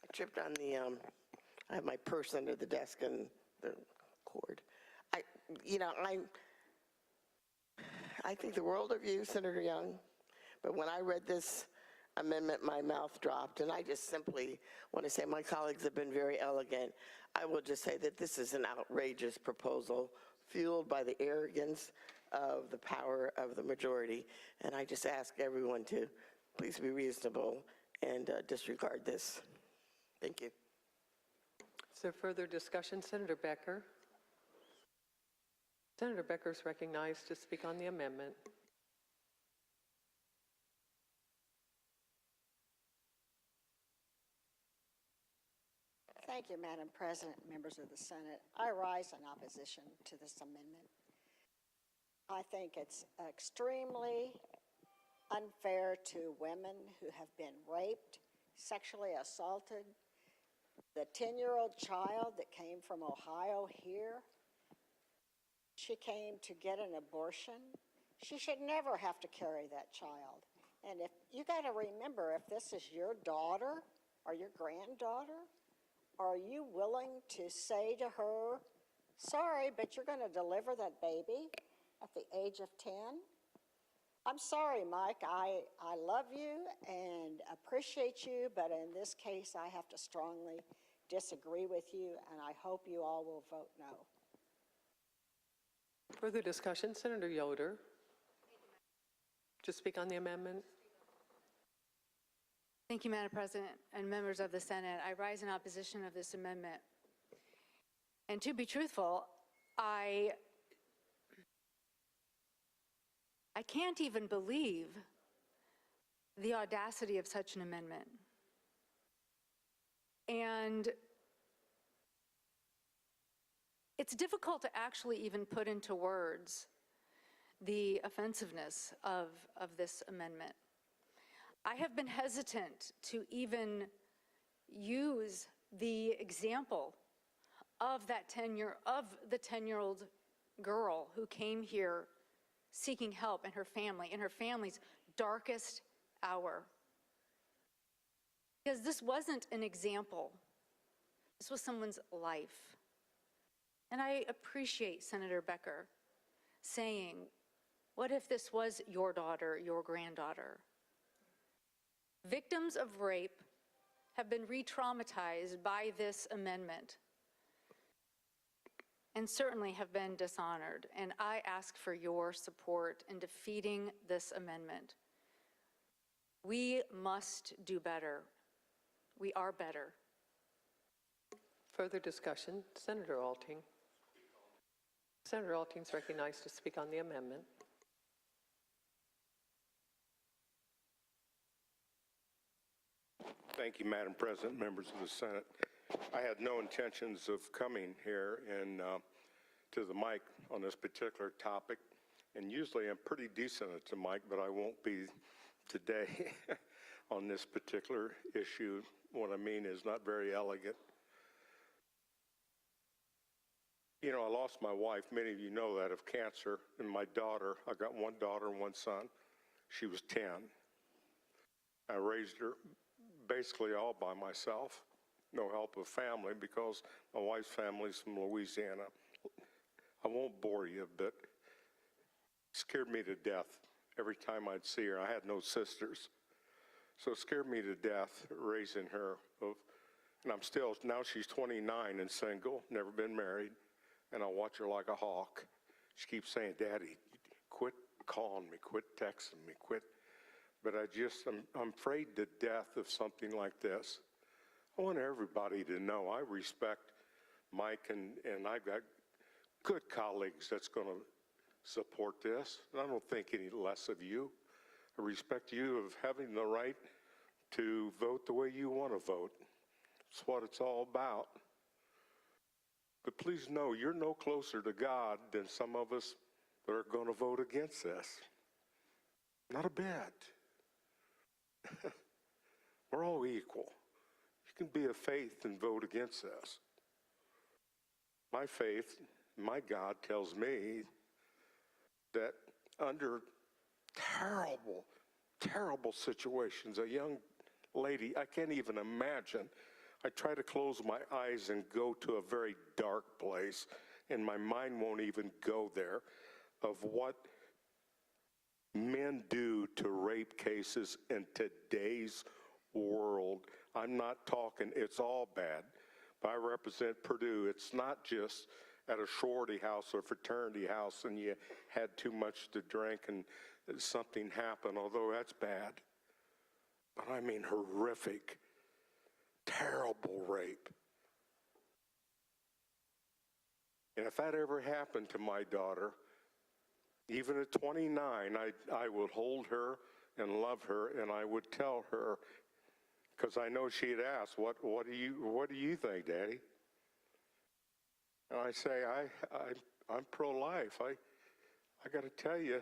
I tripped on the, I have my purse under the desk and the cord. I think the world of you, Senator Young, but when I read this amendment, my mouth dropped, and I just simply want to say my colleagues have been very elegant. I will just say that this is an outrageous proposal fueled by the arrogance of the power of the majority, and I just ask everyone to please be reasonable and disregard this. Thank you. Is there further discussion? Senator Becker. Senator Becker is recognized to speak on the amendment. Thank you, Madam President, members of the Senate. I rise in opposition to this amendment. I think it's extremely unfair to women who have been raped, sexually assaulted. The 10-year-old child that came from Ohio here, she came to get an abortion. She should never have to carry that child. And if you got to remember, if this is your daughter or your granddaughter, are you willing to say to her, sorry, but you're going to deliver that baby at the age of 10? I'm sorry, Mike, I love you and appreciate you, but in this case, I have to strongly disagree with you, and I hope you all will vote no. Further discussion? Senator Yoder. To speak on the amendment. Thank you, Madam President and members of the Senate. I rise in opposition of this amendment. And to be truthful, I can't even believe the audacity of such an amendment. And it's difficult to actually even put into words the offensiveness of this amendment. I have been hesitant to even use the example of the 10-year-old girl who came here seeking help in her family's darkest hour. Because this wasn't an example. This was someone's life. And I appreciate Senator Becker saying, what if this was your daughter, your granddaughter? Victims of rape have been re-traumatized by this amendment and certainly have been dishonored. And I ask for your support in defeating this amendment. We must do better. We are better. Further discussion? Senator Alting. Senator Alting is recognized to speak on the amendment. Thank you, Madam President, members of the Senate. I had no intentions of coming here and to the mic on this particular topic, and usually I'm pretty decent at the mic, but I won't be today on this particular issue. What I mean is not very elegant. You know, I lost my wife, many of you know that, of cancer, and my daughter. I got one daughter and one son. She was 10. I raised her basically all by myself, no help of family, because my wife's family's from Louisiana. I won't bore you, but it scared me to death every time I'd see her. I had no sisters. So it scared me to death raising her. And I'm still, now she's 29 and single, never been married, and I watch her like a hawk. She keeps saying, Daddy, quit calling me, quit texting me, quit. But I'm afraid to death of something like this. I want everybody to know I respect Mike, and I've got good colleagues that's going to support this. And I don't think any less of you. I respect you of having the right to vote the way you want to vote. It's what it's all about. But please know, you're no closer to God than some of us that are going to vote against this. Not a bit. We're all equal. You can be of faith and vote against this. My faith, my God tells me that under terrible, terrible situations, a young lady, I can't even imagine. I try to close my eyes and go to a very dark place, and my mind won't even go there, of what men do to rape cases in today's world. I'm not talking, it's all bad. But I represent Purdue. It's not just at a sorority house or fraternity house and you had too much to drink and something happened, although that's bad. But I mean horrific, terrible rape. And if that ever happened to my daughter, even at 29, I would hold her and love her, and I would tell her, because I know she'd ask, what do you think, Daddy? And I say, I'm pro-life. I got to tell you,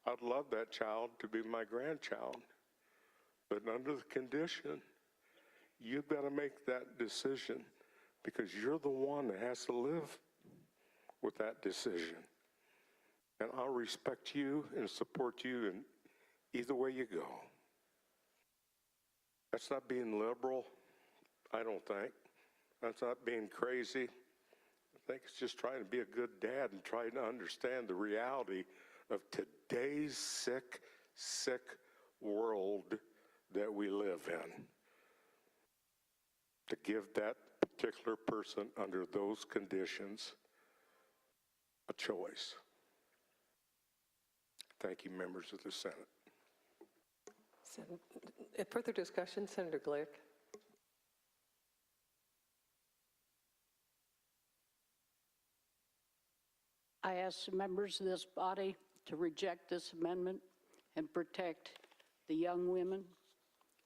I'd love that child to be my grandchild. But under the condition, you've got to make that decision, because you're the one that has to live with that decision. And I'll respect you and support you in either way you go. That's not being liberal, I don't think. That's not being crazy. I think it's just trying to be a good dad and trying to understand the reality of today's sick, sick world that we live in. To give that particular person under those conditions a choice. Thank you, members of the Senate. Further discussion, Senator Glick. I ask the members of this body to reject this amendment and protect the young women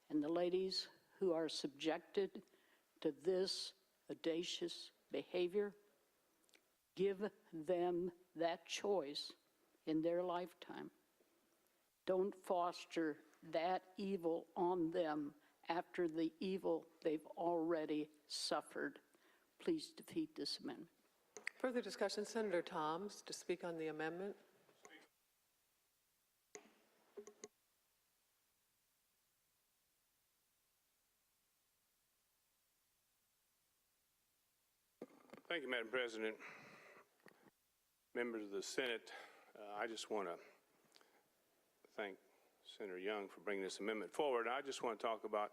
and the ladies who are subjected to this audacious behavior. Give them that choice in their lifetime. Don't foster that evil on them after the evil they've already suffered. Please defeat this amendment. Further discussion, Senator Toms to speak on the amendment. Thank you, Madam President. Members of the Senate, I just want to thank Senator Young for bringing this amendment forward. I just want to talk about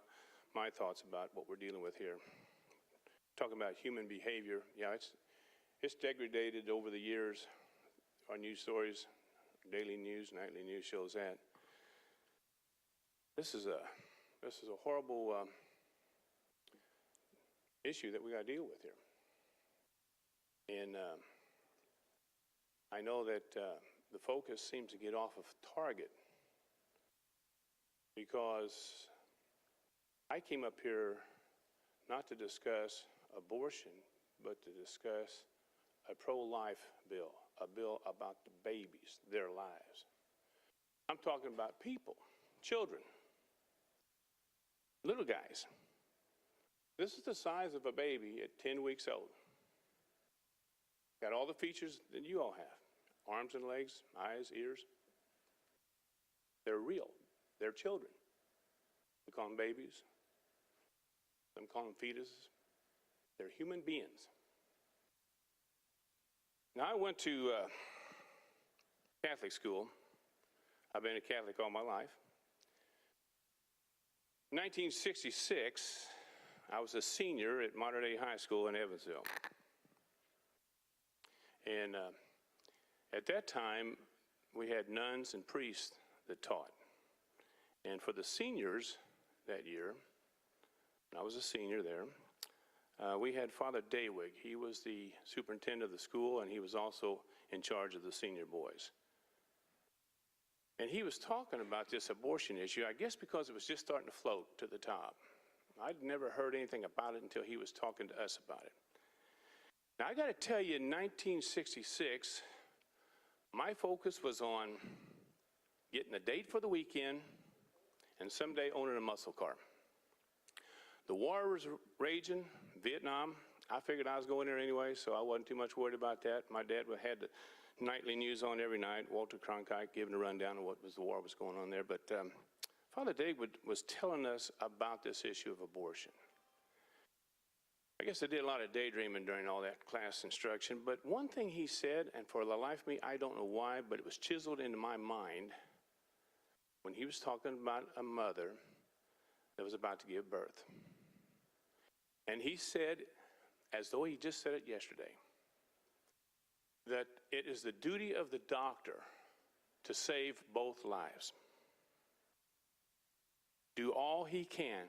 my thoughts about what we're dealing with here. Talking about human behavior, yeah, it's degraded over the years. Our news stories, daily news, nightly news shows that. This is a horrible issue that we got to deal with here. And I know that the focus seems to get off of target, because I came up here not to discuss abortion, but to discuss a pro-life bill, a bill about the babies, their lives. I'm talking about people, children, little guys. This is the size of a baby at 10 weeks old. Got all the features that you all have. Arms and legs, eyes, ears. They're real. They're children. We call them babies. Some call them fetuses. They're human beings. Now, I went to Catholic school. I've been a Catholic all my life. 1966, I was a senior at Modern Day High School in Evansville. And at that time, we had nuns and priests that taught. And for the seniors that year, I was a senior there, we had Father Daywig. He was the superintendent of the school, and he was also in charge of the senior boys. And he was talking about this abortion issue, I guess because it was just starting to float to the top. I'd never heard anything about it until he was talking to us about it. Now, I got to tell you, in 1966, my focus was on getting a date for the weekend and someday owning a muscle car. The war was raging, Vietnam. I figured I was going there anyway, so I wasn't too much worried about that. My dad had the nightly news on every night, Walter Cronkite giving a rundown of what the war was going on there. But Father David was telling us about this issue of abortion. I guess I did a lot of daydreaming during all that class instruction, but one thing he said, and for the life of me, I don't know why, but it was chiseled into my mind when he was talking about a mother that was about to give birth. And he said, as though he just said it yesterday, that it is the duty of the doctor to save both lives. Do all he can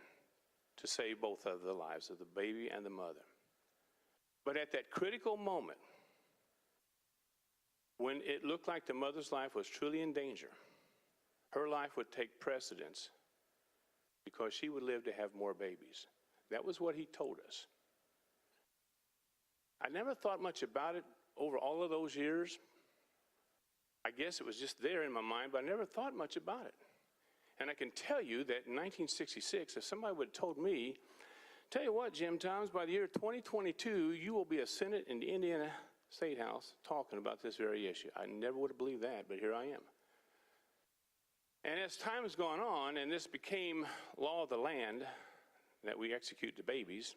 to save both of the lives of the baby and the mother. But at that critical moment, when it looked like the mother's life was truly in danger, her life would take precedence because she would live to have more babies. That was what he told us. I never thought much about it over all of those years. I guess it was just there in my mind, but I never thought much about it. And I can tell you that in 1966, if somebody would have told me, tell you what, Jim Thomas, by the year 2022, you will be a Senate in the Indiana State House talking about this very issue. I never would have believed that, but here I am. And as time has gone on, and this became law of the land, that we execute the babies,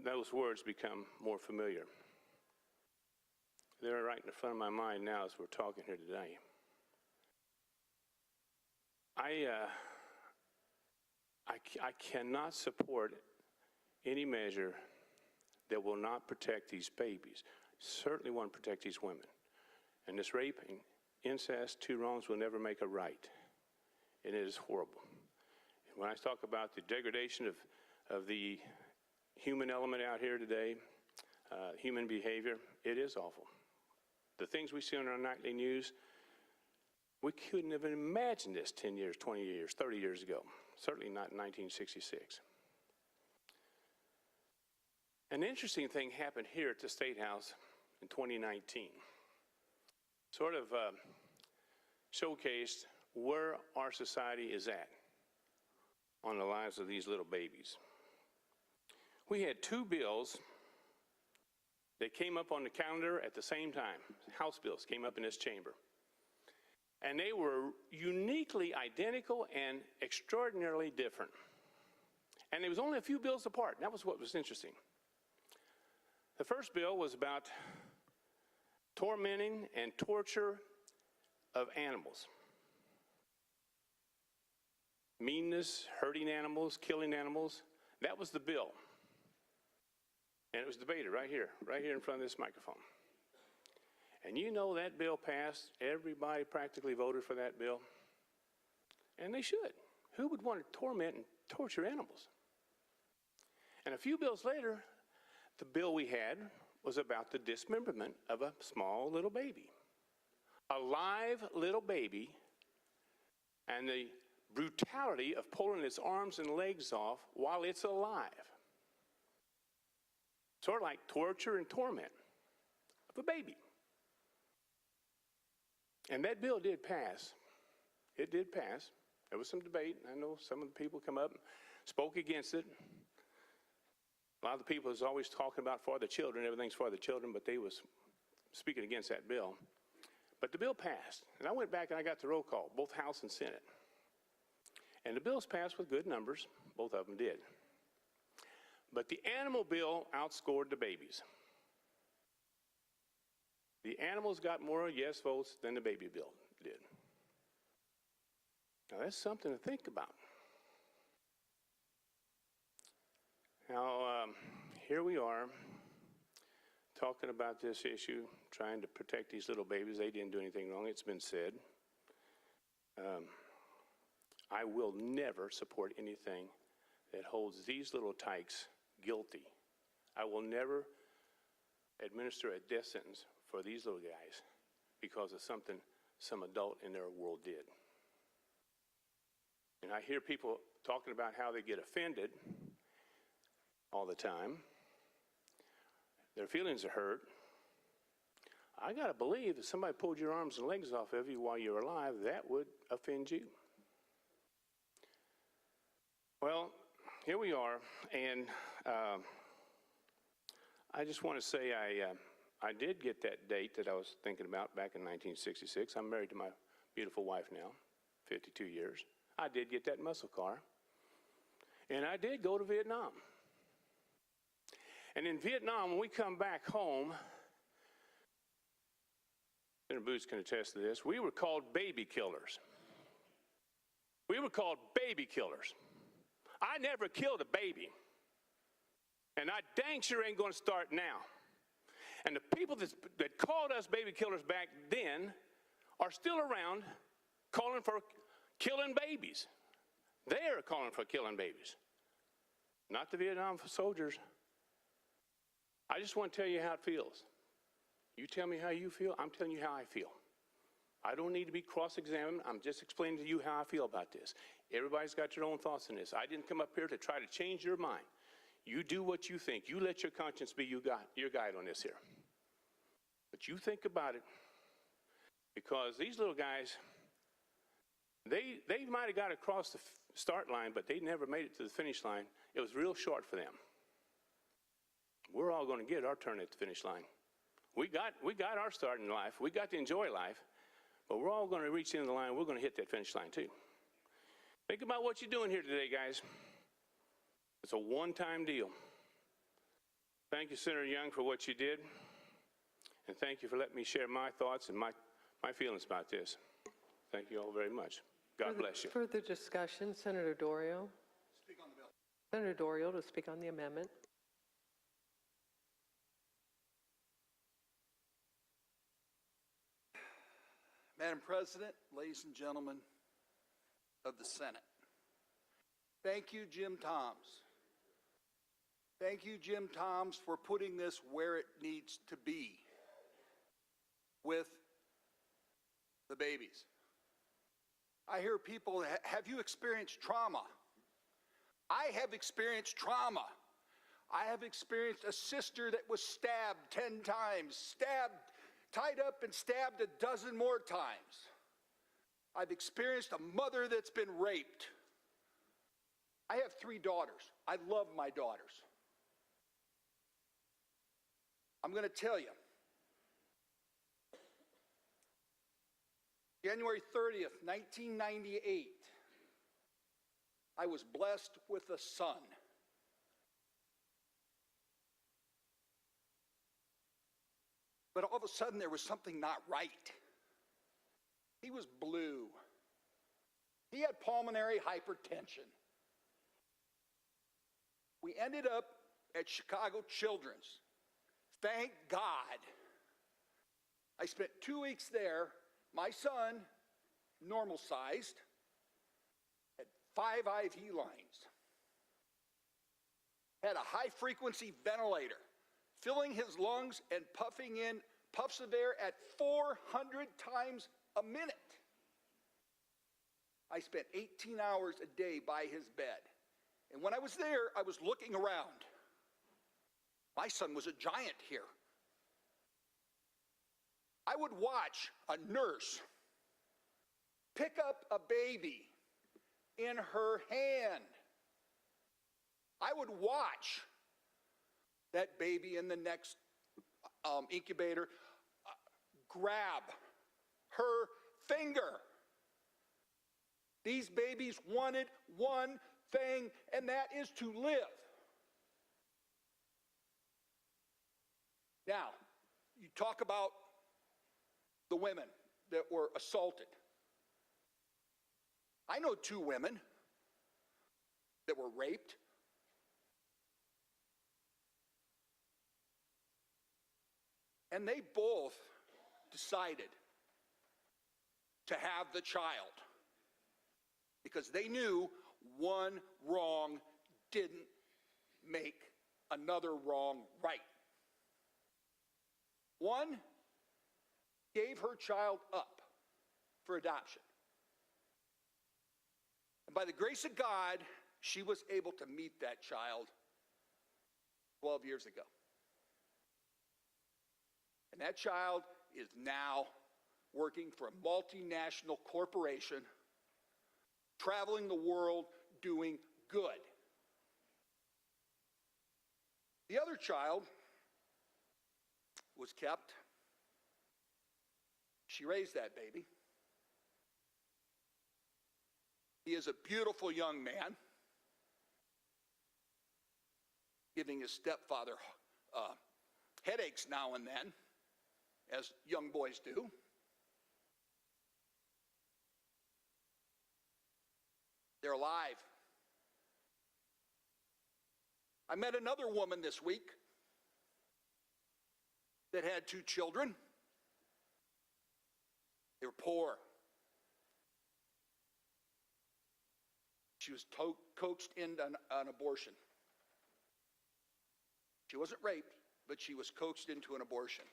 those words become more familiar. They're right in the front of my mind now as we're talking here today. I cannot support any measure that will not protect these babies. Certainly want to protect these women. And this rape and incest, two wrongs will never make a right. And it is horrible. And when I talk about the degradation of the human element out here today, human behavior, it is awful. The things we see on our nightly news, we couldn't have imagined this 10 years, 20 years, 30 years ago. Certainly not in 1966. An interesting thing happened here at the State House in 2019. Sort of showcased where our society is at on the lives of these little babies. We had two bills that came up on the calendar at the same time. House bills came up in this chamber. And they were uniquely identical and extraordinarily different. And there was only a few bills apart. That was what was interesting. The first bill was about tormenting and torture of animals. Meanness, hurting animals, killing animals. That was the bill. And it was debated right here in front of this microphone. And you know that bill passed. Everybody practically voted for that bill. And they should. Who would want to torment and torture animals? And a few bills later, the bill we had was about the dismemberment of a small little baby. A live little baby, and the brutality of pulling its arms and legs off while it's alive. Sort of like torture and torment of a baby. And that bill did pass. It did pass. There was some debate. I know some of the people come up and spoke against it. A lot of the people is always talking about for the children, everything's for the children, but they was speaking against that bill. But the bill passed. And I went back and I got the roll call, both House and Senate. And the bills passed with good numbers. Both of them did. But the animal bill outscored the babies. The animals got more yes votes than the baby bill did. Now, that's something to think about. Now, here we are talking about this issue, trying to protect these little babies. They didn't do anything wrong. It's been said. I will never support anything that holds these little tykes guilty. I will never administer a death sentence for these little guys because of something some adult in their world did. And I hear people talking about how they get offended all the time. Their feelings are hurt. I got to believe if somebody pulled your arms and legs off of you while you were alive, that would offend you. Well, here we are, and I just want to say I did get that date that I was thinking about back in 1966. I'm married to my beautiful wife now, 52 years. I did get that muscle car, and I did go to Vietnam. And in Vietnam, when we come back home, Senator Boots can attest to this, we were called baby killers. We were called baby killers. I never killed a baby, and I dang sure ain't going to start now. And the people that called us baby killers back then are still around calling for killing babies. They are calling for killing babies, not the Vietnam soldiers. I just want to tell you how it feels. You tell me how you feel, I'm telling you how I feel. I don't need to be cross-examined. I'm just explaining to you how I feel about this. Everybody's got your own thoughts on this. I didn't come up here to try to change your mind. You do what you think. You let your conscience be your guide on this here. But you think about it, because these little guys, they might have got across the start line, but they never made it to the finish line. It was real short for them. We're all going to get our turn at the finish line. We got our start in life. We got to enjoy life, but we're all going to reach the end of the line. We're going to hit that finish line too. Think about what you're doing here today, guys. It's a one-time deal. Thank you, Senator Young, for what you did, and thank you for letting me share my thoughts and my feelings about this. Thank you all very much. God bless you. Further discussion, Senator Dorio. Speak on the bill. Senator Dorio to speak on the amendment. Madam President, ladies and gentlemen of the Senate, thank you, Jim Toms. Thank you, Jim Toms, for putting this where it needs to be with the babies. I hear people, have you experienced trauma? I have experienced trauma. I have experienced a sister that was stabbed 10 times, tied up and stabbed a dozen more times. I've experienced a mother that's been raped. I have 3 daughters. I love my daughters. I'm going to tell you, January 30th, 1998, I was blessed with a son. But all of a sudden, there was something not right. He was blue. He had pulmonary hypertension. We ended up at Chicago Children's. Thank God. I spent 2 weeks there. My son, normal sized, had 5 IV lines. Had a high frequency ventilator, filling his lungs and puffing in puffs of air at 400 times a minute. I spent 18 hours a day by his bed. And when I was there, I was looking around. My son was a giant here. I would watch a nurse pick up a baby in her hand. I would watch that baby in the next incubator grab her finger. These babies wanted one thing, and that is to live. Now, you talk about the women that were assaulted. I know 2 women that were raped. And they both decided to have the child because they knew one wrong didn't make another wrong right. One gave her child up for adoption. And by the grace of God, she was able to meet that child 12 years ago. And that child is now working for a multinational corporation, traveling the world, doing good. The other child was kept. She raised that baby. He is a beautiful young man, giving his stepfather headaches now and then, as young boys do. They're alive. I met another woman this week that had 2 children. They were poor. She was coaxed into an abortion. She wasn't raped, but she was coaxed into an abortion.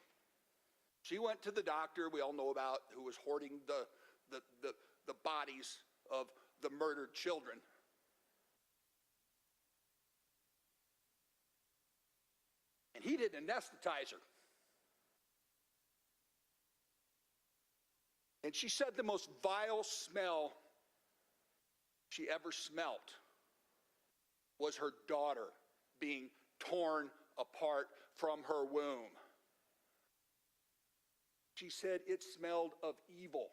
She went to the doctor we all know about who was hoarding the bodies of the murdered children. And he didn't anesthetize her. And she said the most vile smell she ever smelt was her daughter being torn apart from her womb. She said it smelled of evil.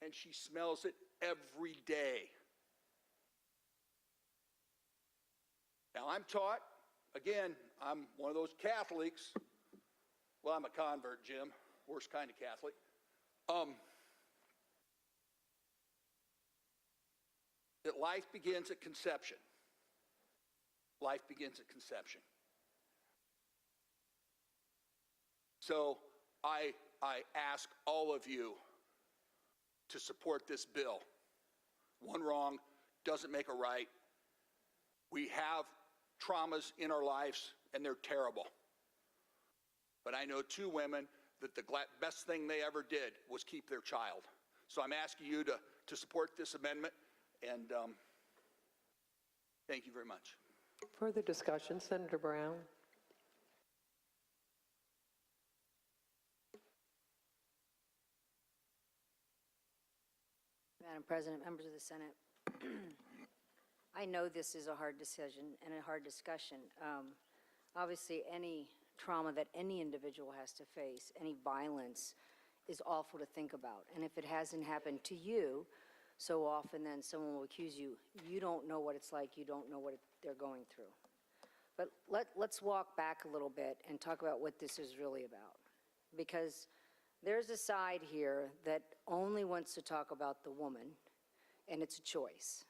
And she smells it every day. Now I'm taught, again, I'm one of those Catholics. Well, I'm a convert, Jim. Worst kind of Catholic. That life begins at conception. Life begins at conception. So I ask all of you to support this bill. One wrong doesn't make a right. We have traumas in our lives, and they're terrible. But I know 2 women that the best thing they ever did was keep their child. So I'm asking you to support this amendment, and thank you very much. Further discussion, Senator Brown. Madam President, members of the Senate, I know this is a hard decision and a hard discussion. Obviously, any trauma that any individual has to face, any violence, is awful to think about. And if it hasn't happened to you, so often then someone will accuse you, you don't know what it's like, you don't know what they're going through. But let's walk back a little bit and talk about what this is really about. Because there's a side here that only wants to talk about the woman, and it's a choice.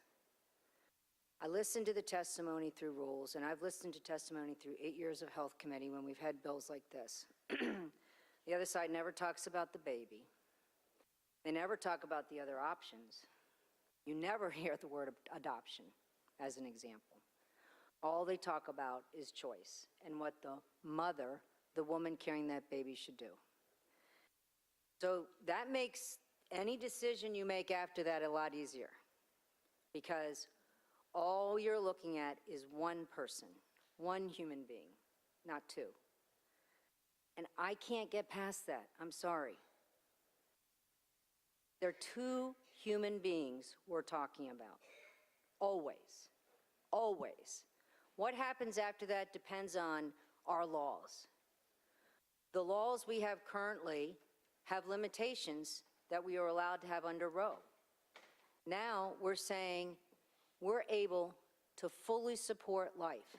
I listened to the testimony through rules, and I've listened to testimony through 8 years of health committee when we've had bills like this. The other side never talks about the baby. They never talk about the other options. You never hear the word adoption, as an example. All they talk about is choice and what the mother, the woman carrying that baby, should do. So that makes any decision you make after that a lot easier, because all you're looking at is one person, one human being, not 2. And I can't get past that. I'm sorry. They're 2 human beings we're talking about. Always. Always. What happens after that depends on our laws. The laws we have currently have limitations that we are allowed to have under Roe. Now we're saying we're able to fully support life.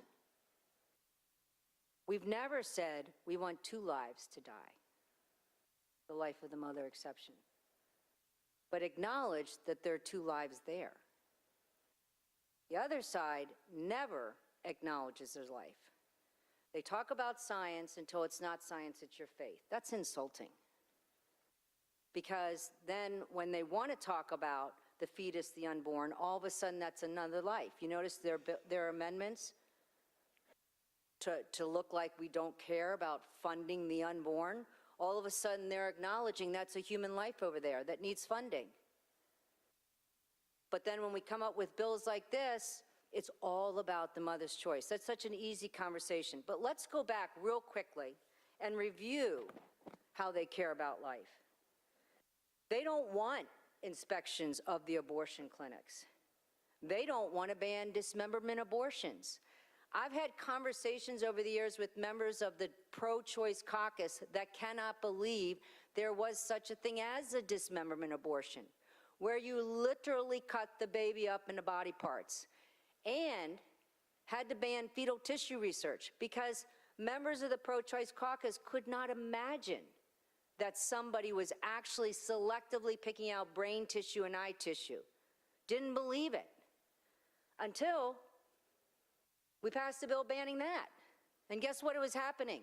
We've never said we want 2 lives to die. the life of the mother exception, but acknowledge that there are two lives there. The other side never acknowledges their life. They talk about science until it's not science, it's your faith. That's insulting. Because then when they want to talk about the fetus, the unborn, all of a sudden that's another life. You notice there are amendments to look like we don't care about funding the unborn. All of a sudden they're acknowledging that's a human life over there that needs funding. But then when we come up with bills like this, it's all about the mother's choice. That's such an easy conversation. But let's go back real quickly and review how they care about life. They don't want inspections of the abortion clinics. They don't want to ban dismemberment abortions. I've had conversations over the years with members of the pro-choice caucus that cannot believe there was such a thing as a dismemberment abortion, where you literally cut the baby up into body parts, and had to ban fetal tissue research because members of the pro-choice caucus could not imagine that somebody was actually selectively picking out brain tissue and eye tissue. Didn't believe it until we passed a bill banning that. And guess what was happening?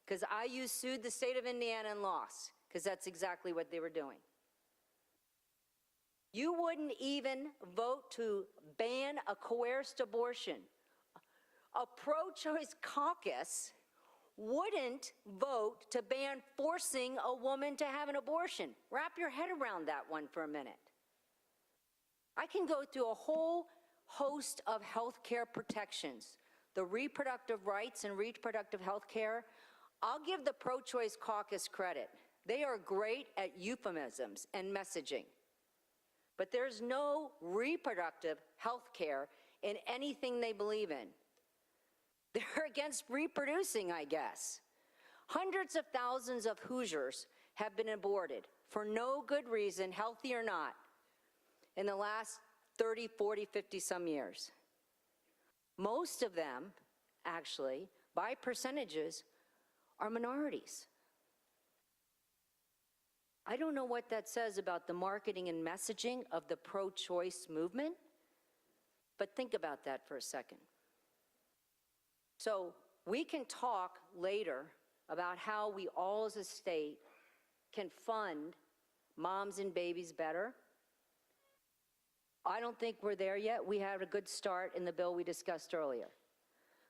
Because IU sued the state of Indiana and lost, because that's exactly what they were doing. You wouldn't even vote to ban a coerced abortion. A pro-choice caucus wouldn't vote to ban forcing a woman to have an abortion. Wrap your head around that one for a minute. I can go through a whole host of health care protections, the reproductive rights and reproductive health care. I'll give the pro-choice caucus credit. They are great at euphemisms and messaging. But there's no reproductive health care in anything they believe in. They're against reproducing, I guess. Hundreds of thousands of Hoosiers have been aborted for no good reason, healthy or not, in the last 30, 40, 50 some years. Most of them, actually, by percentages, are minorities. I don't know what that says about the marketing and messaging of the pro-choice movement, but think about that for a second. So we can talk later about how we all as a state can fund moms and babies better. I don't think we're there yet. We had a good start in the bill we discussed earlier.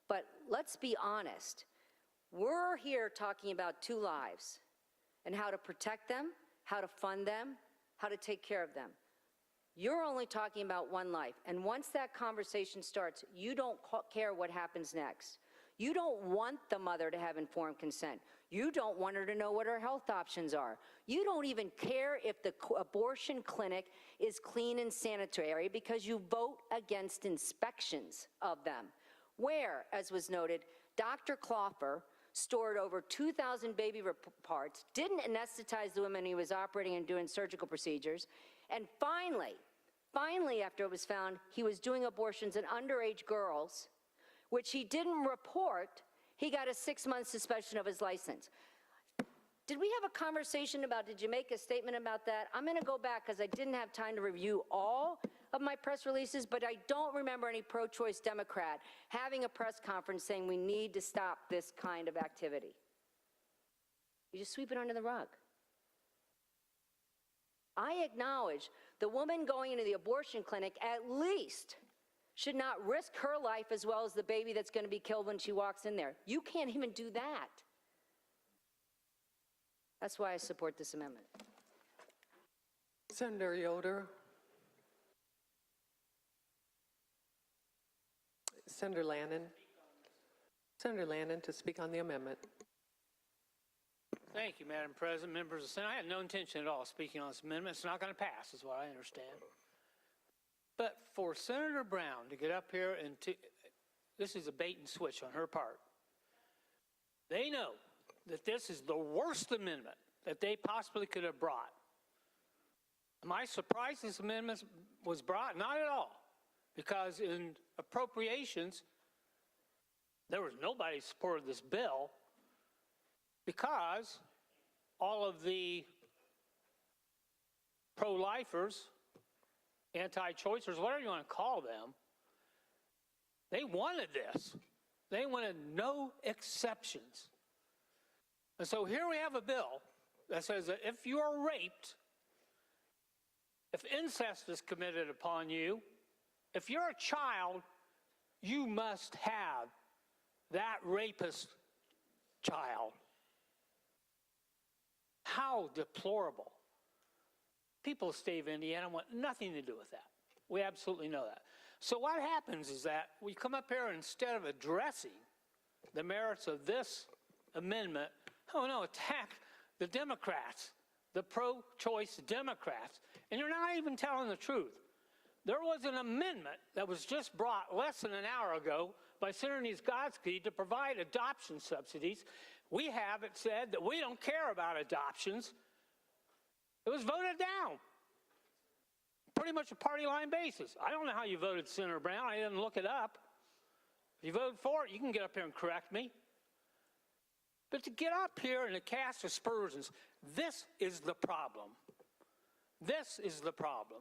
But let's be honest. We're here talking about two lives and how to protect them, how to fund them, how to take care of them. You're only talking about one life. And once that conversation starts, you don't care what happens next. You don't want the mother to have informed consent. You don't want her to know what her health options are. You don't even care if the abortion clinic is clean and sanitary because you vote against inspections of them. Where, as was noted, Dr. Cloffer stored over 2,000 baby parts, didn't anesthetize the women he was operating and doing surgical procedures, and finally, after it was found, he was doing abortions in underage girls, which he didn't report. He got a 6-month suspension of his license. Did we have a conversation about, did you make a statement about that? I'm going to go back because I didn't have time to review all of my press releases, but I don't remember any pro-choice Democrat having a press conference saying we need to stop this kind of activity. You just sweep it under the rug. I acknowledge the woman going into the abortion clinic at least should not risk her life as well as the baby that's going to be killed when she walks in there. You can't even do that. That's why I support this amendment. Senator Yoder. Senator Lannon. Senator Lannon to speak on the amendment. Thank you, Madam President, members of the Senate. I had no intention at all of speaking on this amendment. It's not going to pass, is what I understand. But for Senator Brown to get up here and this is a bait and switch on her part. They know that this is the worst amendment that they possibly could have brought. Am I surprised this amendment was brought? Not at all. Because in appropriations, there was nobody who supported this bill because all of the pro-lifers, anti-choicers, whatever you want to call them, they wanted this. They wanted no exceptions. And so here we have a bill that says that if you are raped, if incest is committed upon you, if you're a child, you must have that rapist child. How deplorable. People of the state of Indiana want nothing to do with that. We absolutely know that. So what happens is that we come up here, and instead of addressing the merits of this amendment, oh no, attack the Democrats, the pro-choice Democrats. And you're not even telling the truth. There was an amendment that was just brought less than an hour ago by Senator Niezgodski to provide adoption subsidies. We have it said that we don't care about adoptions. It was voted down. Pretty much a party line basis. I don't know how you voted, Senator Brown. I didn't look it up. If you voted for it, you can get up here and correct me. But to get up here and to cast aspersions, this is the problem. This is the problem.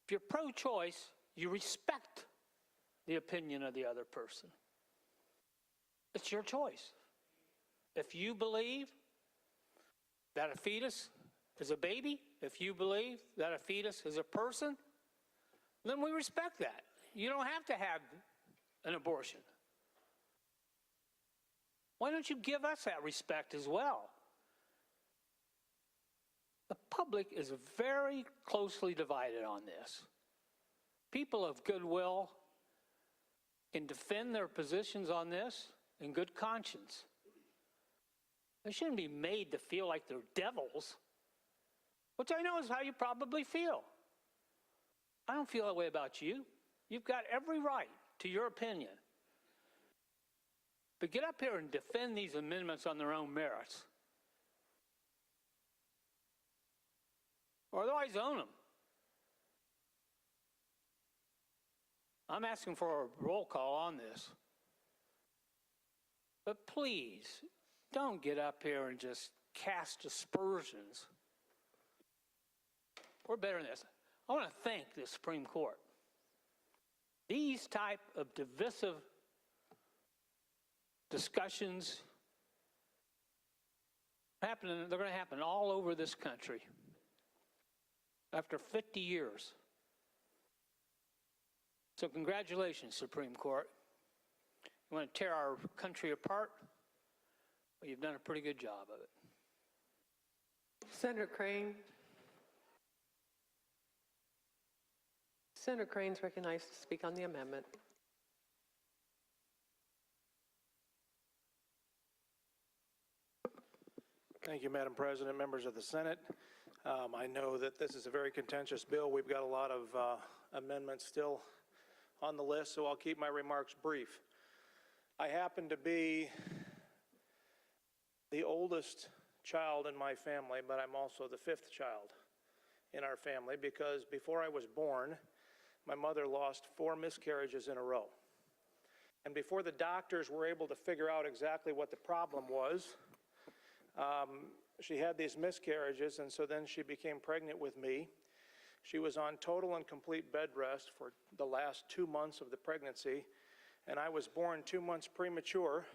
If you're pro-choice, you respect the opinion of the other person. It's your choice. If you believe that a fetus is a baby, if you believe that a fetus is a person, then we respect that. You don't have to have an abortion. Why don't you give us that respect as well? The public is very closely divided on this. People of goodwill can defend their positions on this in good conscience. They shouldn't be made to feel like they're devils, which I know is how you probably feel. I don't feel that way about you. You've got every right to your opinion. But get up here and defend these amendments on their own merits. Or otherwise own them. I'm asking for a roll call on this. But please, don't get up here and just cast aspersions. We're better than this. I want to thank the Supreme Court. These type of divisive discussions they're going to happen all over this country after 50 years. So congratulations, Supreme Court. You want to tear our country apart? Well, you've done a pretty good job of it. Senator Crane. Senator Crane's recognized to speak on the amendment. Thank you, Madam President, members of the Senate. I know that this is a very contentious bill. We've got a lot of amendments still on the list, so I'll keep my remarks brief. I happen to be the oldest child in my family, but I'm also the fifth child in our family because before I was born, my mother lost 4 miscarriages in a row. And before the doctors were able to figure out exactly what the problem was, she had these miscarriages, and so then she became pregnant with me. She was on total and complete bed rest for the last 2 months of the pregnancy, and I was born 2 months premature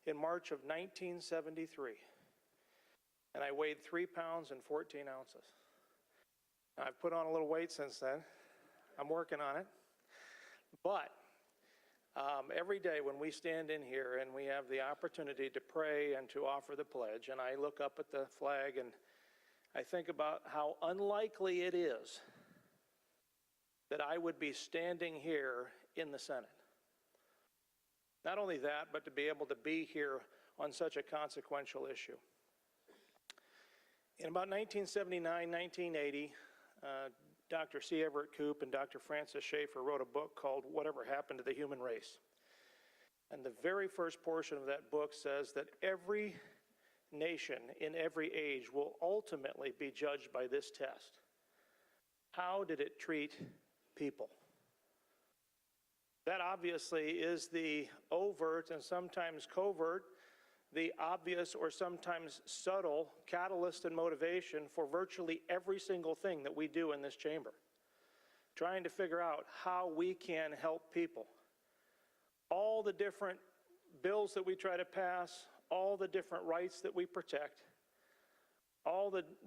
in March of 1973. And I weighed 3 pounds and 14 ounces. Now, I've put on a little weight since then. I'm working on it. But every day when we stand in here and we have the opportunity to pray and to offer the pledge, and I look up at the flag and I think about how unlikely it is that I would be standing here in the Senate. Not only that, but to be able to be here on such a consequential issue. In about 1979, 1980, Dr. C. Everett Koop and Dr. Francis Schaeffer wrote a book called Whatever Happened to the Human Race. And the very first portion of that book says that every nation in every age will ultimately be judged by this test. How did it treat people? That obviously is the overt and sometimes covert the obvious or sometimes subtle catalyst and motivation for virtually every single thing that we do in this chamber. Trying to figure out how we can help people. All the different bills that we try to pass, all the different rights that we protect,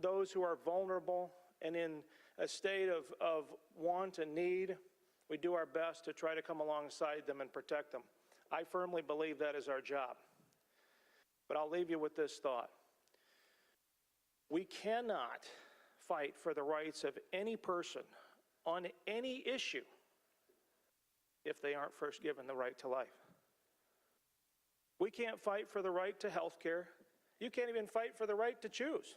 those who are vulnerable and in a state of want and need, we do our best to try to come alongside them and protect them. I firmly believe that is our job. But I'll leave you with this thought. We cannot fight for the rights of any person on any issue if they aren't first given the right to life. We can't fight for the right to health care. You can't even fight for the right to choose,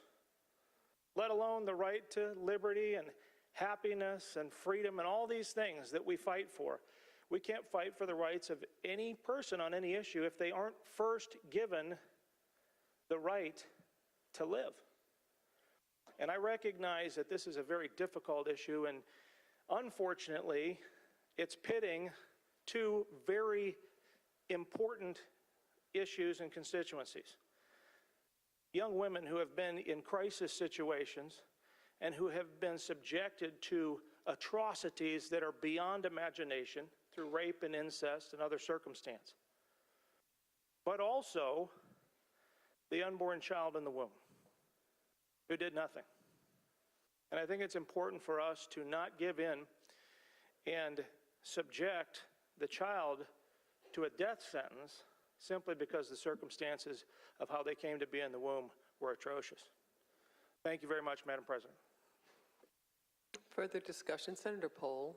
let alone the right to liberty and happiness and freedom and all these things that we fight for. We can't fight for the rights of any person on any issue if they aren't first given the right to live. And I recognize that this is a very difficult issue, and unfortunately, it's pitting two very important issues and constituencies. Young women who have been in crisis situations and who have been subjected to atrocities that are beyond imagination through rape and incest and other circumstances. But also the unborn child in the womb who did nothing. And I think it's important for us to not give in and subject the child to a death sentence simply because the circumstances of how they came to be in the womb were atrocious. Thank you very much, Madam President. Further discussion, Senator Pohl.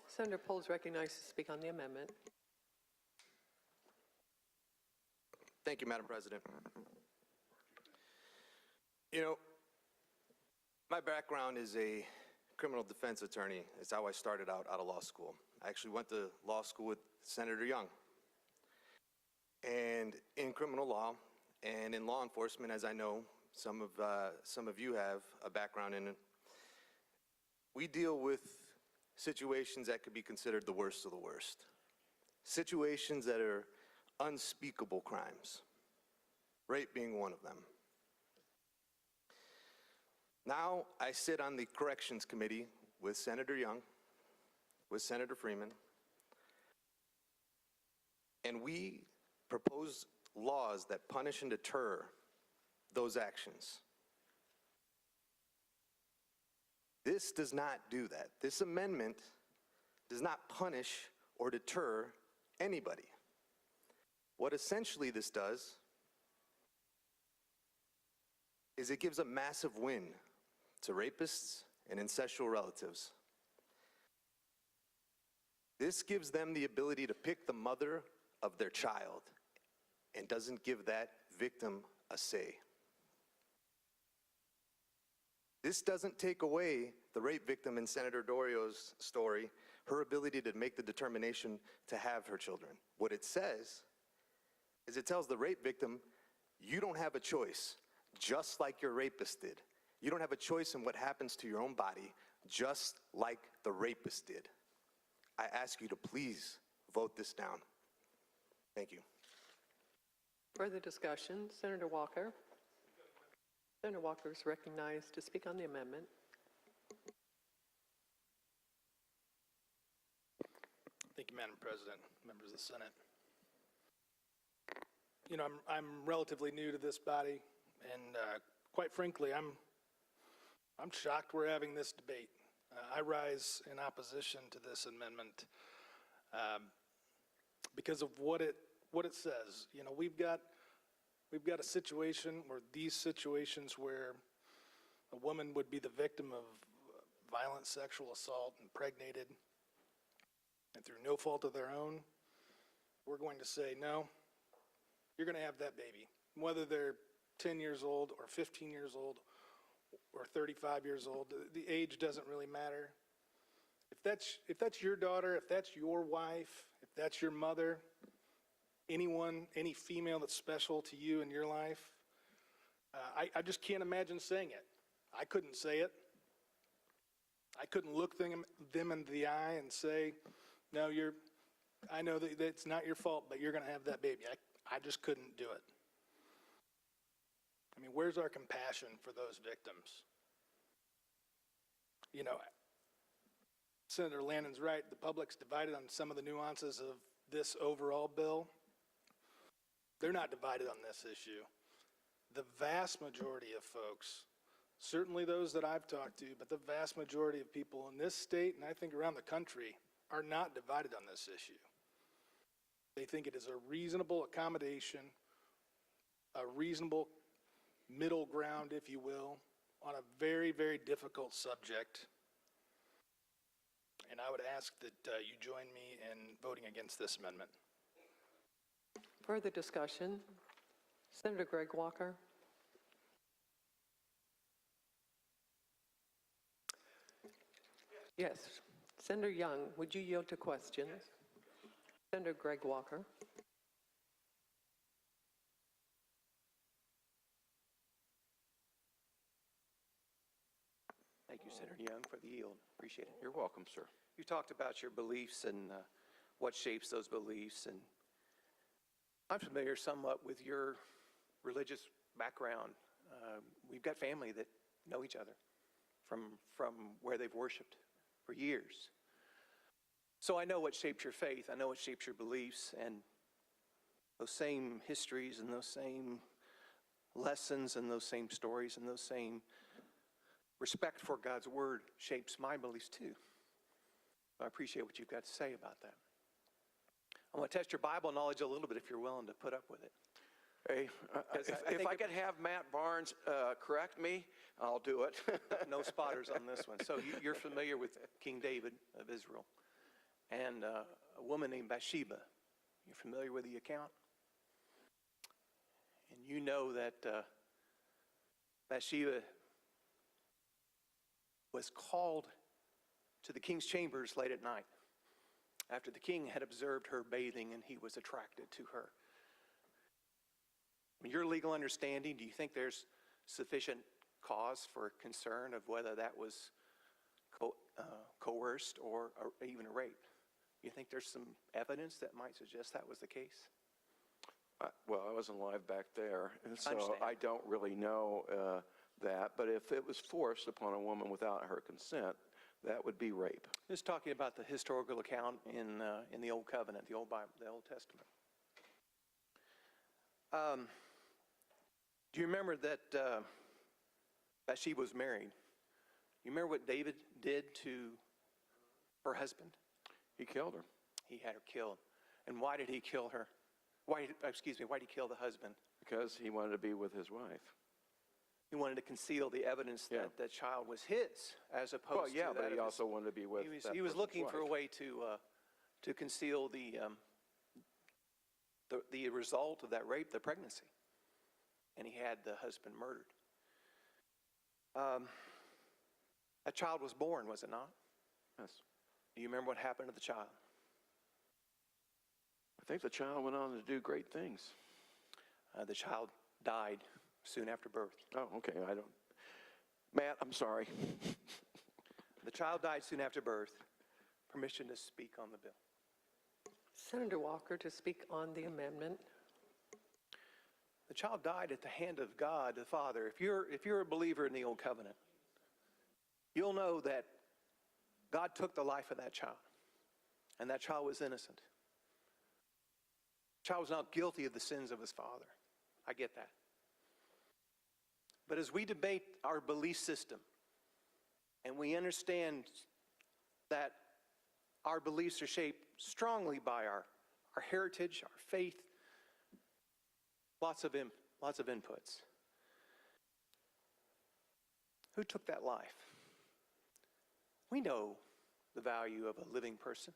Senator Pohl is recognized to speak on the amendment. Thank you, Madam President. You know, my background is a criminal defense attorney. It's how I started out of law school. I actually went to law school with Senator Young. And in criminal law and in law enforcement, as I know some of you have a background in it, we deal with situations that could be considered the worst of the worst. Situations that are unspeakable crimes, rape being one of them. Now I sit on the Corrections Committee with Senator Young, with Senator Freeman, and we propose laws that punish and deter those actions. This does not do that. This amendment does not punish or deter anybody. What essentially this does is it gives a massive win to rapists and incestual relatives. This gives them the ability to pick the mother of their child and doesn't give that victim a say. This doesn't take away the rape victim in Senator Dorio's story, her ability to make the determination to have her children. What it says is it tells the rape victim, you don't have a choice, just like your rapist did. You don't have a choice in what happens to your own body, just like the rapist did. I ask you to please vote this down. Thank you. Further discussion, Senator Walker. Senator Walker is recognized to speak on the amendment. Thank you, Madam President, members of the Senate. You know, I'm relatively new to this body, and quite frankly, I'm shocked we're having this debate. I rise in opposition to this amendment because of what it says. You know, we've got a situation where these situations where a woman would be the victim of violent sexual assault, impregnated, and through no fault of their own, we're going to say, no, you're going to have that baby. Whether they're 10 years old or 15 years old or 35 years old, the age doesn't really matter. If that's your daughter, if that's your wife, if that's your mother, anyone, any female that's special to you in your life, I just can't imagine saying it. I couldn't say it. I couldn't look them in the eye and say, no, I know that it's not your fault, but you're going to have that baby. I just couldn't do it. I mean, where's our compassion for those victims? You know, Senator Landon's right. The public's divided on some of the nuances of this overall bill. They're not divided on this issue. The vast majority of folks, certainly those that I've talked to, but the vast majority of people in this state and I think around the country are not divided on this issue. They think it is a reasonable accommodation, a reasonable middle ground, if you will, on a very, very difficult subject. And I would ask that you join me in voting against this amendment. Further discussion? Senator Greg Walker. Yes. Senator Young, would you yield to questions? Yes. Senator Greg Walker. Thank you, Senator Young, for the yield. Appreciate it. You're welcome, sir. You talked about your beliefs and what shapes those beliefs, and I'm familiar somewhat with your religious background. We've got family that know each other from where they've worshiped for years. So I know what shapes your faith. I know what shapes your beliefs, and those same histories and those same lessons and those same stories and those same respect for God's word shapes my beliefs too. I appreciate what you've got to say about that. I want to test your Bible knowledge a little bit if you're willing to put up with it. Hey, if I could have Matt Barnes correct me, I'll do it. No spotters on this one. So you're familiar with King David of Israel and a woman named Bathsheba. You're familiar with the account? And you know that Bathsheba was called to the king's chambers late at night after the king had observed her bathing and he was attracted to her. In your legal understanding, do you think there's sufficient cause for concern of whether that was coerced or even a rape? You think there's some evidence that might suggest that was the case? Well, I wasn't alive back there, and so I don't really know that. But if it was forced upon a woman without her consent, that would be rape. Just talking about the historical account in the Old Covenant, the Old Bible, the Old Testament. Do you remember that Bathsheba was married? You remember what David did to her husband? He killed her. He had her killed. And why did he kill her? Why did he kill the husband? Because he wanted to be with his wife. He wanted to conceal the evidence that the child was his, as opposed to but he also wanted to be with. He was looking for a way to conceal the result of that rape, the pregnancy, and he had the husband murdered. A child was born, was it not? Yes. Do you remember what happened to the child? I think the child went on to do great things. The child died soon after birth. Oh, okay. I don't. Matt, I'm sorry. The child died soon after birth. Permission to speak on the bill. Senator Walker to speak on the amendment. The child died at the hand of God, the Father. If you're a believer in the Old Covenant, you'll know that God took the life of that child, and that child was innocent. The child was not guilty of the sins of his father. I get that. But as we debate our belief system, and we understand that our beliefs are shaped strongly by our heritage, our faith, lots of inputs. Who took that life? We know the value of a living person.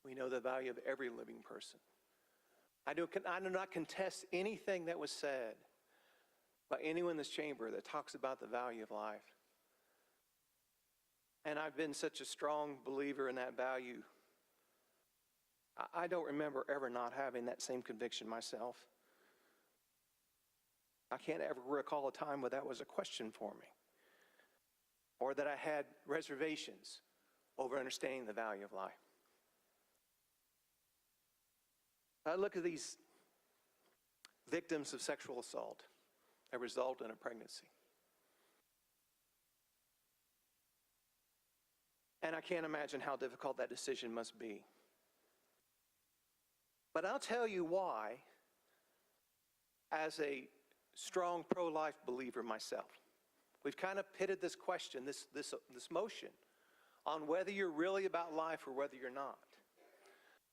We know the value of every living person. I do not contest anything that was said by anyone in this chamber that talks about the value of life. And I've been such a strong believer in that value. I don't remember ever not having that same conviction myself. I can't ever recall a time where that was a question for me, or that I had reservations over understanding the value of life. I look at these victims of sexual assault that result in a pregnancy. And I can't imagine how difficult that decision must be. But I'll tell you why, as a strong pro-life believer myself. We've kind of pitted this question, this motion, on whether you're really about life or whether you're not.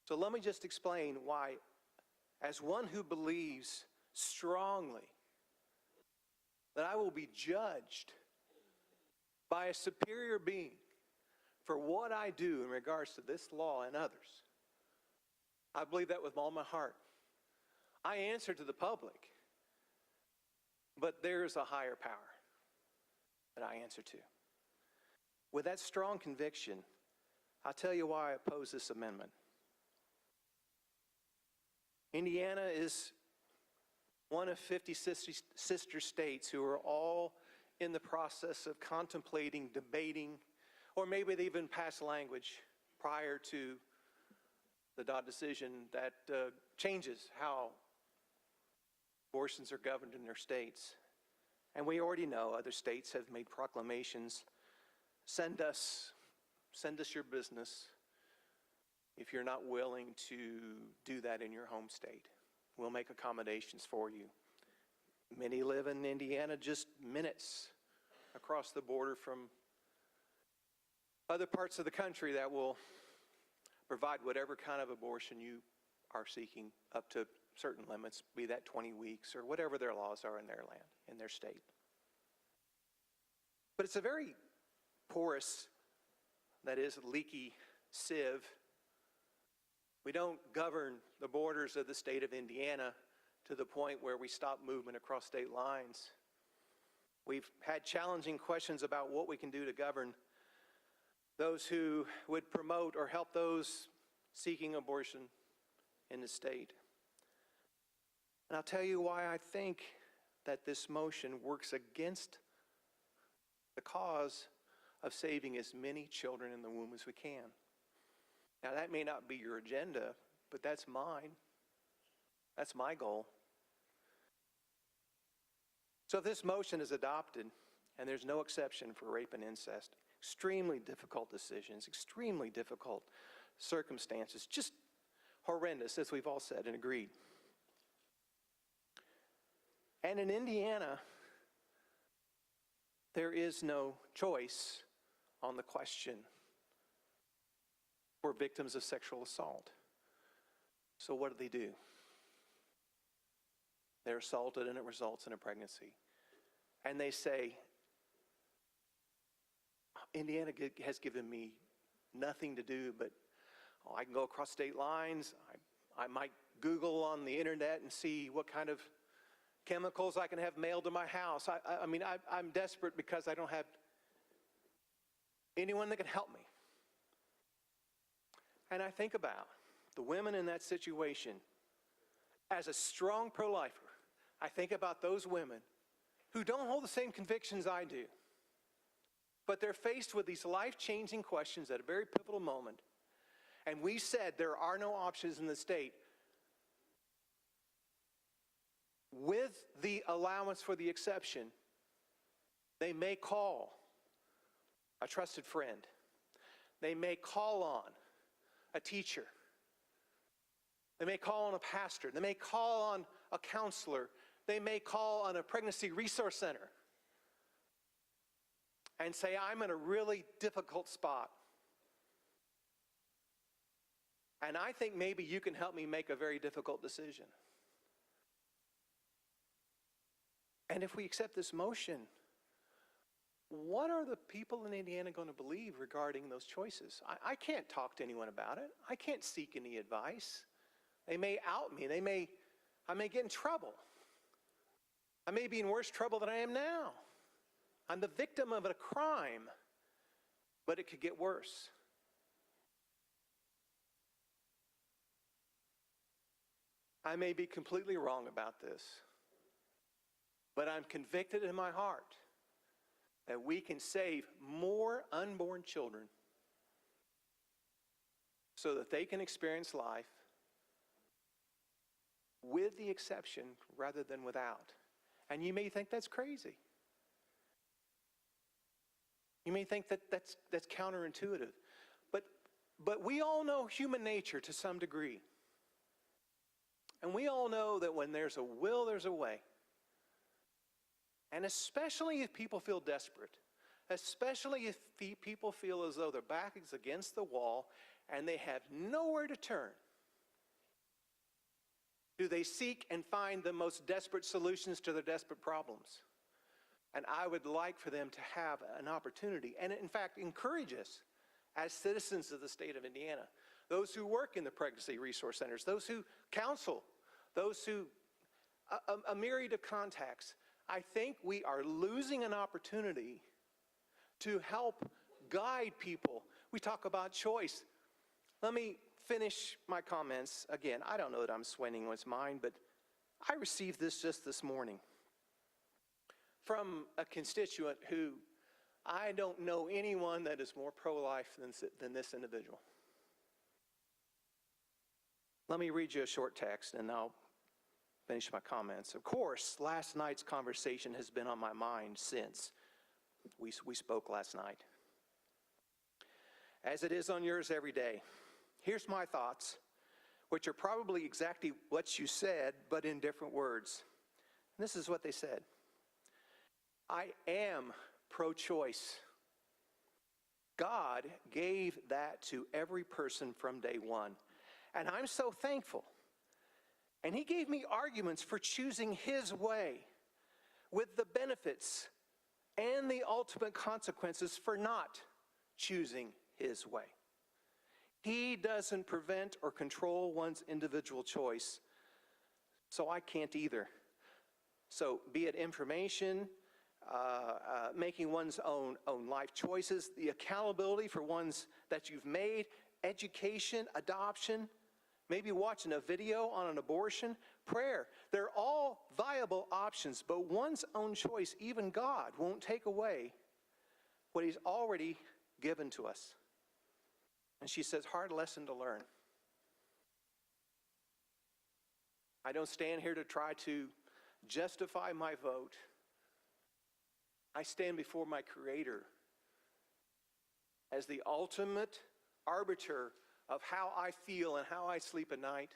So let me just explain why, as one who believes strongly that I will be judged by a superior being for what I do in regards to this law and others. I believe that with all my heart. I answer to the public, but there's a higher power that I answer to. With that strong conviction, I'll tell you why I oppose this amendment. Indiana is one of 50 sister states who are all in the process of contemplating, debating, or maybe they even passed language prior to the Dodd decision that changes how abortions are governed in their states. And we already know other states have made proclamations. Send us your business if you're not willing to do that in your home state. We'll make accommodations for you. Many live in Indiana just minutes across the border from other parts of the country that will provide whatever kind of abortion you are seeking, up to certain limits, be that 20 weeks or whatever their laws are in their land, in their state. But it's a very porous, that is, leaky sieve. We don't govern the borders of the state of Indiana to the point where we stop movement across state lines. We've had challenging questions about what we can do to govern those who would promote or help those seeking abortion in the state. And I'll tell you why I think that this motion works against the cause of saving as many children in the womb as we can. Now, that may not be your agenda, but that's mine. That's my goal. So if this motion is adopted, and there's no exception for rape and incest, extremely difficult decisions, extremely difficult circumstances, just horrendous, as we've all said and agreed. And in Indiana, there is no choice on the question for victims of sexual assault. So what do? They're assaulted and it results in a pregnancy. And they say, Indiana has given me nothing to do, but I can go across state lines. I might Google on the internet and see what kind of chemicals I can have mailed to my house. I'm desperate because I don't have anyone that can help me. And I think about the women in that situation. As a strong pro-lifer, I think about those women who don't hold the same convictions I do, but they're faced with these life-changing questions at a very pivotal moment. And we said there are no options in the state. With the allowance for the exception, they may call a trusted friend. They may call on a teacher. They may call on a pastor. They may call on a counselor. They may call on a pregnancy resource center and say, I'm in a really difficult spot. And I think maybe you can help me make a very difficult decision. And if we accept this motion, what are the people in Indiana going to believe regarding those choices? I can't talk to anyone about it. I can't seek any advice. They may out me. I may get in trouble. I may be in worse trouble than I am now. I'm the victim of a crime, but it could get worse. I may be completely wrong about this, but I'm convicted in my heart that we can save more unborn children so that they can experience life with the exception rather than without. And you may think that's crazy. You may think that that's counterintuitive. But we all know human nature to some degree. And we all know that when there's a will, there's a way. And especially if people feel desperate, especially if people feel as though their back is against the wall and they have nowhere to turn, do they seek and find the most desperate solutions to their desperate problems. And I would like for them to have an opportunity, and in fact encourage us as citizens of the state of Indiana, those who work in the pregnancy resource centers, those who counsel, those who, a myriad of contacts. I think we are losing an opportunity to help guide people. We talk about choice. Let me finish my comments. Again, I don't know that I'm swaying what's mine, but I received this just this morning from a constituent who I don't know anyone that is more pro-life than this individual. Let me read you a short text and I'll finish my comments. Of course, last night's conversation has been on my mind since we spoke last night, as it is on yours every day. Here's my thoughts, which are probably exactly what you said, but in different words. And this is what they said. I am pro-choice. God gave that to every person from day one. And I'm so thankful. And he gave me arguments for choosing his way, with the benefits and the ultimate consequences for not choosing his way. He doesn't prevent or control one's individual choice, so I can't either. So be it information, making one's own life choices, the accountability for ones that you've made, education, adoption, maybe watching a video on an abortion, prayer. They're all viable options, but one's own choice, even God won't take away what he's already given to us. And she says, hard lesson to learn. I don't stand here to try to justify my vote. I stand before my Creator as the ultimate arbiter of how I feel and how I sleep at night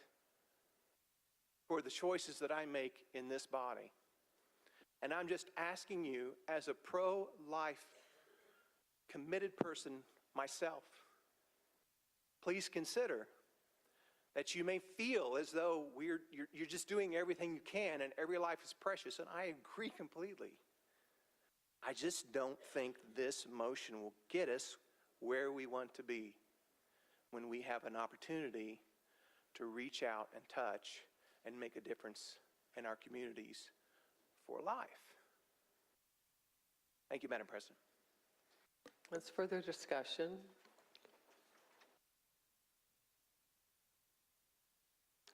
for the choices that I make in this body. And I'm just asking you, as a pro-life committed person myself, please consider that you may feel as though you're just doing everything you can and every life is precious, and I agree completely. I just don't think this motion will get us where we want to be when we have an opportunity to reach out and touch and make a difference in our communities for life. Thank you, Madam President. Let's further discussion.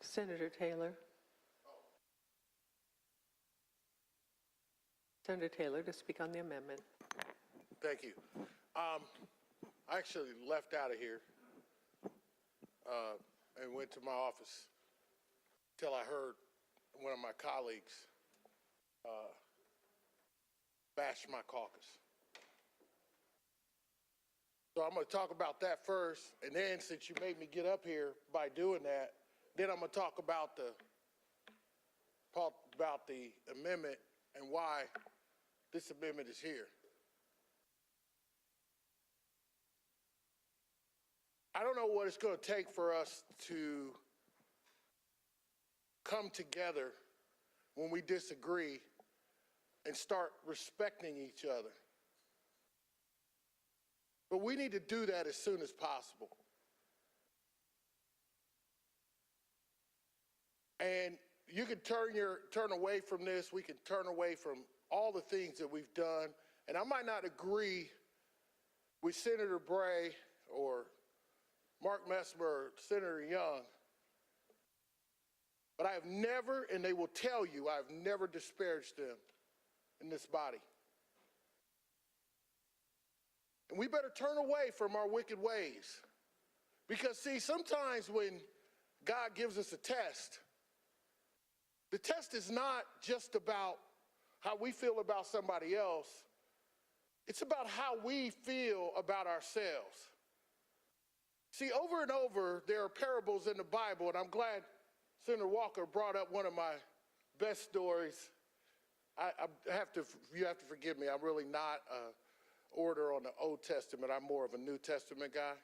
Senator Taylor. Senator Taylor to speak on the amendment. Thank you. I actually left out of here and went to my office till I heard one of my colleagues bash my caucus. So I'm going to talk about that first, and then since you made me get up here by doing that, then I'm going to talk about the amendment and why this amendment is here. I don't know what it's going to take for us to come together when we disagree and start respecting each other. But we need to do that as soon as possible. And you can turn away from this. We can turn away from all the things that we've done. And I might not agree with Senator Bray or Mark Messmer or Senator Young, but I have never, and they will tell you, I have never disparaged them in this body. And we better turn away from our wicked ways. Because see, sometimes when God gives us a test, The test is not just about how we feel about somebody else. It's about how we feel about ourselves. See, over and over, there are parables in the Bible, and I'm glad Senator Walker brought up one of my best stories. You have to forgive me. I'm really not an orator on the Old Testament. I'm more of a New Testament guy.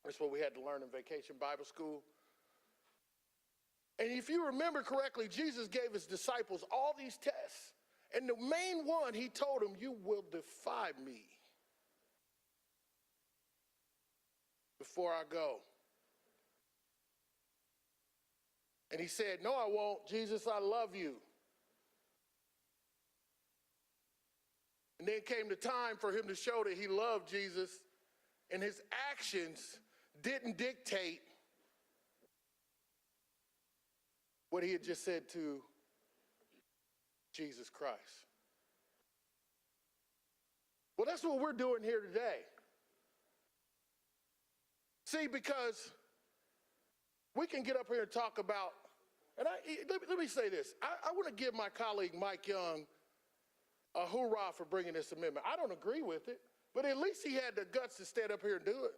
That's what we had to learn in Vacation Bible School. And if you remember correctly, Jesus gave his disciples all these tests. And the main one, he told them, you will defy me before I go. And he said, no, I won't. Jesus, I love you. And then came the time for him to show that he loved Jesus, and his actions didn't dictate what he had just said to Jesus Christ. Well, that's what we're doing here today. See, because we can get up here and talk about, and let me say this. I want to give my colleague Mike Young a hoorah for bringing this amendment. I don't agree with it, but at least he had the guts to stand up here and do it.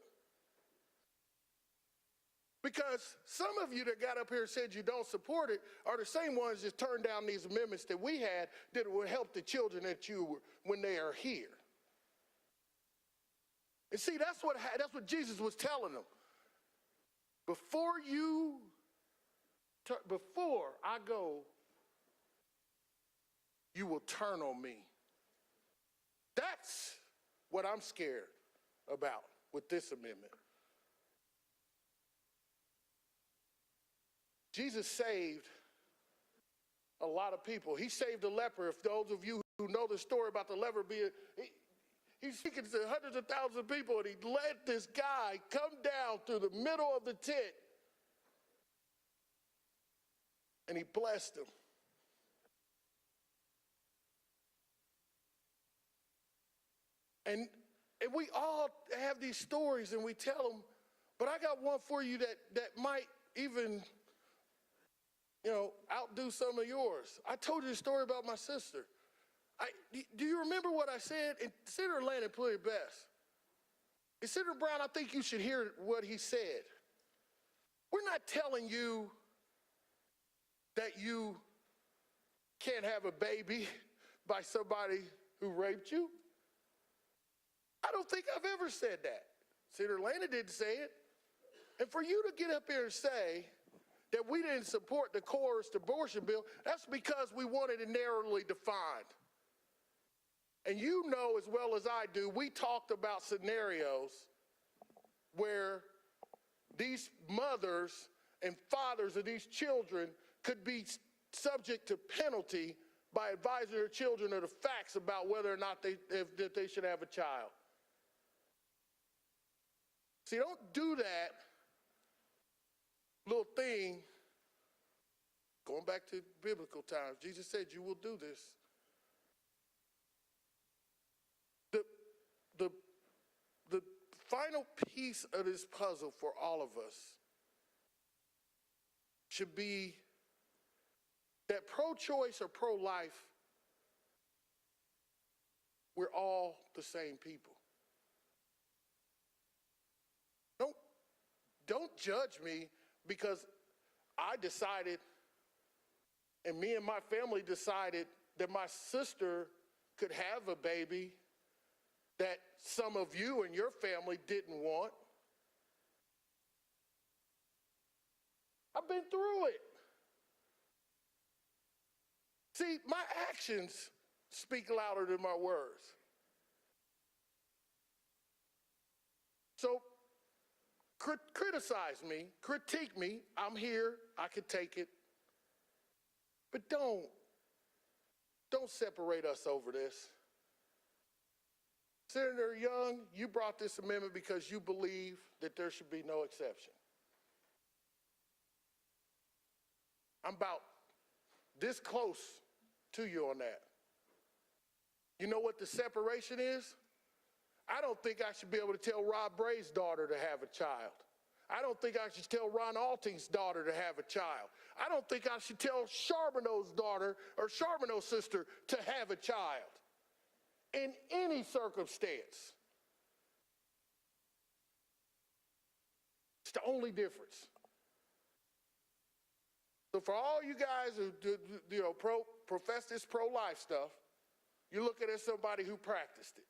Because some of you that got up here and said you don't support it are the same ones that turned down these amendments that we had that would help the children when they are here. And see, that's what Jesus was telling them. Before I go, you will turn on me. That's what I'm scared about with this amendment. Jesus saved a lot of people. He saved a leper. If those of you who know the story about the leper he's speaking to hundreds of thousands of people, and he let this guy come down through the middle of the tent, and he blessed him. And we all have these stories, and we tell them, but I got one for you that might even, outdo some of yours. I told you a story about my sister. Do you remember what I said? And Senator Landon put it best. And Senator Brown, I think you should hear what he said. We're not telling you that you can't have a baby by somebody who raped you. I don't think I've ever said that. Senator Landon didn't say it. And for you to get up here and say that we didn't support the coerced abortion bill, that's because we wanted it narrowly defined. And you know as well as I do, we talked about scenarios where these mothers and fathers of these children could be subject to penalty by advising their children of the facts about whether or not that they should have a child. See, don't do that little thing, going back to biblical times. Jesus said, you will do this. The final piece of this puzzle for all of us should be that pro-choice or pro-life, we're all the same people. Don't judge me because I decided, and me and my family decided, that my sister could have a baby that some of you and your family didn't want. I've been through it. See, my actions speak louder than my words. So, criticize me, critique me. I'm here, I can take it. But don't separate us over this. Senator Young, you brought this amendment because you believe that there should be no exception. I'm about this close to you on that. You know what the separation is? I don't think I should be able to tell Rob Bray's daughter to have a child. I don't think I should tell Ron Alting's daughter to have a child. I don't think I should tell Charbonneau's daughter or Charbonneau's sister to have a child in any circumstance. It's the only difference. So for all you guys who profess this pro-life stuff, you're looking at somebody who practiced it.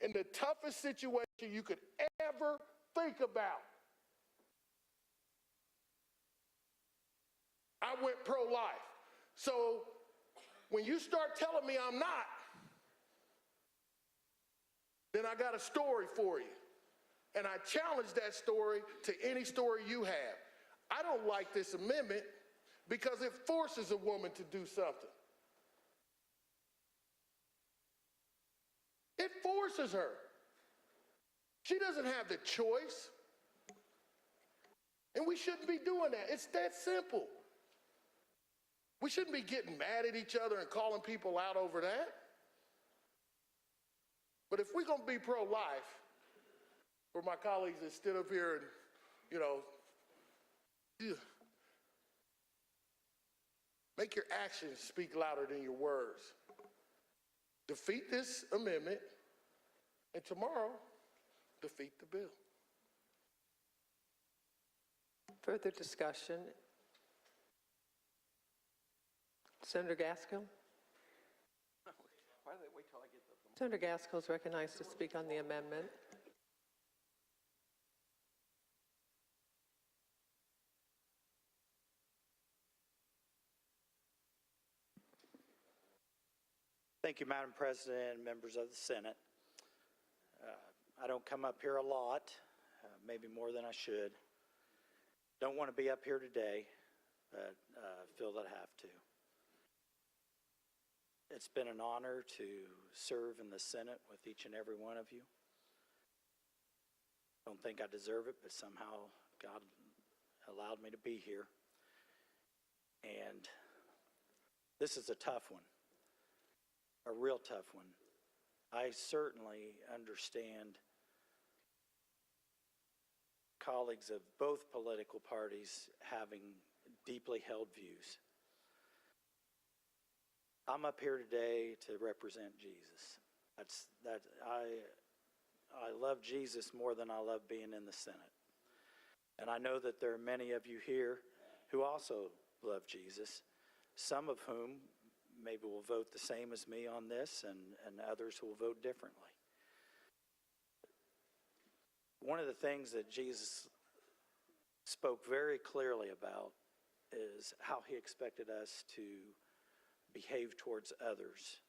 In the toughest situation you could ever think about. I went pro-life. So when you start telling me I'm not, then I got a story for you. And I challenge that story to any story you have. I don't like this amendment because it forces a woman to do something. It forces her. She doesn't have the choice. And we shouldn't be doing that. It's that simple. We shouldn't be getting mad at each other and calling people out over that. But if we're going to be pro-life, for my colleagues that stood up here and, make your actions speak louder than your words. Defeat this amendment, and tomorrow, defeat the bill. Further discussion? Senator Gaskell? Why do they wait till I get the... Senator Gaskell is recognized to speak on the amendment. Thank you, Madam President and members of the Senate. I don't come up here a lot, maybe more than I should. Don't want to be up here today, but feel that I have to. It's been an honor to serve in the Senate with each and every one of you. Don't think I deserve it, but somehow God allowed me to be here. And this is a tough one. A real tough one. I certainly understand colleagues of both political parties having deeply held views. I'm up here today to represent Jesus. I love Jesus more than I love being in the Senate. And I know that there are many of you here who also love Jesus, some of whom maybe will vote the same as me on this, and others will vote differently. One of the things that Jesus spoke very clearly about is how he expected us to behave towards others,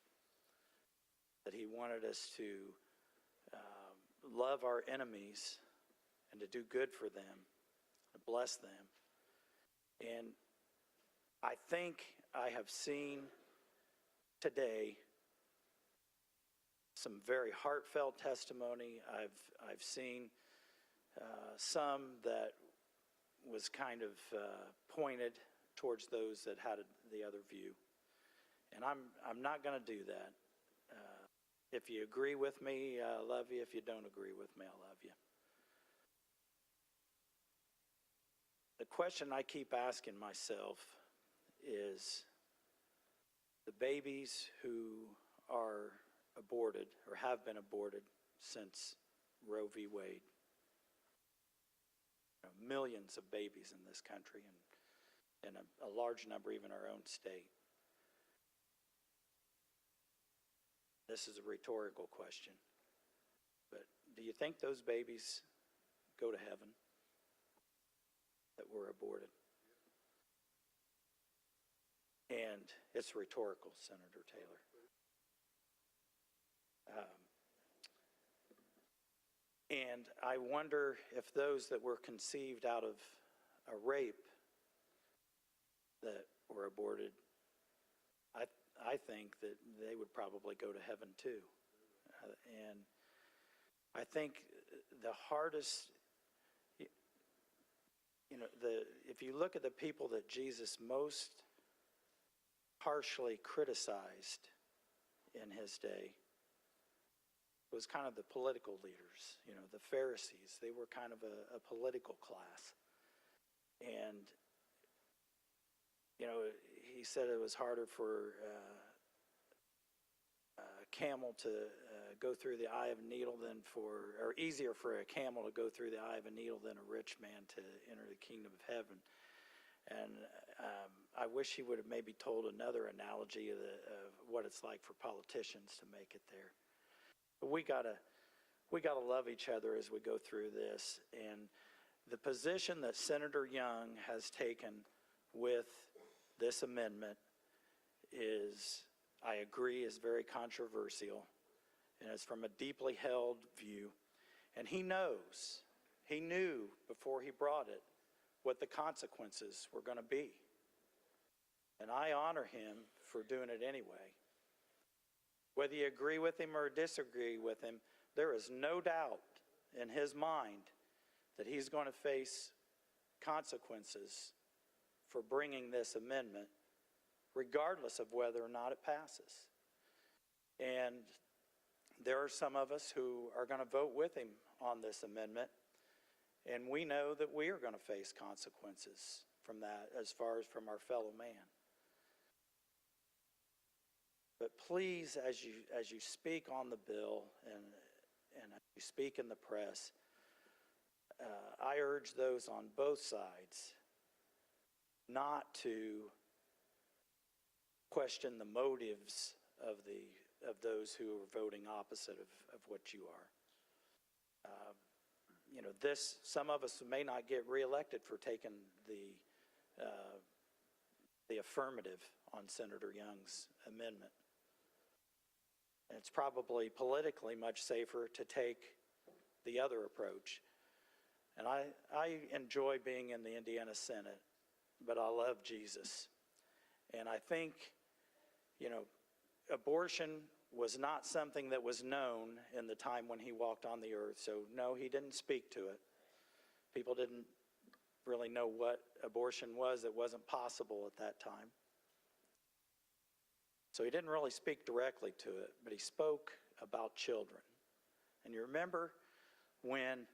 that he wanted us to love our enemies and to do good for them, to bless them. And I think I have seen today some very heartfelt testimony. I've seen some that was kind of pointed towards those that had the other view. And I'm not going to do that. If you agree with me, I love you. If you don't agree with me, I love you. The question I keep asking myself is, the babies who are aborted or have been aborted since Roe v. Wade, millions of babies in this country, and a large number even our own state. This is a rhetorical question, but do you think those babies go to heaven that were aborted? And it's rhetorical, Senator Taylor. And I wonder if those that were conceived out of a rape that were aborted, I think that they would probably go to heaven too. And I think the hardest, if you look at the people that Jesus most harshly criticized in his day, was kind of the political leaders, the Pharisees. They were kind of a political class. And, he said it was harder for a camel to go through the eye of a needle or easier for a camel to go through the eye of a needle than a rich man to enter the kingdom of heaven. And I wish he would have maybe told another analogy of what it's like for politicians to make it there. But we gotta love each other as we go through this. And the position that Senator Young has taken with this amendment I agree, is very controversial, and it's from a deeply held view. And he knew before he brought it what the consequences were going to be. And I honor him for doing it anyway. Whether you agree with him or disagree with him, there is no doubt in his mind that he's going to face consequences for bringing this amendment, regardless of whether or not it passes. And there are some of us who are going to vote with him on this amendment, and we know that we are going to face consequences from that as far as from our fellow man. But please, as you speak on the bill and as you speak in the press, I urge those on both sides not to question the motives of those who are voting opposite of what you are. Some of us may not get reelected for taking the affirmative on Senator Young's amendment. And it's probably politically much safer to take the other approach. And I enjoy being in the Indiana Senate, but I love Jesus. And I think, abortion was not something that was known in the time when he walked on the earth. So no, he didn't speak to it. People didn't really know what abortion was. It wasn't possible at that time. So he didn't really speak directly to it, but he spoke about children. And you remember when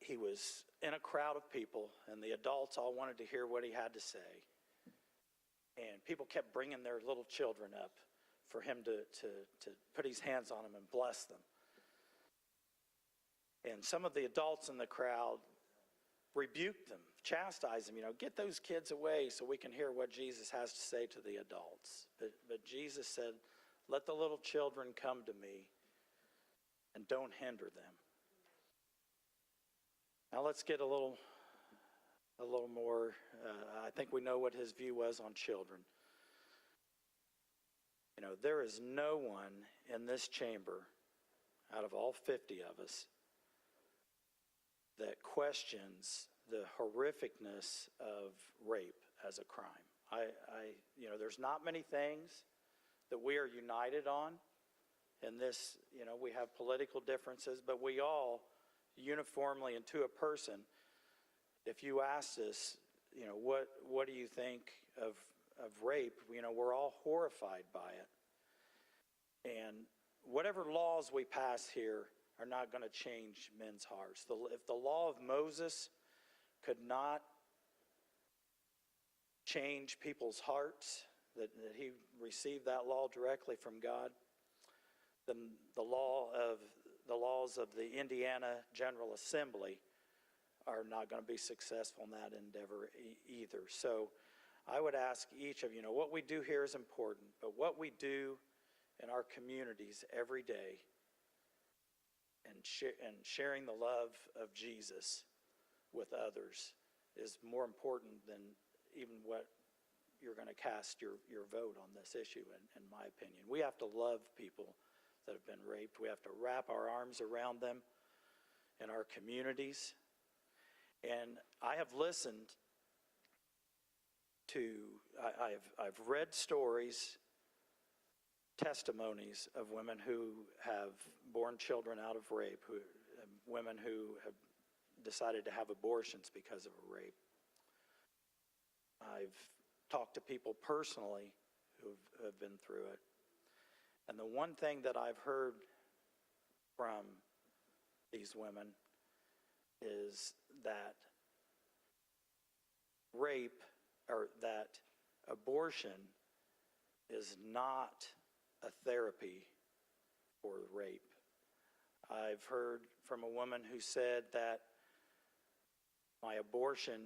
he was in a crowd of people and the adults all wanted to hear what he had to say. And people kept bringing their little children up for him to put his hands on them and bless them. And some of the adults in the crowd rebuked them, chastised them, get those kids away so we can hear what Jesus has to say to the adults. But Jesus said, let the little children come to me and don't hinder them. Now let's get a little more, I think we know what his view was on children. There is no one in this chamber, out of all 50 of us, that questions the horrificness of rape as a crime. There's not many things that we are united on in this. We have political differences, but we all uniformly and to a person, if you asked us, what do you think of rape, we're all horrified by it. And whatever laws we pass here are not going to change men's hearts. If the law of Moses could not change people's hearts, that he received that law directly from God, then the laws of the Indiana General Assembly are not going to be successful in that endeavor either. So I would ask each of you, what we do here is important, but what we do in our communities every day and sharing the love of Jesus with others is more important than even what you're going to cast your vote on this issue, in my opinion. We have to love people that have been raped. We have to wrap our arms around them in our communities. And I have listened to, I've read stories, testimonies of women who have born children out of rape, women who have decided to have abortions because of a rape. I've talked to people personally who have been through it. And the one thing that I've heard from these women is that rape, or that abortion is not a therapy for rape. I've heard from a woman who said that my abortion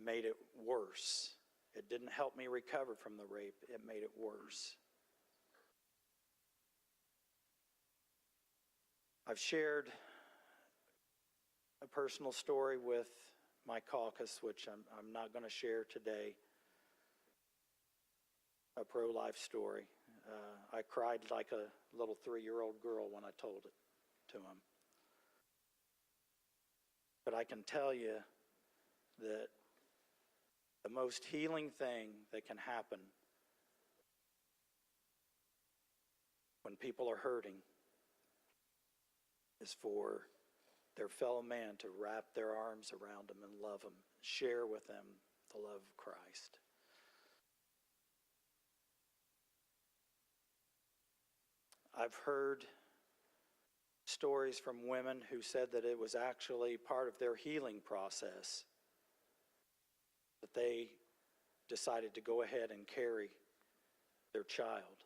made it worse. It didn't help me recover from the rape, it made it worse. I've shared a personal story with my caucus, which I'm not going to share today, a pro-life story. I cried like a little 3-year-old girl when I told it to him. But I can tell you that the most healing thing that can happen when people are hurting is for their fellow man to wrap their arms around them and love them, share with them the love of Christ. I've heard stories from women who said that it was actually part of their healing process that they decided to go ahead and carry their child.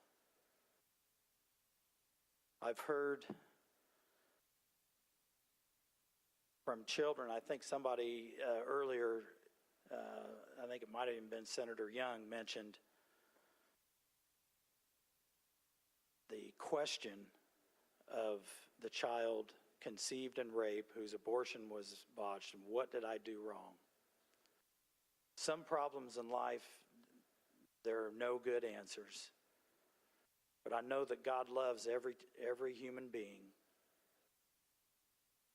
I've heard from children, I think somebody earlier, I think it might have even been Senator Young, mentioned the question of the child conceived in rape whose abortion was botched, and what did I do wrong? Some problems in life, there are no good answers. But I know that God loves every human being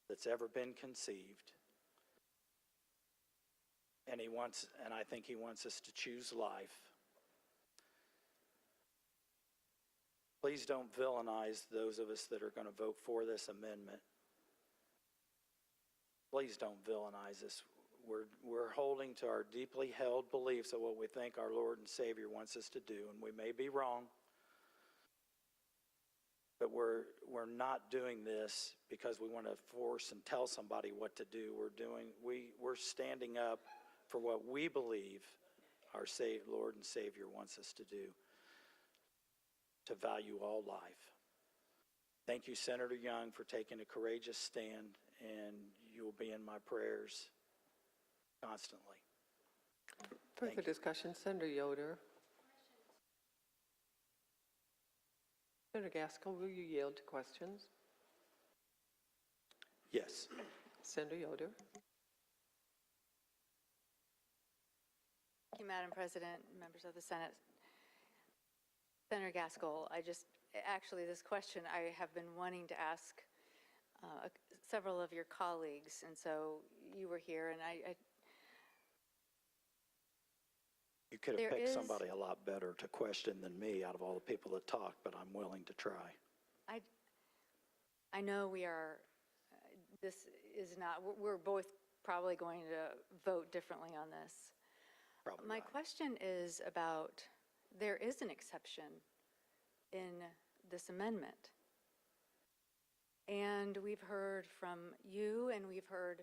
that's ever been conceived. And I think he wants us to choose life. Please don't villainize those of us that are going to vote for this amendment. Please don't villainize us. We're holding to our deeply held beliefs of what we think our Lord and Savior wants us to do, and we may be wrong. But we're not doing this because we want to force and tell somebody what to do. We're standing up for what we believe our Lord and Savior wants us to do, to value all life. Thank you, Senator Young, for taking a courageous stand, and you will be in my prayers constantly. Further discussion, Senator Yoder. Senator Gaskell, will you yield to questions? Yes. Senator Yoder. Thank you, Madam President, members of the Senate. Senator Gaskell, actually this question I have been wanting to ask several of your colleagues, and so you were here, and You could have picked somebody a lot better to question than me out of all the people that talked, but I'm willing to try. I know this is not, we're both probably going to vote differently on this. Probably My right. question is about, there is an exception in this amendment. And we've heard from you, and we've heard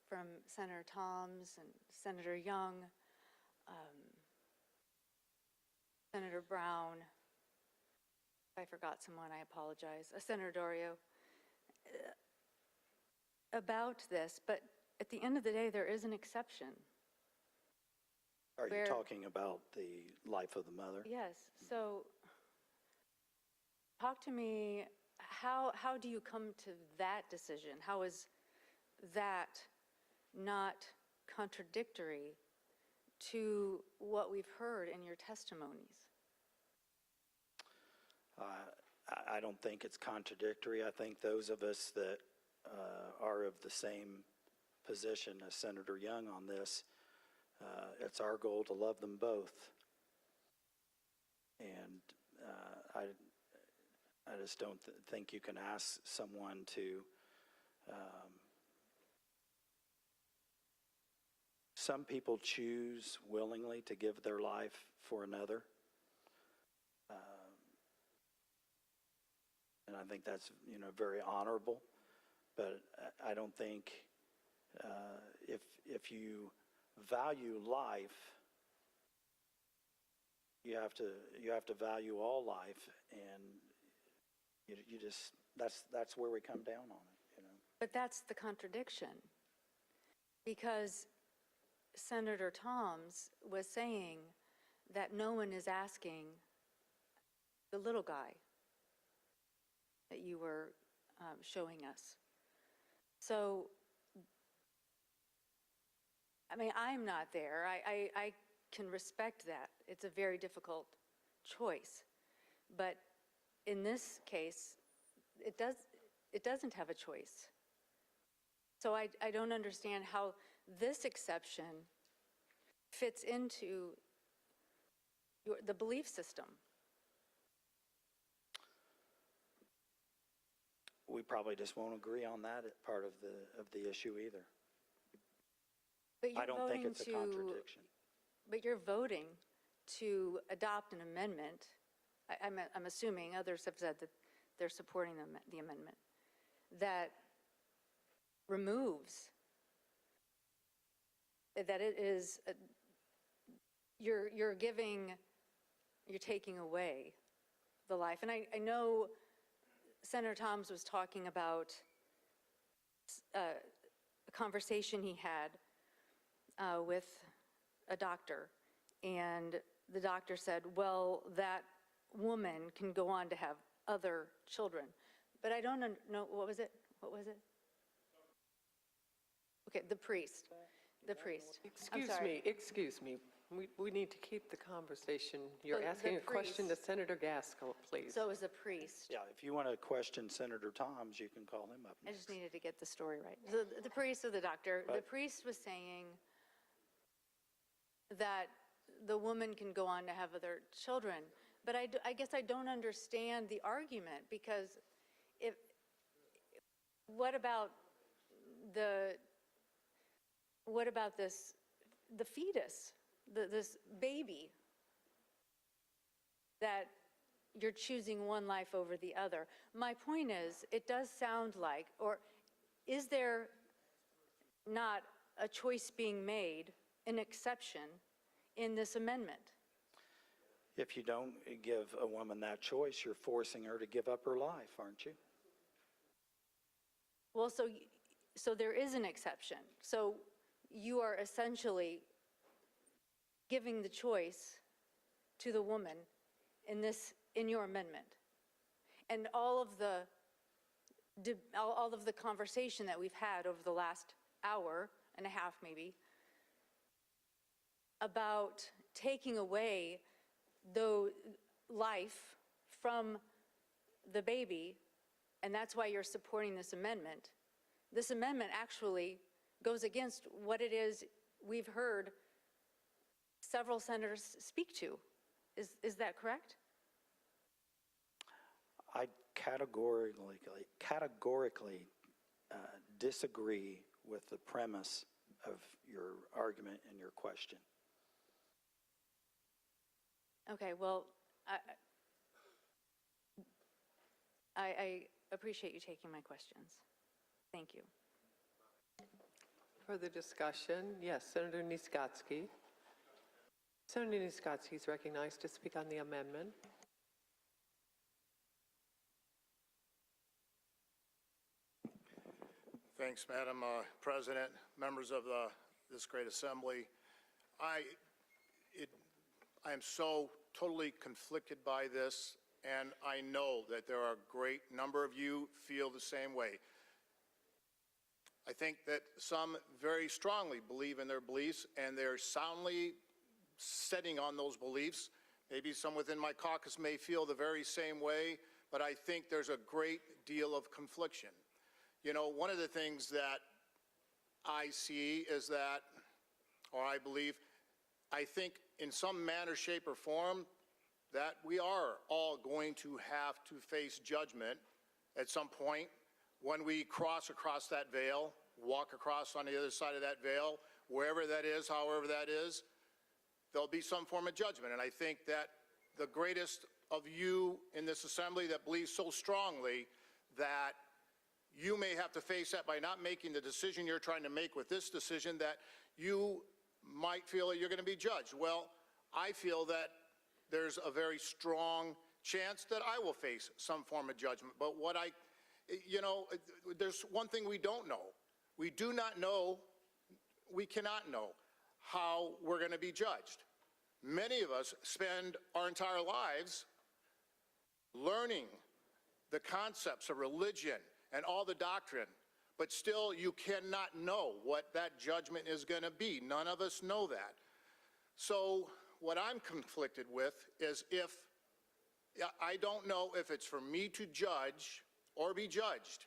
from Senator Toms and Senator Young, Senator Brown. If I forgot someone, I apologize. Senator Dorio, about this, but at the end of the day, there is an exception. Are you talking about the life of the mother? Yes. So talk to me, how do you come to that decision? How is that not contradictory to what we've heard in your testimonies? I don't think it's contradictory. I think those of us that are of the same position as Senator Young on this, it's our goal to love them both. And I just don't think you can ask someone to, some people choose willingly to give their life for another. and I think that's, very honorable. But I don't think if you value life, you have to value all life, and you just that's where we come down on it. But that's the contradiction, because Senator Toms was saying that no one is asking the little guy that you were showing us. So, I mean, I'm not there. I can respect that. It's a very difficult choice. But in this case, it doesn't have a choice. So I don't understand how this exception fits into the belief system. We probably just won't agree on that part of the issue either. But you're I don't think it's a contradiction. But you're voting to adopt an amendment. I'm assuming others have said that they're supporting the amendment that removes, that it is, you're taking away the life. And I know Senator Toms was talking about a conversation he had with a doctor, and the doctor said, well, that woman can go on to have other children. But I don't know, what was it? Okay, the priest. Excuse me. We need to keep the conversation. You're asking a question to Senator Gaskell, please. So is a priest. Yeah, if you want to question Senator Toms, you can call him up next. I just needed to get the story right. So the priest or the doctor, the priest was saying that the woman can go on to have other children. But I guess I don't understand the argument, because what about the fetus, this baby, that you're choosing one life over the other? My point is, it does sound like, or is there not a choice being made, an exception in this amendment? If you don't give a woman that choice, you're forcing her to give up her life, aren't you? Well, so there is an exception. So you are essentially giving the choice to the woman in your amendment. And all of the conversation that we've had over the last hour and a half maybe about taking away the life from the baby, and that's why you're supporting this amendment. This amendment actually goes against what it is we've heard several senators speak to. Is that correct? I categorically disagree with the premise of your argument and your question. Okay, well, I appreciate you taking my questions. Thank you. Further discussion? Yes, Senator Niskotsky. Senator Niskotsky is recognized to speak on the amendment. Thanks, Madam President, members of this great assembly. I am so totally conflicted by this, and I know that there are a great number of you feel the same way. I think that some very strongly believe in their beliefs, and they're soundly setting on those beliefs. Maybe some within my caucus may feel the very same way, but I think there's a great deal of confliction. You know, one of the things that I see is that, or I believe, I think in some manner, shape, or form, that we are all going to have to face judgment at some point when we cross across that veil, walk across on the other side of that veil, wherever that is, however that is, there'll be some form of judgment. And I think that the greatest of you in this assembly that believes so strongly that you may have to face that by not making the decision you're trying to make with this decision, that you might feel that you're going to be judged. Well, I feel that there's a very strong chance that I will face some form of judgment. But there's one thing we don't know. We do not know, we cannot know how we're going to be judged. Many of us spend our entire lives learning the concepts of religion and all the doctrine, but still you cannot know what that judgment is going to be. None of us know that. So what I'm conflicted with is I don't know if it's for me to judge or be judged.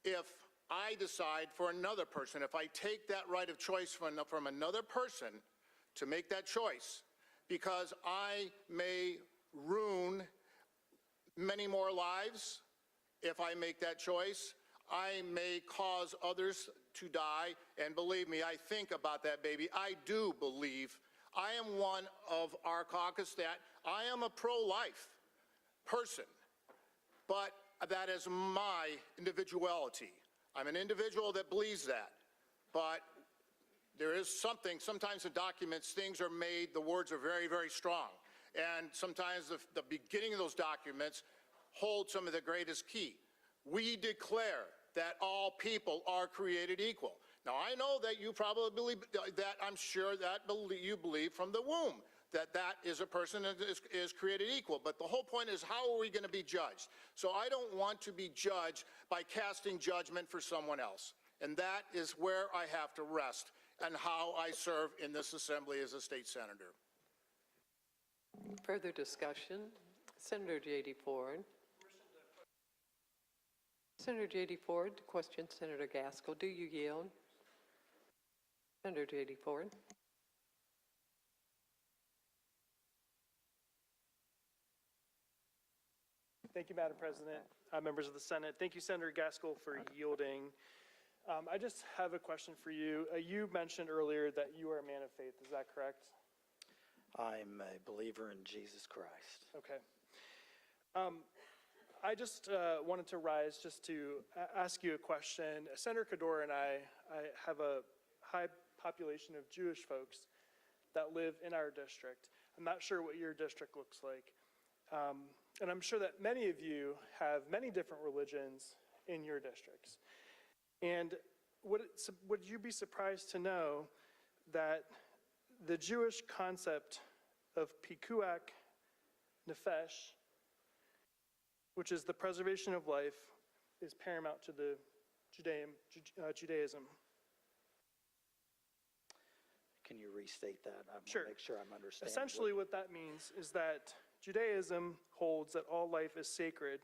If I decide for another person, if I take that right of choice from another person to make that choice, because I may ruin many more lives if I make that choice. I may cause others to die, and believe me, I think about that baby. I do believe. I am one of our caucus that I am a pro-life person, but that is my individuality. I'm an individual that believes that, but there is something, sometimes in documents, things are made, the words are very, very strong. And sometimes the beginning of those documents hold some of the greatest key. We declare that all people are created equal. Now, I know that you probably believe that, I'm sure that you believe from the womb that is a person that is created equal. But the whole point is, how are we going to be judged? So I don't want to be judged by casting judgment for someone else. And that is where I have to rest and how I serve in this assembly as a state senator. Further discussion? Senator J.D. Ford. Senator J.D. Ford, question Senator Gaskell. Do you yield? Senator J.D. Ford. Thank you, Madam President, members of the Senate. Thank you, Senator Gaskell, for yielding. I just have a question for you. You mentioned earlier that you are a man of faith. Is that correct? I'm a believer in Jesus Christ. Okay. I just wanted to rise just to ask you a question. Senator Kador and I have a high population of Jewish folks that live in our district. I'm not sure what your district looks like. And I'm sure that many of you have many different religions in your districts. And would you be surprised to know that the Jewish concept of pikuach nefesh, which is the preservation of life, is paramount to the Judaism? Can you restate that? I want Sure. to make sure I'm understanding. Essentially what that means is that Judaism holds that all life is sacred,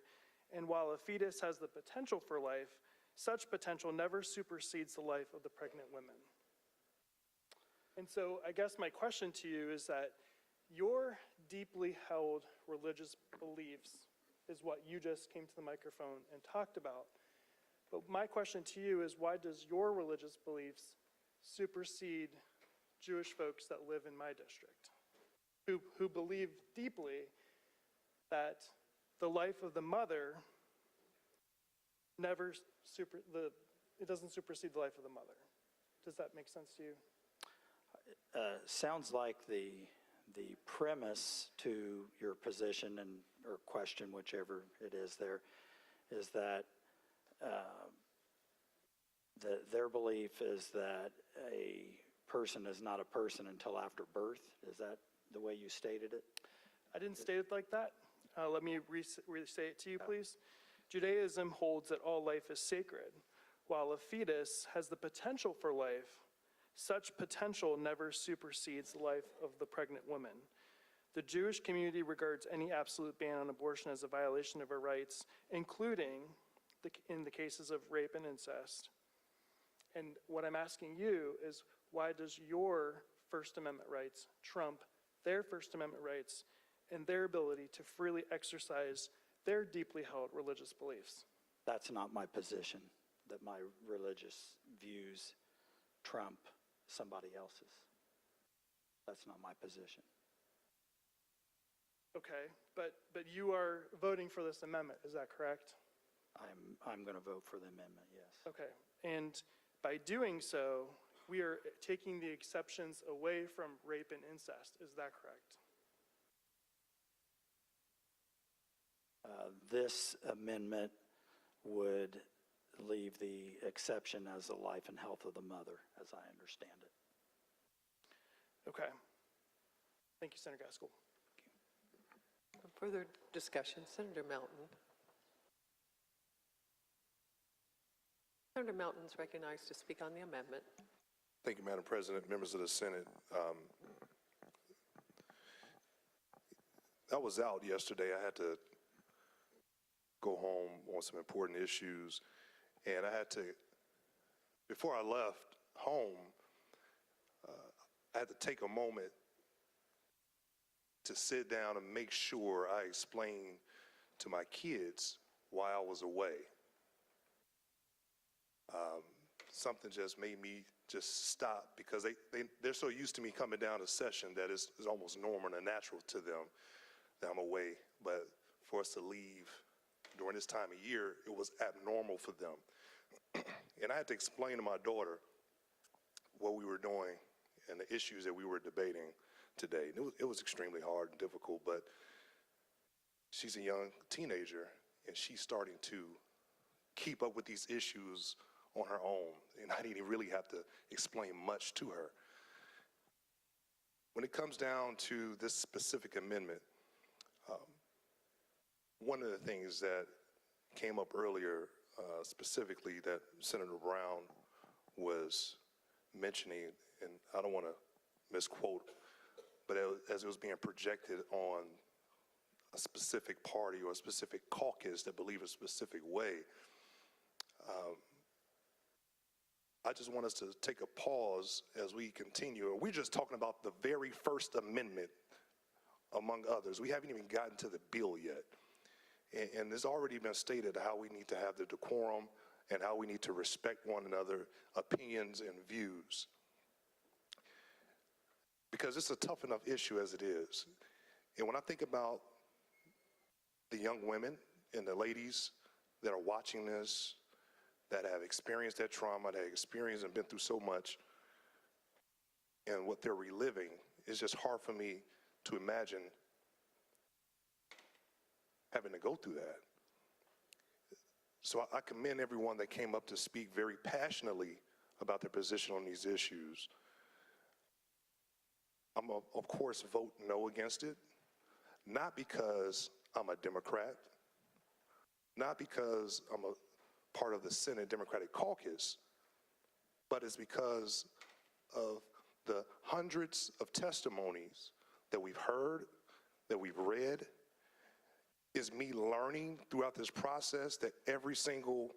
and while a fetus has the potential for life, such potential never supersedes the life of the pregnant women. And so I guess my question to you is that your deeply held religious beliefs is what you just came to the microphone and talked about. But my question to you is, why does your religious beliefs supersede Jewish folks that live in my district, who believe deeply that the life of the mother it doesn't supersede the life of the mother? Does that make sense to you? Sounds like the premise to your position or question, whichever it is there, is that their belief is that a person is not a person until after birth. Is that the way you stated it? I didn't state it like that. Let me restate it to you, please. Judaism holds that all life is sacred. While a fetus has the potential for life, such potential never supersedes the life of the pregnant woman. The Jewish community regards any absolute ban on abortion as a violation of our rights, including in the cases of rape and incest. And what I'm asking you is, why does your First Amendment rights trump their First Amendment rights and their ability to freely exercise their deeply held religious beliefs? That's not my position, that my religious views trump somebody else's. That's not my position. Okay, but you are voting for this amendment, is that correct? I'm going to vote for the amendment, yes. Okay, and by doing so, we are taking the exceptions away from rape and incest, is that correct? This amendment would leave the exception as the life and health of the mother, as I understand it. Okay. Thank you, Senator Gaskell. Further discussion, Senator Melton. Senator Melton is recognized to speak on the amendment. Thank you, Madam President, members of the Senate. I was out yesterday. I had to go home on some important issues, and I had to, before I left home, I had to take a moment to sit down and make sure I explained to my kids why I was away. Something just made me just stop, because they're so used to me coming down to session that it's almost normal and natural to them that I'm away. But for us to leave during this time of year, it was abnormal for them. And I had to explain to my daughter what we were doing and the issues that we were debating today. And it was extremely hard and difficult, but she's a young teenager, and she's starting to keep up with these issues on her own, and I didn't really have to explain much to her. When it comes down to this specific amendment, one of the things that came up earlier, specifically that Senator Brown was mentioning, and I don't want to misquote, but as it was being projected on a specific party or a specific caucus that believe a specific way, I just want us to take a pause as we continue. We're just talking about the very first amendment, among others. We haven't even gotten to the bill yet. And it's already been stated how we need to have the decorum and how we need to respect one another's opinions and views. Because it's a tough enough issue as it is. And when I think about the young women and the ladies that are watching this, that have experienced that trauma, that have experienced and been through so much, and what they're reliving, it's just hard for me to imagine having to go through that. So I commend everyone that came up to speak very passionately about their position on these issues. I'm, of course, vote no against it, not because I'm a Democrat, not because I'm a part of the Senate Democratic Caucus, but it's because of the hundreds of testimonies that we've heard, that we've read. Is me learning throughout this process that every single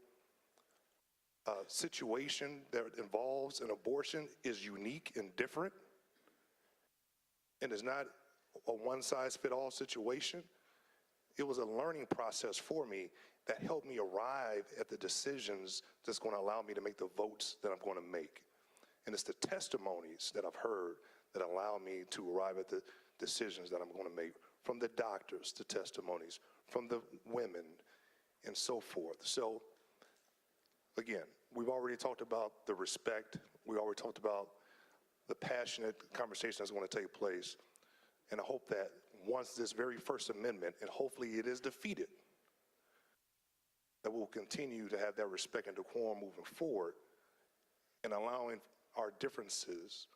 situation that involves an abortion is unique and different, and is not a one-size-fits-all situation. It was a learning process for me that helped me arrive at the decisions that's going to allow me to make the votes that I'm going to make. And it's the testimonies that I've heard that allow me to arrive at the decisions that I'm going to make, from the doctors to testimonies, from the women, and so forth. So, again, we've already talked about the respect. We already talked about the passionate conversation that's going to take place. And I hope that once this very first amendment, and hopefully it is defeated, that we'll continue to have that respect and decorum moving forward, and allowing our differences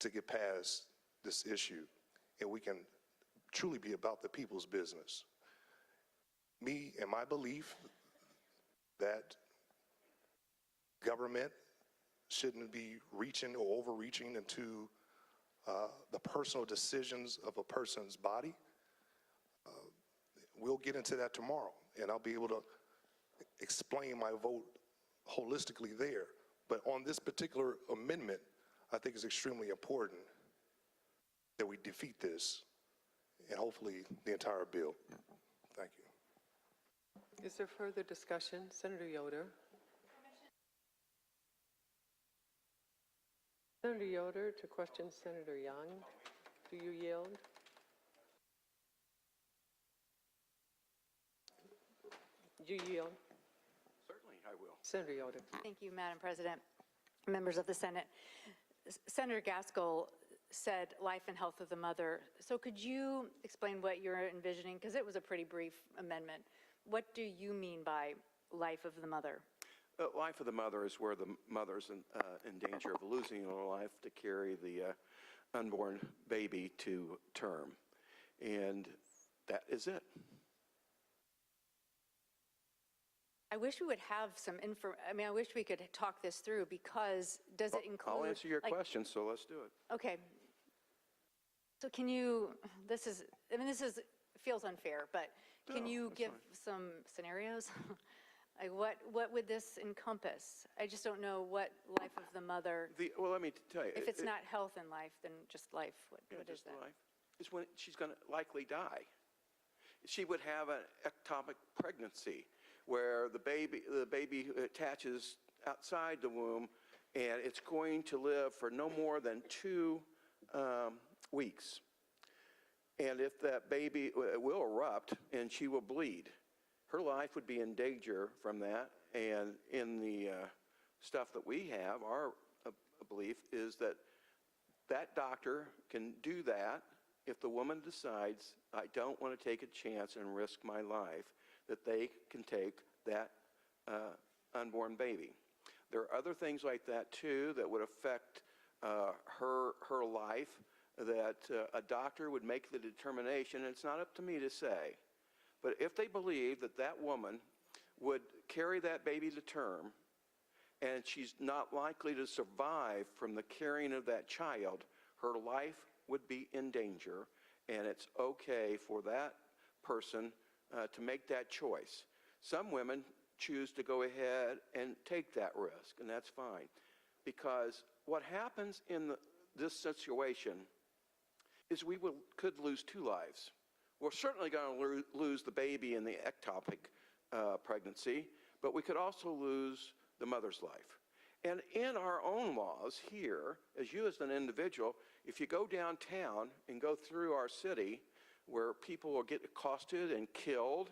to get past this issue, and we can truly be about the people's business. Me and my belief that government shouldn't be reaching or overreaching into the personal decisions of a person's body. We'll get into that tomorrow, and I'll be able to explain my vote holistically there. But on this particular amendment, I think it's extremely important that we defeat this, and hopefully the entire bill. Thank you. Is there further discussion? Senator Yoder. Senator Yoder to question Senator Young. Do you yield? you yield? Certainly, I will. Senator Yoder. Thank you, Madam President, members of the Senate. Senator Gaskell said life and health of the mother. So could you explain what you're envisioning? Because it was a pretty brief amendment. What do you mean by life of the mother? Life of the mother is where the mother's in danger of losing her life to carry the unborn baby to term. And that is it. I wish we would have some info. I mean, I wish we could talk this through because does it include? I'll answer your question, so let's do it. Okay. So can you, this is, feels unfair, but can you give some scenarios? Like what would this encompass? I just don't know what life of the mother. Well, let me tell you. If it's not health and life, then just life. What is that? Life is when she's going to likely die. She would have an ectopic pregnancy where the baby attaches outside the womb, and it's going to live for no more than 2 weeks. And if that baby will erupt and she will bleed, her life would be in danger from that. And in the stuff that we have, our belief is that that doctor can do that if the woman decides, I don't want to take a chance and risk my life, that they can take that unborn baby. There are other things like that too that would affect her life, that a doctor would make the determination, and it's not up to me to say, but if they believe that that woman would carry that baby to term and she's not likely to survive from the carrying of that child, her life would be in danger, and it's okay for that person to make that choice. Some women choose to go ahead and take that risk, and that's fine. Because what happens in this situation is we could lose 2 lives. We're certainly going to lose the baby in the ectopic pregnancy, but we could also lose the mother's life. And in our own laws here, as you as an individual, if you go downtown and go through our city where people will get accosted and killed,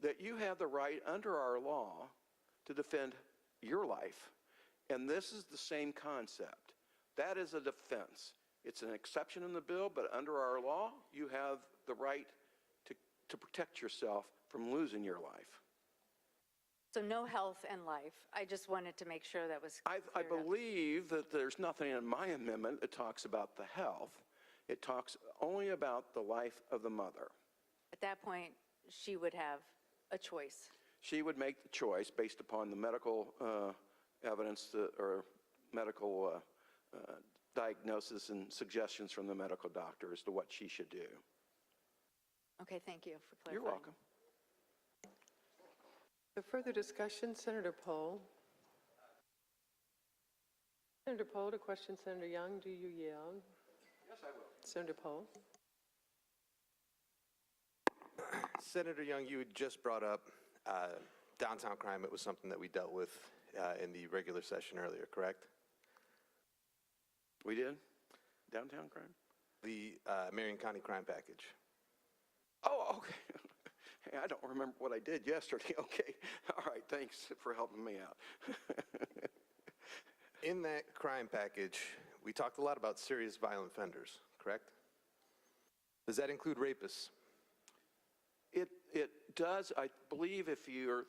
that you have the right under our law to defend your life. And this is the same concept. That is a defense. It's an exception in the bill, but under our law, you have the right to protect yourself from losing your life. So no health and life. I just wanted to make sure that was clear. I believe that there's nothing in my amendment that talks about the health. It talks only about the life of the mother. At that point, she would have a choice. She would make the choice based upon the medical evidence or medical diagnosis and suggestions from the medical doctor as to what she should do. Okay, thank you for clarifying. You're welcome. For further discussion, Senator Pohl. Senator Pohl, to question Senator Young, do you yield? Yes, I will. Senator Pohl. Senator Young, you had just brought up downtown crime. It was something that we dealt with in the regular session earlier, correct? We did? Downtown crime? The Marion County crime package. Oh, okay. Hey, I don't remember what I did yesterday. Okay. All right. Thanks for helping me out. In that crime package, we talked a lot about serious violent offenders, correct? Does that include rapists? It does. I believe if you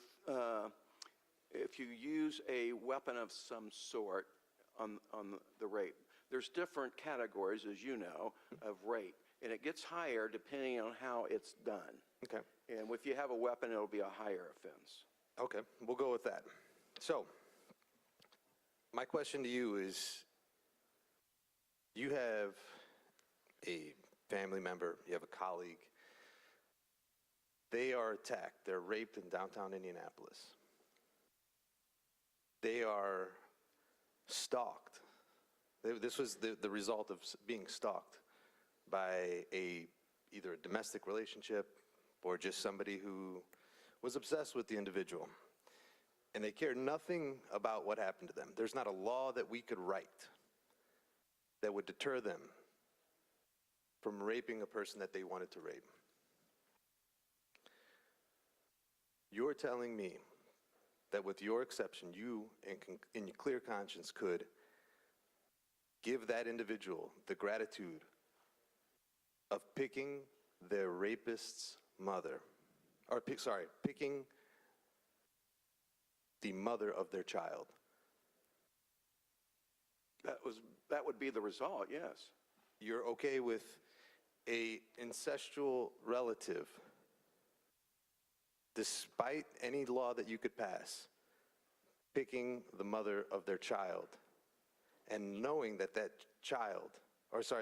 use a weapon of some sort on the rape, there's different categories, as you know, of rape, and it gets higher depending on how it's done. Okay. And if you have a weapon, it'll be a higher offense. Okay, we'll go with that. So, my question to you is, you have a family member, you have a colleague, they are attacked, they're raped in downtown Indianapolis. They are stalked. This was the result of being stalked by either a domestic relationship or just somebody who was obsessed with the individual. And they cared nothing about what happened to them. There's not a law that we could write that would deter them from raping a person that they wanted to rape. You're telling me that with your exception, you, in your clear conscience, could give that individual the gratitude of picking their rapist's mother, or picking the mother of their child. That would be the result, yes. You're okay with a incestual relative, despite any law that you could pass, picking the mother of their child, and knowing that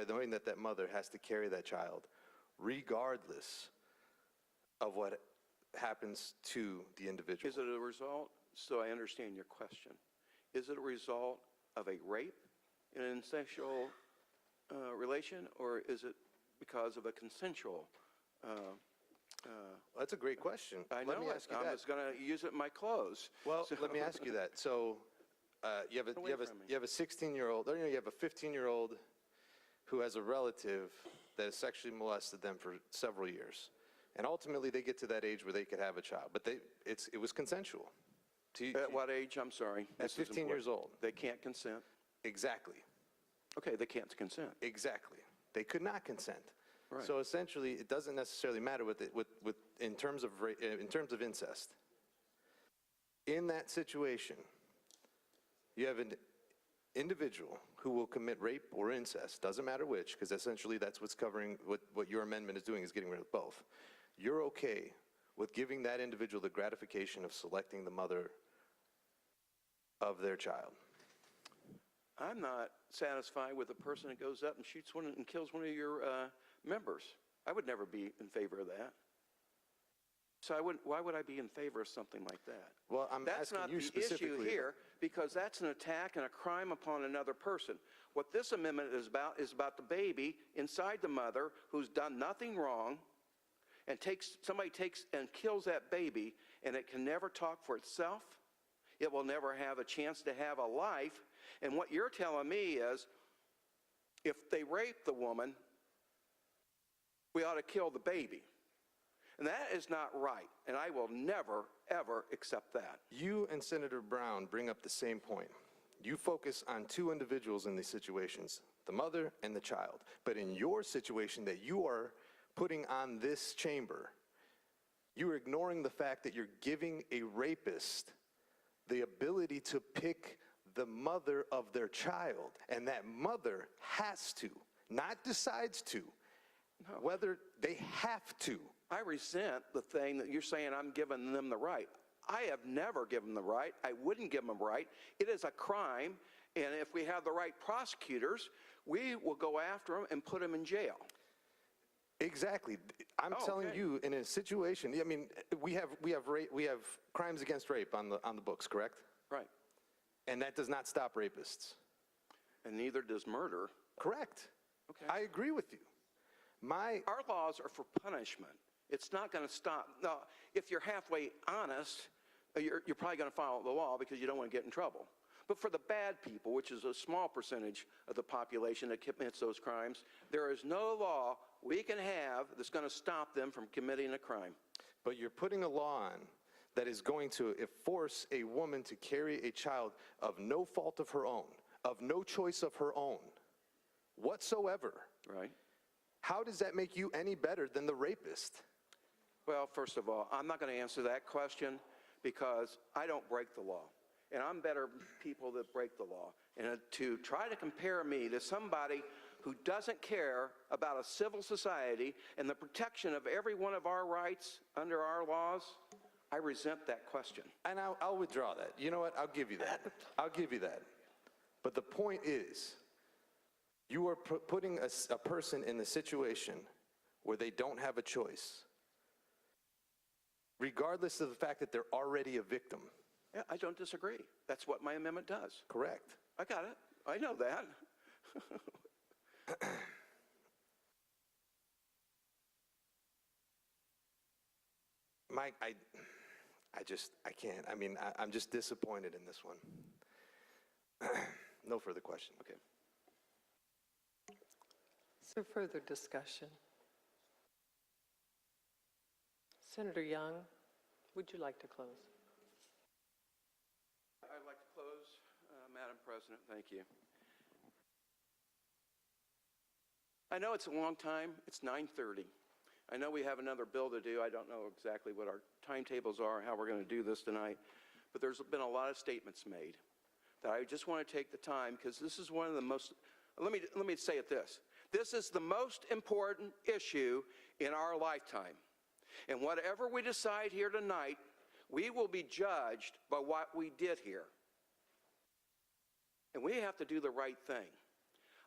knowing that that mother has to carry that child, regardless of what happens to the individual. Is it a result, so I understand your question, is it a result of a rape in an incestual relation, or is it because of a consensual? That's a great question. I know. Let me ask you I that. was going to use it in my clothes. Well, let me ask you that. So you have a 16-year-old, or you have a 15-year-old who has a relative that has sexually molested them for several years. And ultimately, they get to that age where they could have a child. But it was consensual. At what age? I'm sorry. At 15 years old. They can't consent? Exactly. Okay, they can't consent. Exactly. They could not consent. Right. So essentially, it doesn't necessarily matter in terms of incest. In that situation, you have an individual who will commit rape or incest, doesn't matter which, because essentially that's what's covering, what your amendment is doing is getting rid of both. You're okay with giving that individual the gratification of selecting the mother of their child. I'm not satisfied with a person that goes up and shoots one and kills one of your members. I would never be in favor of that. So why would I be in favor of something like that? Well, that's not the issue here, because that's an attack and a crime upon another person. What this amendment is about the baby inside the mother who's done nothing wrong, and somebody takes and kills that baby, and it can never talk for itself. It will never have a chance to have a life. And what you're telling me is, if they rape the woman, we ought to kill the baby. And that is not right, and I will never, ever accept that. You and Senator Brown bring up the same point. You focus on two individuals in these situations, the mother and the child. But in your situation that you are putting on this chamber, you're ignoring the fact that you're giving a rapist the ability to pick the mother of their child, and that mother has to, not decides to, whether they have to. I resent the thing that you're saying I'm giving them the right. I have never given them the right. I wouldn't give them the right. It is a crime, and if we have the right prosecutors, we will go after them and put them in jail. Exactly. I'm telling you, in a situation, I mean, we have crimes against rape on the books, correct? Right. And that does not stop rapists. And neither does murder. Correct. Okay. I agree with you. Our laws are for punishment. It's not going to stop. Now, if you're halfway honest, you're probably going to follow the law because you don't want to get in trouble. But for the bad people, which is a small percentage of the population that commits those crimes, there is no law we can have that's going to stop them from committing a crime. But you're putting a law on that is going to force a woman to carry a child of no fault of her own, of no choice of her own, whatsoever. Right. How does that make you any better than the rapist? Well, first of all, I'm not going to answer that question because I don't break the law. And I'm better people that break the law. And to try to compare me to somebody who doesn't care about a civil society and the protection of every one of our rights under our laws, I resent that question. And I'll withdraw that. You know what? I'll give you that. I'll give you that. But the point is, you are putting a person in the situation where they don't have a choice, regardless of the fact that they're already a victim. Yeah, I don't disagree. That's what my amendment does. Correct. I got it. I know that. Mike, I can't. I mean, I'm just disappointed in this one. No further question. Okay. Is there further discussion? Senator Young? Would you like to close? I'd like to close, Madam President. Thank you. I know it's a long time. It's 9:30. I know we have another bill to do. I don't know exactly what our timetables are, how we're going to do this tonight, but there's been a lot of statements made that I just want to take the time, because this is one of the most, let me say it this. This is the most important issue in our lifetime. And whatever we decide here tonight, we will be judged by what we did here. And we have to do the right thing.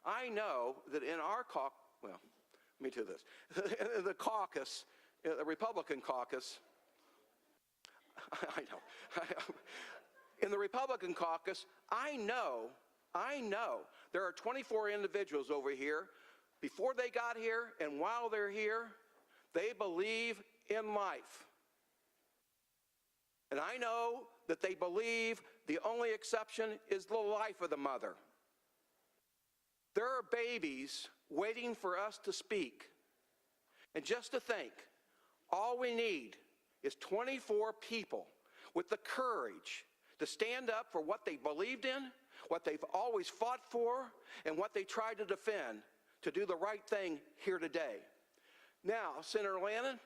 I know that in our caucus, well, let me do this. The caucus, the Republican caucus, I know. In the Republican caucus, I know there are 24 individuals over here. Before they got here and while they're here, they believe in life. And I know that they believe the only exception is the life of the mother. There are babies waiting for us to speak. And just to think, all we need is 24 people with the courage to stand up for what they believed in, what they've always fought for, and what they tried to defend, to do the right thing here today. Now, Senator Lannon,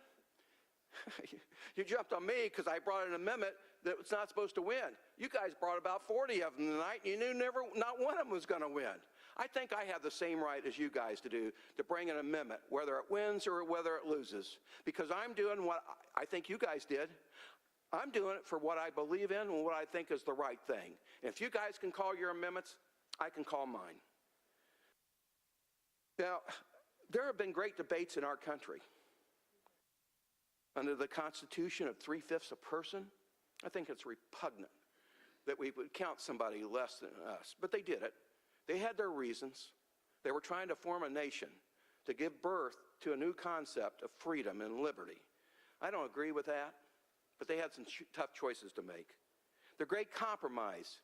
you jumped on me because I brought an amendment that was not supposed to win. You guys brought about 40 of them tonight, and you knew not one of them was going to win. I think I have the same right as you guys to bring an amendment, whether it wins or whether it loses, because I'm doing what I think you guys did. I'm doing it for what I believe in and what I think is the right thing. And if you guys can call your amendments, I can call mine. Now, there have been great debates in our country. Under the Constitution of 3/5 a person, I think it's repugnant that we would count somebody less than us. But they did it. They had their reasons. They were trying to form a nation to give birth to a new concept of freedom and liberty. I don't agree with that, but they had some tough choices to make. The great compromise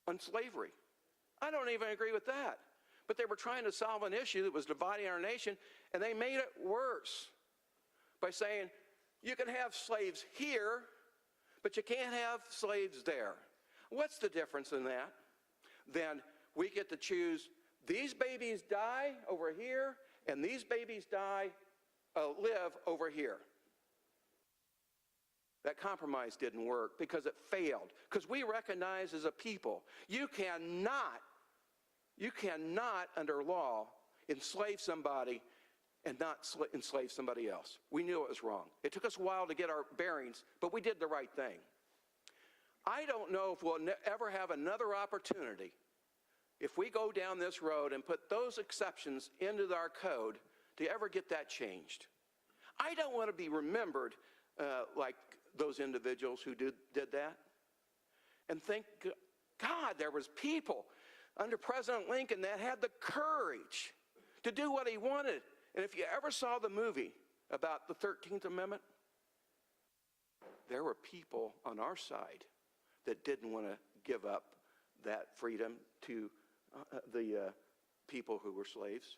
on slavery. I don't even agree with that. But they were trying to solve an issue that was dividing our nation, and they made it worse by saying, you can have slaves here, but you can't have slaves there. What's the difference in that? Then we get to choose, these babies die over here, and these babies live over here. That compromise didn't work because it failed. Because we recognize as a people, you cannot, under law, enslave somebody and not enslave somebody else. We knew it was wrong. It took us a while to get our bearings, but we did the right thing. I don't know if we'll ever have another opportunity if we go down this road and put those exceptions into our code to ever get that changed. I don't want to be remembered like those individuals who did that. And thank God there was people under President Lincoln that had the courage to do what he wanted. And if you ever saw the movie about the 13th Amendment, there were people on our side that didn't want to give up that freedom to the people who were slaves.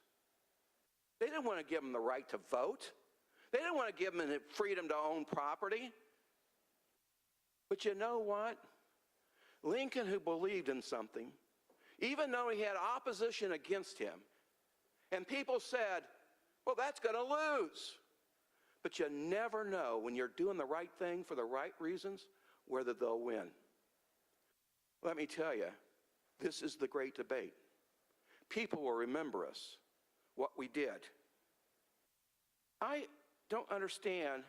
They didn't want to give them the right to vote. They didn't want to give them the freedom to own property. But you know what? Lincoln, who believed in something, even though he had opposition against him, and people said, well, that's going to lose. But you never know when you're doing the right thing for the right reasons, whether they'll win. Let me tell you, this is the great debate. People will remember us, what we did. I don't understand,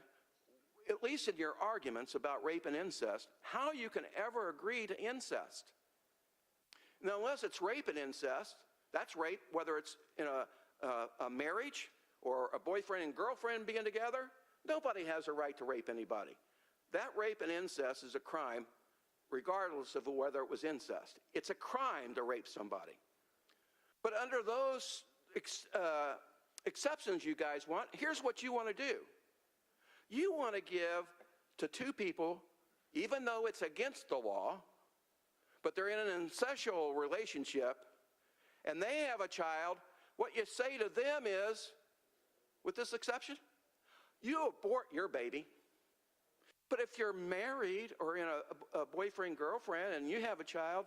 at least in your arguments about rape and incest, how you can ever agree to incest. Now, unless it's rape and incest, that's rape, whether it's in a marriage or a boyfriend and girlfriend being together. Nobody has a right to rape anybody. That rape and incest is a crime regardless of whether it was incest. It's a crime to rape somebody. But under those exceptions you guys want, here's what you want to do. You want to give to two people, even though it's against the law, but they're in an incestual relationship, and they have a child, what you say to them is, with this exception, you abort your baby. But if you're married or in a boyfriend-girlfriend and you have a child,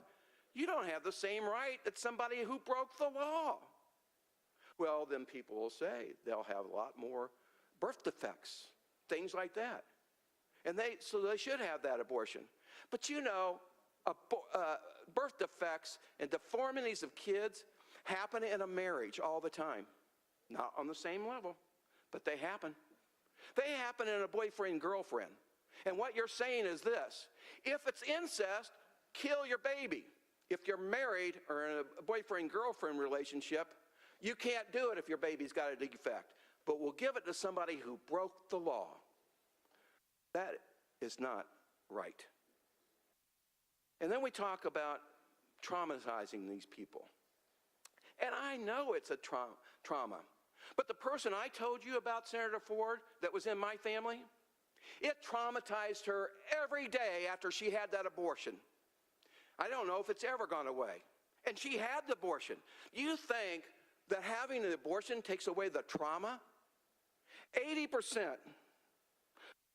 you don't have the same right that somebody who broke the law. Well, then people will say they'll have a lot more birth defects, things like that. And so they should have that abortion. But you know, birth defects and deformities of kids happen in a marriage all the time. Not on the same level, but they happen. They happen in a boyfriend-girlfriend. And what you're saying is this: if it's incest, kill your baby. If you're married or in a boyfriend-girlfriend relationship, you can't do it if your baby's got a defect. But we'll give it to somebody who broke the law. That is not right. And then we talk about traumatizing these people. And I know it's a trauma. But the person I told you about, Senator Ford, that was in my family, it traumatized her every day after she had that abortion. I don't know if it's ever gone away. And she had the abortion. You think that having an abortion takes away the trauma? 80%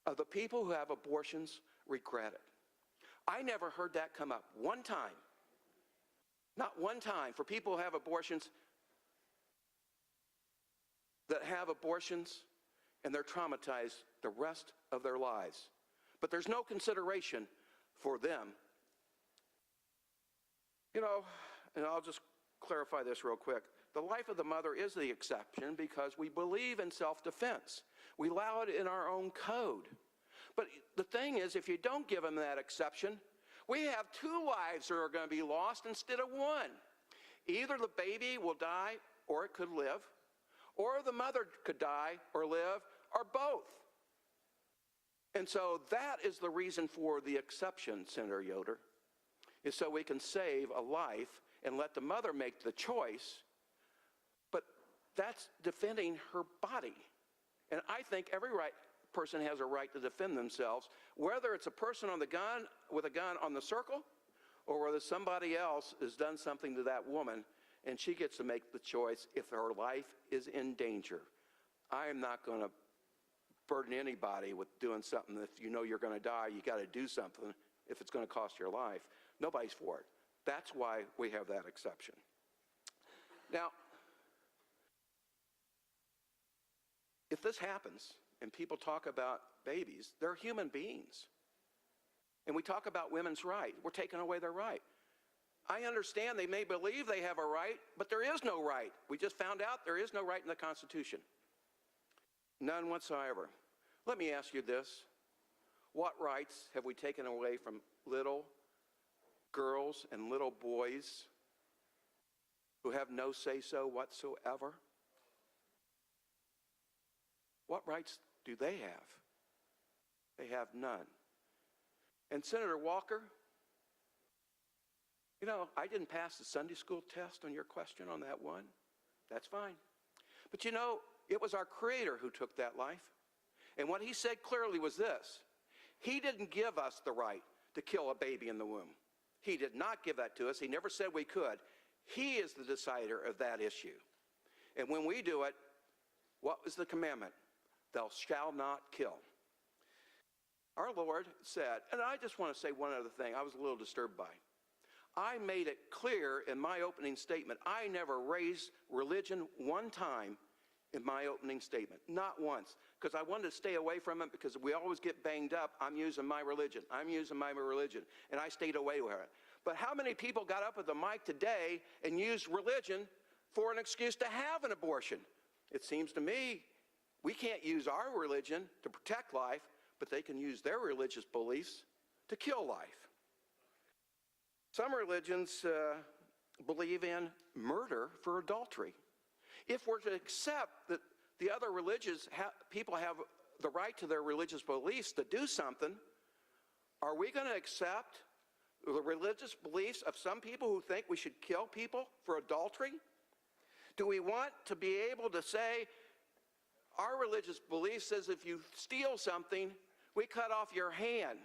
of the people who have abortions regret it. I never heard that come up one time. Not one time for people who have abortions and they're traumatized the rest of their lives. But there's no consideration for them. You know, and I'll just clarify this real quick. The life of the mother is the exception because we believe in self-defense. We allow it in our own code. But the thing is, if you don't give them that exception, we have two lives that are going to be lost instead of one. Either the baby will die or it could live, or the mother could die or live, or both. And so that is the reason for the exception, Senator Yoder, is so we can save a life and let the mother make the choice. But that's defending her body. And I think every person has a right to defend themselves, whether it's a person on the gun with a gun on the circle, or whether somebody else has done something to that woman, and she gets to make the choice if her life is in danger. I am not going to burden anybody with doing something. If you know you're going to die, you got to do something if it's going to cost your life. Nobody's for it. That's why we have that exception. Now, if this happens and people talk about babies, they're human beings. And we talk about women's rights. We're taking away their right. I understand they may believe they have a right, but there is no right. We just found out there is no right in the Constitution. None whatsoever. Let me ask you this. What rights have we taken away from little girls and little boys who have no say-so whatsoever? What rights do they have? They have none. And Senator Walker, you know, I didn't pass the Sunday school test on your question on that one. That's fine. But you know, it was our Creator who took that life. And what he said clearly was this: he didn't give us the right to kill a baby in the womb. He did not give that to us. He never said we could. He is the decider of that issue. And when we do it, what was the commandment? Thou shalt not kill. Our Lord said, and I just want to say one other thing I was a little disturbed by. I made it clear in my opening statement, I never raised religion one time in my opening statement. Not once. Because I wanted to stay away from it because we always get banged up. I'm using my religion. I'm using my religion. And I stayed away with it. But how many people got up at the mic today and used religion for an excuse to have an abortion? It seems to me we can't use our religion to protect life, but they can use their religious beliefs to kill life. Some religions believe in murder for adultery. If we're to accept that the other religious people have the right to their religious beliefs to do something, are we going to accept the religious beliefs of some people who think we should kill people for adultery? Do we want to be able to say, our religious belief says if you steal something, we cut off your hand?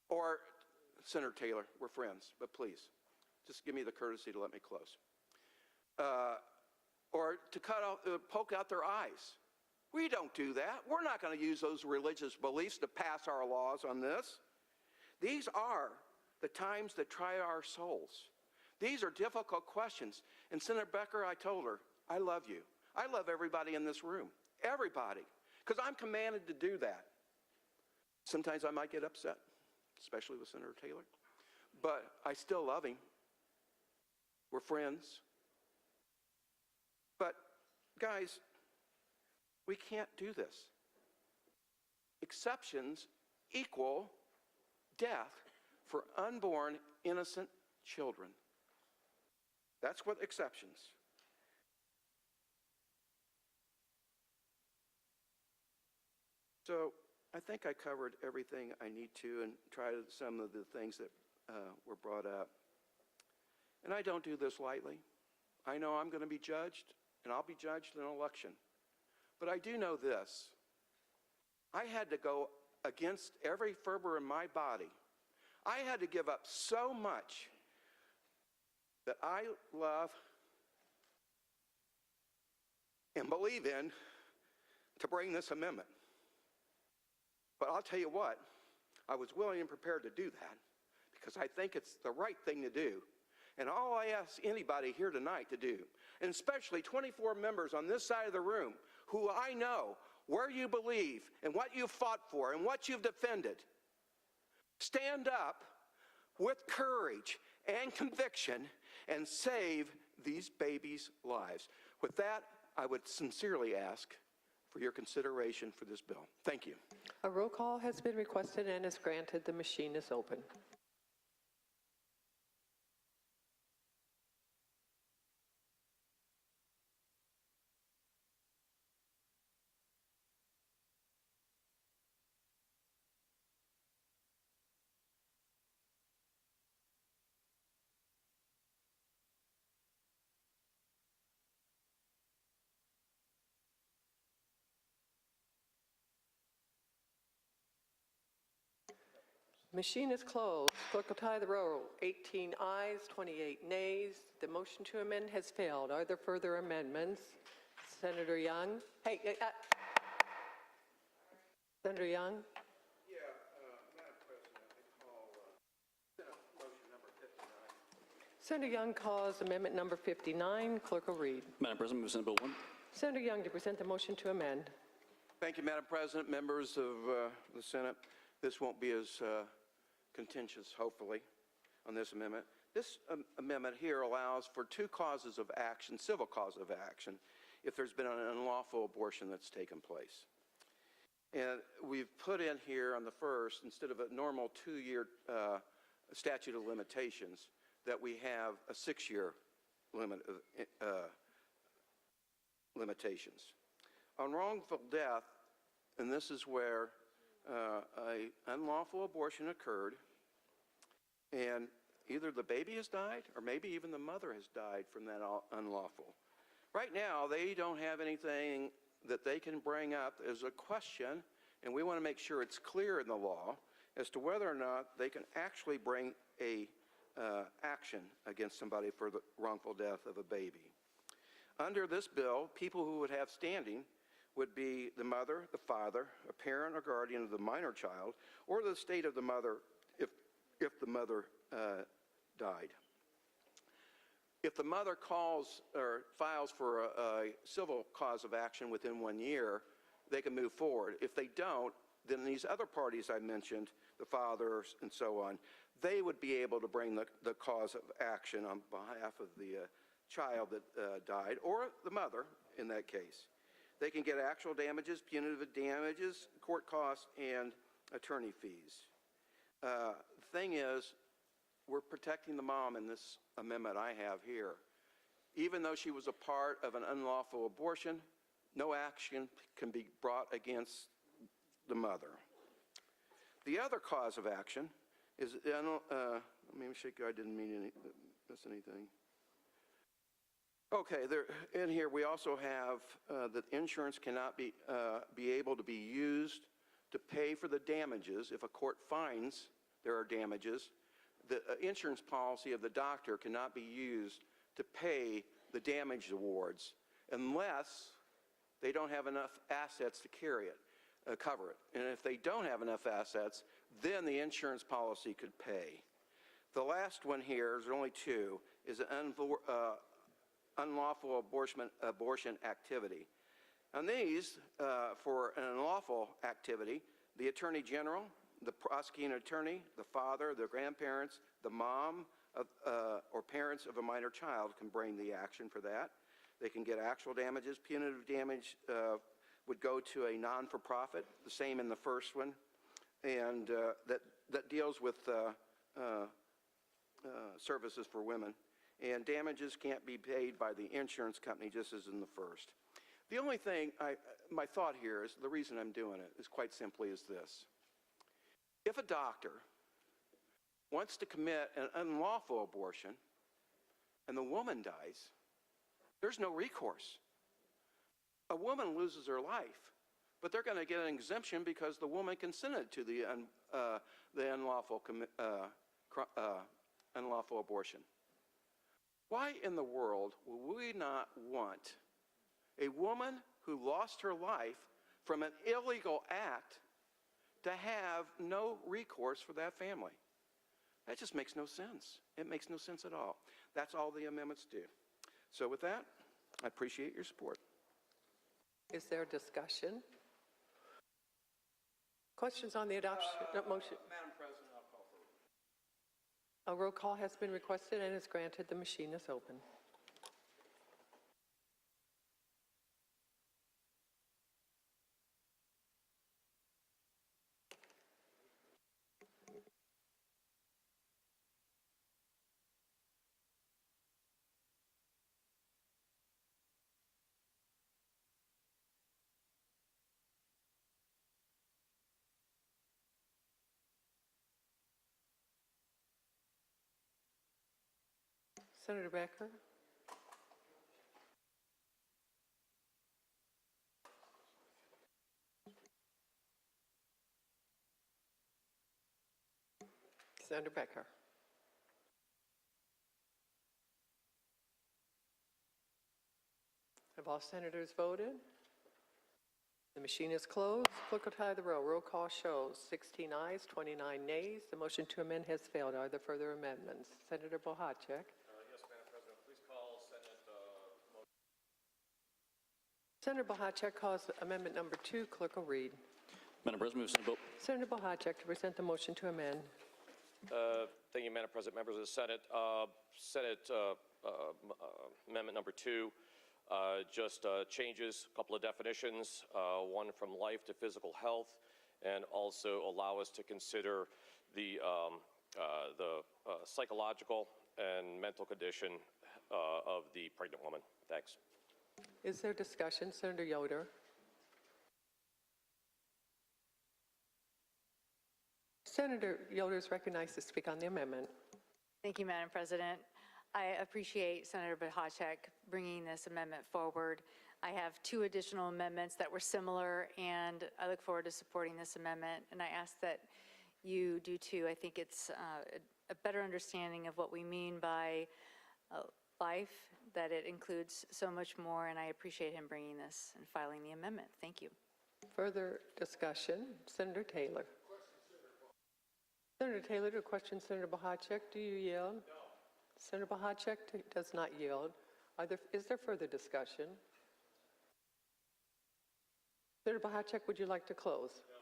Or, Senator Taylor, we're friends, but please, just give me the courtesy to let me close. Or to poke out their eyes. We don't do that. We're not going to use those religious beliefs to pass our laws on this. These are the times that try our souls. These are difficult questions. And Senator Becker, I told her, I love you. I love everybody in this room. Everybody. Because I'm commanded to do that. Sometimes I might get upset, especially with Senator Taylor. But I still love him. We're friends. But, guys, we can't do this. Exceptions equal death for unborn, innocent children. That's what exceptions. So I think I covered everything I need to and tried some of the things that were brought up. And I don't do this lightly. I know I'm going to be judged, and I'll be judged in an election. But I do know this. I had to go against every fiber in my body. I had to give up so much that I love and believe in to bring this amendment. But I'll tell you what, I was willing and prepared to do that because I think it's the right thing to do. And all I ask anybody here tonight to do, and especially 24 members on this side of the room who I know where you believe and what you've fought for and what you've defended, stand up with courage and conviction and save these babies' lives. With that, I would sincerely ask for your consideration for this bill. Thank you. A roll call has been requested and is granted. The machine is open. Machine is closed. Clerk will tie the roll. 18 ayes, 28 nays. The motion to amend has failed. Are there further amendments? Senator Young? Hey, Senator Young? Yeah, Madam President, I call Senate motion number 59. Senator Young calls amendment number 59. Clerk will read. Madam President, move Senate Bill 1. Senator Young to present the motion to amend. Thank you, Madam President, members of the Senate. This won't be as contentious, hopefully, on this amendment. This amendment here allows for two causes of action, civil cause of action, if there's been an unlawful abortion that's taken place. And we've put in here on the first, instead of a normal 2-year statute of limitations, that we have a 6-year limit of limitations. On wrongful death, and this is where an unlawful abortion occurred, and either the baby has died or maybe even the mother has died from that unlawful. Right now, they don't have anything that they can bring up as a question, and we want to make sure it's clear in the law as to whether or not they can actually bring a action against somebody for the wrongful death of a baby. Under this bill, people who would have standing would be the mother, the father, a parent or guardian of the minor child, or the estate of the mother if the mother died. If the mother calls or files for a civil cause of action within 1 year, they can move forward. If they don't, then these other parties I mentioned, the father and so on, they would be able to bring the cause of action on behalf of the child that died, or the mother in that case. They can get actual damages, punitive damages, court costs, and attorney fees. The thing is, we're protecting the mom in this amendment I have here. Even though she was a part of an unlawful abortion, no action can be brought against the mother. The other cause of action is, let me shake, I didn't miss anything. Okay, in here we also have that insurance cannot be able to be used to pay for the damages if a court finds there are damages. The insurance policy of the doctor cannot be used to pay the damage awards unless they don't have enough assets to carry it, cover it. And if they don't have enough assets, then the insurance policy could pay. The last one here, there's only two, is an unlawful abortion activity. On these, for an unlawful activity, the Attorney General, the prosecuting attorney, the father, the grandparents, the mom, or parents of a minor child can bring the action for that. They can get actual damages. Punitive damage would go to a non-for-profit, the same in the first one, and that deals with services for women. And damages can't be paid by the insurance company, just as in the first. The only thing, my thought here is, the reason I'm doing it is quite simply is this. If a doctor wants to commit an unlawful abortion and the woman dies, there's no recourse. A woman loses her life, but they're going to get an exemption because the woman consented to the unlawful abortion. Why in the world would we not want a woman who lost her life from an illegal act to have no recourse for that family? That just makes no sense. It makes no sense at all. That's all the amendments do. So with that, I appreciate your support. Is there discussion? Questions on the adoption motion? Madam President, I'll call for A roll call has been requested and is granted. The machine is open. Senator Becker? Senator Becker? Have all senators voted? The machine is closed. Clerk will tie the roll. Roll call shows 16 ayes, 29 nays. The motion to amend has failed. Are there further amendments? Senator Bohacek? Yes, Madam President. Please call Senate motion. Senator Bohacek calls amendment number 2. Clerk will read. Madam President, move Senate vote. Senator Bohacek to present the motion to amend. Thank you, Madam President. Members of the Senate. Amendment number 2 just changes a couple of definitions, one from life to physical health, and also allow us to consider the psychological and mental condition of the pregnant woman. Thanks. Is there discussion? Senator Yoder. Senator Yoder is recognized to speak on the amendment. Thank you, Madam President. I appreciate Senator Bohacek bringing this amendment forward. I have 2 additional amendments that were similar, and I look forward to supporting this amendment, and I ask that you do too. I think it's a better understanding of what we mean by life, that it includes so much more, and I appreciate him bringing this and filing the amendment. Thank you. Further discussion? Senator Taylor. Senator Taylor, to question Senator Bohacek, do you yield? No. Senator Bohacek does not yield. Is there further discussion? Senator Bohacek, would you like to close? No.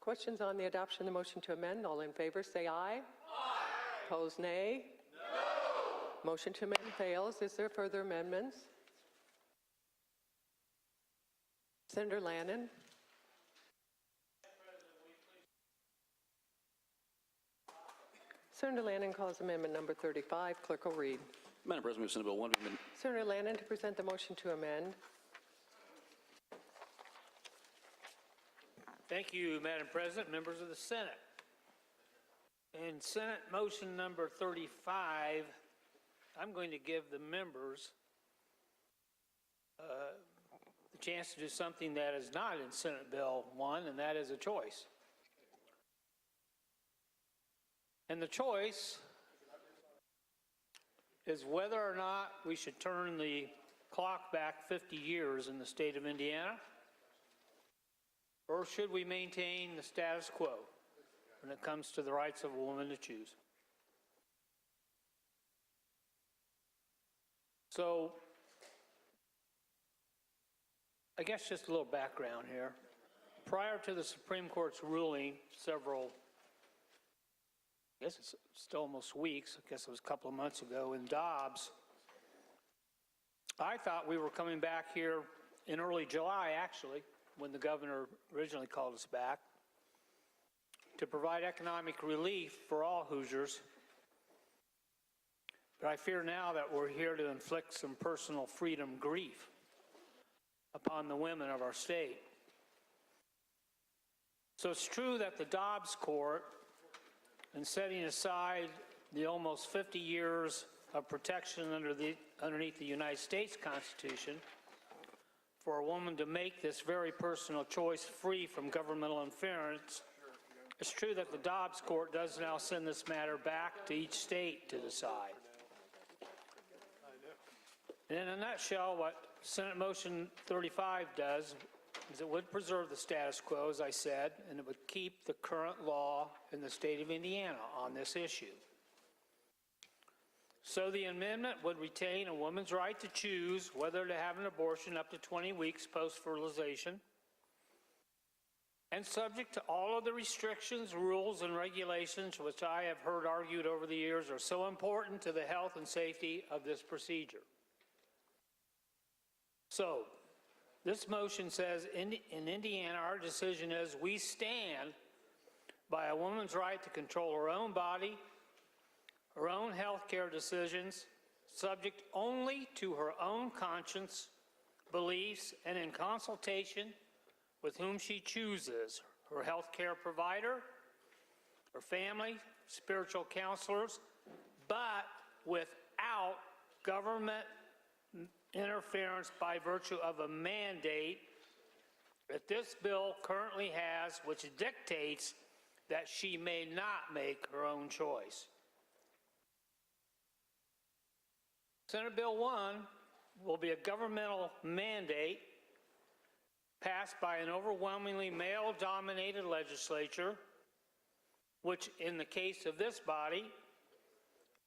Questions on the adoption of the motion to amend? All in favor, say aye. Aye. Opposed, nay. No. Motion to amend fails. Is there further amendments? Senator Lannon. Senator Lannon calls amendment number 35. Clerk will read. Madam President, move Senate Bill 1. Senator Lannon to present the motion to amend. Thank you, Madam President, members of the Senate. In Senate motion number 35, I'm going to give the members the chance to do something that is not in Senate Bill 1, and that is a choice. And the choice is whether or not we should turn the clock back 50 years in the state of Indiana? Or should we maintain the status quo when it comes to the rights of a woman to choose? So, I guess just a little background here. Prior to the Supreme Court's ruling I guess it's still almost weeks, I guess it was a couple of months ago in Dobbs, I thought we were coming back here in early July, actually, when the governor originally called us back, to provide economic relief for all Hoosiers. But I fear now that we're here to inflict some personal freedom grief upon the women of our state. So it's true that the Dobbs Court, in setting aside the almost 50 years of protection underneath the United States Constitution for a woman to make this very personal choice free from governmental interference, it's true that the Dobbs Court does now send this matter back to each state to decide. And in a nutshell, what Senate Motion 35 does is it would preserve the status quo, as I said, and it would keep the current law in the state of Indiana on this issue. So the amendment would retain a woman's right to choose whether to have an abortion up to 20 weeks post-fertilization, and subject to all of the restrictions, rules, and regulations which I have heard argued over the years are so important to the health and safety of this procedure. So, this motion says in Indiana, our decision is we stand by a woman's right to control her own body, her own health care decisions, subject only to her own conscience, beliefs, and in consultation with whom she chooses, her health care provider, her family, spiritual counselors, but without government interference by virtue of a mandate that this bill currently has, which dictates that she may not make her own choice. Senate Bill 1 will be a governmental mandate passed by an overwhelmingly male-dominated legislature, which in the case of this body,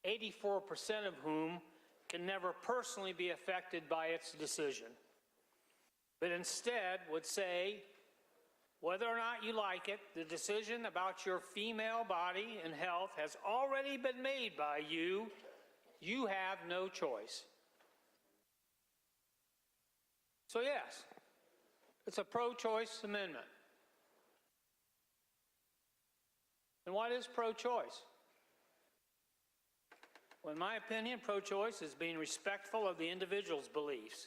84% of whom can never personally be affected by its decision, but instead would say, whether or not you like it, the decision about your female body and health has already been made by you. You have no choice. So yes, it's a pro-choice amendment. And what is pro-choice? Well, in my opinion, pro-choice is being respectful of the individual's beliefs.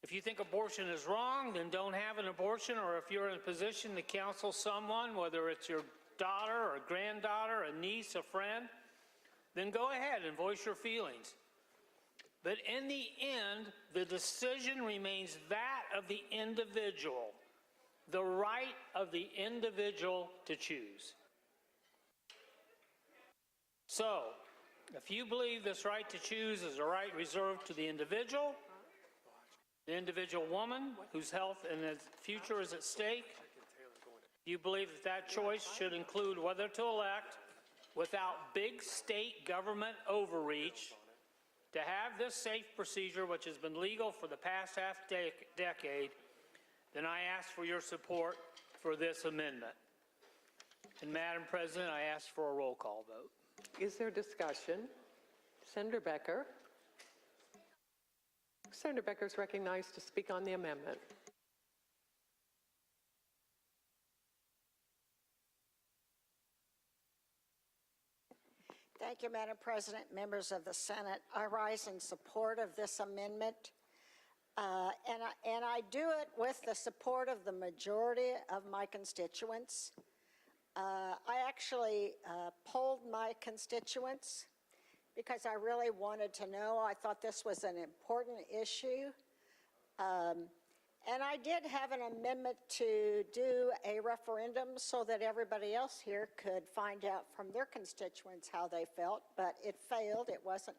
If you think abortion is wrong, then don't have an abortion, or if you're in a position to counsel someone, whether it's your daughter or granddaughter, a niece, a friend, then go ahead and voice your feelings. But in the end, the decision remains that of the individual, the right of the individual to choose. So, if you believe this right to choose is a right reserved to the individual woman whose health and future is at stake, you believe that that choice should include whether to elect, without big state government overreach, to have this safe procedure, which has been legal for the past decade, then I ask for your support for this amendment. And Madam President, I ask for a roll call vote. Is there discussion? Senator Becker. Senator Becker is recognized to speak on the amendment. Thank you, Madam President, members of the Senate. I rise in support of this amendment, and I do it with the support of the majority of my constituents. I actually polled my constituents because I really wanted to know. I thought this was an important issue. And I did have an amendment to do a referendum so that everybody else here could find out from their constituents how they felt, but it failed. It wasn't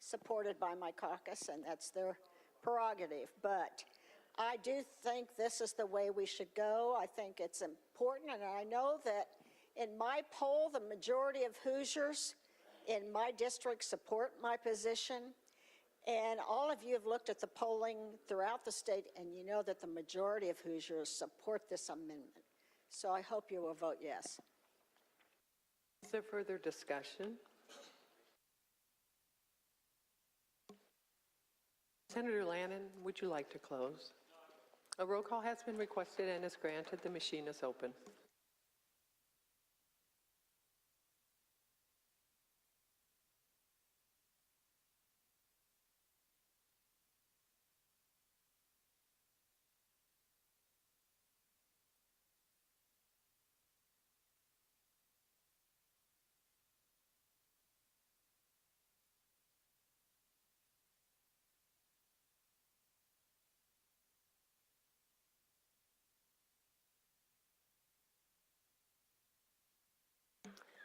supported by my caucus, and that's their prerogative. But I do think this is the way we should go. I think it's important, and I know that in my poll, the majority of Hoosiers in my district support my position. And all of you have looked at the polling throughout the state, and you know that the majority of Hoosiers support this amendment. So I hope you will vote yes. Is there further discussion? Senator Lannon, would you like to close? A roll call has been requested and is granted. The machine is open.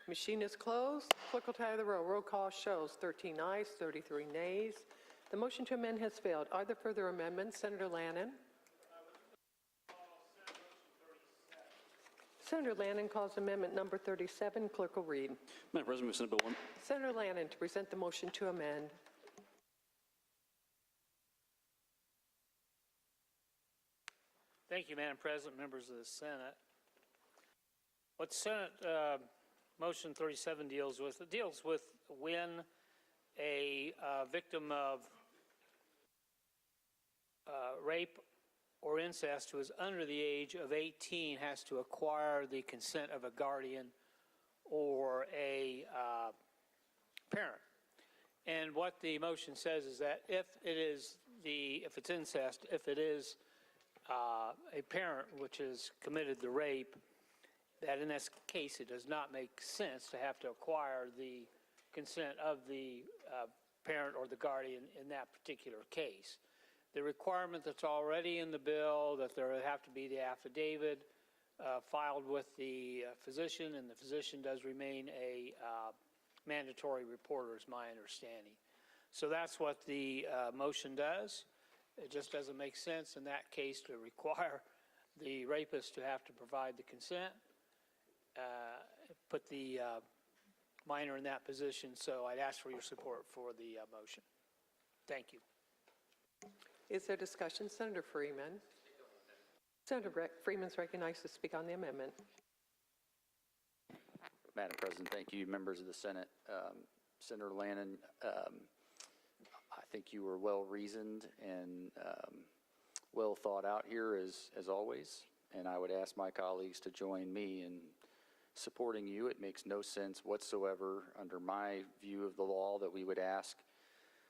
Machine is closed. Clerk will tally the roll. Roll call shows 13 ayes, 33 nays. The motion to amend has failed. Are there further amendments? Senator Lannon. Senator Lannon calls amendment number 37. Clerk will read. Madam President, move Senate Bill 1. Senator Lannon to present the motion to amend. Thank you, Madam President, members of the Senate. What Senate Motion 37 deals with, it deals with when a victim of rape or incest who is under the age of 18 has to acquire the consent of a guardian or a parent. And what the motion says is that if it's incest, if it is a parent which has committed the rape, that in this case it does not make sense to have to acquire the consent of the parent or the guardian in that particular case. The requirement that's already in the bill that there would have to be the affidavit filed with the physician, and the physician does remain a mandatory reporter, is my understanding. So that's what the motion does. It just doesn't make sense in that case to require the rapist to have to provide the consent, put the minor in that position. So I'd ask for your support for the motion. Thank you. Is there discussion? Senator Freeman. Senator Freeman is recognized to speak on the amendment. Madam President, thank you. Members of the Senate. Senator Lannon, I think you were well reasoned and well thought out here as always, and I would ask my colleagues to join me in supporting you. It makes no sense whatsoever under my view of the law that we would ask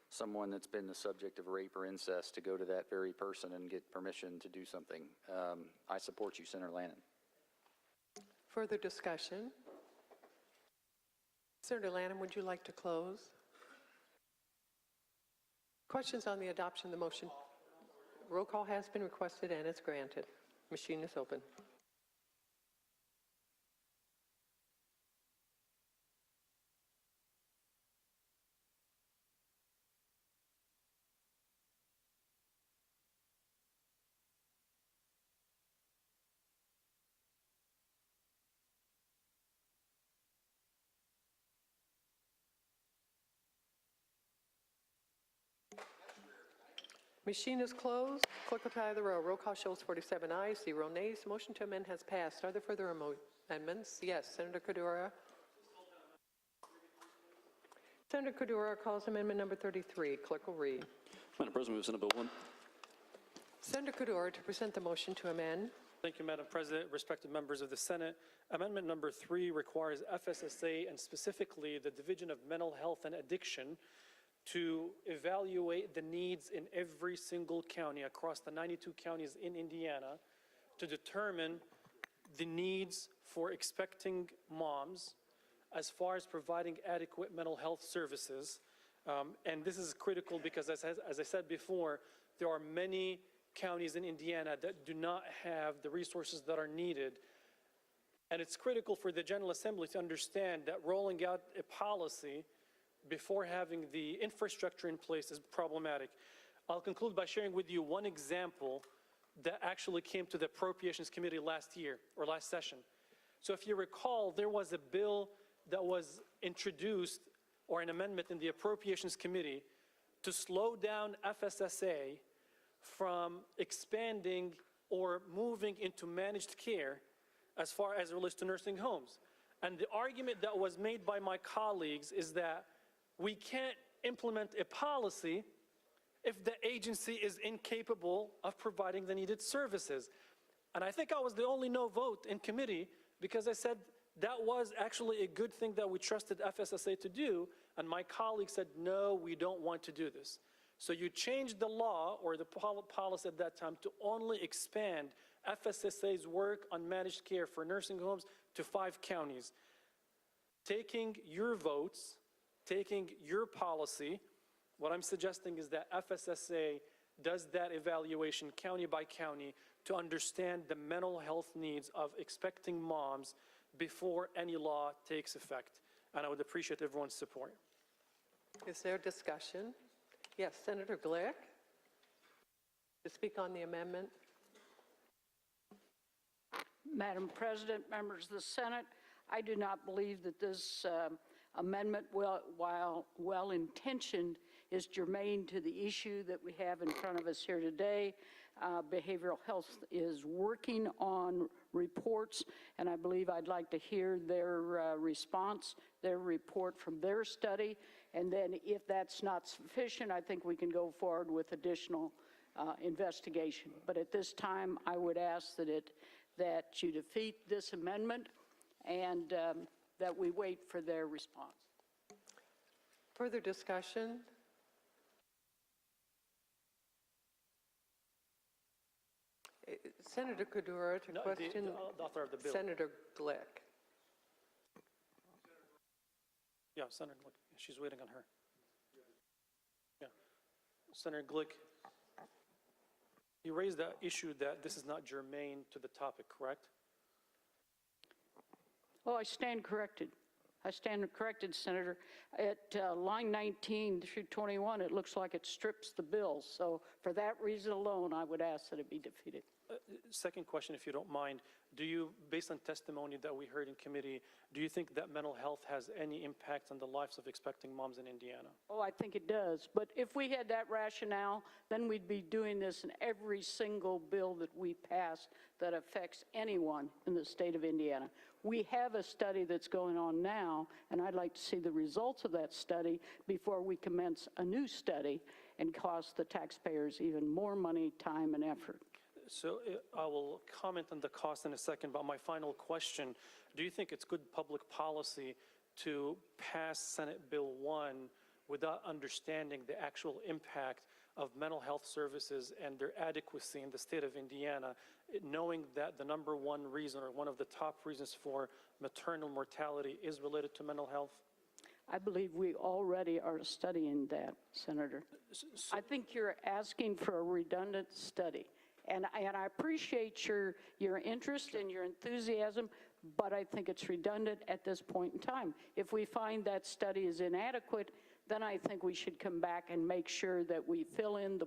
someone that's been the subject of rape or incest to go to that very person and get permission to do something. I support you, Senator Lannon. Further discussion? Senator Lannon, would you like to close? Questions on the adoption of the motion? Roll call has been requested and it's granted. Machine is open. Machine is closed. Clerk will tally the roll. Roll call shows 47 ayes, 0 nays. Motion to amend has passed. Are there further amendments? Yes, Senator Cordero. Senator Cordero calls amendment number 33. Clerk will read. Madam President, move Senate Bill 1. Senator Cordero to present the motion to amend. Thank you, Madam President. Respected members of the Senate, Amendment number 3 requires FSSA and specifically the Division of Mental Health and Addiction to evaluate the needs in every single county across the 92 counties in Indiana to determine the needs for expecting moms as far as providing adequate mental health services. And this is critical because, as I said before, there are many counties in Indiana that do not have the resources that are needed. And it's critical for the General Assembly to understand that rolling out a policy before having the infrastructure in place is problematic. I'll conclude by sharing with you one example that actually came to the Appropriations Committee last year, or last session. So if you recall, there was a bill that was introduced, or an amendment in the Appropriations Committee, to slow down FSSA from expanding or moving into managed care as far as it relates to nursing homes. And the argument that was made by my colleagues is that we can't implement a policy if the agency is incapable of providing the needed services. And I think I was the only no vote in committee, because I said that was actually a good thing that we trusted FSSA to do, and my colleague said, no, we don't want to do this. So you changed the law, or the policy at that time, to only expand FSSA's work on managed care for nursing homes to 5 counties. Taking your votes, taking your policy, what I'm suggesting is that FSSA does that evaluation county by county to understand the mental health needs of expecting moms before any law takes effect. And I would appreciate everyone's support. Is there discussion? Yes, Senator Glick, to speak on the amendment. Madam President, members of the Senate, I do not believe that this amendment, while well-intentioned, is germane to the issue that we have in front of us here today. Behavioral health is working on reports, and I believe I'd like to hear their response, their report from their study, and then if that's not sufficient, I think we can go forward with additional investigation. But at this time, I would ask that you defeat this amendment and that we wait for their response. Further discussion? Senator Kudura to question the author of the bill. Senator Glick. Yeah, Senator Glick. She's waiting on her. Yeah. Senator Glick, you raised the issue that this is not germane to the topic, correct? Oh, I stand corrected. I stand corrected, Senator. At line 19 through 21, it looks like it strips the bill. So for that reason alone, I would ask that it be defeated. Second question, if you don't mind. Do you, based on testimony that we heard in committee, do you think that mental health has any impact on the lives of expecting moms in Indiana? Oh, I think it does. But if we had that rationale, then we'd be doing this in every single bill that we pass that affects anyone in the state of Indiana. We have a study that's going on now, and I'd like to see the results of that study before we commence a new study and cost the taxpayers even more money, time, and effort. So I will comment on the cost in a second, but my final question, do you think it's good public policy to pass Senate Bill 1 without understanding the actual impact of mental health services and their adequacy in the state of Indiana, knowing that the number one reason, or one of the top reasons for maternal mortality, is related to mental health? I believe we already are studying that, Senator. I think you're asking for a redundant study. And I appreciate your interest and your enthusiasm, but I think it's redundant at this point in time. If we find that study is inadequate, then I think we should come back and make sure that we fill in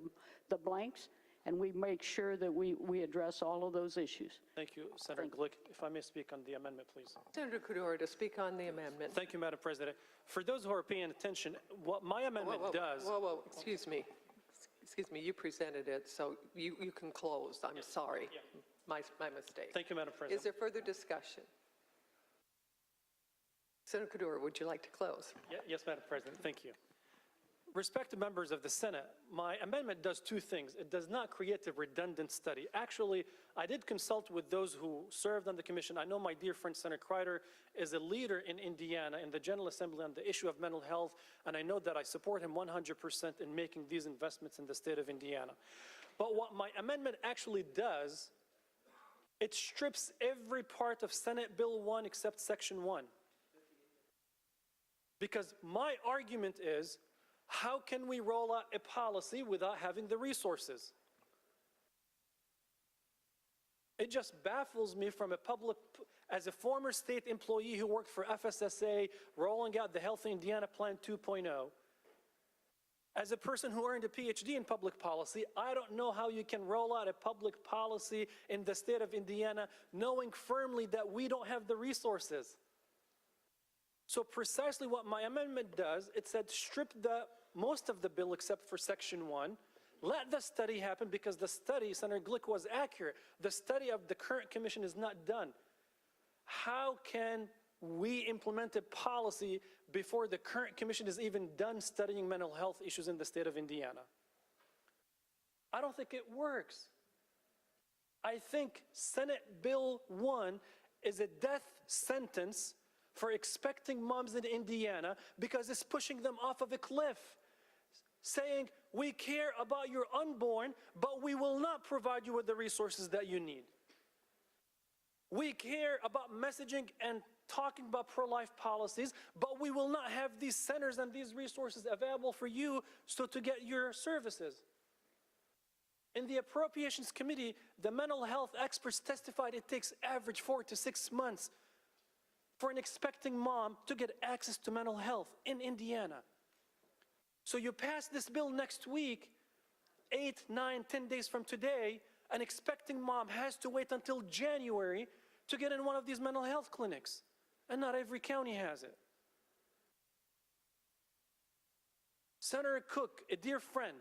the blanks and we make sure that we address all of those issues. Thank you, Senator Glick. If I may speak on the amendment, please. Senator Kudura to speak on the amendment. Thank you, Madam President. For those who are paying attention, what my amendment does... Whoa, excuse me. Excuse me, you presented it, so you can close. I'm sorry. Yeah. My mistake. Thank you, Madam President. Is there further discussion? Senator Kudura, would you like to close? Yes, Madam President. Thank you. Respected members of the Senate, my amendment does two things. It does not create a redundant study. Actually, I did consult with those who served on the commission. I know my dear friend Senator Kreider is a leader in Indiana in the General Assembly on the issue of mental health, and I know that I support him 100% in making these investments in the state of Indiana. But what my amendment actually does, it strips every part of Senate Bill 1 except Section 1. Because my argument is, how can we roll out a policy without having the resources? It just baffles me as a former state employee who worked for FSSA, rolling out the Healthy Indiana Plan 2.0. As a person who earned a PhD in public policy, I don't know how you can roll out a public policy in the state of Indiana knowing firmly that we don't have the resources. So precisely what my amendment does, it said strip most of the bill except for Section 1. Let the study happen, because the study, Senator Glick, was accurate. The study of the current commission is not done. How can we implement a policy before the current commission is even done studying mental health issues in the state of Indiana? I don't think it works. I think Senate Bill 1 is a death sentence for expecting moms in Indiana, because it's pushing them off of a cliff, saying, we care about your unborn, but we will not provide you with the resources that you need. We care about messaging and talking about pro-life policies, but we will not have these centers and these resources available for you to get your services. In the Appropriations Committee, the mental health experts testified it takes average 4 to 6 months for an expecting mom to get access to mental health in Indiana. So you pass this bill next week, 8, 9, 10 days from today, an expecting mom has to wait until January to get in one of these mental health clinics. And not every county has it. Senator Cook, a dear friend,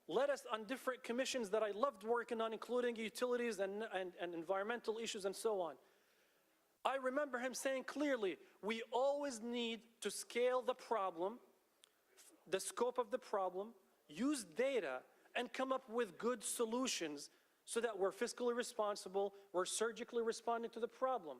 led us on different commissions that I loved working on, including utilities and environmental issues and so on. I remember him saying clearly, we always need to scale the problem, the scope of the problem, use data, and come up with good solutions so that we're fiscally responsible, we're surgically responding to the problem.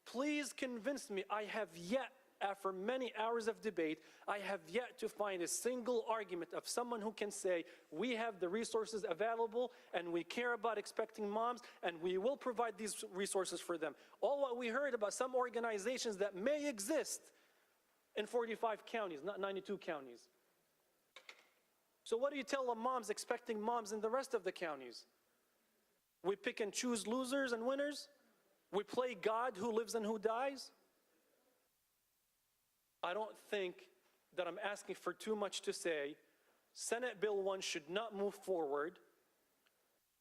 Please convince me. I have yet, after many hours of debate, I have yet to find a single argument of someone who can say, we have the resources available and we care about expecting moms and we will provide these resources for them. All what we heard about some organizations that may exist in 45 counties, not 92 counties. So what do you tell the moms expecting moms in the rest of the counties? We pick and choose losers and winners? We play God who lives and who dies? I don't think that I'm asking for too much to say. Senate Bill 1 should not move forward.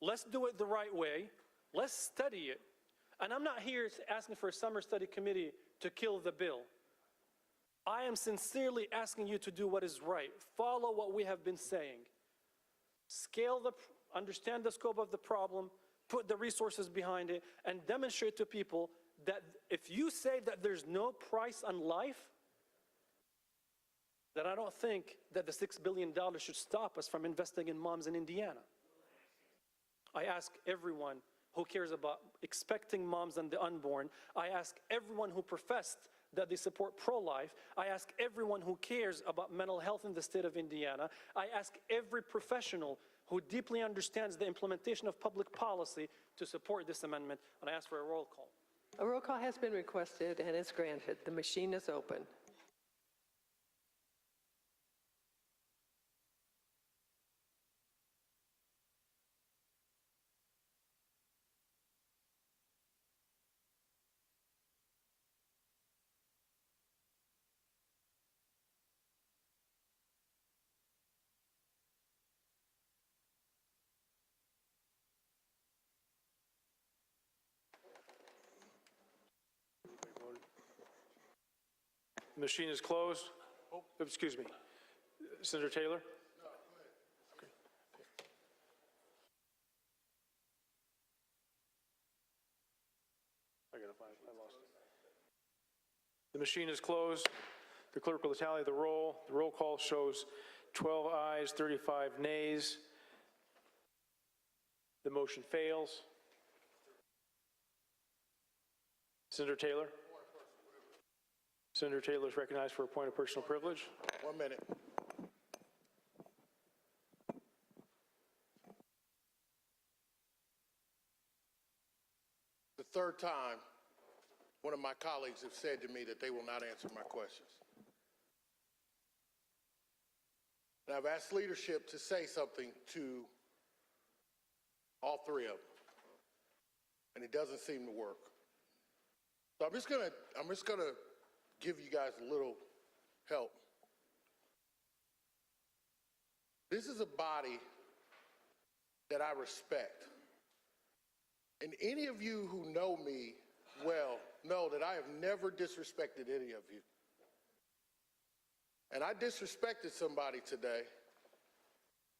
Let's do it the right way. Let's study it. And I'm not here asking for a summer study committee to kill the bill. I am sincerely asking you to do what is right. Follow what we have been saying. Understand the scope of the problem, put the resources behind it, and demonstrate to people that if you say that there's no price on life, then I don't think that the $6 billion should stop us from investing in moms in Indiana. I ask everyone who cares about expecting moms and the unborn, I ask everyone who professed that they support pro-life, I ask everyone who cares about mental health in the state of Indiana, I ask every professional who deeply understands the implementation of public policy to support this amendment, and I ask for a roll call. A roll call has been requested and is granted. The machine is open. The machine is closed. Oh, excuse me. Senator Taylor? Okay. I lost it. The machine is closed. The clerk will tally the roll. The roll call shows 12 ayes, 35 nays. The motion fails. Senator Taylor? Senator Taylor is recognized for a point of personal privilege. 1 minute. The third time, one of my colleagues have said to me that they will not answer my questions. And I've asked leadership to say something to all three of them. and it doesn't seem to work. So I'm just gonna give you guys a little help. This is a body that I respect. And any of you who know me well know that I have never disrespected any of you. And I disrespected somebody today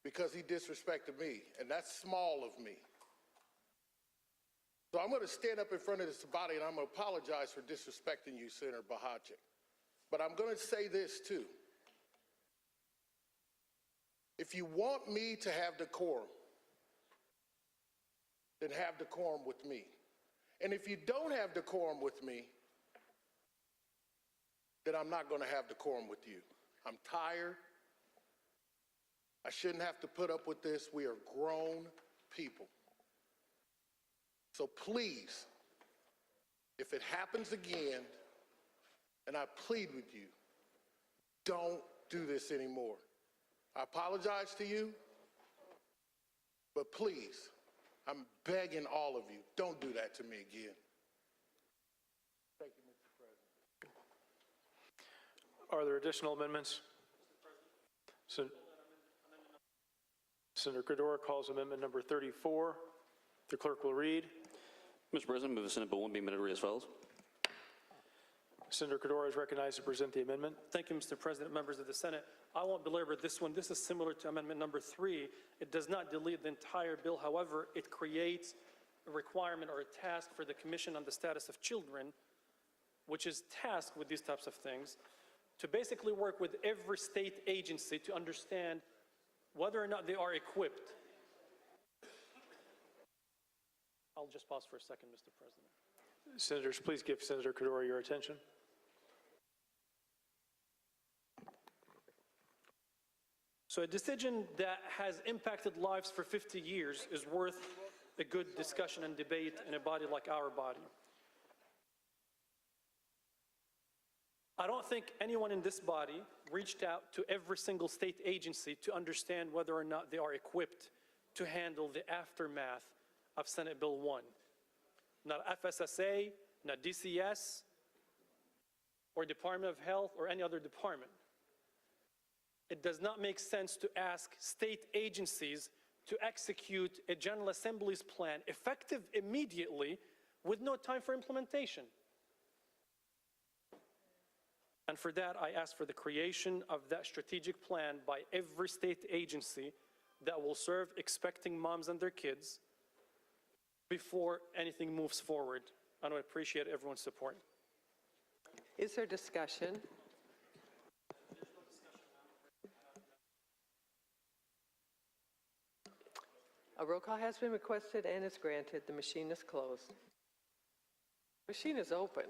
because he disrespected me, and that's small of me. So I'm going to stand up in front of this body and I'm going to apologize for disrespecting you, Senator Bahacic. But I'm going to say this too. If you want me to have decorum, then have decorum with me. And if you don't have decorum with me, then I'm not going to have decorum with you. I'm tired. I shouldn't have to put up with this. We are grown people. So please, if it happens again, and I plead with you, don't do this anymore. I apologize to you, but please, I'm begging all of you, don't do that to me again. Thank you, Mr. President. Are there additional amendments? Senator Cordero calls amendment number 34. The clerk will read. Mr. President, move the Senate Bill 1 be amended to read as follows. Senator Cordero is recognized to present the amendment. Thank you, Mr. President, members of the Senate. I won't belabor this one. This is similar to amendment number 3. It does not delete the entire bill. However, it creates a requirement or a task for the Commission on the Status of Children, which is tasked with these types of things, to basically work with every state agency to understand whether or not they are equipped. I'll just pause for a second, Mr. President. Senators, please give Senator Cordero your attention. So a decision that has impacted lives for 50 years is worth a good discussion and debate in a body like our body. I don't think anyone in this body reached out to every single state agency to understand whether or not they are equipped to handle the aftermath of Senate Bill 1. Not FSSA, not DCS, or Department of Health, or any other department. It does not make sense to ask state agencies to execute a General Assembly's plan effective immediately with no time for implementation. And for that, I ask for the creation of that strategic plan by every state agency that will serve expecting moms and their kids before anything moves forward. I would appreciate everyone's support. Is there discussion? A roll call has been requested and is granted. The machine is closed. Machine is open.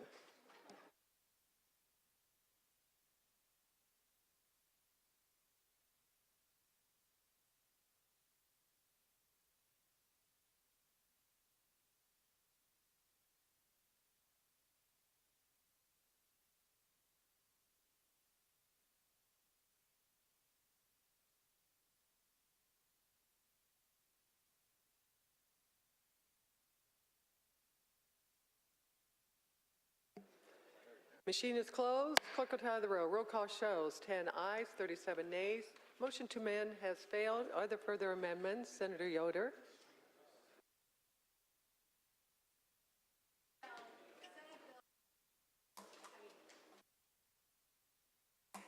Machine is closed. Clerk will tally the roll. Roll call shows 10 ayes, 37 nays. Motion to amend has failed. Are there further amendments? Senator Yoder.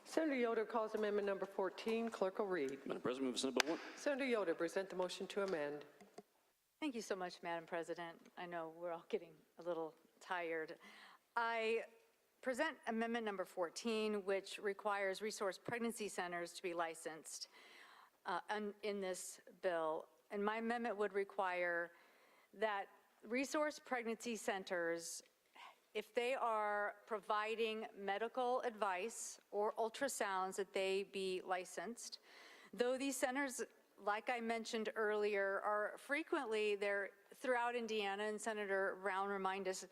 Senator Yoder calls amendment number 14. Clerk will read. Madam President, move Senate Bill 1. Senator Yoder, present the motion to amend. Thank you so much, Madam President. I know we're all getting a little tired. I present amendment number 14, which requires resource pregnancy centers to be licensed in this bill. And my amendment would require that resource pregnancy centers, if they are providing medical advice or ultrasounds, that they be licensed. Though these centers, like I mentioned earlier, are frequently, they're throughout Indiana, and Senator Brown reminded us,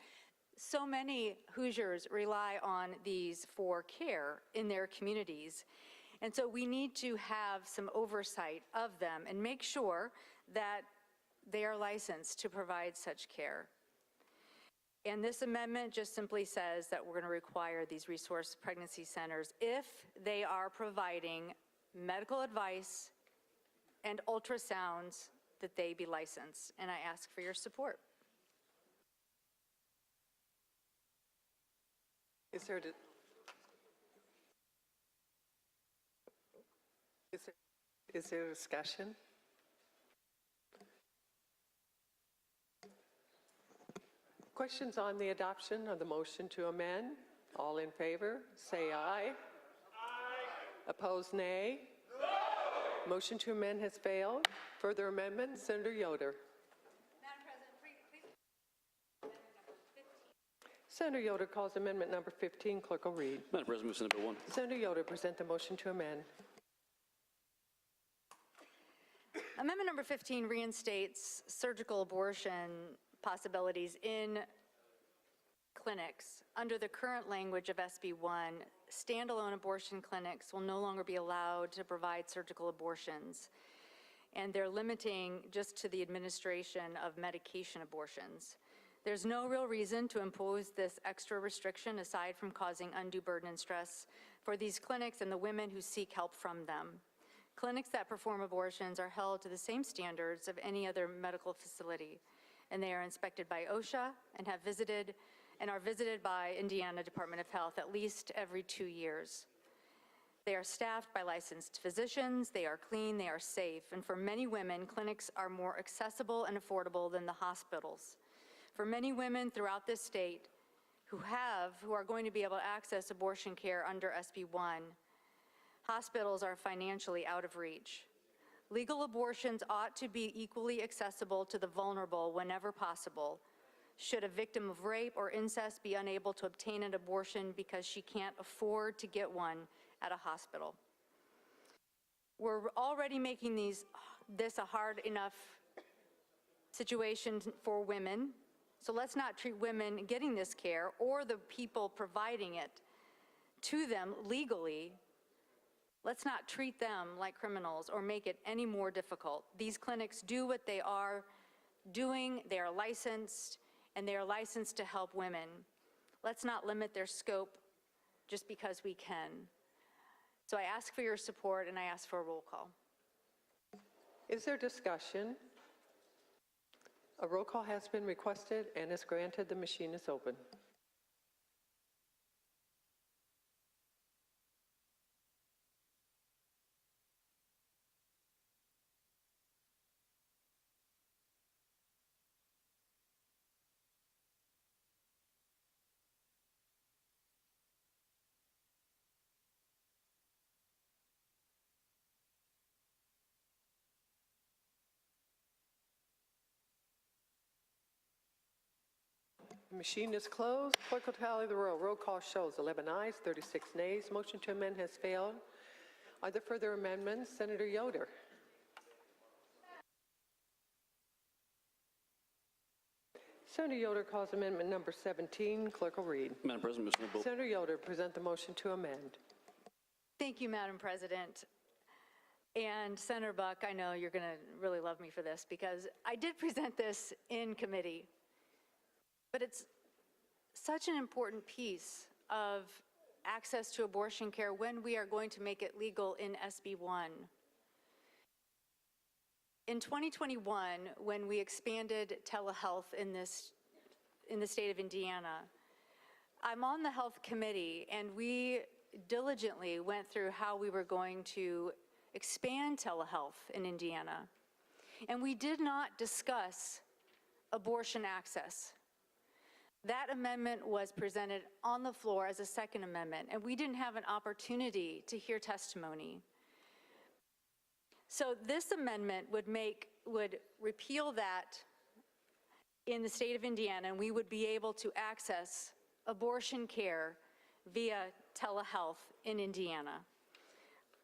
so many Hoosiers rely on these for care in their communities. And so we need to have some oversight of them and make sure that they are licensed to provide such care. And this amendment just simply says that we're going to require these resource pregnancy centers, if they are providing medical advice and ultrasounds, that they be licensed. And I ask for your support. Is there discussion? Questions on the adoption of the motion to amend? All in favor, say aye. Aye. Opposed, nay. No. Motion to amend has failed. Further amendment, Senator Yoder. Madam President, please. Senator Yoder calls amendment number 15. Clerk will read. Madam President, move Senate Bill 1. Senator Yoder, present the motion to amend. Amendment number 15 reinstates surgical abortion possibilities in clinics. Under the current language of SB 1, standalone abortion clinics will no longer be allowed to provide surgical abortions, and they're limiting just to the administration of medication abortions. There's no real reason to impose this extra restriction aside from causing undue burden and stress for these clinics and the women who seek help from them. Clinics that perform abortions are held to the same standards of any other medical facility, and they are inspected by OSHA and are visited by Indiana Department of Health at least every 2 years. They are staffed by licensed physicians, they are clean, they are safe, and for many women, clinics are more accessible and affordable than the hospitals. For many women throughout this state who are going to be able to access abortion care under SB 1, hospitals are financially out of reach. Legal abortions ought to be equally accessible to the vulnerable whenever possible. Should a victim of rape or incest be unable to obtain an abortion because she can't afford to get one at a hospital? We're already making this a hard enough situation for women, so let's not treat women getting this care or the people providing it to them legally. Let's not treat them like criminals or make it any more difficult. These clinics do what they are doing. They are licensed, and they are licensed to help women. Let's not limit their scope just because we can. So I ask for your support, and I ask for a roll call. Is there discussion? A roll call has been requested and is granted. The machine is open. The machine is closed. Clerk will tally the roll. Roll call shows 11 ayes, 36 nays. Motion to amend has failed. Are there further amendments? Senator Yoder. Senator Yoder calls amendment number 17. Clerk will read. Madam President, move Senate Bill. Senator Yoder, present the motion to amend. Thank you, Madam President. And Senator Buck, I know you're going to really love me for this because I did present this in committee. But it's such an important piece of access to abortion care when we are going to make it legal in SB 1. In 2021, when we expanded telehealth in the state of Indiana, I'm on the health committee, and we diligently went through how we were going to expand telehealth in Indiana. And we did not discuss abortion access. That amendment was presented on the floor as a second amendment, and we didn't have an opportunity to hear testimony. So this amendment would repeal that in the state of Indiana, and we would be able to access abortion care via telehealth in Indiana.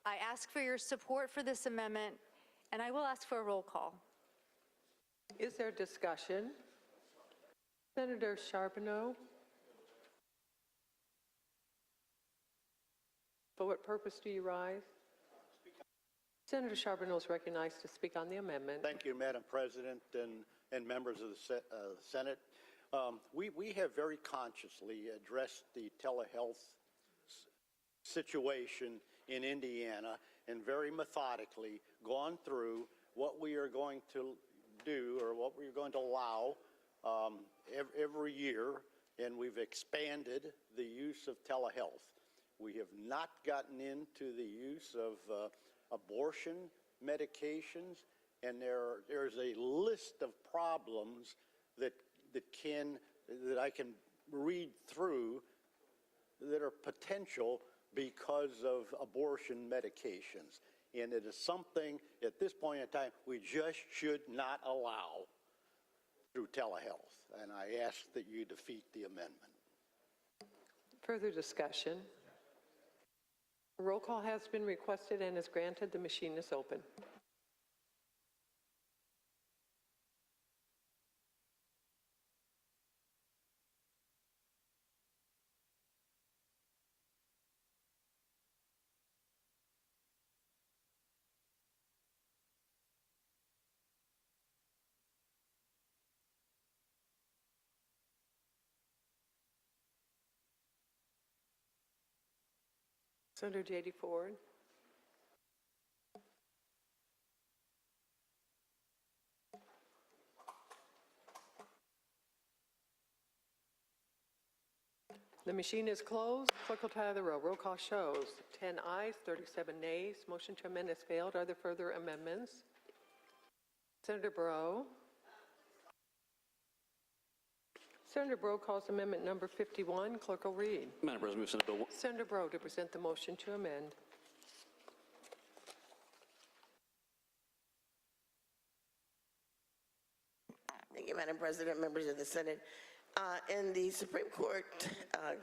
I ask for your support for this amendment, and I will ask for a roll call. Is there discussion? Senator Charbonneau. For what purpose do you rise? Senator Charbonneau is recognized to speak on the amendment. Thank you, Madam President and members of the Senate. We have very consciously addressed the telehealth situation in Indiana and very methodically gone through what we are going to do or what we're going to allow every year, and we've expanded the use of telehealth. We have not gotten into the use of abortion medications, and there's a list of problems that I can read through that are potential because of abortion medications. And it is something at this point in time we just should not allow through telehealth. And I ask that you defeat the amendment. Further discussion? Roll call has been requested and is granted. The machine is open. Senator J.D. Ford. The machine is closed. Clerk will tally the roll. Roll call shows 10 ayes, 37 nays. Motion to amend has failed. Are there further amendments? Senator Breaux. Senator Breaux calls amendment number 51. Clerk will read. Madam President, move Senate Bill 1. Senator Breaux to present the motion to amend. Thank you, Madam President, members of the Senate. In the Supreme Court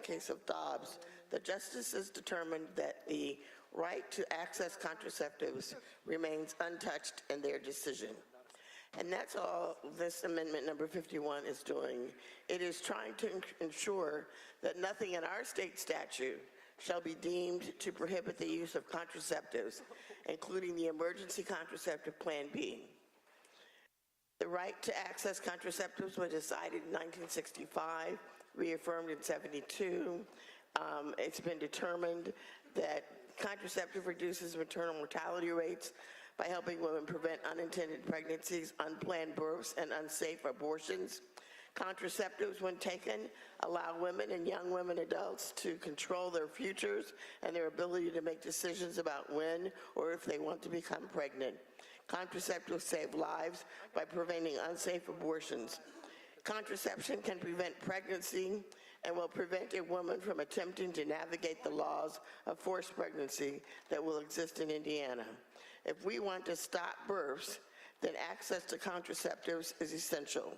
case of Dobbs, the justices determined that the right to access contraceptives remains untouched in their decision. And that's all this amendment number 51 is doing. It is trying to ensure that nothing in our state statute shall be deemed to prohibit the use of contraceptives, including the emergency contraceptive Plan B. The right to access contraceptives was decided in 1965, reaffirmed in 72. It's been determined that contraceptive reduces maternal mortality rates by helping women prevent unintended pregnancies, unplanned births, and unsafe abortions. Contraceptives, when taken, allow women and young women adults to control their futures and their ability to make decisions about when or if they want to become pregnant. Contraceptives save lives by preventing unsafe abortions. Contraception can prevent pregnancy and will prevent a woman from attempting to navigate the laws of forced pregnancy that will exist in Indiana. If we want to stop births, then access to contraceptives is essential.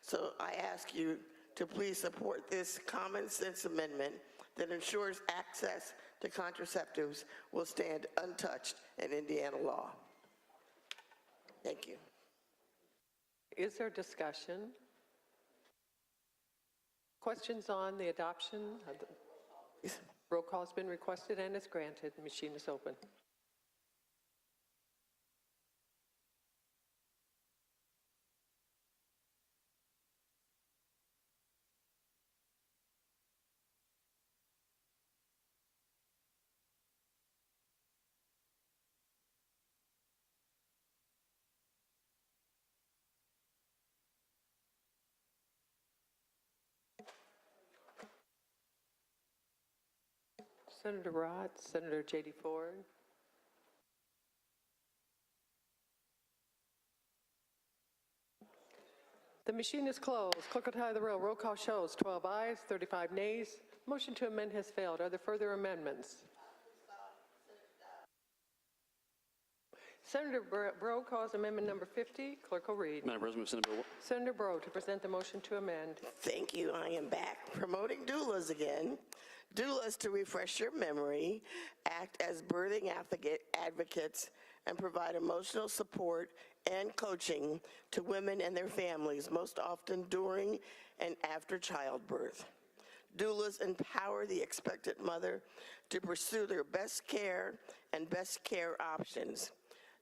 So I ask you to please support this common sense amendment that ensures access to contraceptives will stand untouched in Indiana law. Thank you. Is there discussion? Questions on the adoption? Roll call has been requested and is granted. The machine is open. Senator Rott, Senator J.D. Ford. The machine is closed. Clerk will tally the roll. Roll call shows 12 ayes, 35 nays. Motion to amend has failed. Are there further amendments? Senator Breaux calls amendment number 50. Clerk will read. Madam President, move Senate Bill 1. Senator Breaux to present the motion to amend. Thank you. I am back promoting doulas again. Doulas, to refresh your memory, act as birthing advocates and provide emotional support and coaching to women and their families, most often during and after childbirth. Doulas empower the expectant mother to pursue their best care and best care options.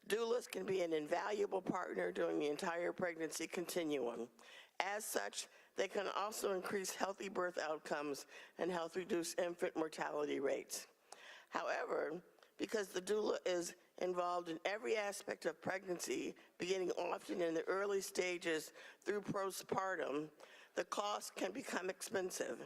Doulas can be an invaluable partner during the entire pregnancy continuum. As such, They can also increase healthy birth outcomes and help reduce infant mortality rates. However, because the doula is involved in every aspect of pregnancy, beginning often in the early stages through postpartum, the cost can become expensive.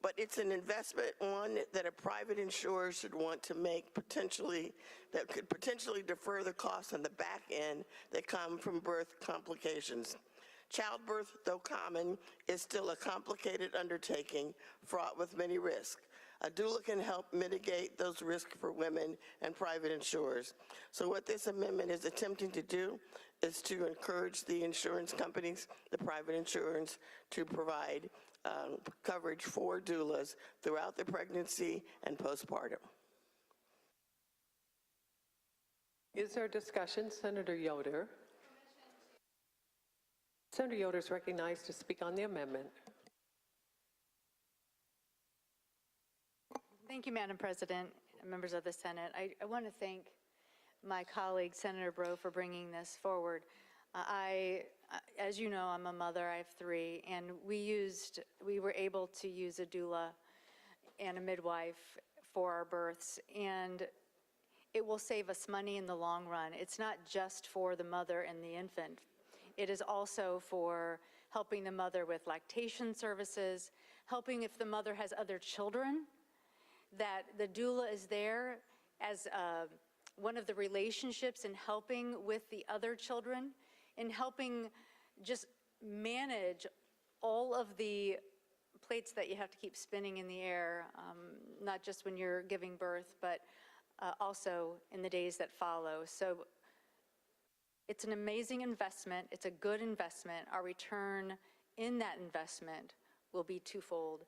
But it's an investment, one that a private insurer should want to make that could potentially defer the costs on the back end that come from birth complications. Childbirth, though common, is still a complicated undertaking fraught with many risks. A doula can help mitigate those risks for women and private insurers. So what this amendment is attempting to do is to encourage the insurance companies, the private insurance, to provide coverage for doulas throughout the pregnancy and postpartum. Is there discussion? Senator Yoder. Senator Yoder is recognized to speak on the amendment. Thank you, Madam President, members of the Senate. I want to thank my colleague, Senator Breaux, for bringing this forward. As you know, I'm a mother, I have 3, and we were able to use a doula and a midwife for our births, and it will save us money in the long run. It's not just for the mother and the infant. It is also for helping the mother with lactation services, helping if the mother has other children, that the doula is there as one of the relationships in helping with the other children, in helping just manage all of the plates that you have to keep spinning in the air, not just when you're giving birth, but also in the days that follow. So it's an amazing investment. It's a good investment. Our return in that investment will be twofold.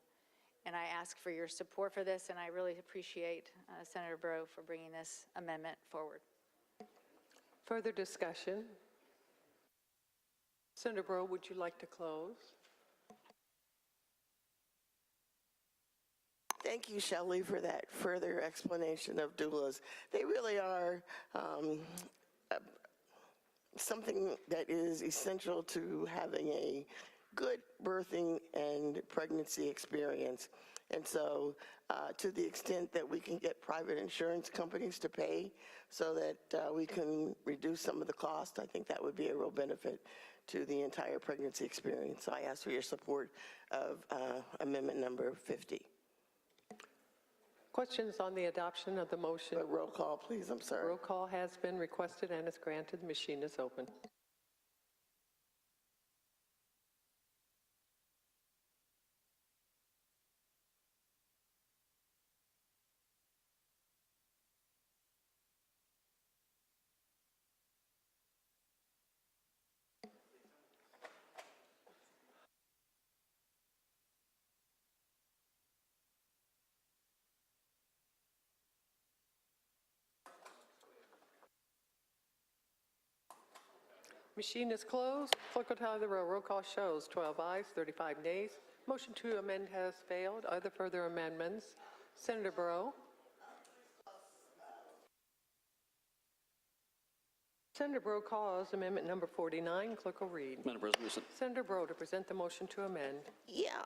And I ask for your support for this, and I really appreciate Senator Breaux for bringing this amendment forward. Further discussion? Senator Breaux, would you like to close? Thank you, Shelley, for that further explanation of doulas. They really are something that is essential to having a good birthing and pregnancy experience. And so to the extent that we can get private insurance companies to pay so that we can reduce some of the cost, I think that would be a real benefit to the entire pregnancy experience. So I ask for your support of amendment number 50. Questions on the adoption of the motion? Roll call, please. I'm sorry. Roll call has been requested and is granted. The machine is open. Machine is closed. Clerk will tally the roll. Roll call shows 12 ayes, 35 nays. Motion to amend has failed. Are there further amendments? Senator Breaux. Senator Breaux calls amendment number 49. Clerk will read. Madam President. Senator Breaux to present the motion to amend. Yeah,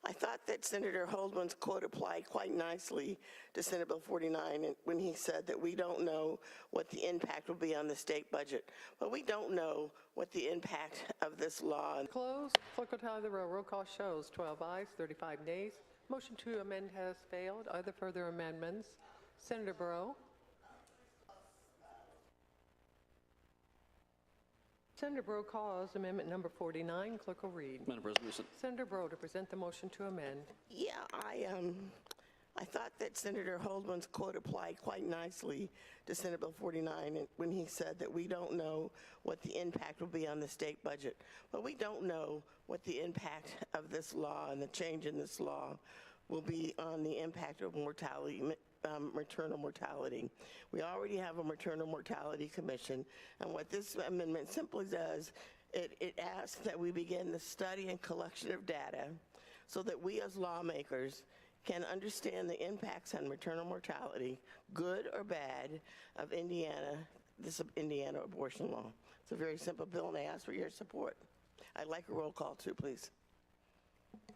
I thought that Senator Holdman's quote applied quite nicely to Senate Bill 49 when he said that we don't know what the impact will be on the state budget. But we don't know what the impact of this law. Closed. Clerk will tally the roll. Roll call shows 12 ayes, 35 nays. Motion to amend has failed. Are there further amendments? Senator Breaux. Senator Breaux calls amendment number 49. Clerk will read. Madam President. Senator Breaux to present the motion to amend. Yeah, I thought that Senator Holdman's quote applied quite nicely to Senate Bill 49 when he said that we don't know what the impact will be on the state budget. But we don't know what the impact of this law and the change in this law will be on the impact of mortality, maternal mortality. We already have a maternal mortality commission, and what this amendment simply does, it asks that we begin the study and collection of data so that we as lawmakers can understand the impacts on maternal mortality, good or bad, of this Indiana abortion law. It's a very simple bill, and I ask for your support. I'd like a roll call too, please.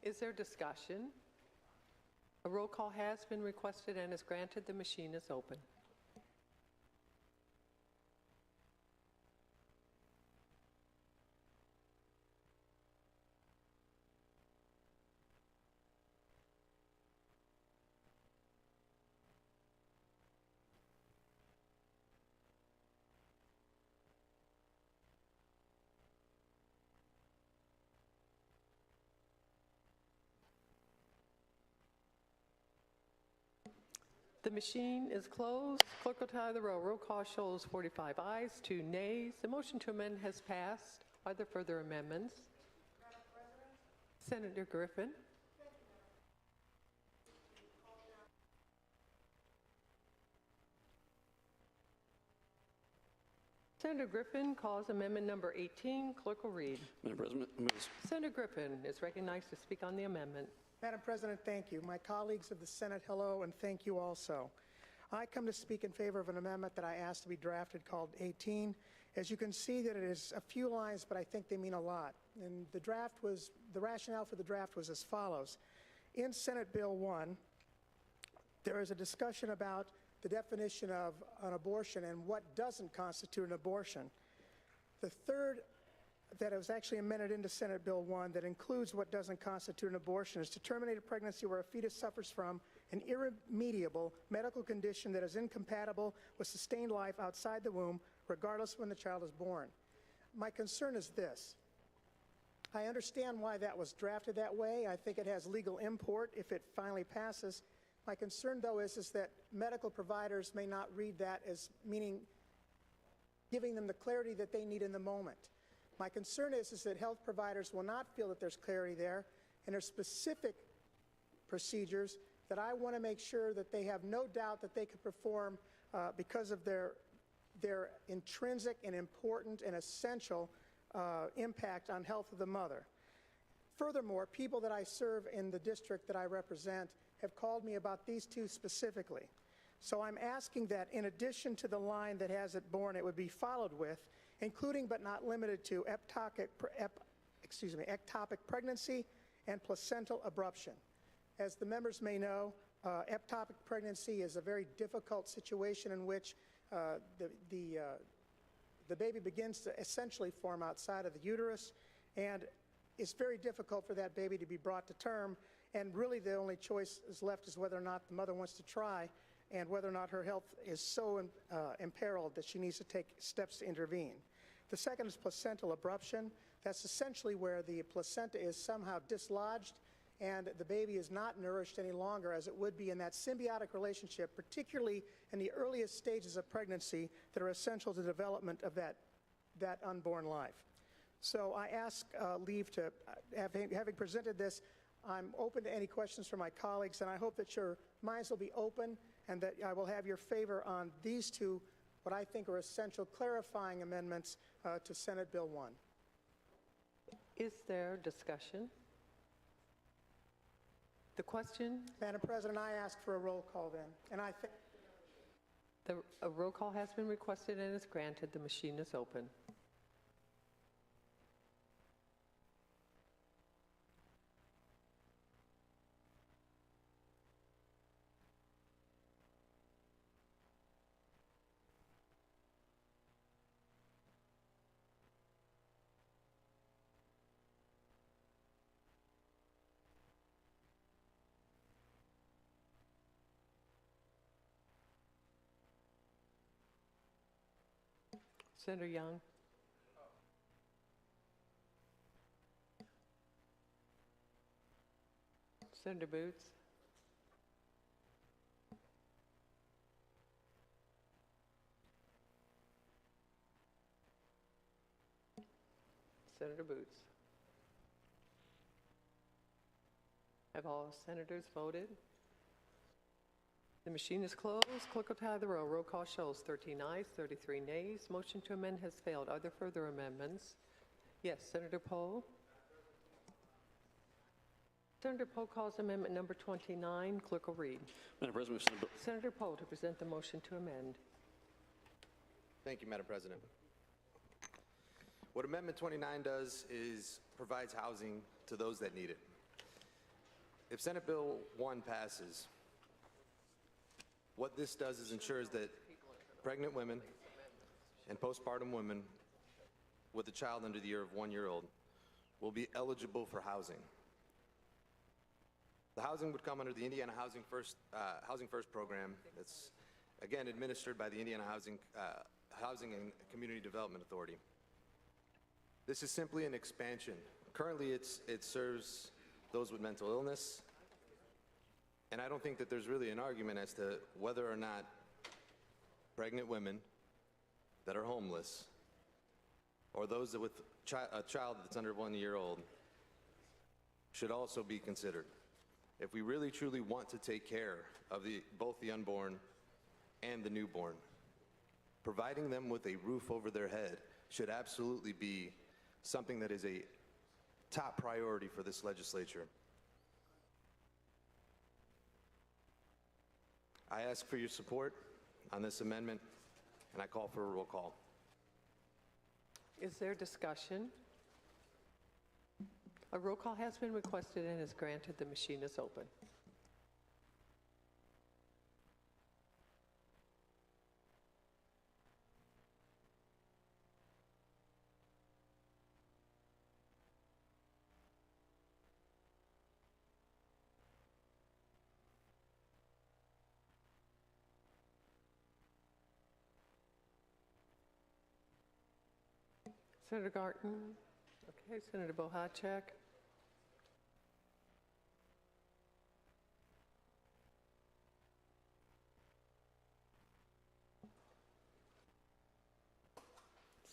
Is there discussion? A roll call has been requested and is granted. The machine is open. The machine is closed. Clerk will tally the roll. Roll call shows 45 ayes, 2 nays. The motion to amend has passed. Are there further amendments? Senator Griffin. Senator Griffin calls amendment number 18. Clerk will read. Madam President, Senator Griffin is recognized to speak on the amendment. Madam President, thank you. My colleagues of the Senate, hello, and thank you also. I come to speak in favor of an amendment that I asked to be drafted called 18. As you can see, that it is a few lines, but I think they mean a lot. And the rationale for the draft was as follows. In Senate Bill 1, there is a discussion about the definition of an abortion and what doesn't constitute an abortion. The third that was actually amended into Senate Bill 1 that includes what doesn't constitute an abortion is to terminate a pregnancy where a fetus suffers from an irremediable medical condition that is incompatible with sustained life outside the womb, regardless of when the child is born. My concern is this. I understand why that was drafted that way. I think it has legal import if it finally passes. My concern, though, is that medical providers may not read that as meaning giving them the clarity that they need in the moment. My concern is that health providers will not feel that there's clarity there, and there's specific procedures that I want to make sure that they have no doubt that they can perform because of their intrinsic and important and essential impact on health of the mother. Furthermore, people that I serve in the district that I represent have called me about these two specifically. So I'm asking that in addition to the line that has it born, it would be followed with, including but not limited to ectopic pregnancy and placental abruption. As the members may know, ectopic pregnancy is a very difficult situation in which the baby begins to essentially form outside of the uterus, and it's very difficult for that baby to be brought to term, and really the only choice is left is whether or not the mother wants to try and whether or not her health is so imperiled that she needs to take steps to intervene. The second is placental abruption. That's essentially where the placenta is somehow dislodged and the baby is not nourished any longer as it would be in that symbiotic relationship, particularly in the earliest stages of pregnancy that are essential to the development of that unborn life. So I ask leave to, having presented this, I'm open to any questions from my colleagues, and I hope that your minds will be open and that I will have your favor on these two, what I think are essential clarifying amendments to Senate Bill 1. Is there discussion? The question? Madam President, I ask for a roll call then, and I think a roll call has been requested and is granted. The machine is open. Senator Young. Senator Boots. Senator Boots. Have all senators voted? The machine is closed. Clerk will tally the roll. Roll call shows 13 ayes, 33 nays. Motion to amend has failed. Are there further amendments? Yes, Senator Pohl. Senator Pohl calls amendment number 29. Clerk will read. Madam President, Senator Pohl to present the motion to amend. Thank you, Madam President. What Amendment 29 does is provides housing to those that need it. If Senate Bill 1 passes, what this does is ensures that pregnant women and postpartum women with a child under the year of 1 year old will be eligible for housing. The housing would come under the Indiana Housing First program that's, again, administered by the Indiana Housing and Community Development Authority. This is simply an expansion. Currently, it serves those with mental illness, and I don't think that there's really an argument as to whether or not pregnant women that are homeless or those that with a child that's under 1 year old should also be considered. If we really truly want to take care of both the unborn and the newborn, providing them with a roof over their head should absolutely be something that is a top priority for this legislature. I ask for your support on this amendment, and I call for a roll call. Is there discussion? A roll call has been requested and is granted. The machine is open. Senator Garten. Okay, Senator Bohacek.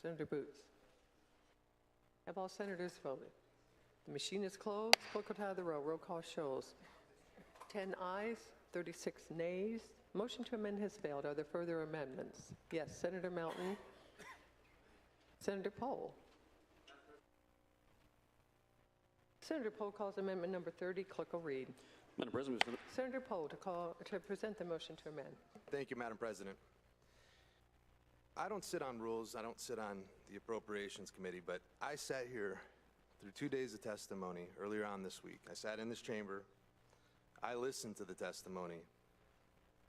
Senator Booth. Have all senators voted? The machine is closed. Clerk will tally the roll. Roll call shows 10 ayes, 36 nays. Motion to amend has failed. Are there further amendments? Yes, Senator Melton. Senator Pohl. Senator Pohl calls amendment number 30. Clerk will read. Madam President, Senator Pohl to present the motion to amend. Thank you, Madam President. I don't sit on rules, I don't sit on the Appropriations Committee, but I sat here through 2 days of testimony earlier on this week. I sat in this chamber, I listened to the testimony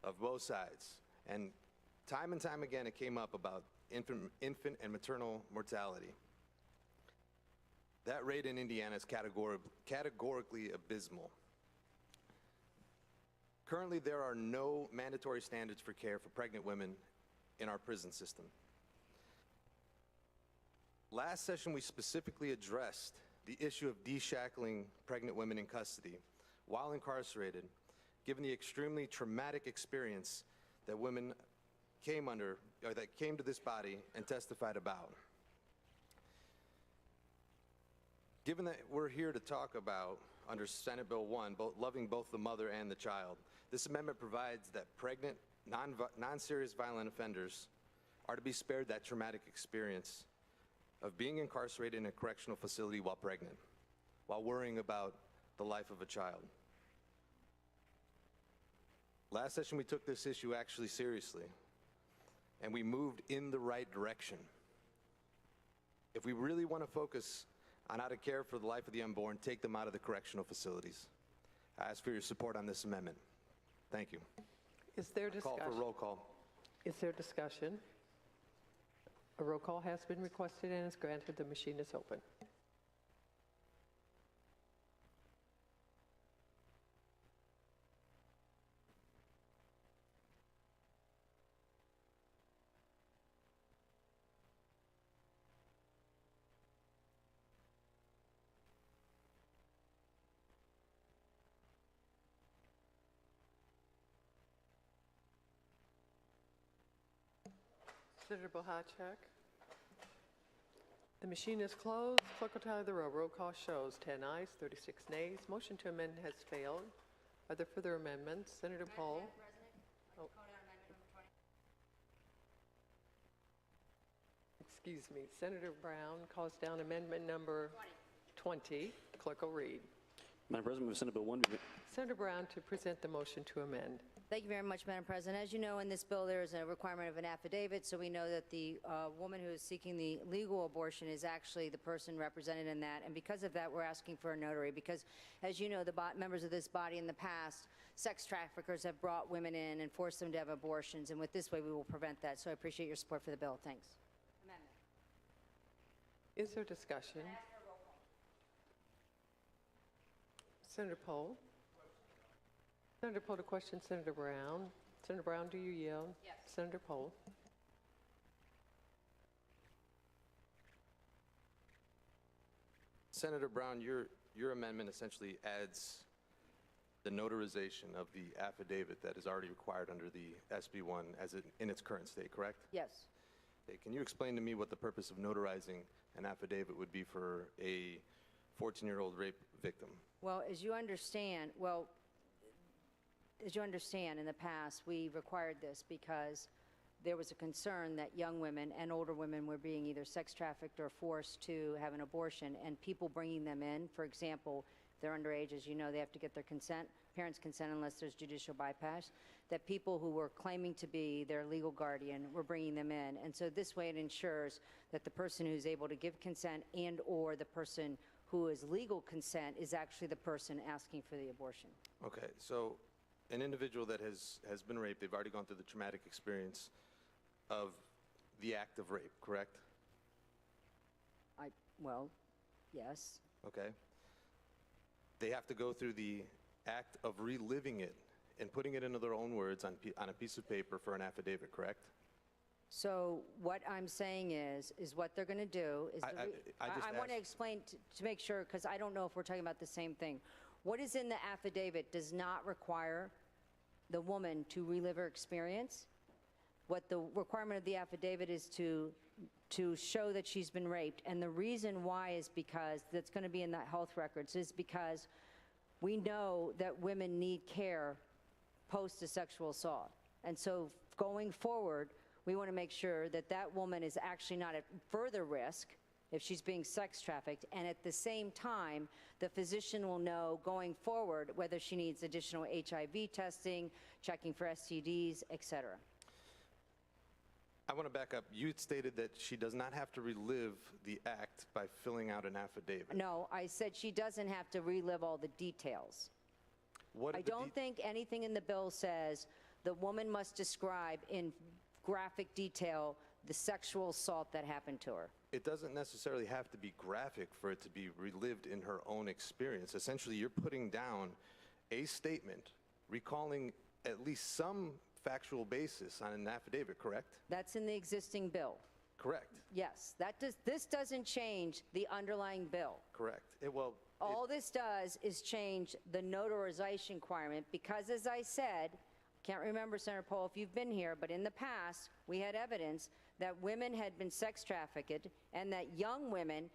of both sides, and time again it came up about infant and maternal mortality. That rate in Indiana is categorically abysmal. Currently, there are no mandatory standards for care for pregnant women in our prison system. Last session, we specifically addressed the issue of deshackling pregnant women in custody while incarcerated, given the extremely traumatic experience that women came to this body and testified about. Given that we're here to talk about, under Senate Bill 1, loving both the mother and the child, this amendment provides that pregnant, non-serious violent offenders are to be spared that traumatic experience of being incarcerated in a correctional facility while pregnant, while worrying about the life of a child. Last session, we took this issue actually seriously, and we moved in the right direction. If we really want to focus on how to care for the life of the unborn, take them out of the correctional facilities. I ask for your support on this amendment. Thank you. Is there discussion? Call for roll call. Is there discussion? A roll call has been requested and is granted. The machine is open. Senator Bohacek. The machine is closed. Clerk will tally the roll. Roll call shows 10 ayes, 36 nays. Motion to amend has failed. Are there further amendments? Senator Pohl. Excuse me. Senator Brown calls down amendment number 20. Clerk will read. Madam President, move Senate Bill 1 be... Senator Brown to present the motion to amend. Thank you very much, Madam President. As you know, in this bill, there is a requirement of an affidavit, so we know that the woman who is seeking the legal abortion is actually the person represented in that. And because of that, we're asking for a notary because, as you know, the members of this body in the past, sex traffickers have brought women in and forced them to have abortions. And with this way, we will prevent that. So I appreciate your support for the bill. Thanks. Amendment. Is there discussion? Senator Pohl. Senator Pohl to question Senator Brown. Senator Brown, do you yield? Yes. Senator Pohl. Senator Brown, your amendment essentially adds the notarization of the affidavit that is already required under the SB1 as in its current state, correct? Yes. Okay, can you explain to me what the purpose of notarizing an affidavit would be for a 14-year-old rape victim? Well, as you understand, in the past, we required this because there was a concern that young women and older women were being either sex trafficked or forced to have an abortion, and people bringing them in, for example, if they're underage, as you know, they have to get their consent, parents' consent unless there's judicial bypass, that people who were claiming to be their legal guardian were bringing them in. And so this way it ensures that the person who's able to give consent and or the person who is legal consent is actually the person asking for the abortion. Okay, so an individual that has been raped, they've already gone through the traumatic experience of the act of rape, correct? Well, yes. Okay. They have to go through the act of reliving it and putting it into their own words on a piece of paper for an affidavit, correct? So what I'm saying is what they're going to do is I want to explain to make sure, because I don't know if we're talking about the same thing. What is in the affidavit does not require the woman to relive her experience. What the requirement of the affidavit is to show that she's been raped. And the reason why is because that's going to be in the health records is because we know that women need care post a sexual assault. And so going forward, we want to make sure that that woman is actually not at further risk if she's being sex trafficked, and at the same time, the physician will know going forward whether she needs additional HIV testing, checking for STDs, et cetera. I want to back up. You stated that she does not have to relive the act by filling out an affidavit. No, I said she doesn't have to relive all the details. I don't think anything in the bill says the woman must describe in graphic detail the sexual assault that happened to her. It doesn't necessarily have to be graphic for it to be relived in her own experience. Essentially, you're putting down a statement recalling at least some factual basis on an affidavit, correct? That's in the existing bill. Correct. Yes, this doesn't change the underlying bill. Correct. All this does is change the notarization requirement because, as I said, can't remember, Senator Pohl, if you've been here, but in the past, we had evidence that women had been sex trafficked and that young women,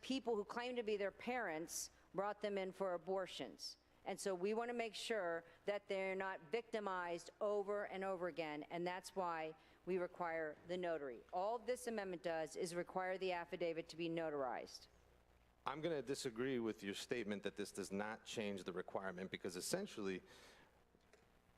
people who claim to be their parents, brought them in for abortions. And so we want to make sure that they're not victimized over and over again, and that's why we require the notary. All this amendment does is require the affidavit to be notarized. I'm going to disagree with your statement that this does not change the requirement because essentially,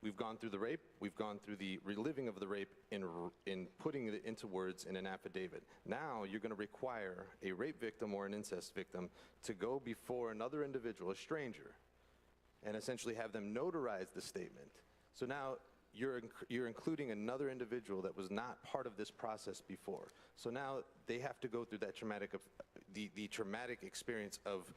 we've gone through the rape, we've gone through the reliving of the rape in putting it into words in an affidavit. Now you're going to require a rape victim or an incest victim to go before another individual, a stranger, and essentially have them notarize the statement. So now you're including another individual that was not part of this process before. So now they have to go through that the traumatic experience of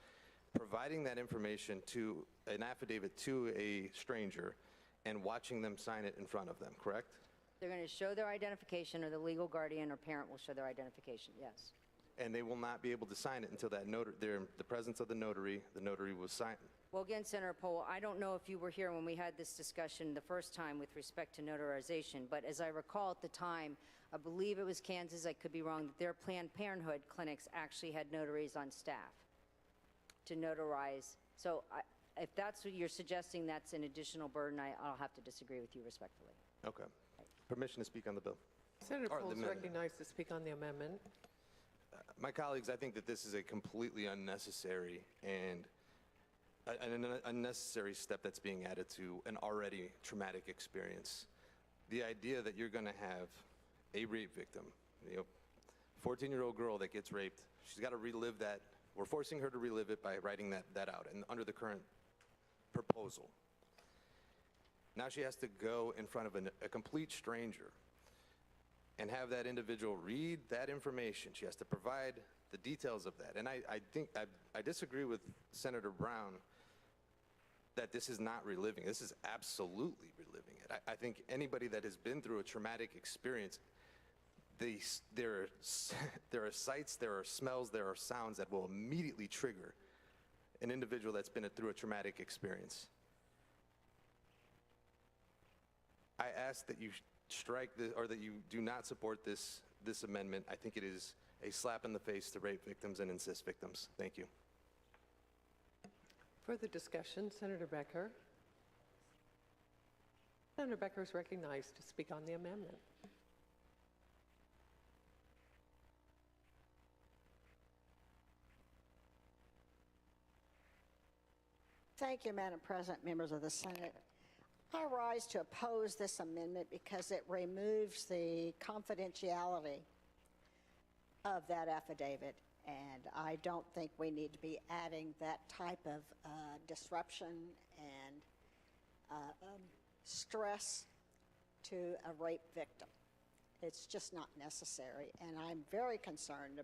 providing that information to an affidavit to a stranger and watching them sign it in front of them, correct? They're going to show their identification, or the legal guardian or parent will show their identification, yes. And they will not be able to sign it until they're in the presence of the notary will sign it. Well, again, Senator Pohl, I don't know if you were here when we had this discussion the first time with respect to notarization, but as I recall at the time, I believe it was Kansas, I could be wrong, that their Planned Parenthood clinics actually had notaries on staff to notarize. So if that's what you're suggesting, that's an additional burden, I'll have to disagree with you respectfully. Okay. Permission to speak on the bill. Senator Pohl is recognized to speak on the amendment. My colleagues, I think that this is a completely unnecessary and an unnecessary step that's being added to an already traumatic experience. The idea that you're going to have a rape victim, 14-year-old girl that gets raped, she's got to relive that. We're forcing her to relive it by writing that out, and under the current proposal. Now she has to go in front of a complete stranger and have that individual read that information. She has to provide the details of that. And I think I disagree with Senator Brown that this is not reliving. This is absolutely reliving it. I think anybody that has been through a traumatic experience, there are sights, there are smells, there are sounds that will immediately trigger an individual that's been through a traumatic experience. I ask that you strike or that you do not support this amendment. I think it is a slap in the face to rape victims and incest victims. Thank you. Further discussion, Senator Becker. Senator Becker is recognized to speak on the amendment. Thank you, Madam President, members of the Senate. I rise to oppose this amendment because it removes the confidentiality of that affidavit, and I don't think we need to be adding that type of disruption and stress to a rape victim. It's just not necessary, and I'm very concerned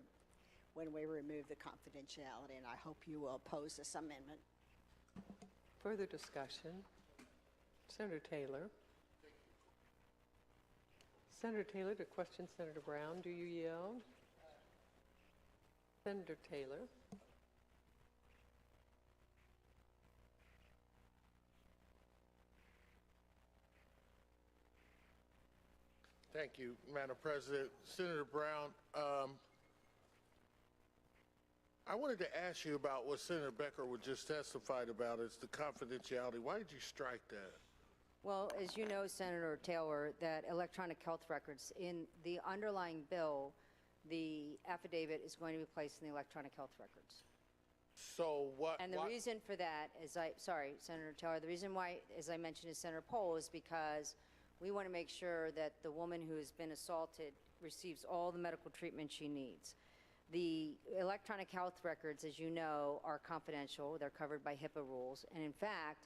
when we remove the confidentiality, and I hope you will oppose this amendment. Further discussion, Senator Taylor. Senator Taylor, to question Senator Brown, do you yield? Senator Taylor. Thank you, Madam President. Senator Brown, I wanted to ask you about what Senator Becker was just testified about, is the confidentiality. Why did you strike that? Well, as you know, Senator Taylor, that electronic health records, in the underlying bill, the affidavit is going to be placed in the electronic health records. So what? And the reason for that is, sorry, Senator Taylor, the reason why, as I mentioned to Senator Pohl, is because we want to make sure that the woman who has been assaulted receives all the medical treatment she needs. The electronic health records, as you know, are confidential. They're covered by HIPAA rules. And in fact,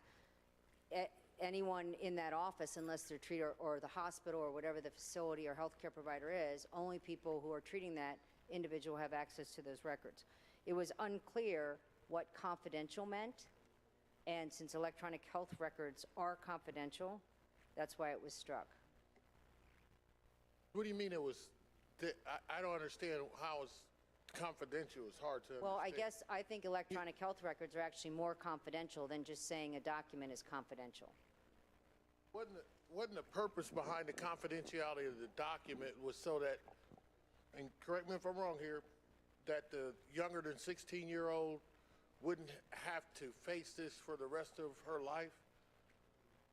anyone in that office, unless they're treated, or the hospital or whatever the facility or healthcare provider is, only people who are treating that individual have access to those records. It was unclear what confidential meant, and since electronic health records are confidential, that's why it was struck. What do you mean it was? I don't understand how it's confidential. It's hard to understand. I think electronic health records are actually more confidential than just saying a document is confidential. Wasn't the purpose behind the confidentiality of the document was so that, and correct me if I'm wrong here, that the younger than 16-year-old wouldn't have to face this for the rest of her life?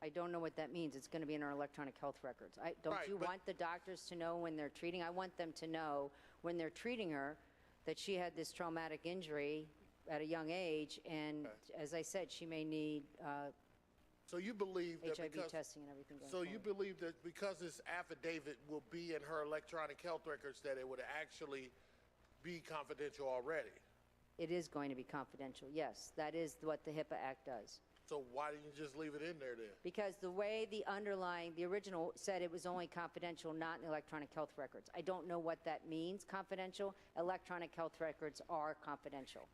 I don't know what that means. It's going to be in our electronic health records. Don't you want the doctors to know when they're treating? I want them to know when they're treating her that she had this traumatic injury at a young age, and as I said, she may need so you believe that HIV testing and everything going So forward. you believe that because this affidavit will be in her electronic health records, that it would actually be confidential already? It is going to be confidential, yes. That is what the HIPAA Act does. So why didn't you just leave it in there then? Because the way the original said it was only confidential, not in the electronic health records. I don't know what that means, confidential. Electronic health records are confidential.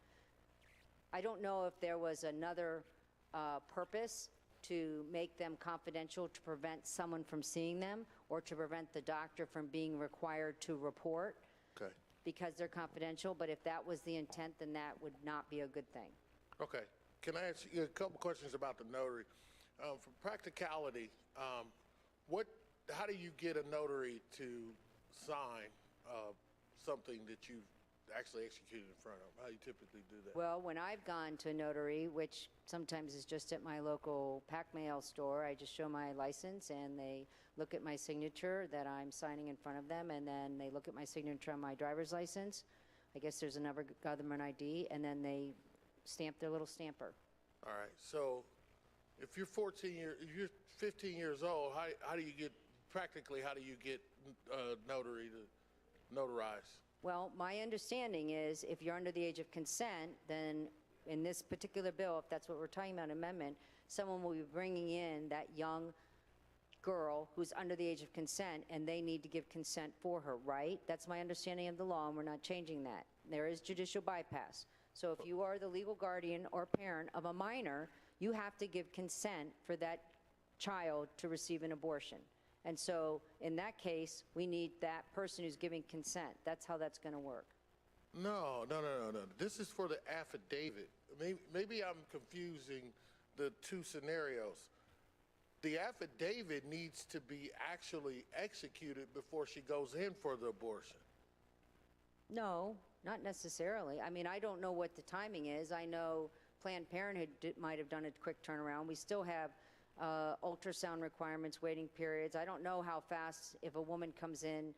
I don't know if there was another purpose to make them confidential to prevent someone from seeing them or to prevent the doctor from being required to report because they're confidential. But if that was the intent, then that would not be a good thing. Okay. Can I ask you a couple questions about the notary? For practicality, how do you get a notary to sign something that you've actually executed in front of? How do you typically do that? Well, when I've gone to a notary, which sometimes is just at my local pack mail store, I just show my license and they look at my signature that I'm signing in front of them, and then they look at my signature on my driver's license. I guess there's another government ID, and then they stamp their little stamper. All right, so if you're 15 years old, how do you get, practically, how do you get notary to notarize? Well, my understanding is if you're under the age of consent, then in this particular bill, if that's what we're talking about, amendment, someone will be bringing in that young girl who's under the age of consent, and they need to give consent for her, right? That's my understanding of the law, and we're not changing that. There is judicial bypass. So if you are the legal guardian or parent of a minor, you have to give consent for that child to receive an abortion. And so in that case, we need that person who's giving consent. That's how that's going to work. No. This is for the affidavit. Maybe I'm confusing the two scenarios. The affidavit needs to be actually executed before she goes in for the abortion. No, not necessarily. I mean, I don't know what the timing is. I know Planned Parenthood might have done a quick turnaround. We still have ultrasound requirements, waiting periods. I don't know how fast, if a woman comes in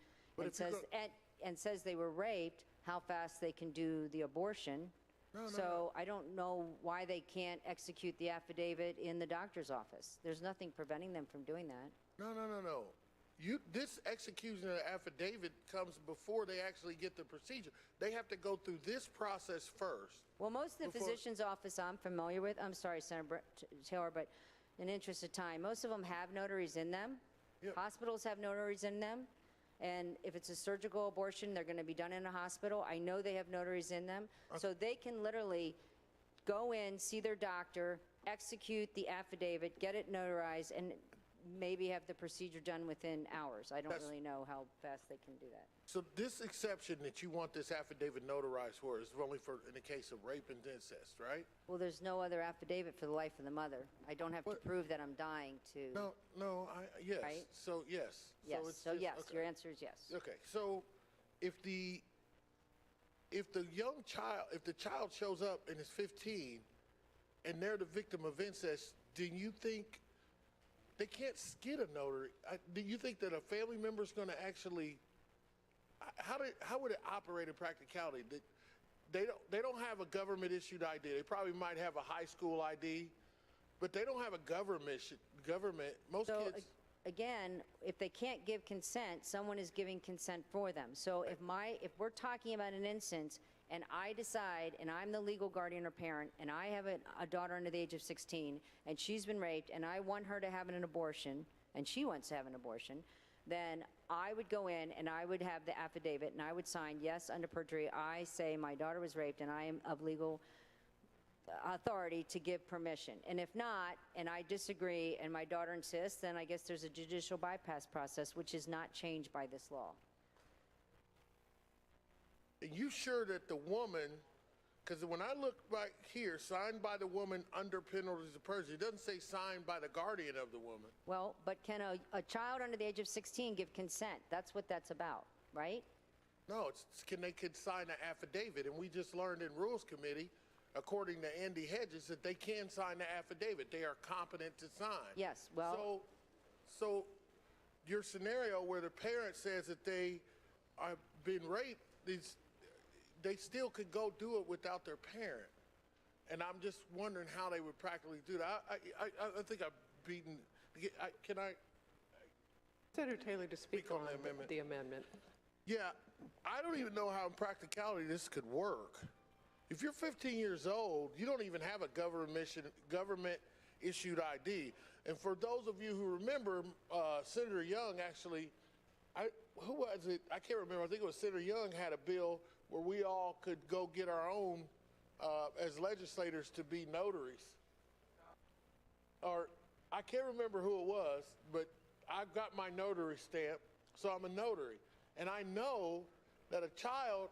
and says they were raped, how fast they can do the abortion. No. I don't know why they can't execute the affidavit in the doctor's office. There's nothing preventing them from doing that. No. This execution of the affidavit comes before they actually get the procedure. They have to go through this process first. Well, most of the physician's office I'm familiar with, I'm sorry, Senator Taylor, but in the interest of time, most of them have notaries in them. Yep. Hospitals have notaries in them. And if it's a surgical abortion, they're going to be done in a hospital. I know they have notaries in them. So they can literally go in, see their doctor, execute the affidavit, get it notarized, and maybe have the procedure done within hours. I don't really know how fast they can do that. So this exception that you want this affidavit notarized for is only for in the case of rape and incest, right? Well, there's no other affidavit for the life of the mother. I don't have to prove that I'm dying to. Yes. Right? So yes. Yes. So yes, okay. Your answer is yes. Okay. So if the child shows up and is 15 and they're the victim of incest, do you think they can't skid a notary? Do you think that a family member is going to actually? How would it operate in practicality? They don't have a government issued ID. They probably might have a high school ID, but they don't have a government. Most kids. Again, if they can't give consent, someone is giving consent for them. So if we're talking about an instance and I decide, and I'm the legal guardian or parent, and I have a daughter under the age of 16, and she's been raped, and I want her to have an abortion, and she wants to have an abortion, then I would go in and I would have the affidavit, and I would sign, yes, under perjury, I say my daughter was raped, and I am of legal authority to give permission. And if not, and I disagree, and my daughter insists, then I guess there's a judicial bypass process, which is not changed by this law. Are you sure that the woman, because when I look right here, signed by the woman under penalties of perjury, it doesn't say signed by the guardian of the woman. Well, but can a child under the age of 16 give consent? That's what that's about, right? No, they could sign an affidavit, and we just learned in Rules Committee, according to Andy Hedges, that they can sign the affidavit. They are competent to sign. Yes, well. So your scenario where the parent says that they are been raped, they still could go do it without their parent. And I'm just wondering how they would practically do that. I think I've beaten, can I? Senator Taylor to speak on the amendment. Yeah, I don't even know how in practicality this could work. If you're 15 years old, you don't even have a government-issued ID. And for those of you who remember, Senator Young actually, who was it? I can't remember. I think it was Senator Young had a bill where we all could go get our own, as legislators, to be notaries. Or I can't remember who it was, but I've got my notary stamp, so I'm a notary. And I know that a child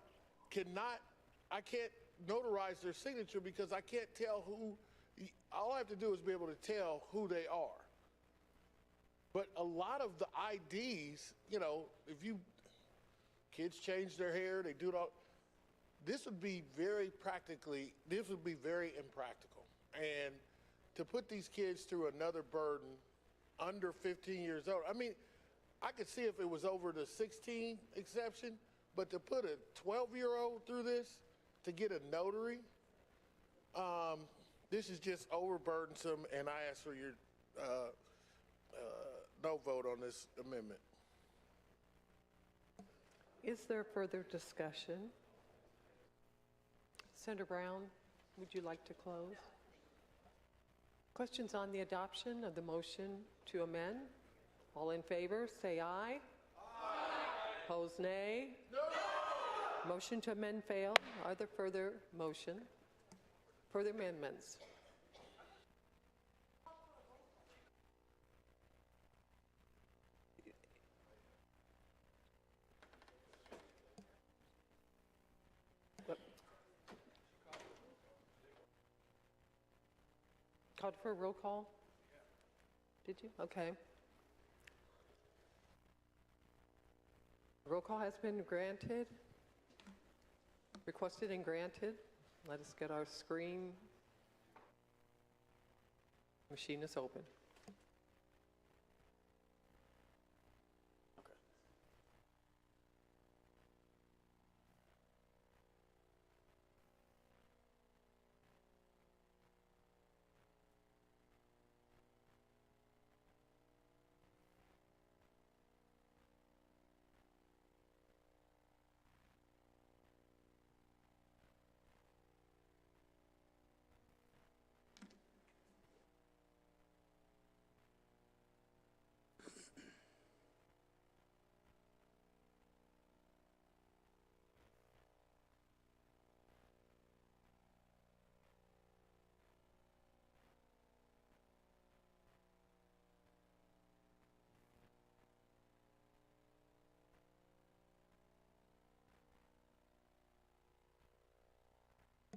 I can't notarize their signature because I can't tell all I have to do is be able to tell who they are. But a lot of the IDs, if kids change their hair, they do it all, this would be very impractical. And to put these kids through another burden under 15 years old, I mean, I could see if it was over the 16 exception, but to put a 12-year-old through this, to get a notary, this is just overburdensome, and I ask for your no vote on this amendment. Is there further discussion? Senator Brown, would you like to close? Questions on the adoption of the motion to amend? All in favor, say aye. Aye. Opposed, nay. No. Motion to amend failed. Are there further amendments? Called for a roll call? Did you? Okay. Roll call has been granted, requested and granted. Let us get our screen. Machine is open.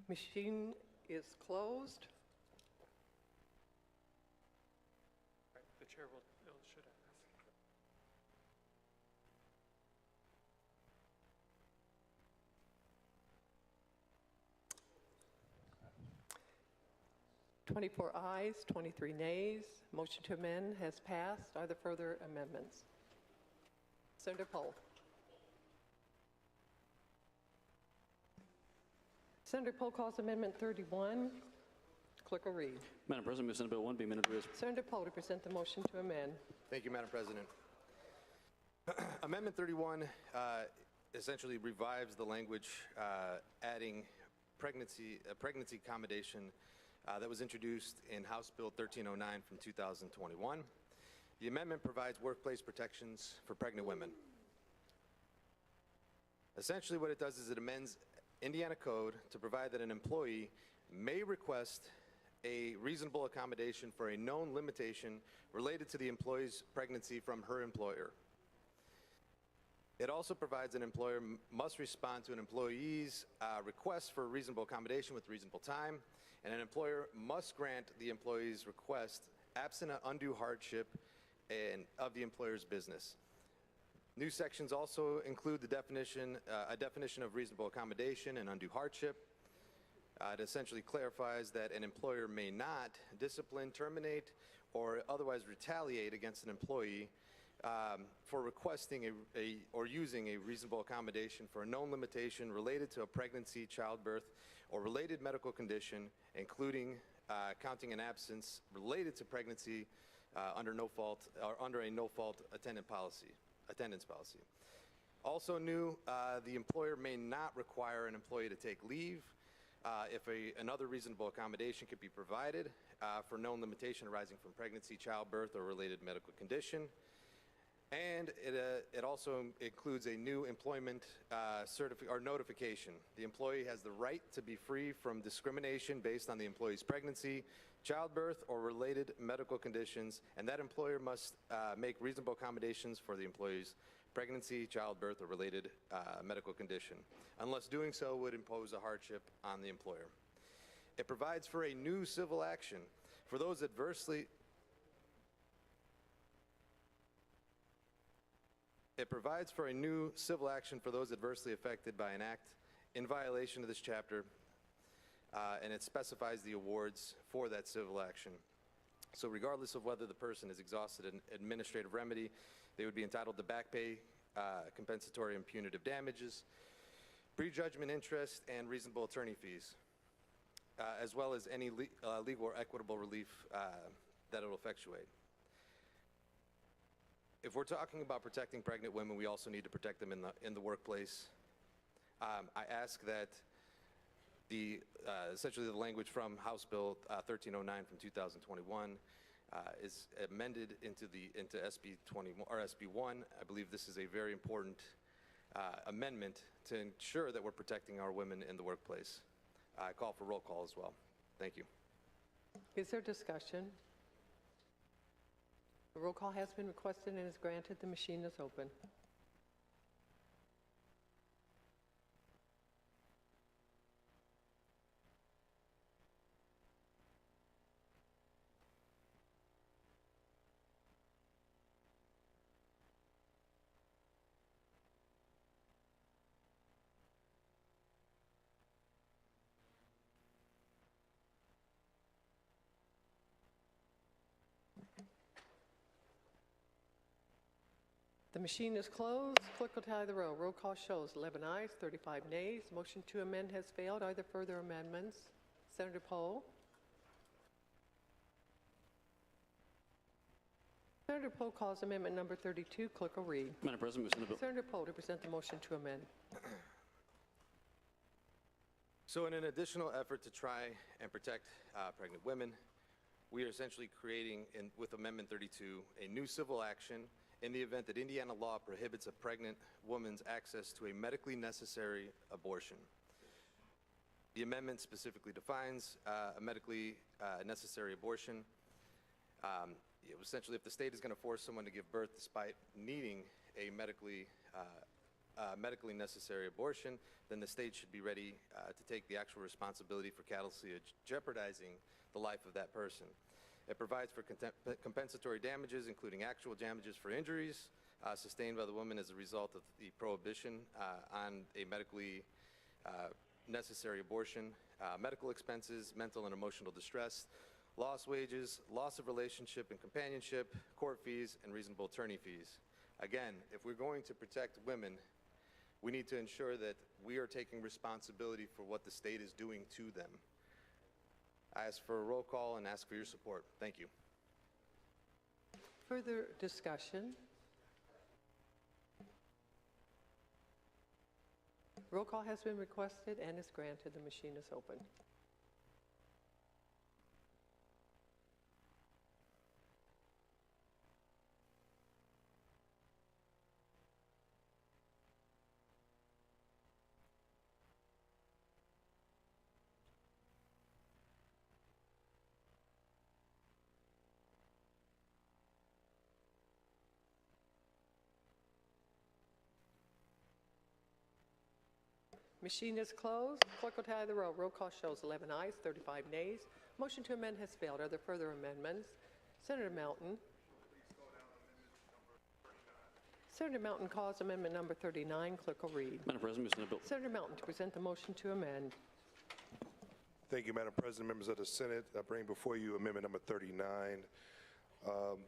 Machine is closed. The chair should have. "24 ayes, 23 nays. Motion to amend has passed. Are there further amendments? Senator Pohl. Senator Pohl calls Amendment 31. Clerk will read. Madam President, move Senate Bill 1 be amended to Senator Pohl to present the motion to amend. Thank you, Madam President. Amendment 31 essentially revives the language adding pregnancy accommodation that was introduced in House Bill 1309 from 2021. The amendment provides workplace protections for pregnant women. Essentially what it does is it amends Indiana code to provide that an employee may request a reasonable accommodation for a known limitation related to the employee's pregnancy from her employer. It also provides an employer must respond to an employee's request for a reasonable accommodation with reasonable time, and an employer must grant the employee's request absent an undue hardship of the employer's business. New sections also include a definition of reasonable accommodation and undue hardship. It essentially clarifies that an employer may not discipline, terminate, or otherwise retaliate against an employee for requesting or using a reasonable accommodation for a known limitation related to a pregnancy, childbirth, or related medical condition, including counting an absence related to pregnancy under a no-fault attendance policy. Also new, the employer may not require an employee to take leave if another reasonable accommodation could be provided for known limitation arising from pregnancy, childbirth, or related medical condition. And it also includes a new employment notification. The employee has the right to be free from discrimination based on the employee's pregnancy, childbirth, or related medical conditions, and that employer must make reasonable accommodations for the employee's pregnancy, childbirth, or related medical condition, unless doing so would impose a hardship on the employer. It provides for a new civil action for those adversely affected by an act in violation of this chapter, and it specifies the awards for that civil action. So regardless of whether the person has exhausted an administrative remedy, they would be entitled to back pay, compensatory and punitive damages, prejudgment interest, and reasonable attorney fees. as well as any legal or equitable relief that it will effectuate. If we're talking about protecting pregnant women, we also need to protect them in the workplace. I ask that essentially the language from House Bill 1309 from 2021 is amended into SB 21 or SB 1. I believe this is a very important amendment to ensure that we're protecting our women in the workplace. I call for roll call as well. Thank you. Is there discussion? The roll call has been requested and is granted. The machine is open. The machine is closed. Clerk will tally the roll. Roll call shows 11 ayes, 35 nays. Motion to amend has failed. Are there further amendments? Senator Pohl. Senator Pohl calls amendment number 32. Clerk will read. Madam President, move Senate bill. Senator Pohl to present the motion to amend. So in an additional effort to try and protect pregnant women, we are essentially creating, with Amendment 32, a new civil action in the event that Indiana law prohibits a pregnant woman's access to a medically necessary abortion. The amendment specifically defines a medically necessary abortion. Essentially, if the state is going to force someone to give birth despite needing a medically necessary abortion, then the state should be ready to take the actual responsibility for callously jeopardizing the life of that person. It provides for compensatory damages, including actual damages for injuries sustained by the woman as a result of the prohibition on a medically necessary abortion, medical expenses, mental and emotional distress, lost wages, loss of relationship and companionship, court fees, and reasonable attorney fees. Again, if we're going to protect women, we need to ensure that we are taking responsibility for what the state is doing to them. I ask for a roll call and ask for your support. Thank you. Further discussion? Roll call has been requested and is granted. The machine is open. Machine is closed. Clerk will tally the roll. Roll call shows 11 ayes, 35 nays. Motion to amend has failed. Are there further amendments? Senator Mountain. Senator Mountain calls amendment number 39. Clerk will read. Madam President, move Senate bill. Senator Mountain to present the motion to amend. Thank you, Madam President, members of the Senate. I bring before you amendment number 39.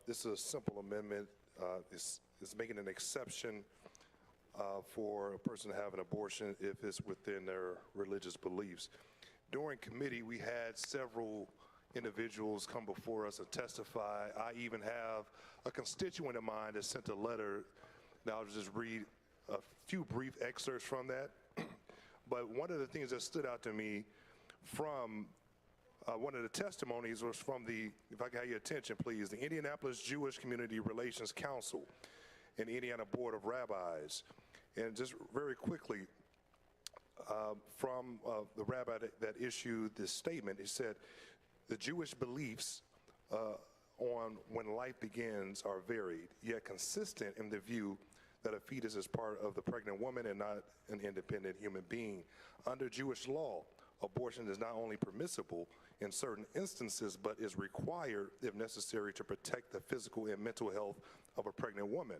This is a simple amendment. It's making an exception for a person to have an abortion if it's within their religious beliefs. During committee, we had several individuals come before us and testify. I even have a constituent of mine that sent a letter. Now I'll just read a few brief excerpts from that. But one of the things that stood out to me from one of the testimonies was from if I can have your attention please, the Indianapolis Jewish Community Relations Council and the Indiana Board of Rabbis. And just very quickly, from the rabbi that issued this statement, he said, the Jewish beliefs on when life begins are varied, yet consistent in the view that a fetus is part of the pregnant woman and not an independent human being. Under Jewish law, abortion is not only permissible in certain instances, but is required if necessary to protect the physical and mental health of a pregnant woman.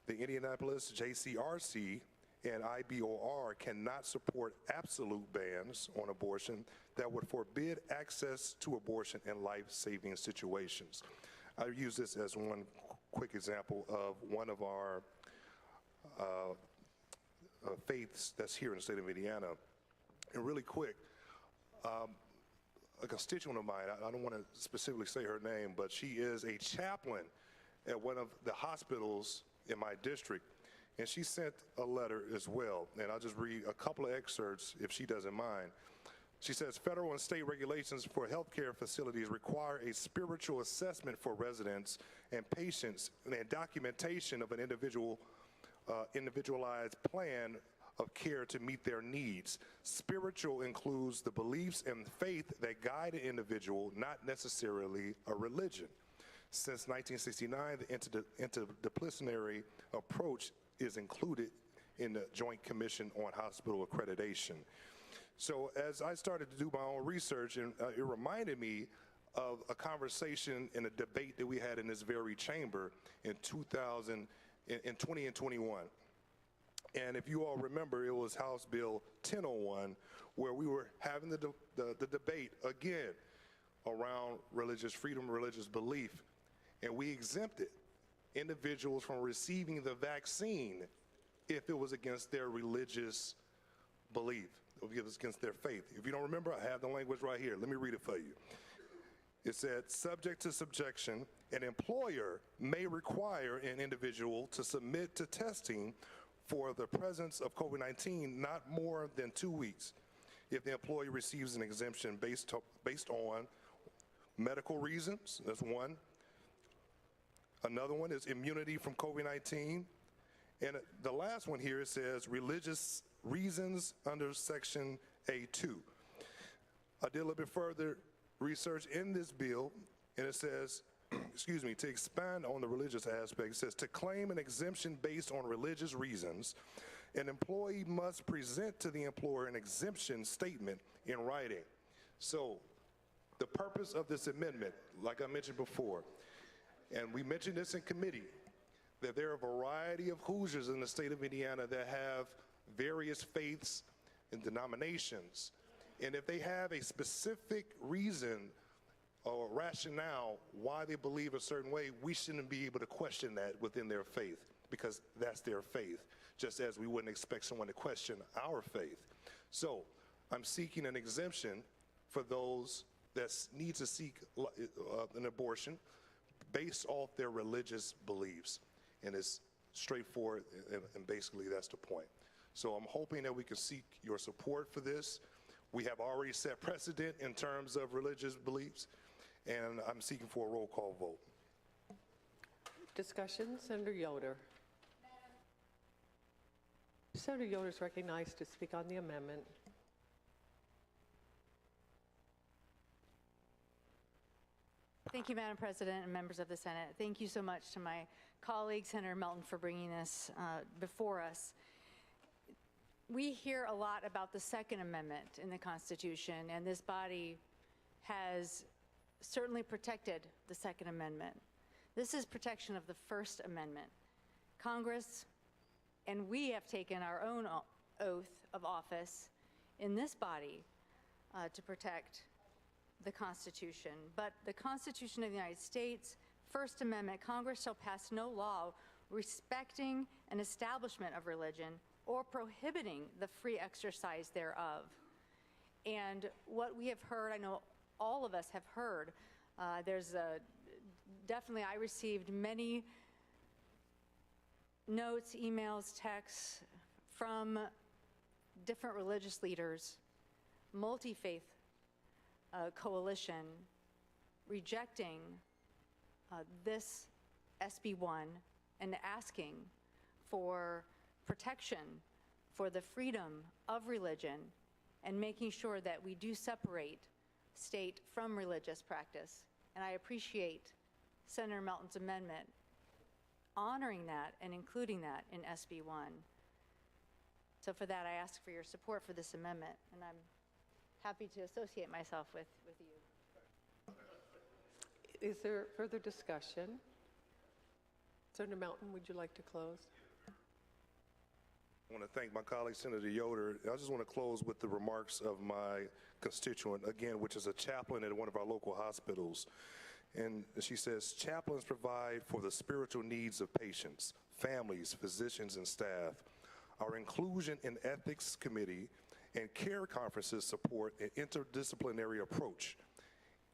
The Indianapolis JCRC and IBOR cannot support absolute bans on abortion that would forbid access to abortion in life-saving situations. I use this as one quick example of one of our faiths that's here in the state of Indiana. And really quick, a constituent of mine, I don't want to specifically say her name, but she is a chaplain at one of the hospitals in my district, and she sent a letter as well, and I'll just read a couple of excerpts if she doesn't mind. She says, federal and state regulations for healthcare facilities require a spiritual assessment for residents and patients and documentation of an individualized plan of care to meet their needs. Spiritual includes the beliefs and faith that guide an individual, not necessarily a religion. Since 1969, the interdisciplinary approach is included in the Joint Commission on Hospital Accreditation. So as I started to do my own research, and it reminded me of a conversation and a debate that we had in this very chamber in 2020 and 21. And if you all remember, it was House Bill 1001, where we were having the debate again around religious freedom, religious belief, and we exempted individuals from receiving the vaccine if it was against their religious belief, if it was against their faith. If you don't remember, I have the language right here. Let me read it for you. It said, subject to subjection, an employer may require an individual to submit to testing for the presence of COVID-19 not more than 2 weeks if the employee receives an exemption based on medical reasons. That's one. Another one is immunity from COVID-19. And the last one here, it says religious reasons under Section A2. I did a little bit further research in this bill, and it says, excuse me, to expand on the religious aspect, it says to claim an exemption based on religious reasons, an employee must present to the employer an exemption statement in writing. So the purpose of this amendment, like I mentioned before, and we mentioned this in committee, that there are a variety of Hoosiers in the state of Indiana that have various faiths and denominations. And if they have a specific reason or rationale why they believe a certain way, we shouldn't be able to question that within their faith, because that's their faith, just as we wouldn't expect someone to question our faith. So I'm seeking an exemption for those that need to seek an abortion based off their religious beliefs. And it's straightforward, and basically that's the point. So I'm hoping that we can seek your support for this. We have already set precedent in terms of religious beliefs, and I'm seeking for a roll call vote. Discussion, Senator Yoder. Senator Yoder is recognized to speak on the amendment. Thank you, Madam President and members of the Senate. Thank you so much to my colleague, Senator Melton, for bringing this before us. We hear a lot about the Second Amendment in the Constitution, and this body has certainly protected the Second Amendment. This is protection of the First Amendment. Congress and we have taken our own oath of office in this body to protect the Constitution. But the Constitution of the United States, First Amendment, Congress shall pass no law respecting an establishment of religion or prohibiting the free exercise thereof. And what we have heard, I know all of us have heard, definitely I received many notes, emails, texts from different religious leaders, multi-faith coalition, rejecting this SB 1 and asking for protection for the freedom of religion and making sure that we do separate state from religious practice. And I appreciate Senator Melton's amendment honoring that and including that in SB 1. So for that, I ask for your support for this amendment, and I'm happy to associate myself with you. Is there further discussion? Senator Melton, would you like to close? I want to thank my colleague, Senator Yoder. I just want to close with the remarks of my constituent, again, which is a chaplain at one of our local hospitals. And she says, chaplains provide for the spiritual needs of patients, families, physicians, and staff. Our inclusion in ethics committee and care conferences support an interdisciplinary approach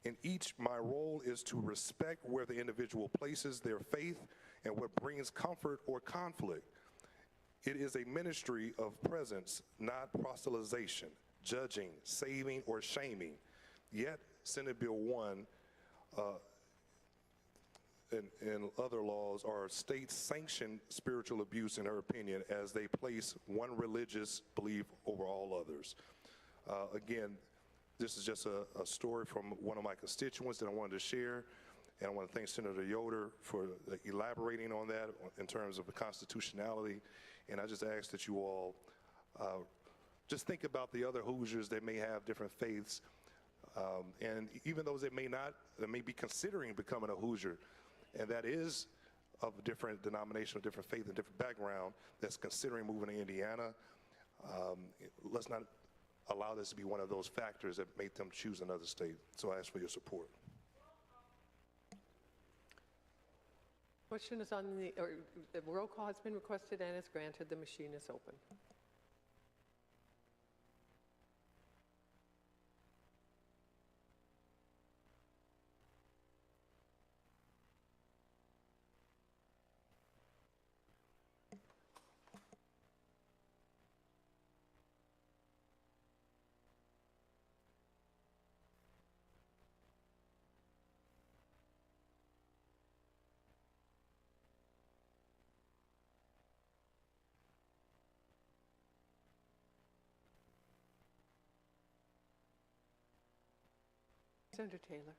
In each, my role is to respect where the individual places their faith and what brings comfort or conflict. It is a ministry of presence, not proselytization, judging, saving, or shaming. Yet, Senate Bill 1 and other laws are state-sanctioned spiritual abuse, in her opinion, as they place one religious belief over all others. Again, this is just a story from one of my constituents that I wanted to share, and I want to thank Senator Yoder for elaborating on that in terms of the constitutionality. And I just ask that you all just think about the other Hoosiers that may have different faiths, and even those that may be considering becoming a Hoosier, and that is of a different denomination, of different faith, and different background, that's considering moving to Indiana. Let's not allow this to be one of those factors that make them choose another state. So I ask for your support. Question is on the roll call has been requested and is granted. The machine is open. Senator Taylor.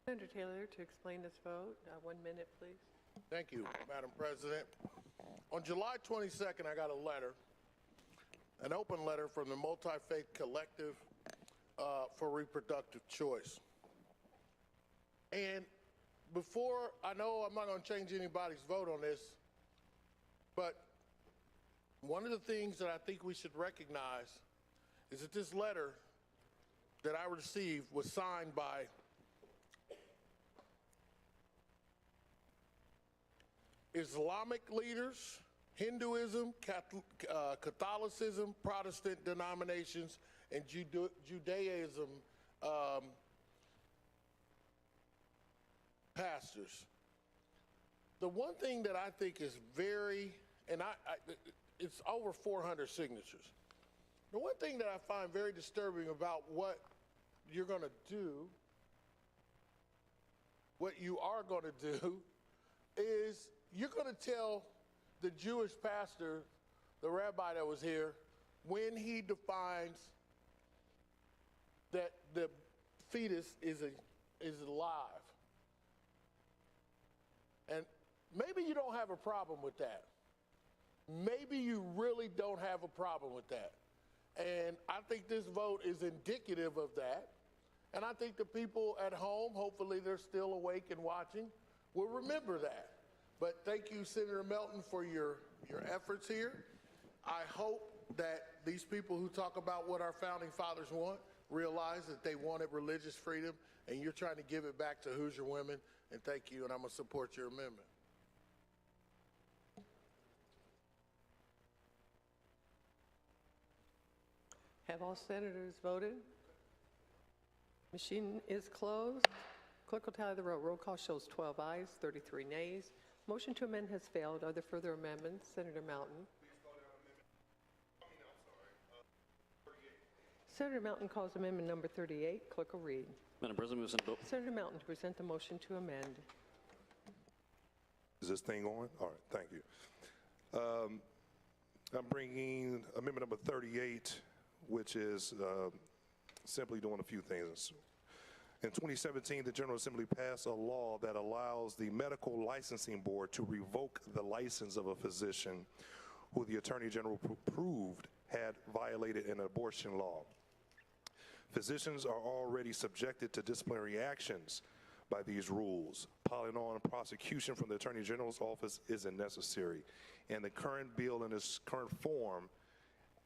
Senator Taylor, to explain this vote, 1 minute, please. Thank you, Madam President. On July 22nd, I got a letter, an open letter from the Multi-Faith Collective for Reproductive Choice. And before, I know I'm not going to change anybody's vote on this, but one of the things that I think we should recognize is that this letter that I received was signed by Islamic leaders, Hinduism, Catholicism, Protestant denominations, and Judaism pastors. The one thing that I think is it's over 400 signatures. The one thing that I find very disturbing about what you're going to do, what you are going to do, is you're going to tell the Jewish pastor, the rabbi that was here, when he defines that the fetus is alive. And maybe you don't have a problem with that. Maybe you really don't have a problem with that. And I think this vote is indicative of that. And I think the people at home, hopefully they're still awake and watching, will remember that. But thank you, Senator Melton, for your efforts here. I hope that these people who talk about what our founding fathers want realize that they wanted religious freedom, and you're trying to give it back to Hoosier women. And thank you, and I'm going to support your amendment. Have all senators voted? Machine is closed. Clerk will tally the roll. Roll call shows 12 ayes, 33 nays. Motion to amend has failed. Are there further amendments? Senator Melton. Senator Melton calls amendment number 38. Clerk will read. Madam President, move Senate Bill. Senator Melton to present the motion to amend. Is this thing on? All right, thank you. I'm bringing amendment number 38, which is simply doing a few things. In 2017, the General Assembly passed a law that allows the Medical Licensing Board to revoke the license of a physician who the Attorney General proved had violated an abortion law. Physicians are already subjected to disciplinary actions by these rules. Piling on prosecution from the Attorney General's office isn't necessary, and the current bill in its current form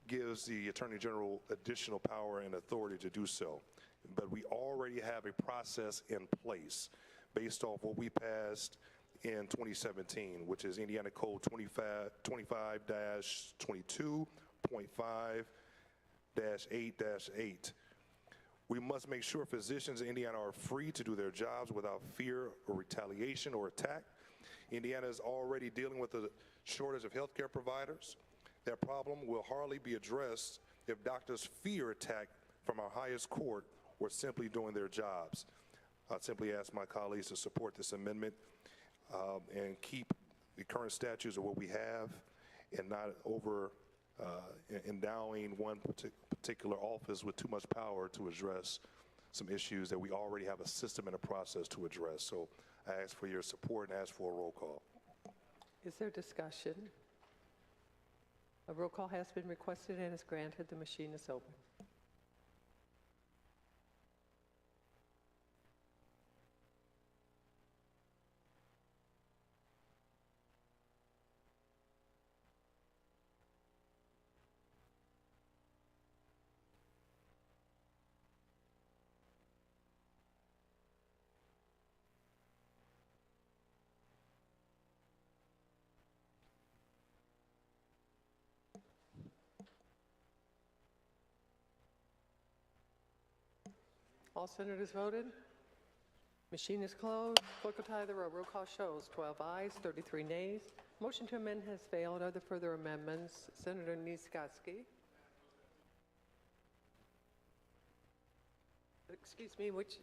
gives the Attorney General additional power and authority to do so. But we already have a process in place based off what we passed in 2017, which is Indiana Code 25-22.5-8-8, We must make sure physicians in Indiana are free to do their jobs without fear or retaliation or attack. Indiana is already dealing with a shortage of healthcare providers. That problem will hardly be addressed if doctors fear attack from our highest court or simply doing their jobs. I simply ask my colleagues to support this amendment and keep the current statutes of what we have and not over endowing one particular office with too much power to address some issues that we already have a system and a process to address. So I ask for your support and ask for a roll call. Is there discussion? A roll call has been requested and is granted. The machine is open. All senators voted. Machine is closed. Clerk will tally the roll. Roll call shows 12 ayes, 33 nays. Motion to amend has failed. Are there further amendments? Senator Niezgodski. Excuse me, which?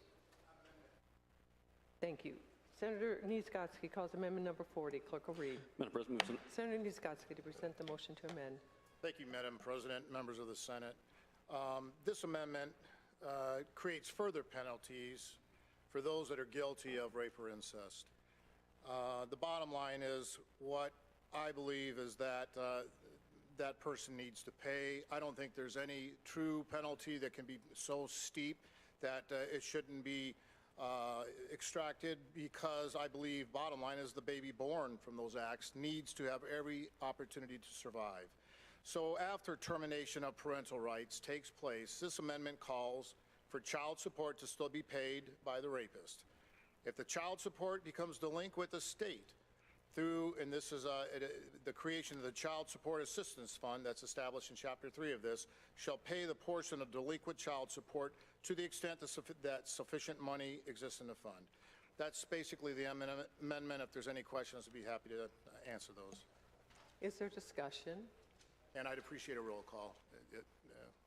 Thank you. Senator Niezgodski calls amendment number 40. Clerk will read. Madam President, Senator Niezgodski to present the motion to amend. Thank you, Madam President, members of the Senate. This amendment creates further penalties for those that are guilty of rape or incest. The bottom line is what I believe is that that person needs to pay. I don't think there's any true penalty that can be so steep that it shouldn't be extracted, because I believe bottom line is the baby born from those acts needs to have every opportunity to survive. So after termination of parental rights takes place, this amendment calls for child support to still be paid by the rapist. If the child support becomes delinquent with the state through, and this is the creation of the Child Support Assistance Fund that's established in Chapter 3 of this, shall pay the portion of delinquent child support to the extent that sufficient money exists in the fund. That's basically the amendment. If there's any questions, I'd be happy to answer those. Is there discussion? And I'd appreciate a roll call.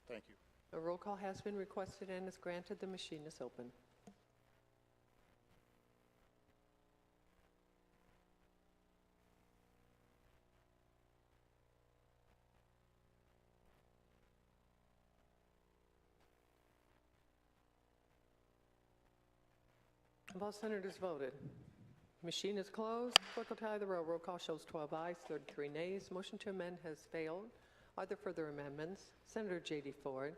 Thank you. A roll call has been requested and is granted. The machine is open. Have all senators voted? Machine is closed. Clerk will tally the roll. Roll call shows 12 ayes, 33 nays. Motion to amend has failed. Are there further amendments? Senator J.D. Ford.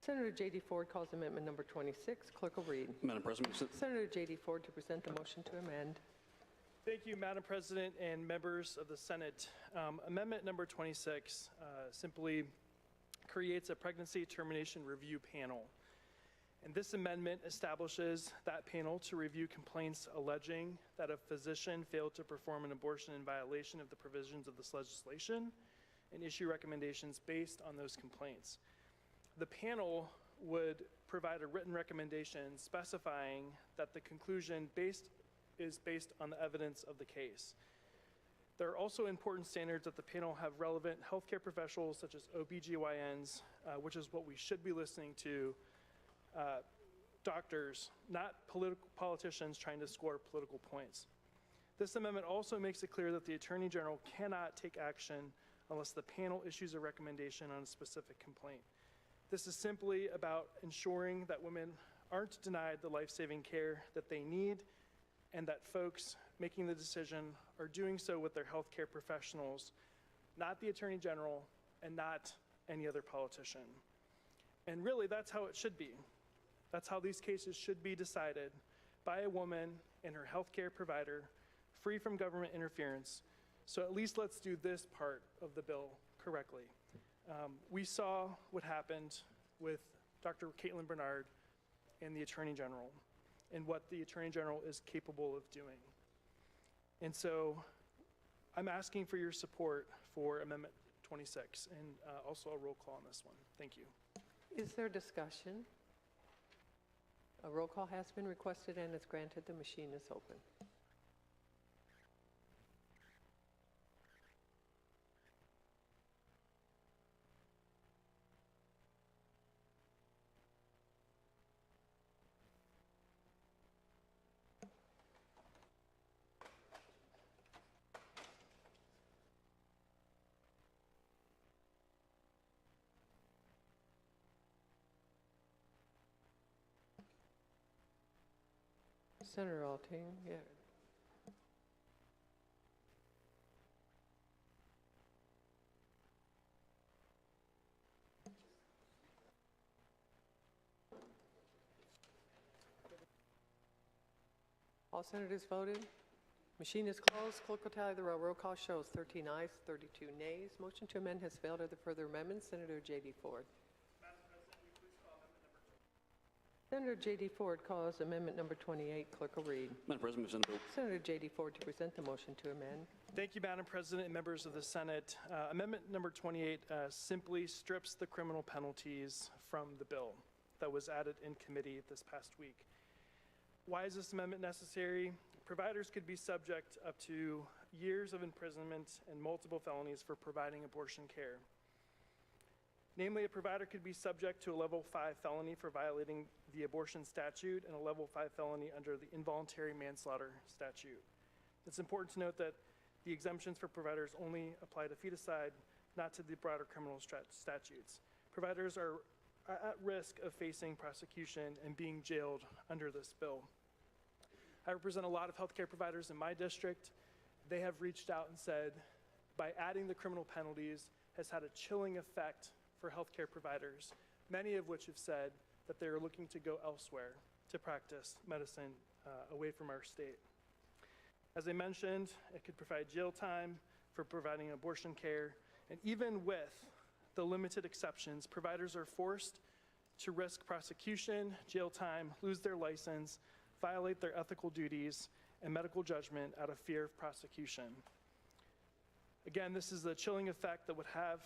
Senator J.D. Ford calls amendment number 26. Clerk will read. Madam President. Senator J.D. Ford to present the motion to amend. Thank you, Madam President and members of the Senate. Amendment number 26 simply creates a pregnancy termination review panel. And this amendment establishes that panel to review complaints alleging that a physician failed to perform an abortion in violation of the provisions of this legislation and issue recommendations based on those complaints. The panel would provide a written recommendation specifying that the conclusion is based on the evidence of the case. There are also important standards that the panel have relevant healthcare professionals such as OBGYNs, which is what we should be listening to, doctors, not politicians trying to score political points. This amendment also makes it clear that the Attorney General cannot take action unless the panel issues a recommendation on a specific complaint. This is simply about ensuring that women aren't denied the life-saving care that they need, and that folks making the decision are doing so with their healthcare professionals, not the Attorney General and not any other politician. And really, that's how it should be. That's how these cases should be decided, by a woman and her healthcare provider, free from government interference. So at least let's do this part of the bill correctly. We saw what happened with Dr. Caitlin Bernard and the Attorney General, and what the Attorney General is capable of doing. And so I'm asking for your support for Amendment 26, and also a roll call on this one. Thank you. Is there discussion? A roll call has been requested and is granted. The machine is open. Senator Alting, yeah. All senators voted. Machine is closed. Clerk will tally the roll. Roll call shows 13 ayes, 32 nays. Motion to amend has failed. Are there further amendments? Senator J.D. Ford. Senator J.D. Ford calls amendment number 28. Clerk will read. Madam President, move Senate Bill. Senator J.D. Ford to present the motion to amend. Thank you, Madam President and members of the Senate. Amendment number 28 simply strips the criminal penalties from the bill that was added in committee this past week. Why is this amendment necessary? Providers could be subject up to years of imprisonment and multiple felonies for providing abortion care. Namely, a provider could be subject to a level 5 felony for violating the abortion statute and a level 5 felony under the involuntary manslaughter statute. It's important to note that the exemptions for providers only apply to feticide, not to the broader criminal statutes. Providers are at risk of facing prosecution and being jailed under this bill. I represent a lot of healthcare providers in my district. They have reached out and said, by adding the criminal penalties has had a chilling effect for healthcare providers, many of which have said that they're looking to go elsewhere to practice medicine away from our state. As I mentioned, it could provide jail time for providing abortion care, and even with the limited exceptions, providers are forced to risk prosecution, jail time, lose their license, violate their ethical duties, and medical judgment out of fear of prosecution. Again, this is the chilling effect that would have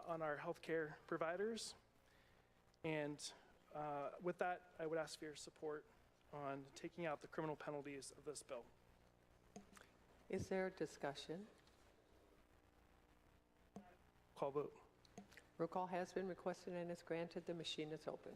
on our healthcare providers. And with that, I would ask for your support on taking out the criminal penalties of this bill. Is there discussion? Call vote. Roll call has been requested and is granted. The machine is open.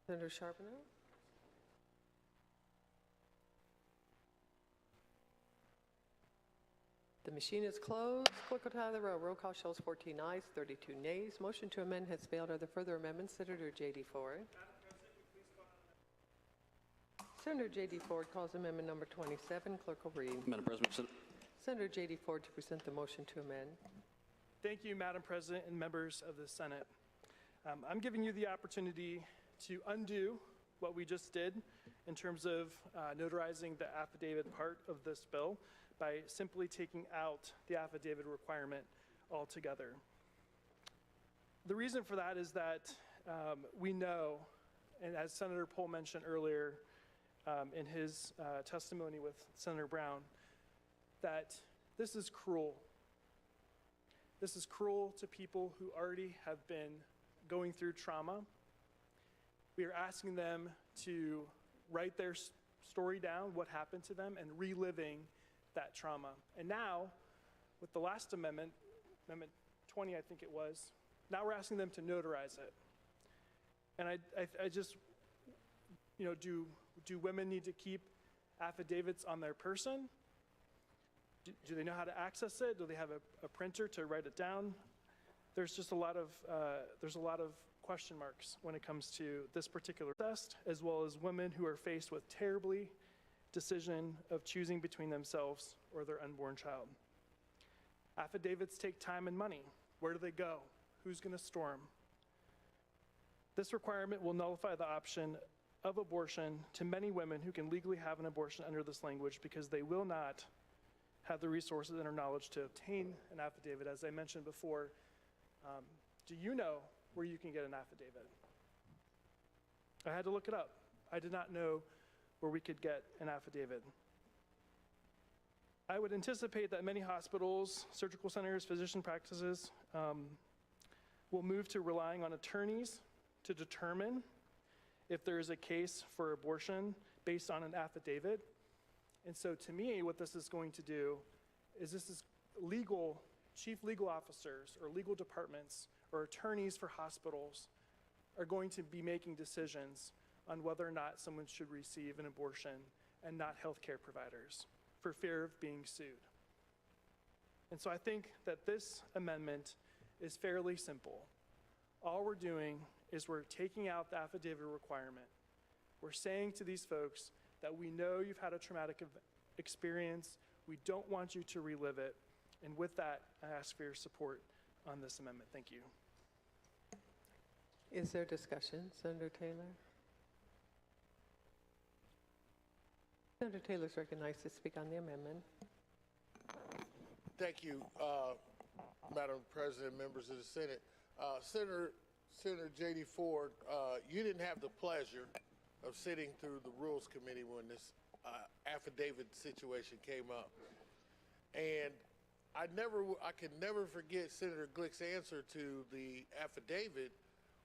Senator Charbonneau? The machine is closed. Clerk will tally the roll. Roll call shows 14 ayes, 32 nays. Motion to amend has failed. Are there further amendments? Senator J.D. Ford. Senator J.D. Ford calls amendment number 27. Clerk will read. Madam President, Senator J.D. Ford to present the motion to amend. Thank you, Madam President and members of the Senate. I'm giving you the opportunity to undo what we just did in terms of notarizing the affidavit part of this bill by simply taking out the affidavit requirement altogether. The reason for that is that we know, and as Senator Pohl mentioned earlier in his testimony with Senator Brown, that this is cruel. This is cruel to people who already have been going through trauma. We are asking them to write their story down, what happened to them, and reliving that trauma. And now, with the last amendment, Amendment 20, I think it was, now we're asking them to notarize it. And I just, you know, do women need to keep affidavits on their person? Do they know how to access it? Do they have a printer to write it down? There's just a lot of question marks when it comes to this particular test, as well as women who are faced with terribly decision of choosing between themselves or their unborn child. Affidavits take time and money. Where do they go? Who's going to store them? This requirement will nullify the option of abortion to many women who can legally have an abortion under this language because they will not have the resources and or knowledge to obtain an affidavit. As I mentioned before, do you know where you can get an affidavit? I had to look it up. I did not know where we could get an affidavit. I would anticipate that many hospitals, surgical centers, physician practices will move to relying on attorneys to determine if there is a case for abortion based on an affidavit. And so to me, what this is going to do is this is chief legal officers or legal departments or attorneys for hospitals are going to be making decisions on whether or not someone should receive an abortion and not healthcare providers for fear of being sued. And so I think that this amendment is fairly simple. All we're doing is we're taking out the affidavit requirement. We're saying to these folks that we know you've had a traumatic experience. We don't want you to relive it. And with that, I ask for your support on this amendment. Thank you. Is there discussion? Senator Taylor? Senator Taylor is recognized to speak on the amendment. Thank you, Madam President, members of the Senate. Senator J.D. Ford, you didn't have the pleasure of sitting through the Rules Committee when this affidavit situation came up. And I can never forget Senator Glick's answer to the affidavit,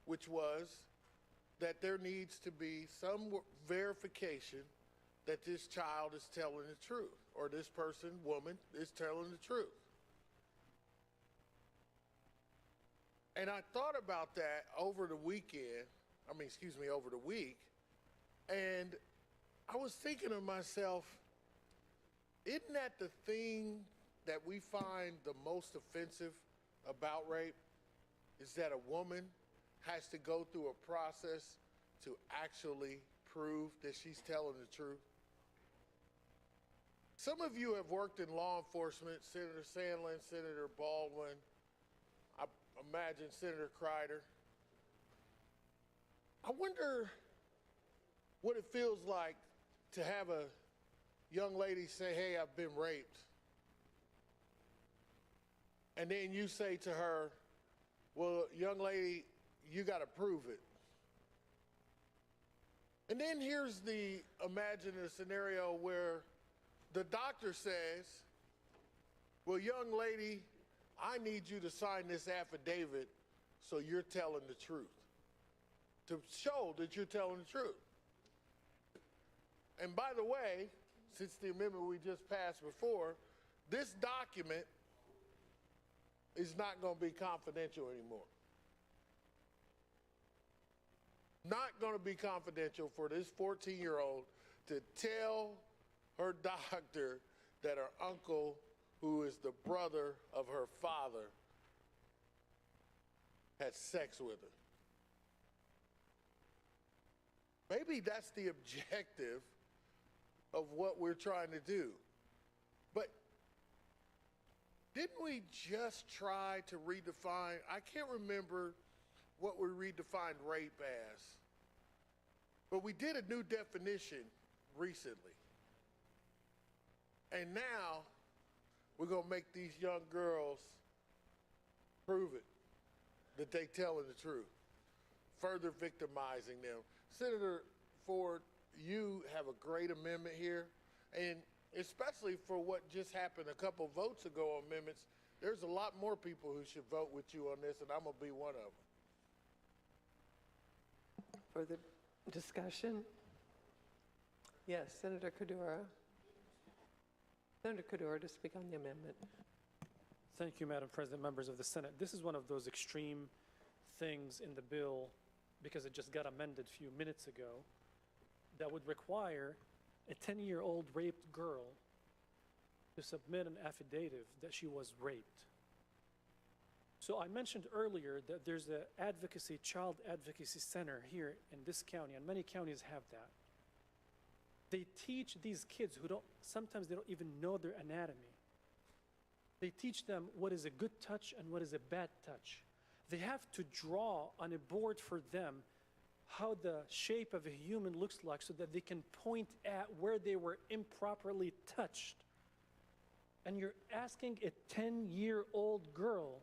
which was that there needs to be some verification that this child is telling the truth, or this woman, is telling the truth. And I thought about that over the week, and I was thinking to myself, isn't that the thing that we find the most offensive about rape, is that a woman has to go through a process to actually prove that she's telling the truth? Some of you have worked in law enforcement, Senator Sandlin, Senator Baldwin, I imagine Senator Crider. I wonder what it feels like to have a young lady say, hey, I've been raped. And then you say to her, well, young lady, you got to prove it. And then here's imagine a scenario where the doctor says, well, young lady, I need you to sign this affidavit so you're telling the truth, to show that you're telling the truth. And by the way, since the amendment we just passed before, this document is not going to be confidential anymore. Not going to be confidential for this 14-year-old to tell her doctor that her uncle, who is the brother of her father, had sex with her. Maybe that's the objective of what we're trying to do. But didn't we just try to redefine? I can't remember what we redefined rape as, but we did a new definition recently. And now we're going to make these young girls prove it, that they telling the truth, further victimizing them. Senator Ford, you have a great amendment here, and especially for what just happened a couple votes ago on amendments, there's a lot more people who should vote with you on this, and I'm going to be one of them. Further discussion? Yes, Senator Kadura. Senator Kadura to speak on the amendment. Thank you, Madam President, members of the Senate. This is one of those extreme things in the bill, because it just got amended a few minutes ago, that would require a 10-year-old raped girl to submit an affidavit that she was raped. So I mentioned earlier that there's a child advocacy center here in this county, and many counties have that. They teach these kids who sometimes they don't even know their anatomy. They teach them what is a good touch and what is a bad touch. They have to draw on a board for them how the shape of a human looks like so that they can point at where they were improperly touched. And you're asking a 10-year-old girl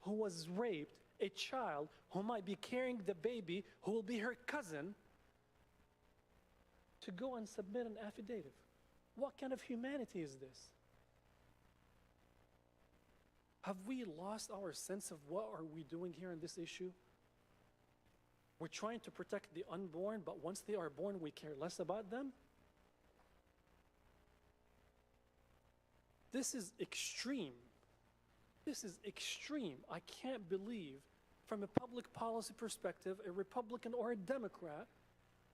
who was raped, a child who might be carrying the baby, who will be her cousin, to go and submit an affidavit. What kind of humanity is this? Have we lost our sense of what are we doing here in this issue? We're trying to protect the unborn, but once they are born, we care less about them? This is extreme. This is extreme. I can't believe, from a public policy perspective, a Republican or a Democrat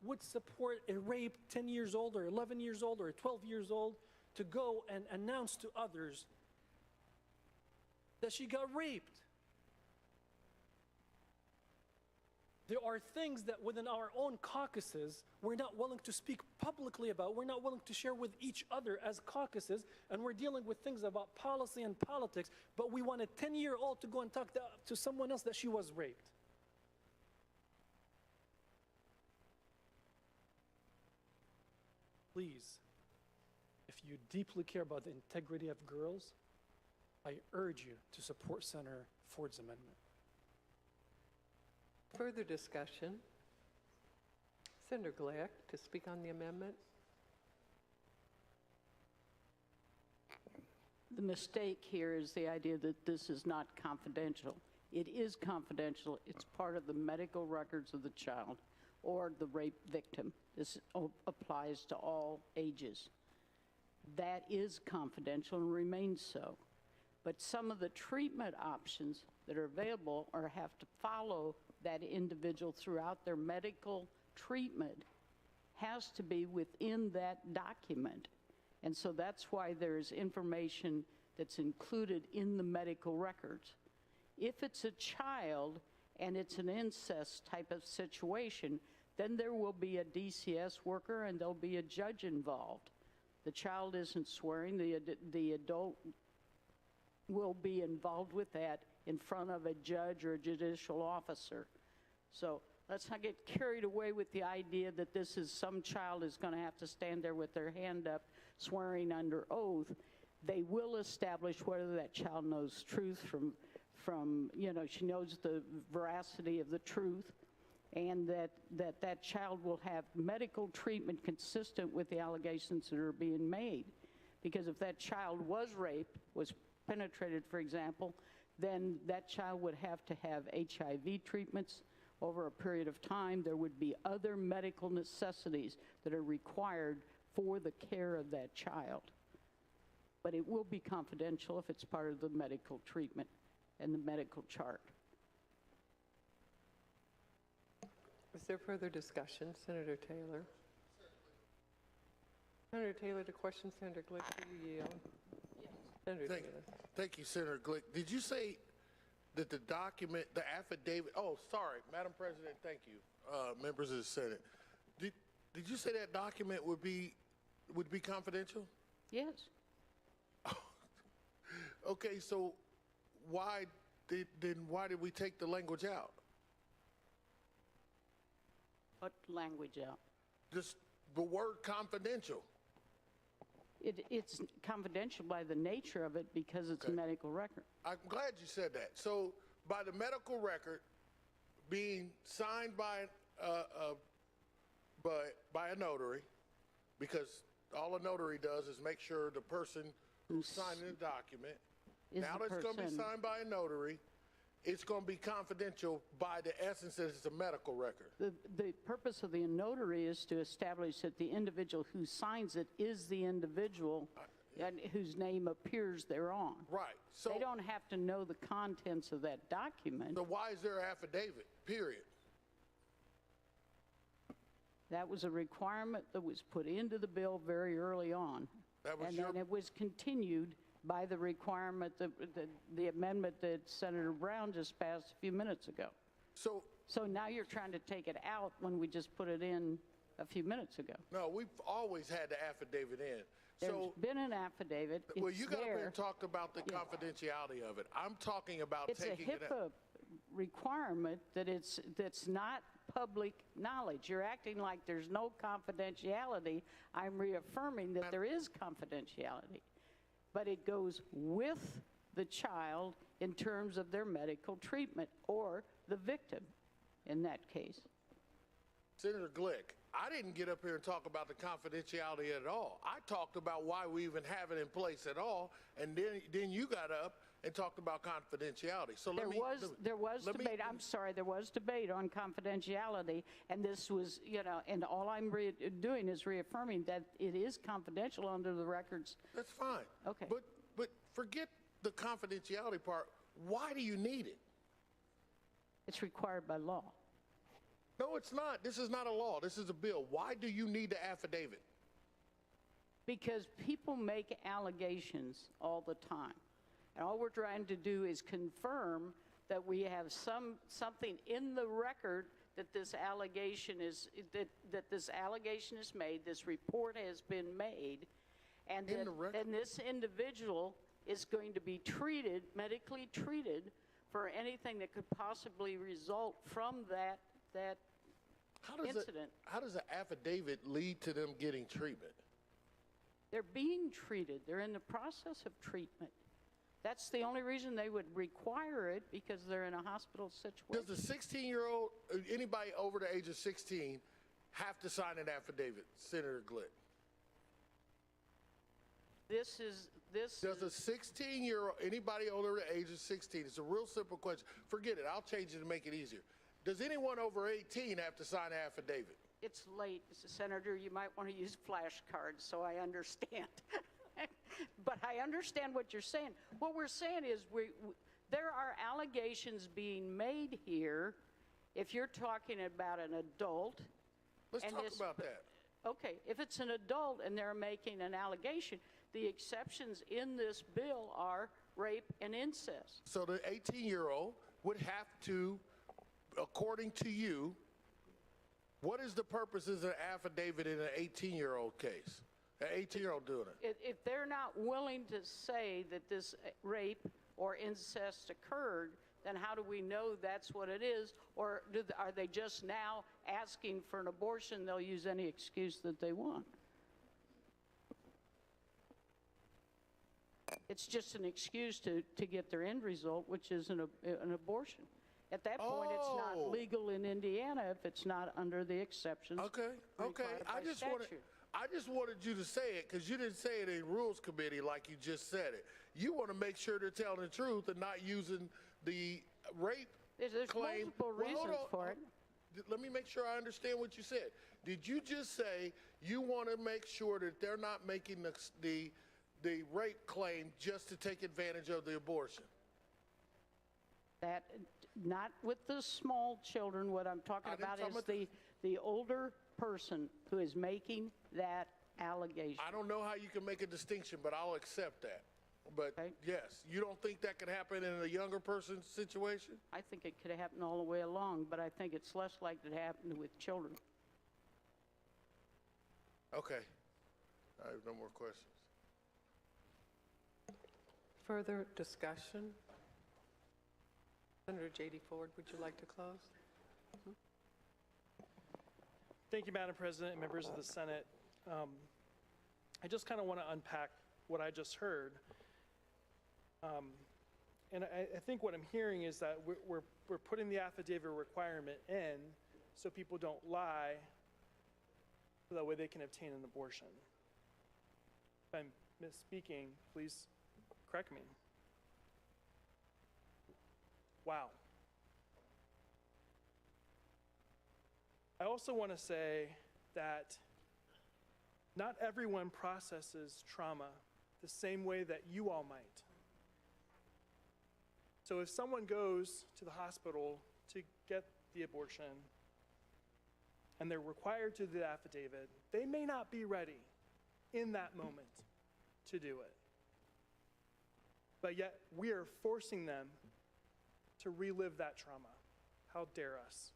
would support a rape 10 years old or 11 years old or 12 years old to go and announce to others that she got raped. There are things that within our own caucuses we're not willing to speak publicly about, we're not willing to share with each other as caucuses, and we're dealing with things about policy and politics, but we want a 10-year-old to go and talk to someone else that she was raped. Please, if you deeply care about the integrity of girls, I urge you to support Senator Ford's amendment. Further discussion. Senator Glick to speak on the amendment. The mistake here is the idea that this is not confidential. It is confidential. It's part of the medical records of the child or the rape victim. This applies to all ages. That is confidential and remains so. But some of the treatment options that are available or have to follow that individual throughout their medical treatment has to be within that document. And so that's why there's information that's included in the medical records. If it's a child and it's an incest type of situation, then there will be a DCS worker and there'll be a judge involved. The child isn't swearing, the adult will be involved with that in front of a judge or a judicial officer. So let's not get carried away with the idea that this is some child is going to have to stand there with their hand up swearing under oath. They will establish whether that child knows truth from she knows the veracity of the truth, and that child will have medical treatment consistent with the allegations that are being made. Because if that child was raped, was penetrated, for example, then that child would have to have HIV treatments over a period of time. There would be other medical necessities that are required for the care of that child. But it will be confidential if it's part of the medical treatment and the medical chart. Is there further discussion? Senator Taylor. Senator Taylor, to question Senator Glick, do you yield? Senator Taylor. Thank you, Senator Glick. Did you say that the document, the affidavit, oh, sorry, Madam President, thank you, members of the Senate. Did you say that document would be confidential? Yes. Okay, so why did we take the language out? What language out? Just the word confidential. It's confidential by the nature of it because it's a medical record. I'm glad you said that. So by the medical record being signed by a notary, because all a notary does is make sure the person who's signing the document, now that it's going to be signed by a notary, it's going to be confidential by the essence that it's a medical record. The purpose of the notary is to establish that the individual who signs it is the individual and whose name appears thereon. Right. So they don't have to know the contents of that document. So why is there an affidavit, period? That was a requirement that was put into the bill very early on. That was and then it was continued by the requirement, the amendment that Senator Brown just passed a few minutes ago. So now you're trying to take it out when we just put it in a few minutes ago. No, we've always had the affidavit in. There's been an affidavit. Well, It's you got up here there. and talked about the confidentiality of it. I'm talking about It's a taking it out. HIPAA requirement that's not public knowledge. You're acting like there's no confidentiality. I'm reaffirming that there is confidentiality, but it goes with the child in terms of their medical treatment or the victim in that case. Senator Glick, I didn't get up here and talk about the confidentiality at all. I talked about why we even have it in place at all, and then you got up and talked about confidentiality. So There was debate. I'm sorry, there was debate on confidentiality, and this was, and all I'm doing is reaffirming that it is confidential under the records. That's fine. Okay. But forget the confidentiality part. Why do you need it? It's required by law. No, it's not. This is not a law. This is a bill. Why do you need the affidavit? Because people make allegations all the time. And all we're trying to do is confirm that we have something in the record that this allegation is made, this report has been made, and this individual is going to be treated, medically treated, for anything that could possibly result from that incident. How does an affidavit lead to them getting treatment? They're being treated. They're in the process of treatment. That's the only reason they would require it, because they're in a hospital situation. Does the 16-year-old, anybody over the age of 16, have to sign an affidavit, Senator Glick? Does a 16-year-old, anybody over the age of 16, it's a real simple question. Forget it. I'll change it to make it easier. Does anyone over 18 have to sign an affidavit? It's late, Senator. You might want to use flashcards so I understand. But I understand what you're saying. What we're saying is there are allegations being made here. If you're talking about an adult. Let's talk about that. Okay, if it's an adult and they're making an allegation, the exceptions in this bill are rape and incest. So the 18-year-old would have to, according to you, what is the purpose of an affidavit in an 18-year-old case? An 18-year-old doing it? If they're not willing to say that this rape or incest occurred, then how do we know that's what it is? Or are they just now asking for an abortion? They'll use any excuse that they want. It's just an excuse to get their end result, which is an abortion. At that point, it's not legal in Indiana if it's not under the exceptions. Okay. I just wanted you to say it because you didn't say it in Rules Committee like you just said it. You want to make sure they're telling the truth and not using the rape There's claim. multiple reasons for it. Let me make sure I understand what you said. Did you just say you want to make sure that they're not making the rape claim just to take advantage of the abortion? That, not with the small children. What I'm talking about is the older person who is making that allegation. I don't know how you can make a distinction, but I'll accept that. But yes, you don't think that could happen in a younger person's situation? I think it could happen all the way along, but I think it's less likely to happen with children. Okay. I have no more questions. Further discussion? Senator J.D. Ford, would you like to close? Thank you, Madam President and members of the Senate. I just kind of want to unpack what I just heard. And I think what I'm hearing is that we're putting the affidavit requirement in so people don't lie, so that way they can obtain an abortion. If I'm misspeaking, please correct me. Wow. I also want to say that not everyone processes trauma the same way that you all might. So if someone goes to the hospital to get the abortion and they're required to do the affidavit, they may not be ready in that moment to do it. but yet we are forcing them to relive that trauma. How dare us?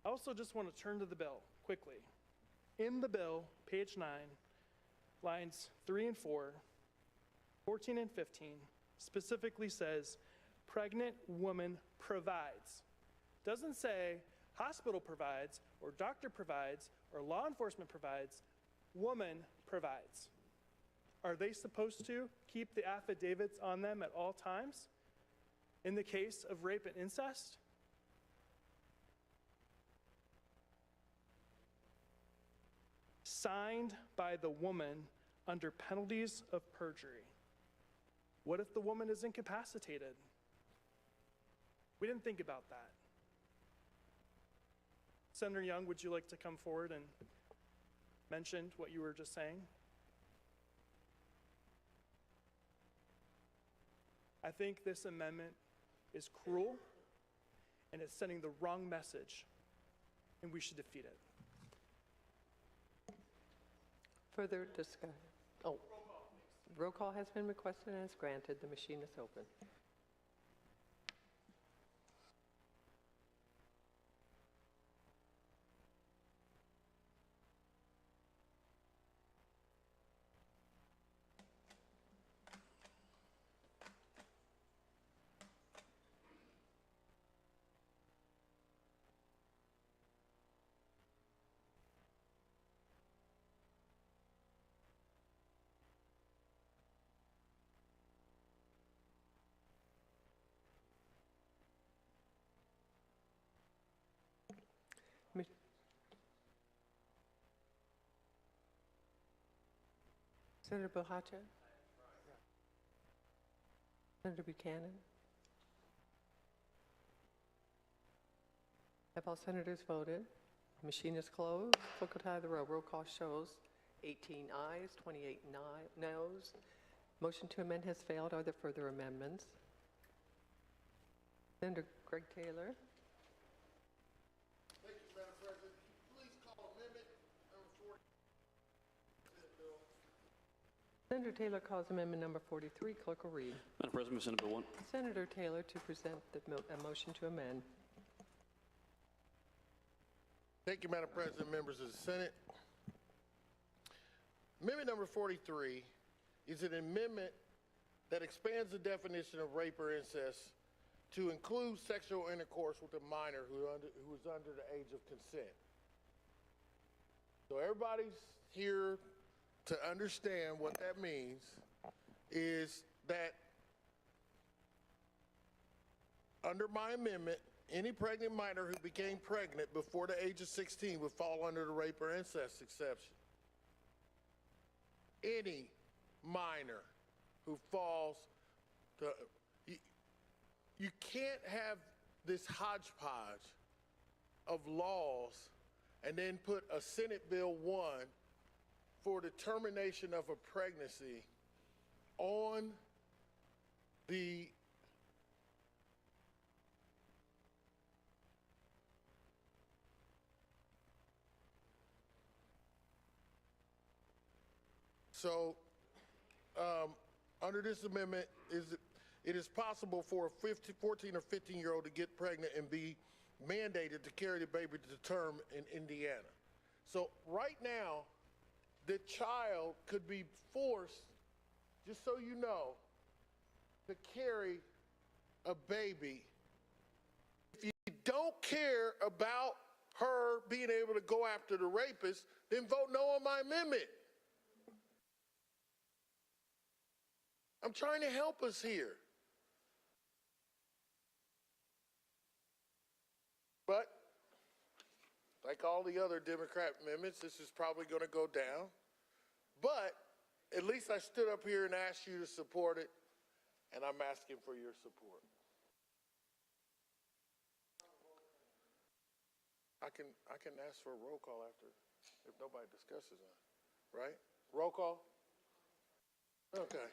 I also just want to turn to the bill quickly. In the bill, page 9, lines 3 and 4, 14 and 15, specifically says, pregnant woman provides. Doesn't say hospital provides, or doctor provides, or law enforcement provides. Woman provides. Are they supposed to keep the affidavits on them at all times in the case of rape and incest? Signed by the woman under penalties of perjury. What if the woman is incapacitated? We didn't think about that. Senator Young, would you like to come forward and mention what you were just saying? I think this amendment is cruel and it's sending the wrong message, and we should defeat it. Further discussion? Oh, roll call has been requested and is granted. The machine is open. Senator Bohacha? Senator Buchanan? Have all senators voted? The machine is closed. Clerk will tie the roll. Roll call shows 18 ayes, 28 noes. Motion to amend has failed. Are there further amendments? Senator Greg Taylor? Thank you, Madam President. Please call amendment number 40. Senator Taylor calls amendment number 43. Clerk will read. Madam President, Senate Bill 1. Senator Taylor to present a motion to amend. Thank you, Madam President, members of the Senate. Amendment number 43 is an amendment that expands the definition of rape or incest to include sexual intercourse with a minor who is under the age of consent. So everybody's here to understand what that means is that under my amendment, any pregnant minor who became pregnant before the age of 16 would fall under the rape or incest exception. Any minor who falls to, you can't have this hodgepodge of laws and then put a Senate Bill 1 for the termination of a pregnancy on the So, under this amendment, it is possible for a 14 or 15-year-old to get pregnant and be mandated to carry the baby to term in Indiana. So right now, the child could be forced, just so you know, to carry a baby. If you don't care about her being able to go after the rapist, then vote no on my amendment. I'm trying to help us here. But, like all the other Democrat amendments, this is probably going to go down. But, at least I stood up here and asked you to support it, and I'm asking for your support. I can ask for a roll call after, if nobody discusses it, right? Roll call? Okay.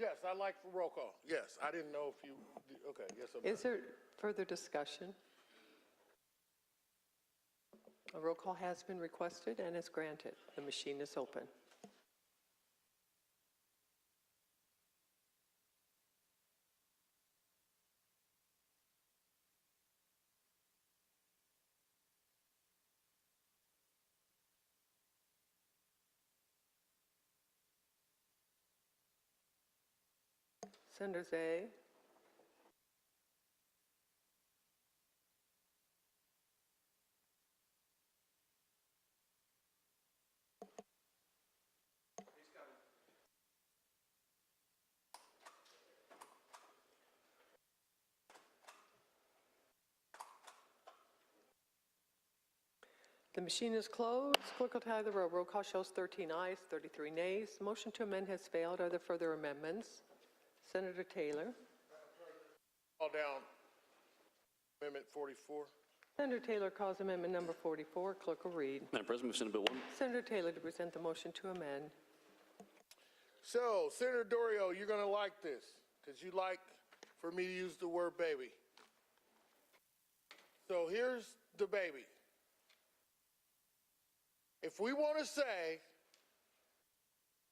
Yes, I'd like for roll call. Yes, I didn't know if you, okay, yes, I'm. Is there further discussion? A roll call has been requested and is granted. The machine is open. Senators A, the machine is closed. Clerk will tally the roll. Roll call shows 13 ayes, 33 nays. Motion to amend has failed. Are there further amendments? Senator Taylor. Call down Amendment 44. Senator Taylor calls amendment number 44. Clerk will read. Madam President, move Senate Bill 1. Senator Taylor to present the motion to amend. So, Senator Dorio, you're going to like this because you like for me to use the word baby. So here's the baby. If we want to say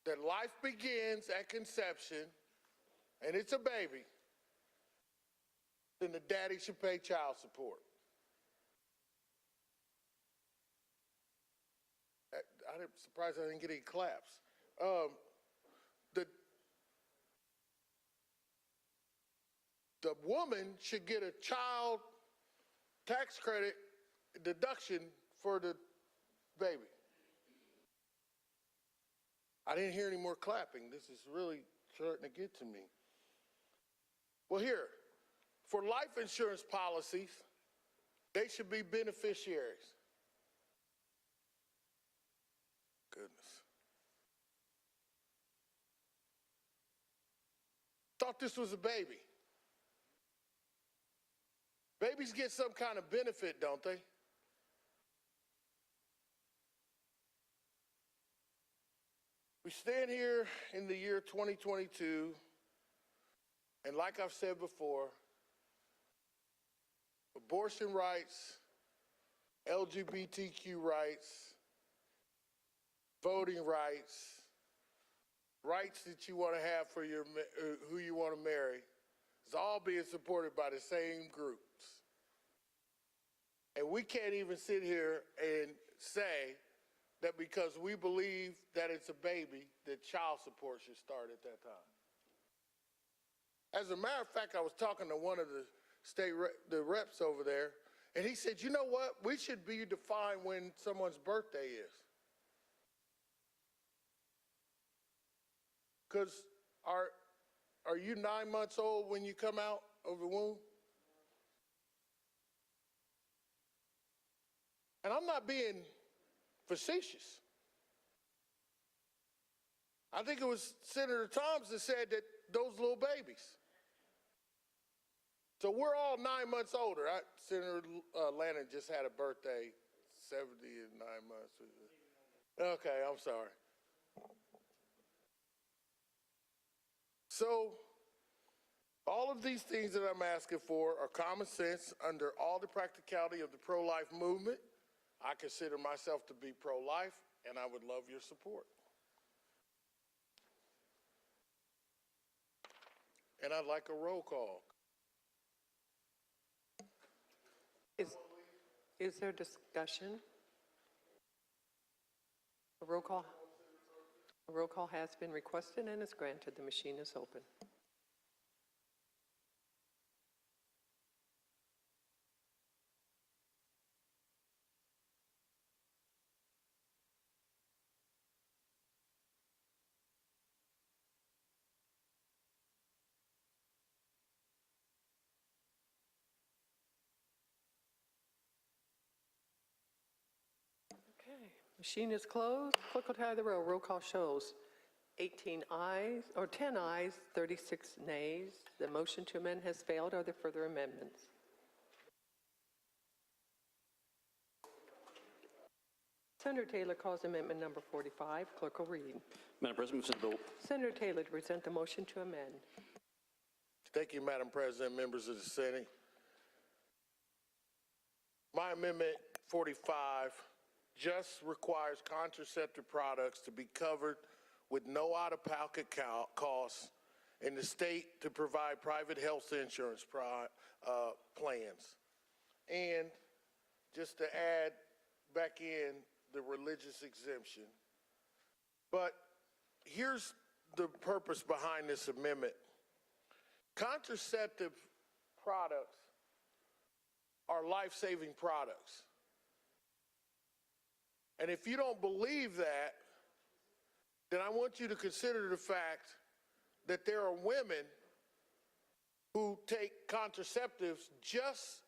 that life begins at conception and it's a baby, then the daddy should pay child support. I'm surprised I didn't get any claps. The woman should get a child tax credit deduction for the baby. I didn't hear any more clapping. This is really starting to get to me. Well, here, for life insurance policies, they should be beneficiaries. Goodness. Thought this was a baby. Babies get some kind of benefit, don't they? We stand here in the year 2022, and like I've said before, abortion rights, LGBTQ rights, voting rights, rights that you want to have for your who you want to marry, is all being supported by the same groups. And we can't even sit here and say that because we believe that it's a baby, that child support should start at that time. As a matter of fact, I was talking to one of the reps over there, and he said, you know what? We should be defined when someone's birthday is. Because are you 9 months old when you come out of the womb? And I'm not being facetious. I think it was Senator Thomas that said that those little babies. So we're all 9 months older. Senator Lannon just had a birthday, 70 and 9 months. Okay, I'm sorry. So all of these things that I'm asking for are common sense under all the practicality of the pro-life movement. I consider myself to be pro-life, and I would love your support. And I'd like a roll call. Is there discussion? A roll call has been requested and is granted. The machine is open. Okay, machine is closed. Clerk will tally the roll. Roll call shows 10 ayes, 36 nays. The motion to amend has failed. Are there further amendments? Senator Taylor calls amendment number 45. Clerk will read. Madam President, move Senate Bill. Senator Taylor to present the motion to amend. Thank you, Madam President, members of the Senate. My amendment 45 just requires contraceptive products to be covered with no out-of-pocket costs and the state to provide private health insurance plans. And just to add back in the religious exemption. But here's the purpose behind this amendment. Contraceptive products are life-saving products. And if you don't believe that, then I want you to consider the fact that there are women who take contraceptives just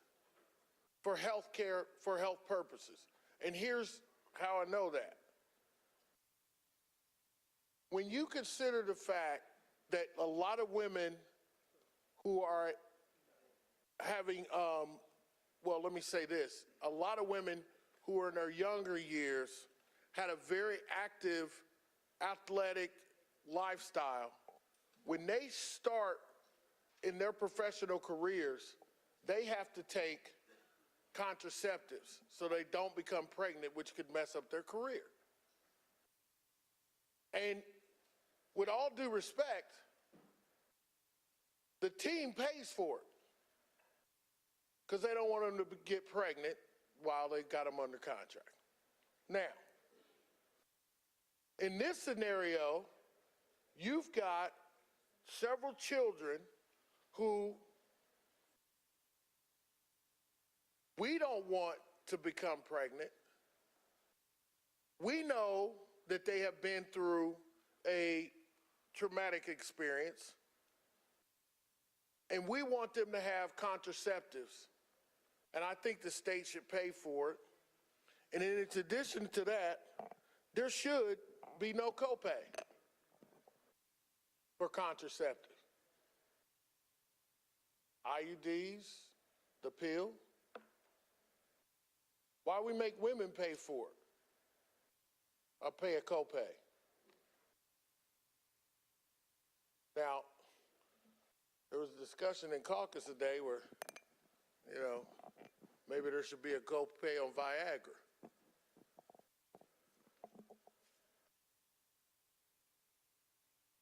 for health care, for health purposes. And here's how I know that. When you consider the fact that a lot of women who are having, well, let me say this. A lot of women who are in their younger years had a very active, athletic lifestyle. When they start in their professional careers, they have to take contraceptives so they don't become pregnant, which could mess up their career. And with all due respect, the team pays for it because they don't want them to get pregnant while they got them under contract. Now, in this scenario, you've got several children who we don't want to become pregnant. We know that they have been through a traumatic experience, and we want them to have contraceptives. And I think the state should pay for it. And in addition to that, there should be no copay for contraceptive. IUDs, the pill. Why we make women pay for it or pay a copay? Now, there was a discussion in caucus today where, maybe there should be a copay on Viagra.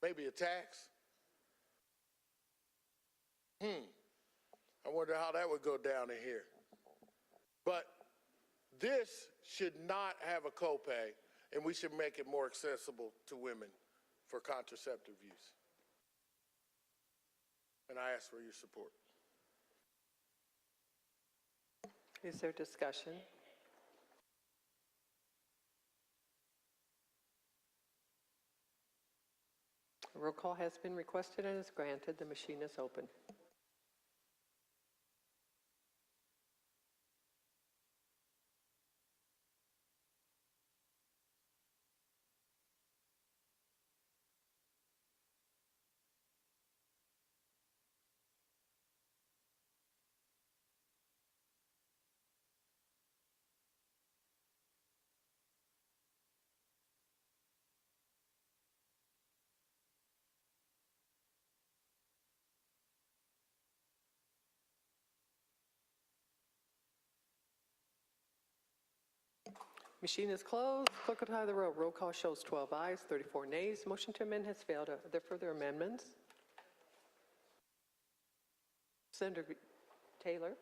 Maybe a tax. I wonder how that would go down in here. But this should not have a copay, and we should make it more accessible to women for contraceptive use. And I ask for your support. Is there discussion? A roll call has been requested and is granted. The machine is open. Machine is closed. Clerk will tie the roll. Roll call shows 12 ayes, 34 nays. Motion to amend has failed. Are there further amendments? Senator Taylor?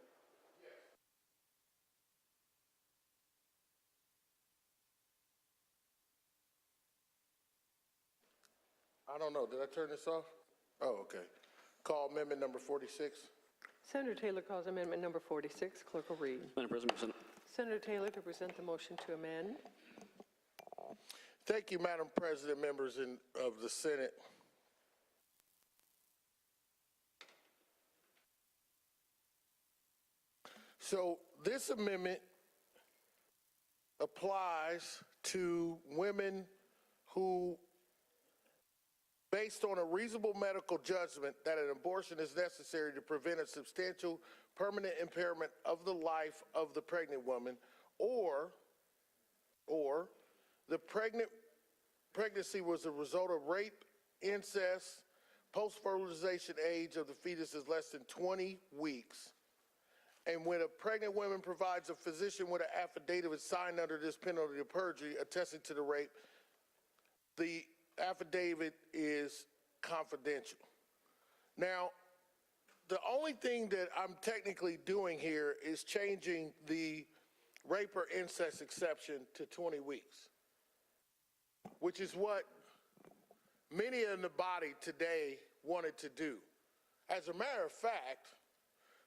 I don't know. Did I turn this off? Oh, okay. Call amendment number 46. Senator Taylor calls amendment number 46. Clerk will read. Madam President, Senator Taylor to present the motion to amend. Thank you, Madam President, members of the Senate. So this amendment applies to women who, based on a reasonable medical judgment that an abortion is necessary to prevent a substantial permanent impairment of the life of the pregnant woman, or or the pregnancy was a result of rape, incest, post-fertilization age of the fetus is less than 20 weeks. And when a pregnant woman provides a physician with an affidavit signed under this penalty of perjury attesting to the rape, the affidavit is confidential. Now, the only thing that I'm technically doing here is changing the rape or incest exception to 20 weeks, which is what many in the body today wanted to do. As a matter of fact,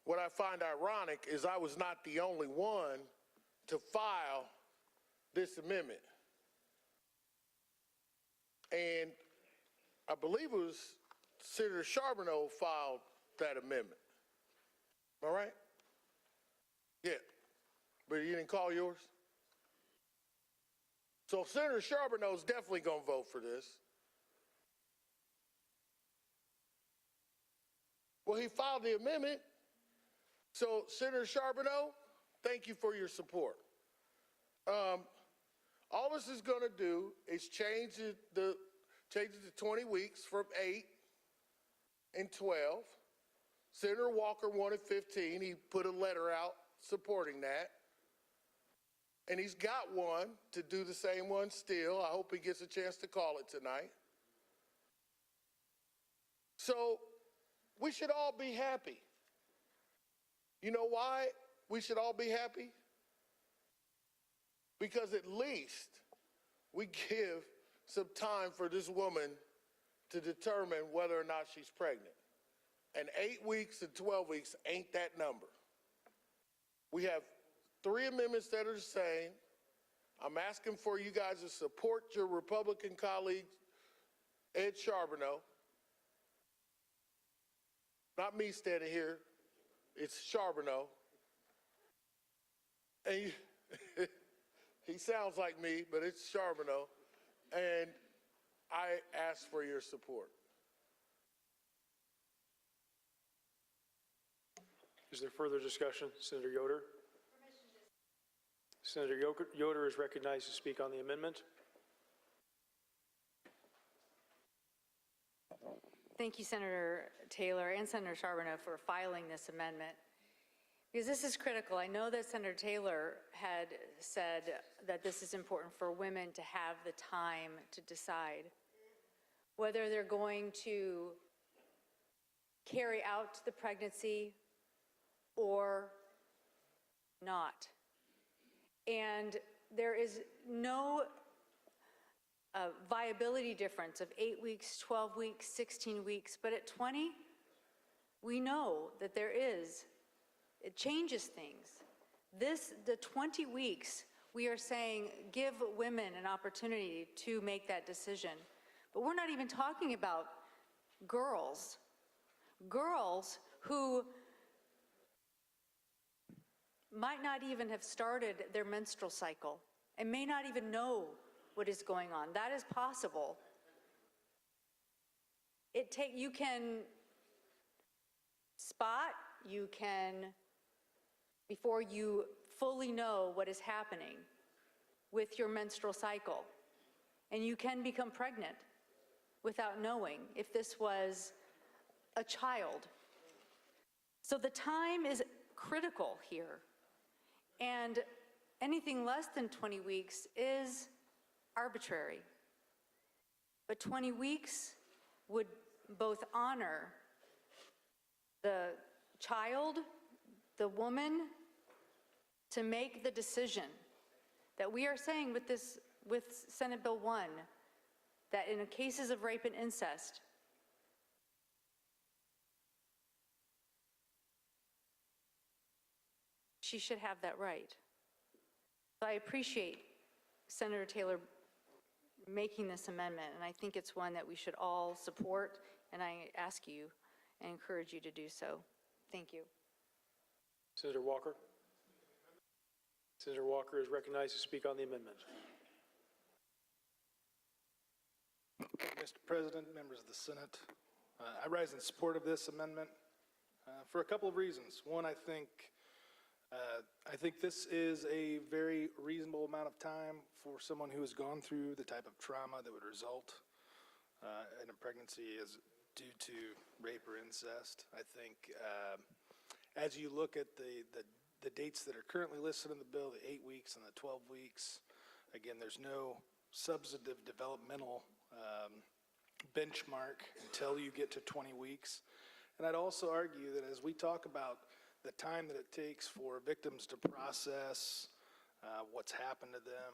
what I find ironic is I was not the only one to file this amendment. And I believe it was Senator Charbonneau filed that amendment. All right? Yeah. But you didn't call yours? So Senator Charbonneau is definitely going to vote for this. Well, he filed the amendment. So Senator Charbonneau, thank you for your support. All this is going to do is change it to 20 weeks from 8 and 12. Senator Walker wanted 15. He put a letter out supporting that. And he's got one to do the same one still. I hope he gets a chance to call it tonight. So we should all be happy. You know why we should all be happy? Because at least we give some time for this woman to determine whether or not she's pregnant. And 8 weeks and 12 weeks ain't that number. We have 3 amendments that are the same. I'm asking for you guys to support your Republican colleague, Ed Charbonneau. Not me standing here, it's Charbonneau. And he sounds like me, but it's Charbonneau. And I ask for your support. Is there further discussion? Senator Yoder? Senator Yoder is recognized to speak on the amendment. Thank you, Senator Taylor and Senator Charbonneau, for filing this amendment, because this is critical. I know that Senator Taylor had said that this is important for women to have the time to decide whether they're going to carry out the pregnancy or not. And there is no viability difference of 8 weeks, 12 weeks, 16 weeks, but at 20, we know that there is. It changes things. The 20 weeks, we are saying, give women an opportunity to make that decision. But we're not even talking about girls. Girls who might not even have started their menstrual cycle and may not even know what is going on. That is possible. You can spot, you can, before you fully know what is happening with your menstrual cycle, and you can become pregnant without knowing if this was a child. So the time is critical here. And anything less than 20 weeks is arbitrary. But 20 weeks would both honor the child, the woman, to make the decision that we are saying with Senate Bill 1, that in cases of rape and incest, she should have that right. So I appreciate Senator Taylor making this amendment, and I think it's one that we should all support, and I ask you and encourage you to do so. Thank you. Senator Walker? Senator Walker is recognized to speak on the amendment. Mr. President, members of the Senate, I rise in support of this amendment for a couple of reasons. One, I think I think this is a very reasonable amount of time for someone who has gone through the type of trauma that would result in a pregnancy as due to rape or incest. I think as you look at the dates that are currently listed in the bill, the 8 weeks and the 12 weeks, again, there's no substantive developmental benchmark until you get to 20 weeks. And I'd also argue that as we talk about the time that it takes for victims to process what's happened to them,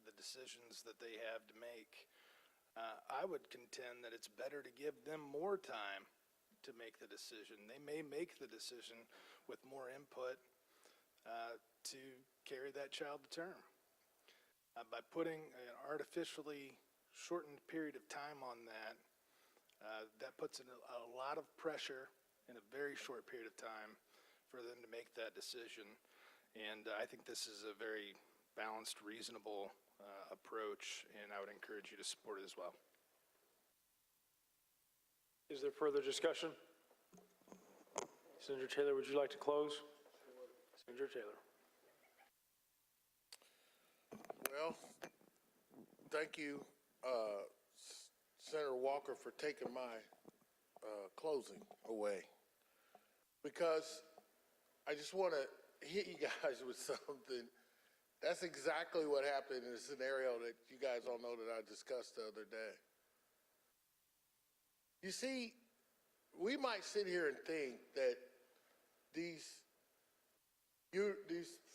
the decisions that they have to make, I would contend that it's better to give them more time to make the decision. They may make the decision with more input to carry that child to term. By putting an artificially shortened period of time on that, that puts in a lot of pressure in a very short period of time for them to make that decision. And I think this is a very balanced, reasonable approach, and I would encourage you to support it as well. Is there further discussion? Senator Taylor, would you like to close? Senator Taylor. Well, thank you, Senator Walker, for taking my closing away, because I just want to hit you guys with something. That's exactly what happened in the scenario that you guys all know that I discussed the other day. You see, we might sit here and think that these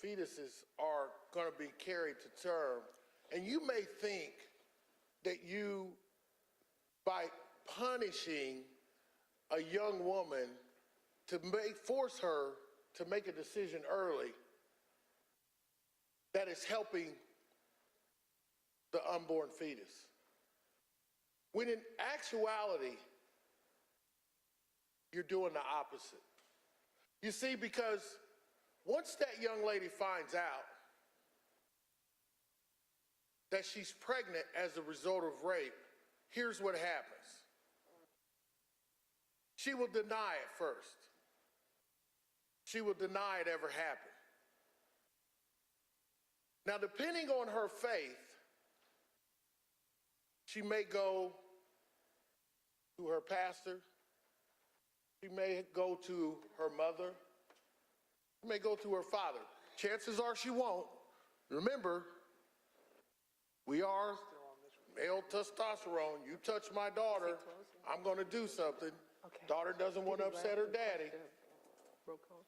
fetuses are going to be carried to term, and you may think that you, by punishing a young woman to force her to make a decision early, that is helping the unborn fetus. When in actuality, you're doing the opposite. You see, because once that young lady finds out that she's pregnant as a result of rape, here's what happens. She will deny it first. She will deny it ever happened. Now, depending on her faith, she may go to her pastor. She may go to her mother. She may go to her father. Chances are she won't. Remember, we are male testosterone. You touch my daughter, I'm going to do something. Okay. Daughter doesn't want to upset her daddy. Roll call.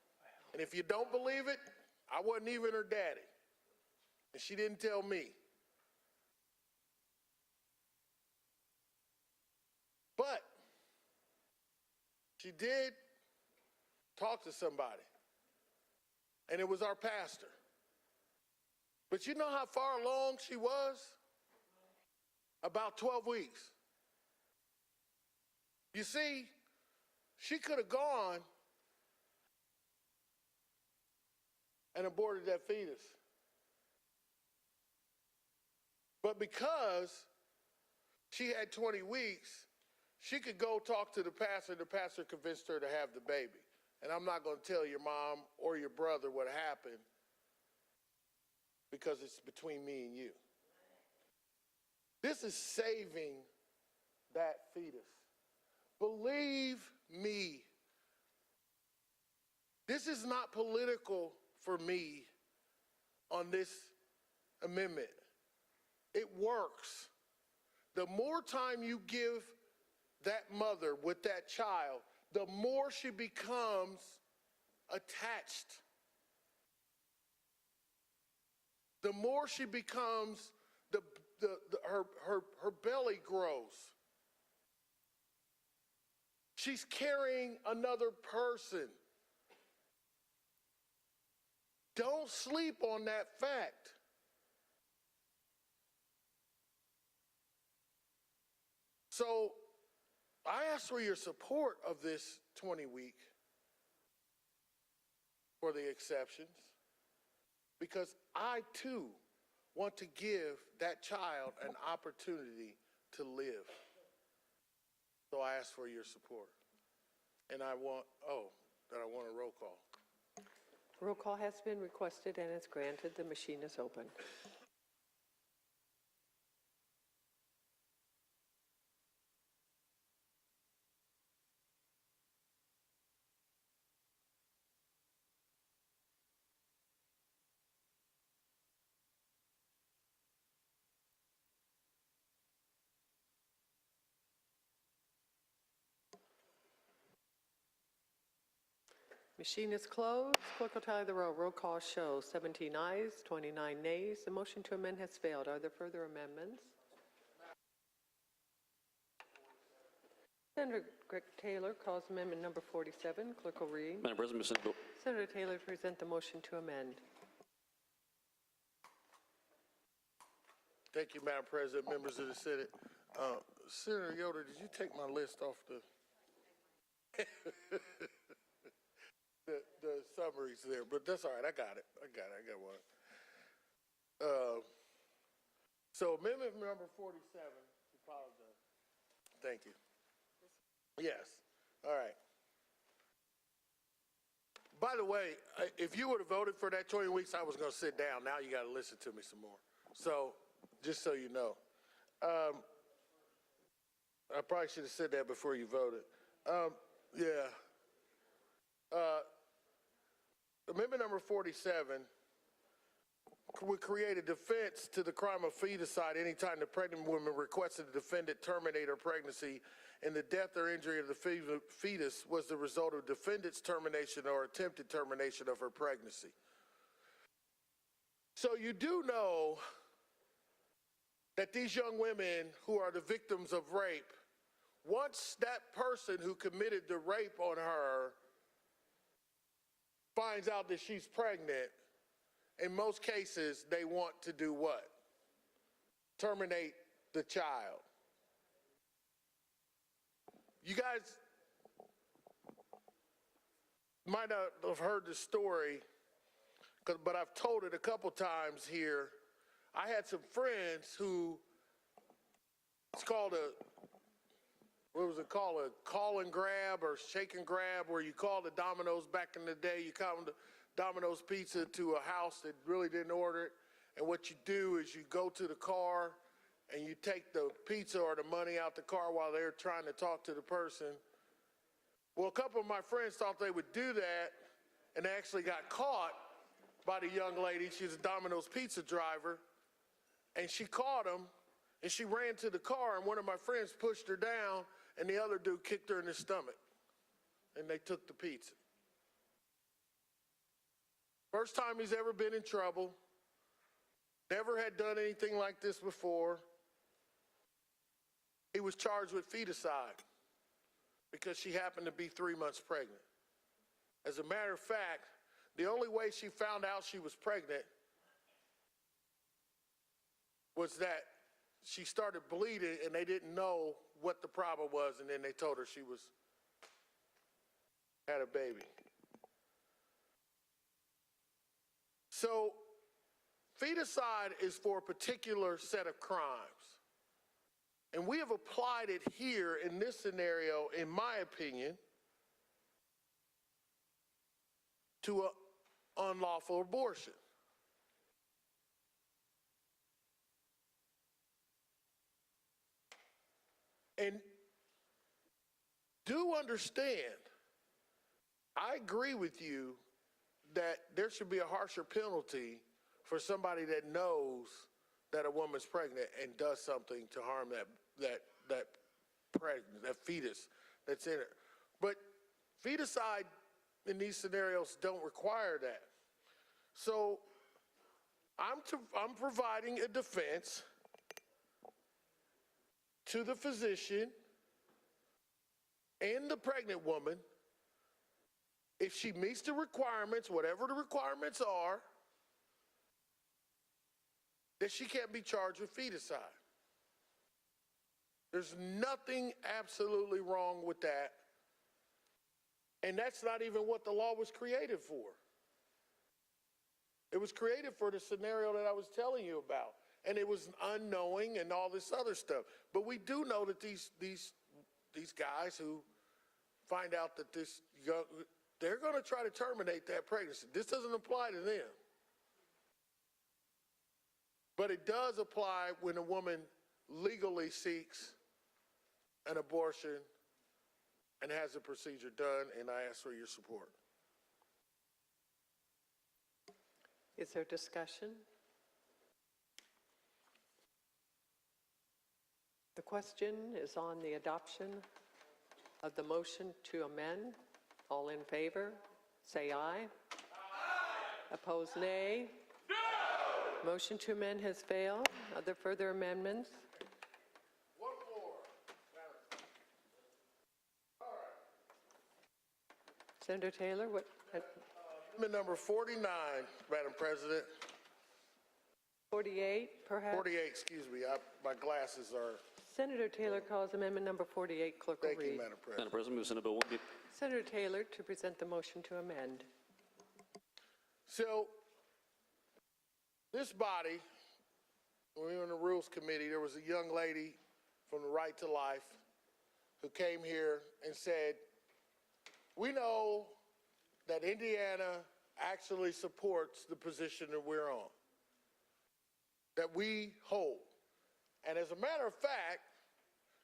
And if you don't believe it, I wasn't even her daddy. And she didn't tell me. But she did talk to somebody. And it was our pastor. But you know how far along she was? About 12 weeks. You see, she could have gone and aborted that fetus. But because she had 20 weeks, she could go talk to the pastor convinced her to have the baby. And I'm not going to tell your mom or your brother what happened, because it's between me and you. This is saving that fetus. Believe me, this is not political for me on this amendment. It works. The more time you give that mother with that child, the more she becomes attached. The more she becomes, her belly grows. She's carrying another person. Don't sleep on that fact. So I ask for your support of this 20-week for the exceptions, because I too want to give that child an opportunity to live. So I ask for your support. And I want a roll call. Roll call has been requested and is granted. The machine is open. Machine is closed. Clerk will tally the roll. Roll call shows 17 ayes, 29 nays. The motion to amend has failed. Are there further amendments? Senator Greg Taylor calls amendment number 47. Clerk will read. Madam President, Senator Taylor to present the motion to amend. Thank you, Madam President, members of the Senate. Senator Yoder, did you take my list off the the summaries there? But that's all right. I got it. I got one. So amendment number 47. Apologize. Thank you. Yes. All right. By the way, if you would have voted for that 20 weeks, I was going to sit down. Now you got to listen to me some more. So just so you know. I probably should have said that before you voted. Yeah. Amendment number 47 would create a defense to the crime of feticide anytime the pregnant woman requested the defendant terminate her pregnancy and the death or injury of the fetus was the result of defendant's termination or attempted termination of her pregnancy. So you do know that these young women who are the victims of rape, once that person who committed the rape on her finds out that she's pregnant, in most cases, they want to do what? Terminate the child. You guys might not have heard the story, but I've told it a couple times here. I had some friends who, it's called what was it called? A call and grab or shake and grab, where you call the Domino's back in the day. You call the Domino's pizza to a house that really didn't order it. And what you do is you go to the car and you take the pizza or the money out the car while they're trying to talk to the person. Well, a couple of my friends thought they would do that and they actually got caught by the young lady. She's a Domino's pizza driver. And she caught him and she ran to the car and one of my friends pushed her down and the other dude kicked her in the stomach. And they took the pizza. First time he's ever been in trouble. Never had done anything like this before. He was charged with feticide because she happened to be 3 months pregnant. As a matter of fact, the only way she found out she was pregnant was that she started bleeding and they didn't know what the problem was, and then they told her she had a baby. So feticide is for a particular set of crimes. And we have applied it here in this scenario, in my opinion, to an unlawful abortion. And do understand, I agree with you that there should be a harsher penalty for somebody that knows that a woman's pregnant and does something to harm that fetus that's in her. But feticide in these scenarios don't require that. So I'm providing a defense to the physician and the pregnant woman. If she meets the requirements, whatever the requirements are, that she can't be charged with feticide. There's nothing absolutely wrong with that. And that's not even what the law was created for. It was created for the scenario that I was telling you about. And it was unknowing and all this other stuff. But we do know that these guys who find out that they're going to try to terminate that pregnancy. This doesn't apply to them. But it does apply when a woman legally seeks an abortion and has the procedure done, and I ask for your support. Is there discussion? The question is on the adoption of the motion to amend. All in favor, say aye. Aye. Opposed, nay. No. Motion to amend has failed. Are there further amendments? One more. All right. Senator Taylor, what? Amendment number 49, Madam President. 48, perhaps? 48, excuse me. My glasses are... Senator Taylor calls amendment number 48. Clerk will read. Thank you, Madam President. Madam President, move Senate Bill 1B. Senator Taylor to present the motion to amend. So, this body, when we were in the Rules Committee, there was a young lady from the Right to Life who came here and said, we know that Indiana actually supports the position that we're on, that we hold. And as a matter of fact,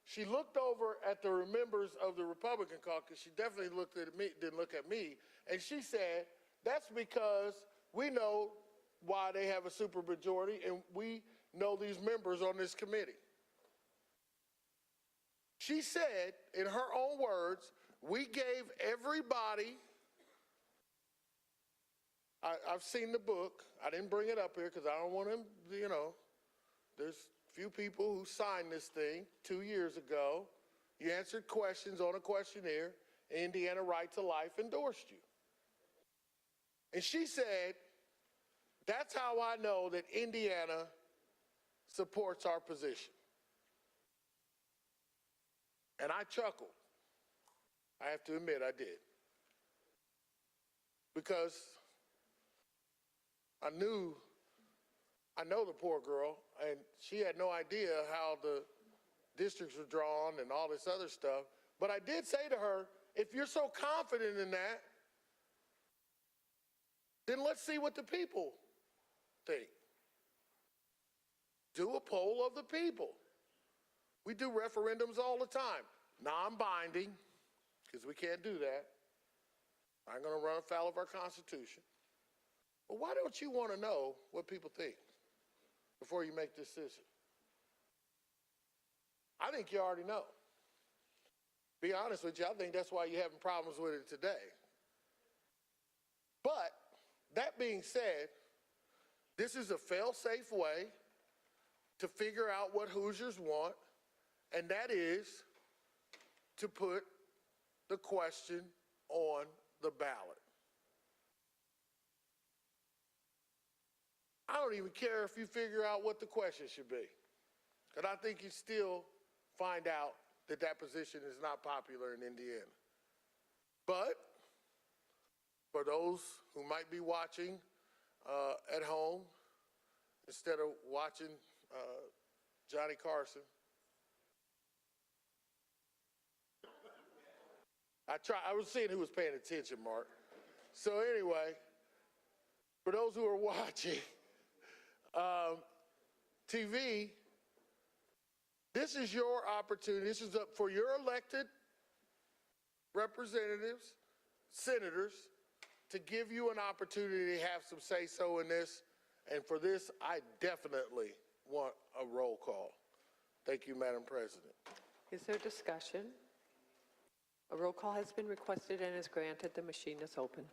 she looked over at the members of the Republican caucus. She definitely looked at me, didn't look at me, and she said, that's because we know why they have a supermajority, and we know these members on this committee. She said, in her own words, we gave everybody, I've seen the book. I didn't bring it up here because I don't want to, there's few people who signed this thing 2 years ago. You answered questions on a questionnaire. Indiana Right to Life endorsed you. And she said, that's how I know that Indiana supports our position. And I chuckled. I have to admit I did. Because I know the poor girl, and she had no idea how the districts were drawn and all this other stuff. But I did say to her, if you're so confident in that, then let's see what the people think. Do a poll of the people. We do referendums all the time. Non-binding, because we can't do that. I'm going to run afoul of our Constitution. But why don't you want to know what people think before you make this decision? I think you already know. Be honest with you, I think that's why you're having problems with it today. But that being said, this is a fail-safe way to figure out what Hoosiers want, and that is to put the question on the ballot. I don't even care if you figure out what the question should be, because I think you still find out that that position is not popular in Indiana. But for those who might be watching at home, instead of watching Johnny Carson, I was seeing who was paying attention, Mark. So anyway, for those who are watching TV, this is your opportunity. This is up for your elected representatives, senators, to give you an opportunity to have some say-so in this. And for this, I definitely want a roll call. Thank you, Madam President. Is there discussion? A roll call has been requested and is granted. The machine is open.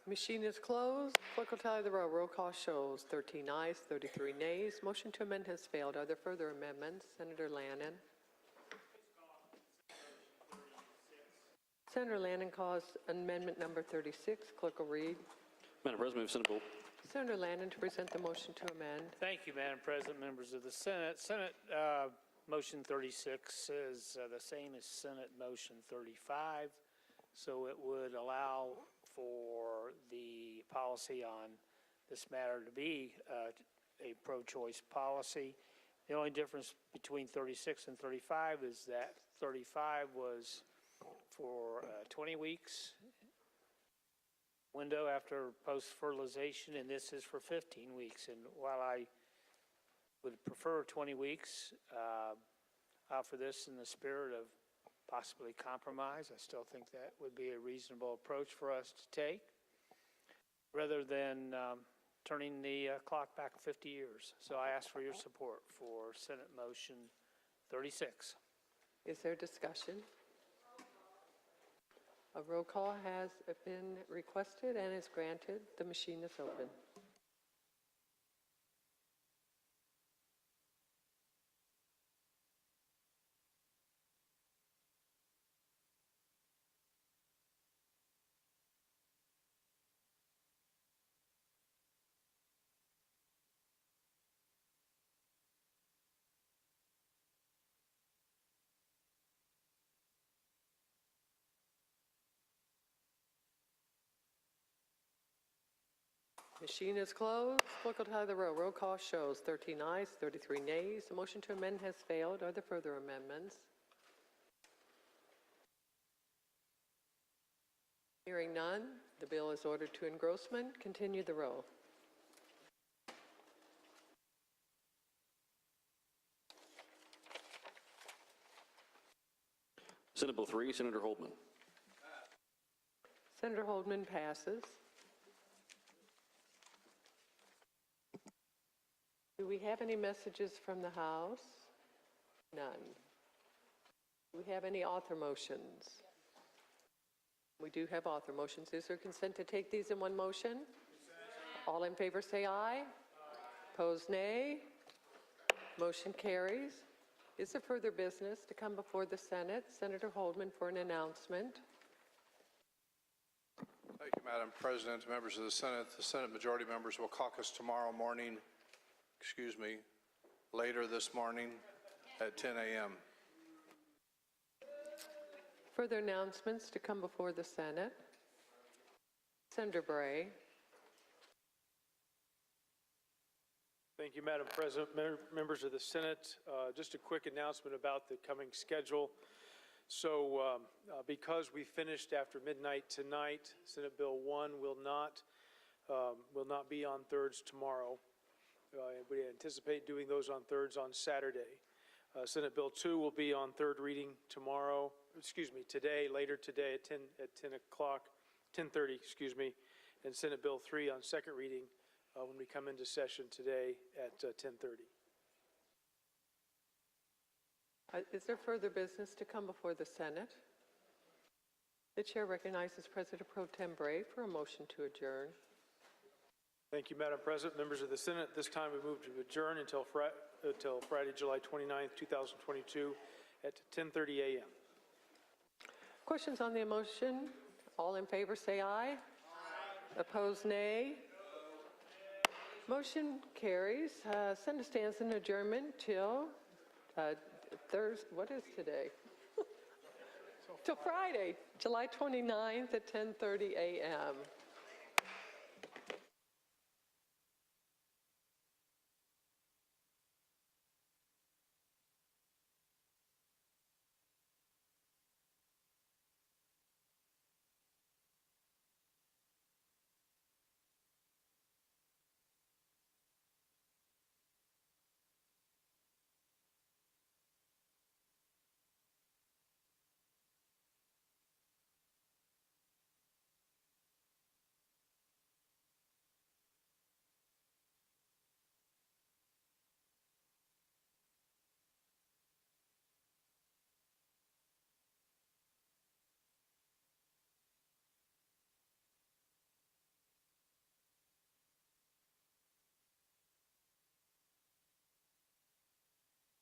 Machine is closed. Clerk will tally the roll. Roll call shows 13 ayes, 33 nays. Motion to amend has failed. Are there further amendments? Senator Lannon. Senator Lannon calls amendment number 36. Clerk will read. Madam President, move Senate Bill. Senator Lannon to present the motion to amend. Thank you, Madam President, members of the Senate. Senate Motion 36 is the same as Senate Motion 35, so it would allow for the policy on this matter to be a pro-choice policy. The only difference between 36 and 35 is that 35 was for 20 weeks window after post-fertilization, and this is for 15 weeks. And while I would prefer 20 weeks, offer this in the spirit of possibly compromise, I still think that would be a reasonable approach for us to take, rather than turning the clock back 50 years. So I ask for your support for Senate Motion 36. Is there discussion? A roll call has been requested and is granted. The machine is open. Machine is closed. Clerk will tally the roll. Roll call shows 13 ayes, 33 nays. The motion to amend has failed. Are there further amendments? Hearing none, the bill is ordered to engrossment. Continue the roll. Senate Bill 3, Senator Holdman. Senator Holdman passes. Do we have any messages from the House? None. Do we have any author motions? We do have author motions. Is there consent to take these in one motion? All in favor say aye. Opposed, nay. Motion carries. Is there further business to come before the Senate? Senator Holdman for an announcement. Thank you, Madam President. Members of the Senate majority members will caucus tomorrow morning, later this morning at 10 a.m. Further announcements to come before the Senate. Senator Bray. Thank you, Madam President. Members of the Senate, just a quick announcement about the coming schedule. So because we finished after midnight tonight, Senate Bill 1 will not be on thirds tomorrow. We anticipate doing those on thirds on Saturday. Senate Bill 2 will be on third reading today, later today at 10:30, and Senate Bill 3 on second reading when we come into session today at 10:30. Is there further business to come before the Senate? The chair recognizes President Pro Tem Bray for a motion to adjourn. Thank you, Madam President. Members of the Senate, this time we move to adjourn until Friday, July 29th, 2022 at 10:30 a.m. Questions on the motion? All in favor say aye. Aye. Opposed, nay. Motion carries. Senate stands in adjournment till Thursday. What is today? Till Friday, July 29th at 10:30 a.m.